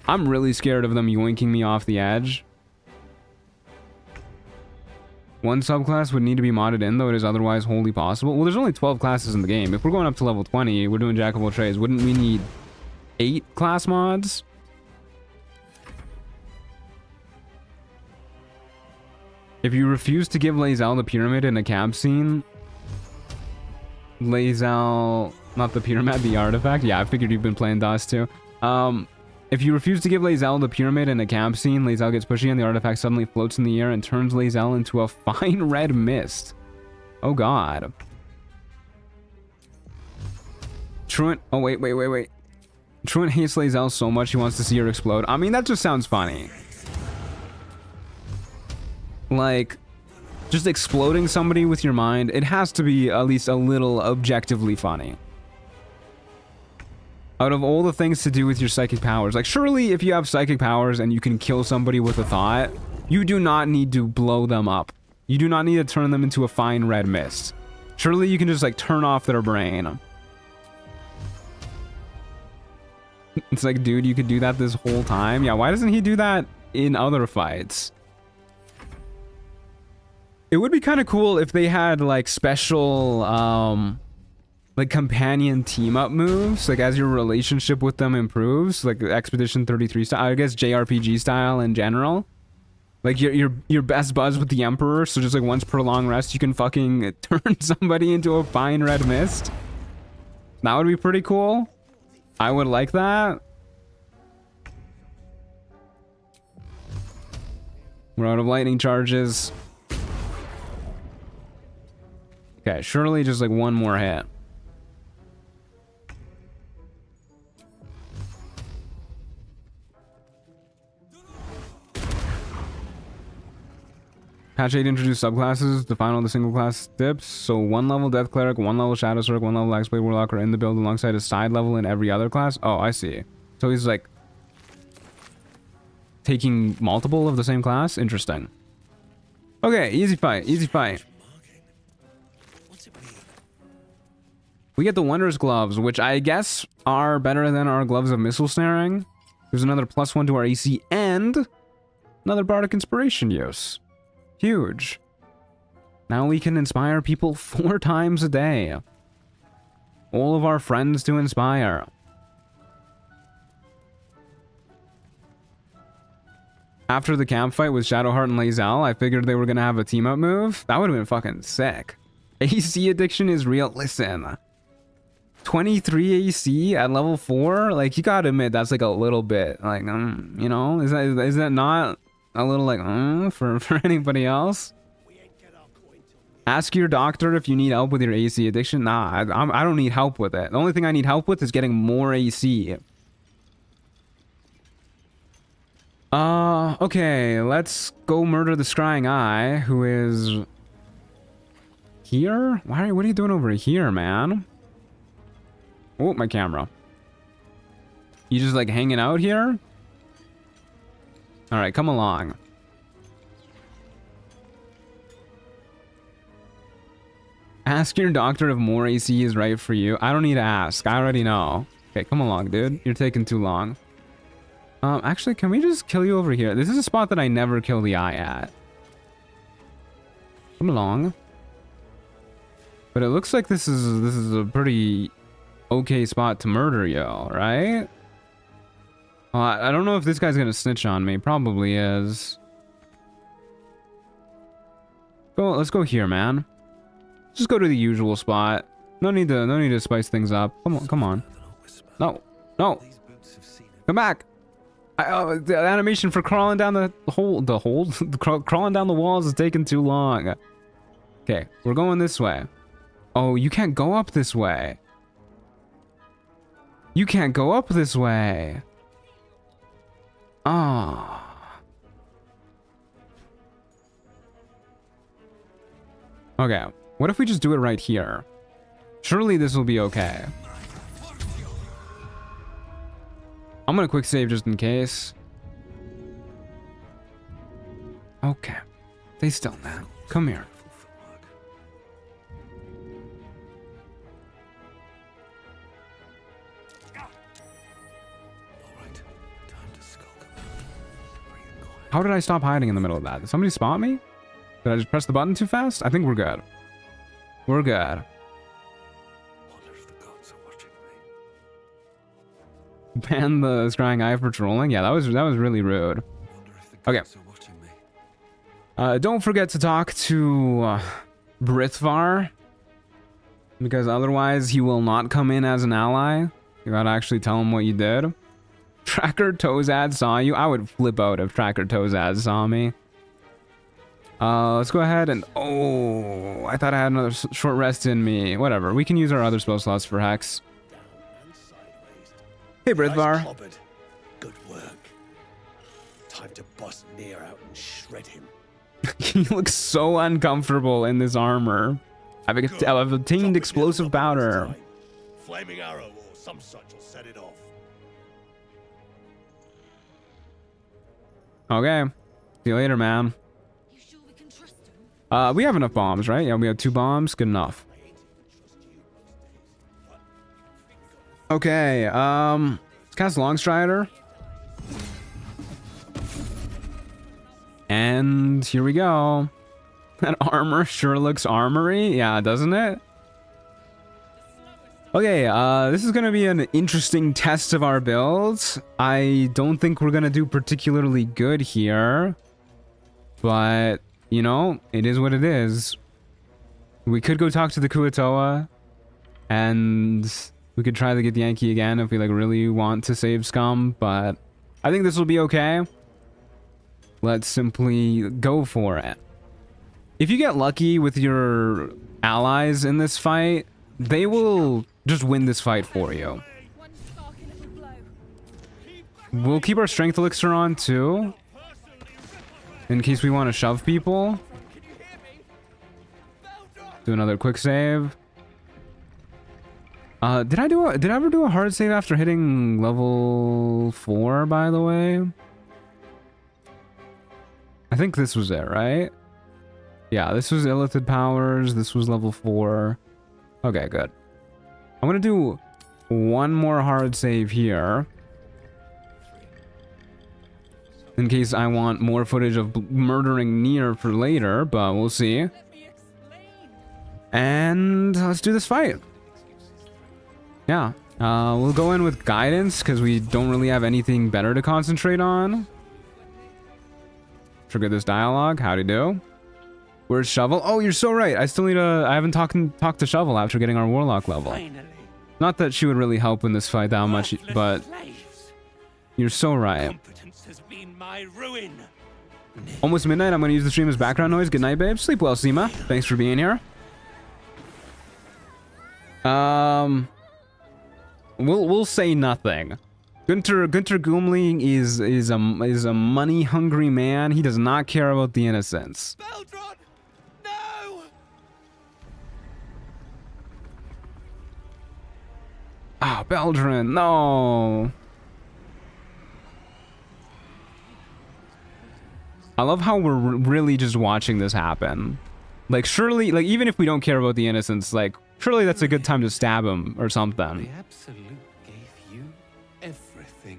I'm really scared of them yoinking me off the edge. One subclass would need to be modded in, though it is otherwise wholly possible. Well, there's only 12 classes in the game. If we're going up to level 20, we're doing Jack of all trades. Wouldn't we need 8 class mods? If you refuse to give Lae'zel the pyramid in a cab scene, Lae'zel, not the pyramid, the artifact. Yeah, I figured you've been playing DOS too. If you refuse to give Lae'zel the pyramid in a camp scene, Lae'zel gets pushy and the artifact suddenly floats in the air and turns Lae'zel into a fine red mist. Oh god. Truant, oh wait. Truant hates Lae'zel so much he wants to see her explode. I mean, that just sounds funny. Like, just exploding somebody with your mind, it has to be at least a little objectively funny. Out of all the things to do with your psychic powers, like surely if you have psychic powers and you can kill somebody with a thought, you do not need to blow them up. You do not need to turn them into a fine red mist. Surely you can just like turn off their brain. It's like, dude, you could do that this whole time. Yeah, why doesn't he do that in other fights? It would be kind of cool if they had like special like companion team up moves, like as your relationship with them improves, like Expedition 33 style, I guess JRPG style in general. Like you're best buds with the Emperor, so just like once per long rest you can fucking turn somebody into a fine red mist. That would be pretty cool. I would like that. We're out of lightning charges. Okay, surely just like one more hit. Patch 8 introduced subclasses, define all the single class dips. So 1 level Death Cleric, 1 level Shadow Circ, 1 level Axeblade Warlock are in the build alongside a side level in every other class. Oh, I see. So he's like taking multiple of the same class? Interesting. Okay, easy fight, easy fight. We get the Wondrous Gloves, which I guess are better than our Gloves of Missile Snaring. There's another +1 to our AC and another Bardic Inspiration use. Huge. Now we can inspire people 4 times a day. All of our friends to inspire. After the camp fight with Shadowheart and Lae'zel, I figured they were gonna have a team up move. That would have been fucking sick. AC addiction is real. Listen. 23 AC at level 4? Like, you gotta admit, that's like a little bit, like, you know? Is that not a little like, for anybody else? Ask your doctor if you need help with your AC addiction. Nah, I don't need help with it. The only thing I need help with is getting more AC. Okay, let's go murder the Scrying Eye, who is here? What are you doing over here, man? Oh, my camera. You just like hanging out here? All right, come along. Ask your doctor if more AC is right for you. I don't need to ask. I already know. Okay, come along, dude. You're taking too long. Actually, can we just kill you over here? This is a spot that I never kill the eye at. Come along. But it looks like this is a pretty okay spot to murder y'all, right? I don't know if this guy's gonna snitch on me. Probably is. Let's go here, man. Just go to the usual spot. No need to spice things up. Come on. No. Come back. The animation for crawling down the hole, crawling down the walls is taking too long. Okay, we're going this way. Oh, you can't go up this way. You can't go up this way. Ah. Okay, what if we just do it right here? Surely this will be okay. I'm gonna quick save just in case. Okay. Stay still, man. Come here. How did I stop hiding in the middle of that? Did somebody spot me? Did I just press the button too fast? I think we're good. We're good. Ban the Scrying Eye for trolling? Yeah, that was really rude. Okay. Don't forget to talk to Brithvar, because otherwise he will not come in as an ally. You gotta actually tell him what you did. Tracker Tozad saw you. I would flip out if Tracker Tozad saw me. Let's go ahead and... Oh, I thought I had another short rest in me. Whatever. We can use our other spell slots for Hex. Hey, Brithvar. Nice. Good work. Time to bust Nere out and shred him. He looks so uncomfortable in this armor. I've obtained explosive powder. Flaming arrow or Some such will set it off. Okay. See you later, man. We have enough bombs, right? Yeah, we have 2 bombs. Good enough. Okay, let's cast Longstrider. And here we go. That armor sure looks armory. Yeah, doesn't it? Okay, this is gonna be an interesting test of our builds. I don't think we're gonna do particularly good here. But, you know, it is what it is. We could go talk to the Kuatoa. And we could try to get the Yankee again if we like really want to save scum. But I think this will be okay. Let's simply go for it. If you get lucky with your allies in this fight, they will just win this fight for you. We'll keep our strength elixir on too, in case we want to shove people. Do another quick save. Did I ever do a hard save after hitting level 4, by the way? I think this was it, right? Yeah, this was Illithid powers. This was level 4. Okay, good. I'm gonna do one more hard save here, in case I want more footage of murdering Nere for later, but we'll see. And let's do this fight. Yeah, we'll go in with guidance because we don't really have anything better to concentrate on. Trigger this dialogue. Howdy do. Where's Shovel? Oh, you're so right. I still need I haven't talked to Shovel after getting our Warlock level. Finally. Not that she would really help in this fight that much, but you're so right. Competence has been my ruin. Almost midnight. I'm going to use the stream as background noise. Good night, babe. Sleep well, Seema. Thanks for being here. We'll say nothing. Gunter Gumling is a money hungry man. He does not care about the innocents. Beldron! No! Ah, Beldron, no. I love how we're really just watching this happen. Like, surely, like, even if we don't care about the innocents, like, surely that's a good time to stab him or something. The Absolute gave you everything.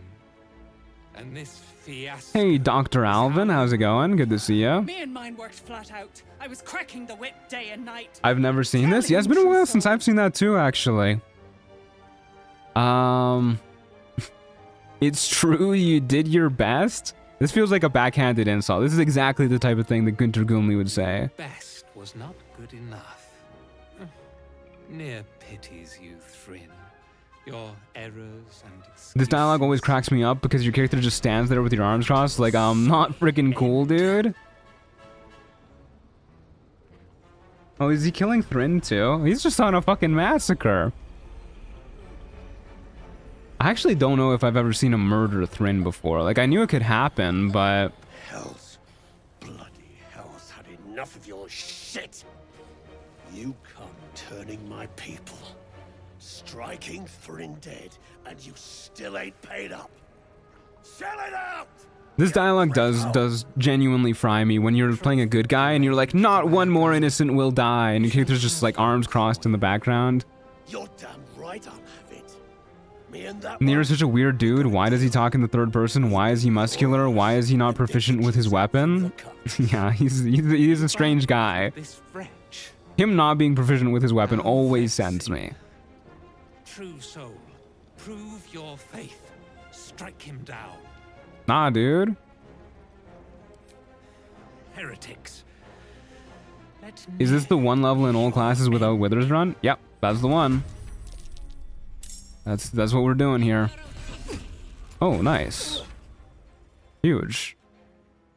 And this fiasco. Hey, Dr. Alvin, how's it going? Good to see you. Me and mine worked flat out. I was cracking the whip day and night. I've never seen this. Yeah, it's been a while since I've seen that too, actually. It's true you did your best? This feels like a backhanded insult. This is exactly the type of thing that Gunter Gumli would say. Best was not good enough. Nere pities you, Thryn. Your errors and excuses. This dialogue always cracks me up because your character just stands there with your arms crossed like, not freaking cool, dude. Oh, is he killing Thryn too? He's just on a fucking massacre. I actually don't know if I've ever seen a murder Thryn before. Like, I knew it could happen, but... Hells. Bloody hell's had enough of your shit. You come turning my people, striking Thryn dead, and you still ain't paid up. Sell it out! This dialogue does genuinely fry me when you're playing a good guy and you're like, not one more innocent will die, and your character's just like arms crossed in the background. You're damn right I'll have it. Me and that Nere's such a weird dude. Why does he talk in the third person? Why is he muscular? Why is he not proficient with his weapon? Yeah, he's a strange guy. Him not being proficient with his weapon always sends me. True soul, prove your faith. Strike him down. Nah, dude. Heretics. Is this the one level in all classes without Withers run? Yep, that's the one. That's what we're doing here. Oh, nice. Huge.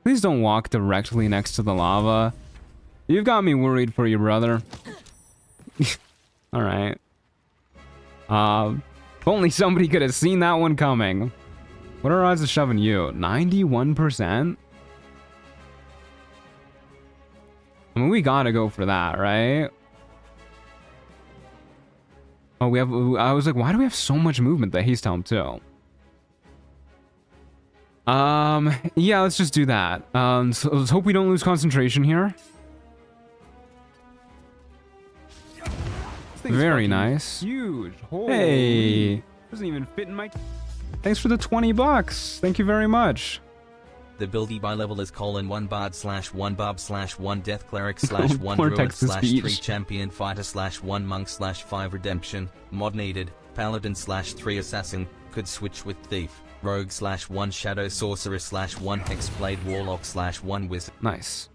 Please don't walk directly next to the lava. You've got me worried for you, brother. Alright. If only somebody could have seen that one coming. What are odds of shoving you? 91%? I mean, we gotta go for that, right? Oh, we have... I was like, why do we have so much movement? The haste helm, too. Yeah, let's just do that. So let's hope we don't lose concentration here. Very nice. Huge. Holy. Hey. Doesn't even fit in my... Thanks for the 20 bucks. Thank you very much. The buildy by level is :1 bard /1 barb /1 death cleric /1 druid /3 champion fighter /1 monk /5 redemption. Mod needed. Paladin /3 assassin. Could switch with thief. Rogue /1 shadow sorceress /1 hexblade warlock /1 wizard. Nice.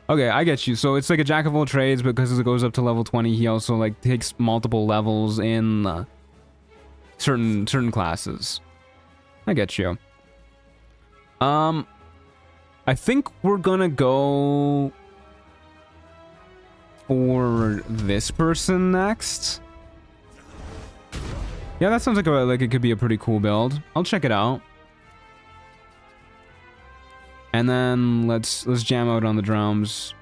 Okay, I get you. So it's like a jack of all trades, because it goes up to level 20, he also like takes multiple levels in certain classes. I get you. I think we're gonna go for this person next. Yeah, that sounds like it could be a pretty cool build. I'll check it out. And then let's jam out on the drums.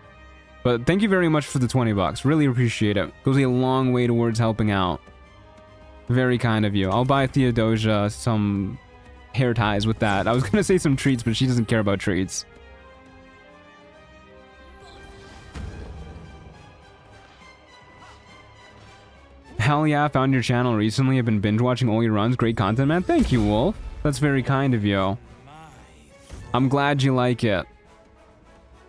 But thank you very much for the 20 bucks. Really appreciate it. Goes a long way towards helping out. Very kind of you. I'll buy Theodosia some hair ties with that. I was gonna say some treats, but she doesn't care about treats. Hell yeah, found your channel recently. I've been binge watching all your runs. Great content, man. Thank you, Wolf. That's very kind of you. I'm glad you like it.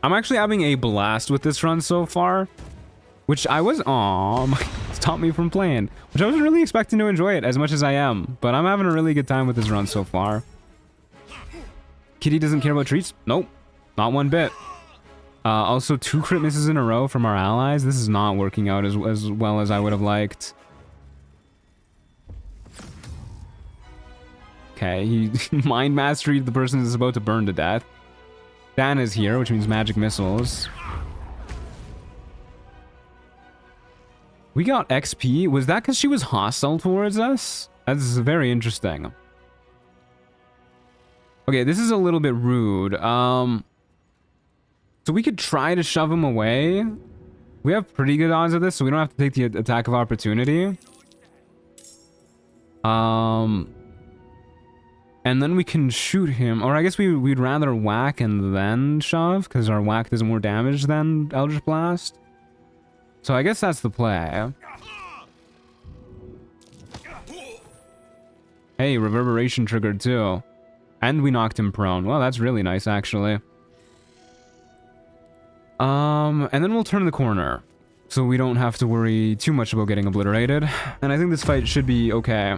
I'm actually having a blast with this run so far, which I was... Aw, stopped me from playing. Which I wasn't really expecting to enjoy it as much as I am, but I'm having a really good time with this run so far. Kitty doesn't care about treats? Nope, not one bit. Also, 2 crit misses in a row from our allies. This is not working out as well as I would have liked. Okay, he mind mastered the person is about to burn to death. Dan is here, which means magic missiles. We got XP. Was that because she was hostile towards us? That's very interesting. Okay, this is a little bit rude. So we could try to shove him away. We have pretty good odds of this, so we don't have to take the attack of opportunity. And then we can shoot him. Or I guess we'd rather whack and then shove, because our whack does more damage than Eldritch Blast. So I guess that's the play. Hey, Reverberation triggered too. And we knocked him prone. Well, that's really nice, actually. And then we'll turn the corner, so we don't have to worry too much about getting obliterated. And I think this fight should be okay.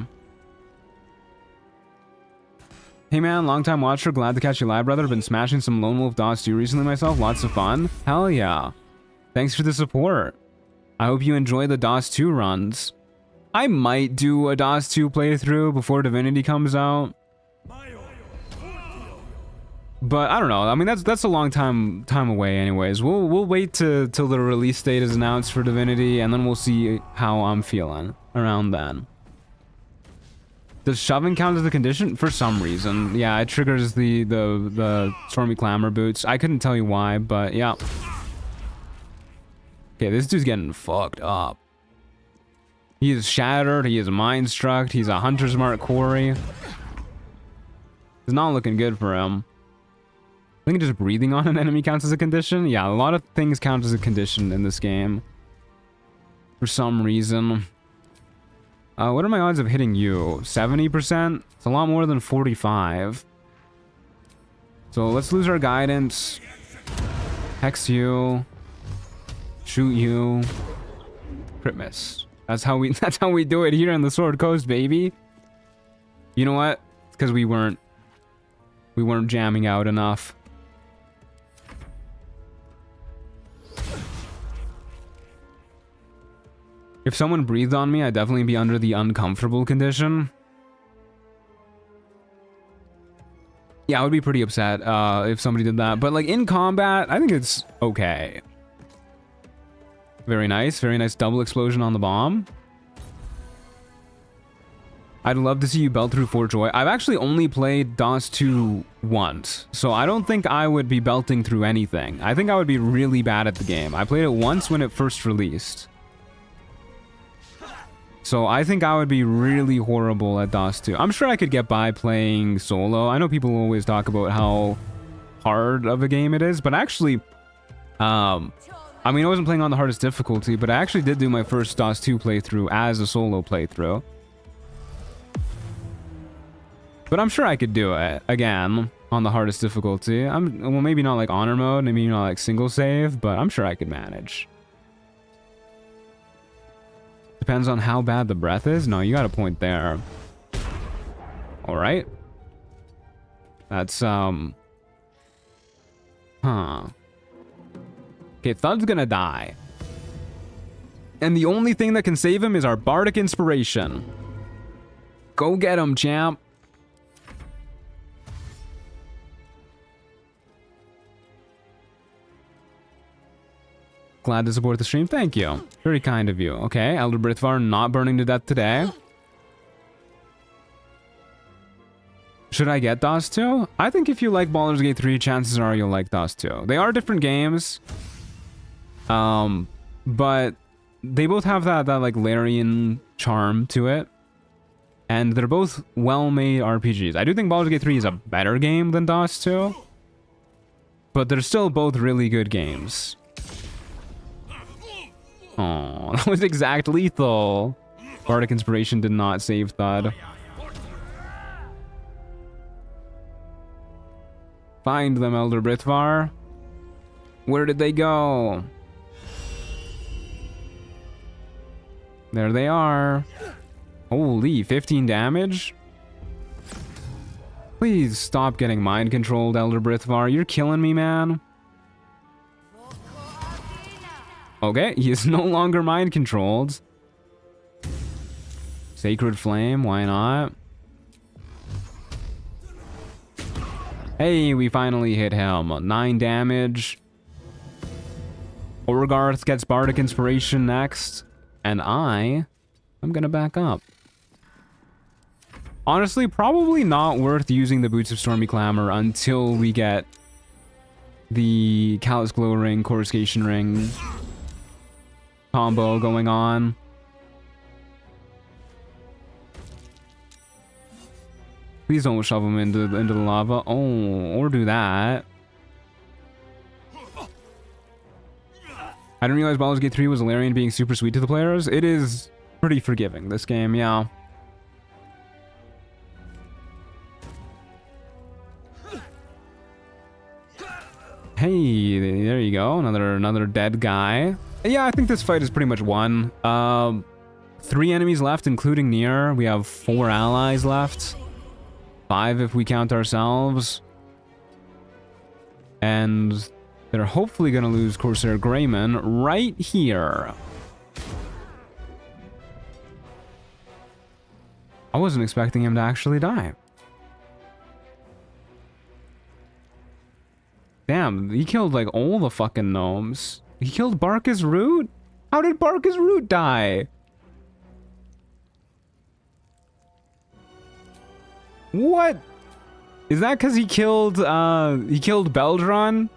Hey man, long time watcher, glad to catch you live, brother. Been smashing some Lonewolf DOS 2 recently myself, lots of fun. Hell yeah. Thanks for the support. I hope you enjoy the DOS 2 runs. I might do a DOS 2 playthrough before Divinity comes out. But I don't know. I mean, that's a long time away anyways. We'll wait till the release date is announced for Divinity, and then we'll see how I'm feeling around then. Does shoving count as a condition? For some reason. Yeah, it triggers the Stormy Clamor boots. I couldn't tell you why, but yeah. Okay, this dude's getting fucked up. He is shattered, he is mind struck, he's a Hunter's Mark quarry. It's not looking good for him. I think just breathing on an enemy counts as a condition. Yeah, a lot of things count as a condition in this game. For some reason. What are my odds of hitting you? 70%? It's a lot more than 45. So let's lose our guidance. Hex you. Shoot you. Crit miss. That's how we do it here on the Sword Coast, baby. You know what? It's because we weren't jamming out enough. If someone breathed on me, I'd definitely be under the uncomfortable condition. Yeah, I would be pretty upset if somebody did that. But like in combat, I think it's okay. Very nice double explosion on the bomb. I'd love to see you belt through Fort Joy. I've actually only played DOS 2 once, so I don't think I would be belting through anything. I think I would be really bad at the game. I played it once when it first released. So I think I would be really horrible at DOS 2. I'm sure I could get by playing solo. I know people always talk about how hard of a game it is, but actually, I mean, I wasn't playing on the hardest difficulty, but I actually did do my first DOS 2 playthrough as a solo playthrough. But I'm sure I could do it, again, on the hardest difficulty. Well, maybe not like honor mode, maybe not like single save, but I'm sure I could manage. Depends on how bad the breath is. No, you got a point there. Alright. That's, Huh. Okay, Thud's gonna die. And the only thing that can save him is our Bardic Inspiration. Go get him, champ. Glad to support the stream. Thank you. Very kind of you. Okay, Elder Brithvar not burning to death today. Should I get DOS 2? I think if you like Baldur's Gate 3, chances are you'll like DOS 2. They are different games. But they both have that like Larian charm to it. And they're both well-made RPGs. I do think Baldur's Gate 3 is a better game than DOS 2. But they're still both really good games. Oh, that was exact lethal. Bardic Inspiration did not save Thud. Find them, Elder Brithvar. Where did they go? There they are. Holy, 15 damage? Please stop getting mind controlled, Elder Brithvar. You're killing me, man. Okay, he is no longer mind controlled. Sacred Flame, why not? Hey, we finally hit him. 9 damage. Orgarth gets Bardic Inspiration next. And I'm gonna back up. Honestly, probably not worth using the Boots of Stormy Clamor until we get the Callous Glow Ring, Coruscation Ring combo going on. Please don't shove him into the lava. Oh, or do that. I didn't realize Baldur's Gate 3 was Larian being super sweet to the players. It is pretty forgiving, this game, yeah. Hey, there you go. Another dead guy. Yeah, I think this fight is pretty much won. 3 enemies left, including Nere. We have 4 allies left. 5 if we count ourselves. And they're hopefully going to lose Corsair Grayman right here. I wasn't expecting him to actually die. Damn, he killed like all the fucking gnomes. He killed Barkus Root? How did Barkus Root die? What? Is that because he killed Beldron?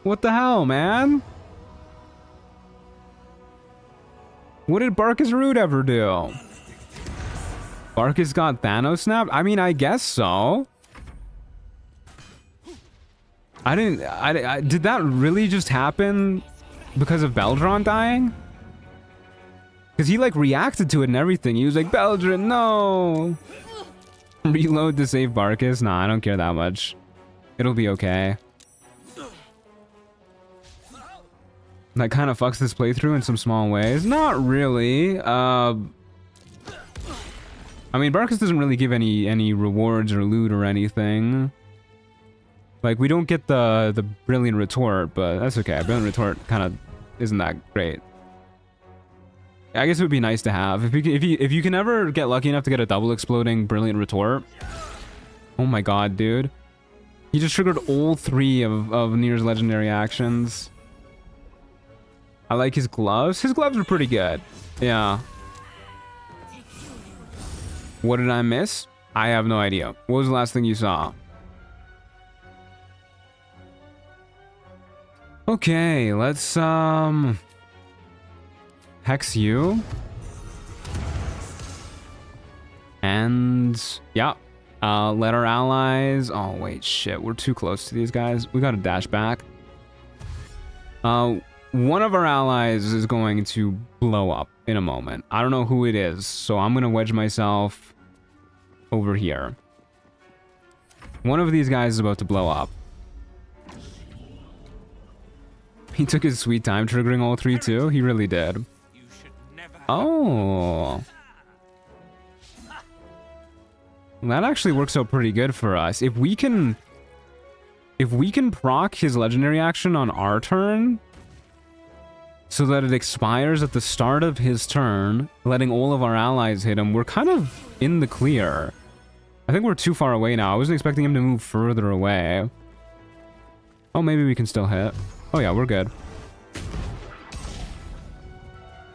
What the hell, man? What did Barkus Root ever do? Barkus got Thanos snapped? I mean, I guess so. Did that really just happen because of Beldron dying? Because he like reacted to it and everything. He was like, Beldron, no! Reload to save Barkus? Nah, I don't care that much. It'll be okay. That kind of fucks this playthrough in some small ways. Not really. I mean, Barkus doesn't really give any rewards or loot or anything. Like, we don't get the Brilliant Retort, but that's okay. Brilliant Retort kind of isn't that great. I guess it would be nice to have. If you can ever get lucky enough to get a double exploding Brilliant Retort. Oh my god, dude. He just triggered all 3 of Nere's legendary actions. I like his gloves. His gloves are pretty good. Yeah. What did I miss? I have no idea. What was the last thing you saw? Okay, let's Hex you. And yeah, let our allies. Oh wait, shit, we're too close to these guys. We gotta dash back. One of our allies is going to blow up in a moment. I don't know who it is, so I'm gonna wedge myself over here. One of these guys is about to blow up. He took his sweet time triggering all three too. He really did. Oh. That actually works out pretty good for us. If we can proc his legendary action on our turn so that it expires at the start of his turn, letting all of our allies hit him, we're kind of in the clear. I think we're too far away now. I wasn't expecting him to move further away. Oh, maybe we can still hit. Oh yeah, we're good.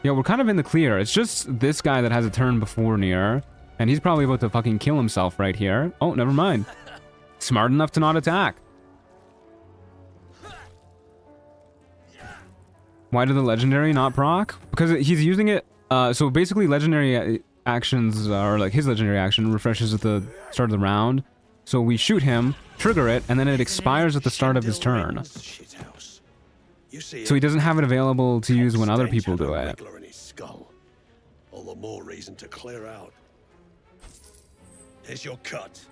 Yeah, we're kind of in the clear. It's just this guy that has a turn before Nere, and he's probably about to fucking kill himself right here. Oh, never mind. Smart enough to not attack. Why did the legendary not proc? Because he's using it. So basically, legendary actions are like his legendary action refreshes at the start of the round. So we shoot him, trigger it, and then it expires at the start of his turn. So he doesn't have it available to use when other people do it. All the more reason to clear out. Here's your cut.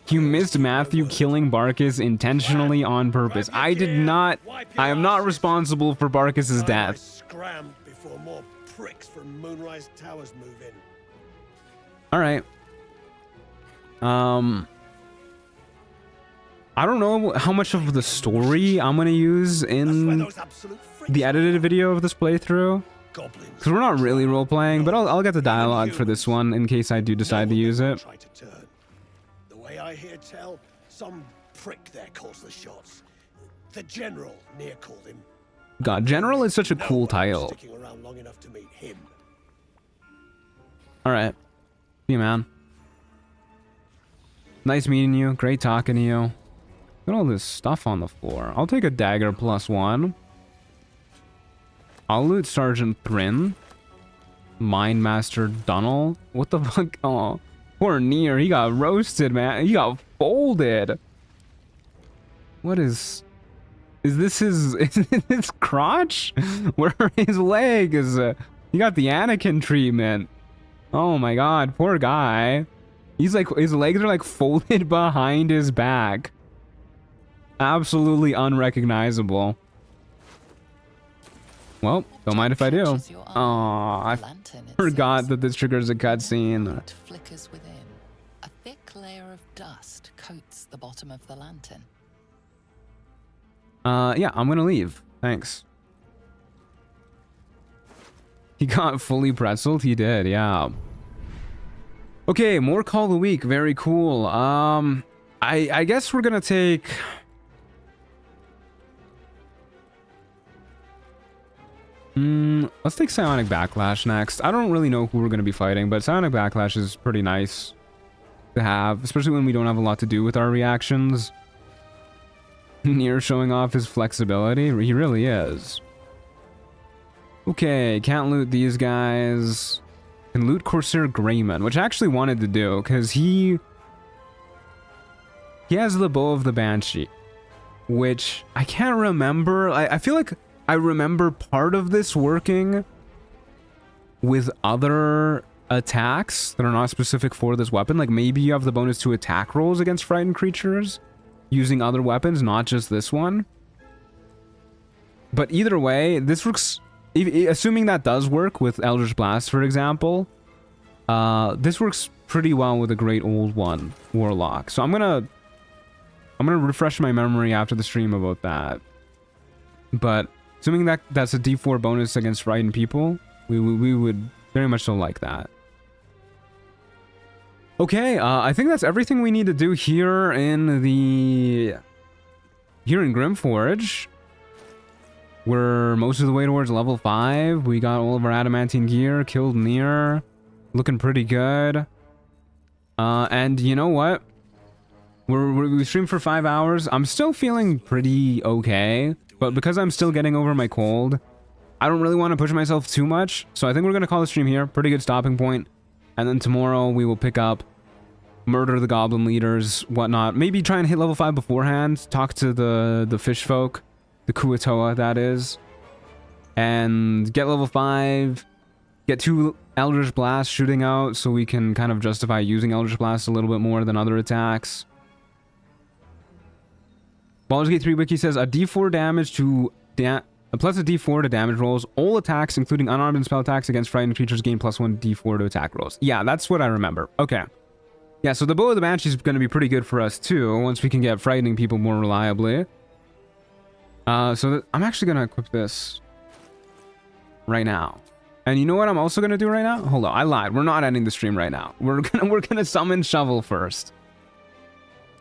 You missed Matthew killing Barcus intentionally on purpose. I did not. I am not responsible for Barcus's death. Scram before more pricks from Moonrise Towers move in. All right. I don't know how much of the story I'm gonna use in the edited video of this playthrough, because we're not really role playing. But I'll get the dialogue for this one in case I do decide to use it. The way I hear tell, some prick there calls the shots. The general, Nere called him. God, General is such a cool title. Sticking around long enough to meet him. All right, see you, man. Nice meeting you. Great talking to you. Look at all this stuff on the floor. I'll take a dagger +1. I'll loot Sergeant Thrin. Mindmaster Dunnel. What the fuck? Oh, poor Nere. He got roasted, man. He got folded. What is this his crotch? Where his leg is? He got the Anakin treatment. Oh my god, poor guy. He's like, his legs are like folded behind his back. Absolutely unrecognizable. Well, don't mind if I do. Aw, I forgot that this triggers a cutscene. Flickers within. A thick layer of dust coats the bottom of the lantern. Yeah, I'm gonna leave. Thanks. He got fully pretzeled? He did, yeah. Okay, more Call of the Week. Very cool. I guess we're gonna take... let's take Psionic Backlash next. I don't really know who we're going to be fighting, but Psionic Backlash is pretty nice to have, especially when we don't have a lot to do with our reactions. Nere showing off his flexibility. He really is. Okay, can't loot these guys. Can loot Corsair Greyman, which I actually wanted to do, because he has the Bow of the Banshee, which I can't remember. I feel like I remember part of this working with other attacks that are not specific for this weapon. Like maybe you have the bonus to attack rolls against frightened creatures using other weapons, not just this one. But either way, this works. Assuming that does work with Eldritch Blast, for example, this works pretty well with a Great Old One Warlock. So I'm gonna refresh my memory after the stream about that. But assuming that that's a D4 bonus against frightened people, we would very much so like that. Okay, I think that's everything we need to do here in Grimforge. We're most of the way towards level 5. We got all of our adamantine gear, killed Nere, looking pretty good. And you know what? We streamed for 5 hours. I'm still feeling pretty okay, but because I'm still getting over my cold, I don't really want to push myself too much, so I think we're going to call the stream here. Pretty good stopping point. And then tomorrow we will pick up, murder the goblin leaders, whatnot. Maybe try and hit level 5 beforehand. Talk to the fish folk, the Kuatoa, that is. And get level 5. Get 2 Eldritch Blasts shooting out so we can kind of justify using Eldritch Blast a little bit more than other attacks. Baldur's Gate 3 Wiki says a D4 damage to... plus a D4 to damage rolls. All attacks, including unarmed and spell attacks against frightened creatures, gain +1 D4 to attack rolls. Yeah, that's what I remember. Okay. Yeah, so the Bow of the Banshee is going to be pretty good for us too, once we can get frightening people more reliably. I'm actually going to equip this right now. And you know what I'm also going to do right now? Hold on, I lied. We're not ending the stream right now. We're gonna summon Shovel first.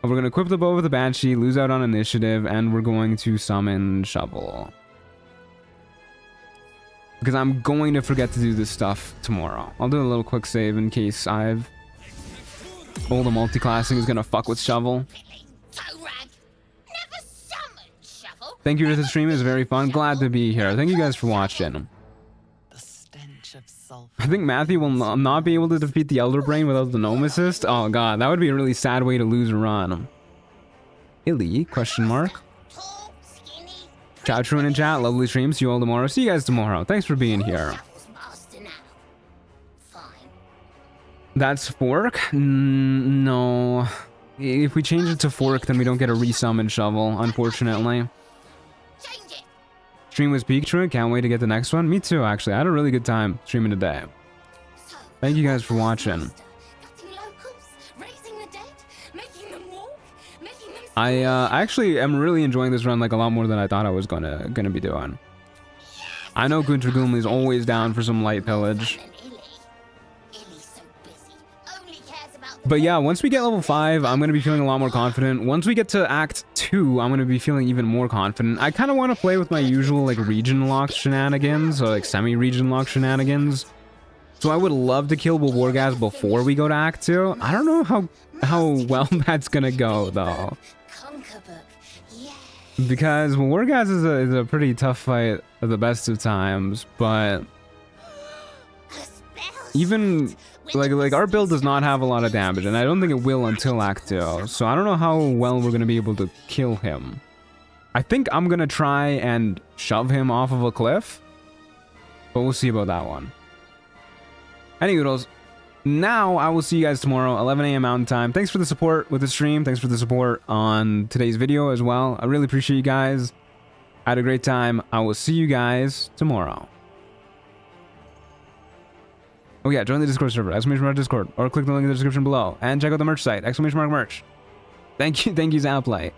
We're going to equip the Bow of the Banshee, lose out on initiative, and we're going to summon Shovel. Because I'm going to forget to do this stuff tomorrow. I'll do a little quick save in case I've... all the multi-classing is going to fuck with Shovel. Thank you for the stream. It was very fun. Glad to be here. Thank you guys for watching. I think Matthew will not be able to defeat the Elder Brain without the Gnome Assist. Oh god, that would be a really sad way to lose a run. Illy? Question mark. Ciao, Truan in chat. Lovely streams. See you all tomorrow. See you guys tomorrow. Thanks for being here. That's Fork? No. If we change it to Fork, then we don't get a resummon Shovel, unfortunately. Stream was peak, Truan. Can't wait to get the next one. Me too, actually. I had a really good time streaming today. Thank you guys for watching. I actually am really enjoying this run like a lot more than I thought I was gonna be doing. I know Gunter Goomley is always down for some light pillage. But yeah, once we get level 5, I'm going to be feeling a lot more confident. Once we get to Act 2, I'm going to be feeling even more confident. I kind of want to play with my usual like region lock shenanigans, or like semi-region lock shenanigans. So I would love to kill Wargaz before we go to Act 2. I don't know how well that's going to go, though. Because Wargaz is a pretty tough fight at the best of times, but... even... Like our build does not have a lot of damage, and I don't think it will until Act 2, so I don't know how well we're going to be able to kill him. I think I'm going to try and shove him off of a cliff, but we'll see about that one. Anyways, now I will see you guys tomorrow, 11 a.m. Mountain Time. Thanks for the support with the stream. Thanks for the support on today's video as well. I really appreciate you guys. I had a great time. I will see you guys tomorrow. Oh yeah, join the Discord server, !mark Discord, or click the link in the description below, and check out the merch site, !mark merch. Thank you, Zaplight.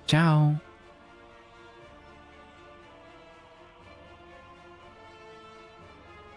Ciao.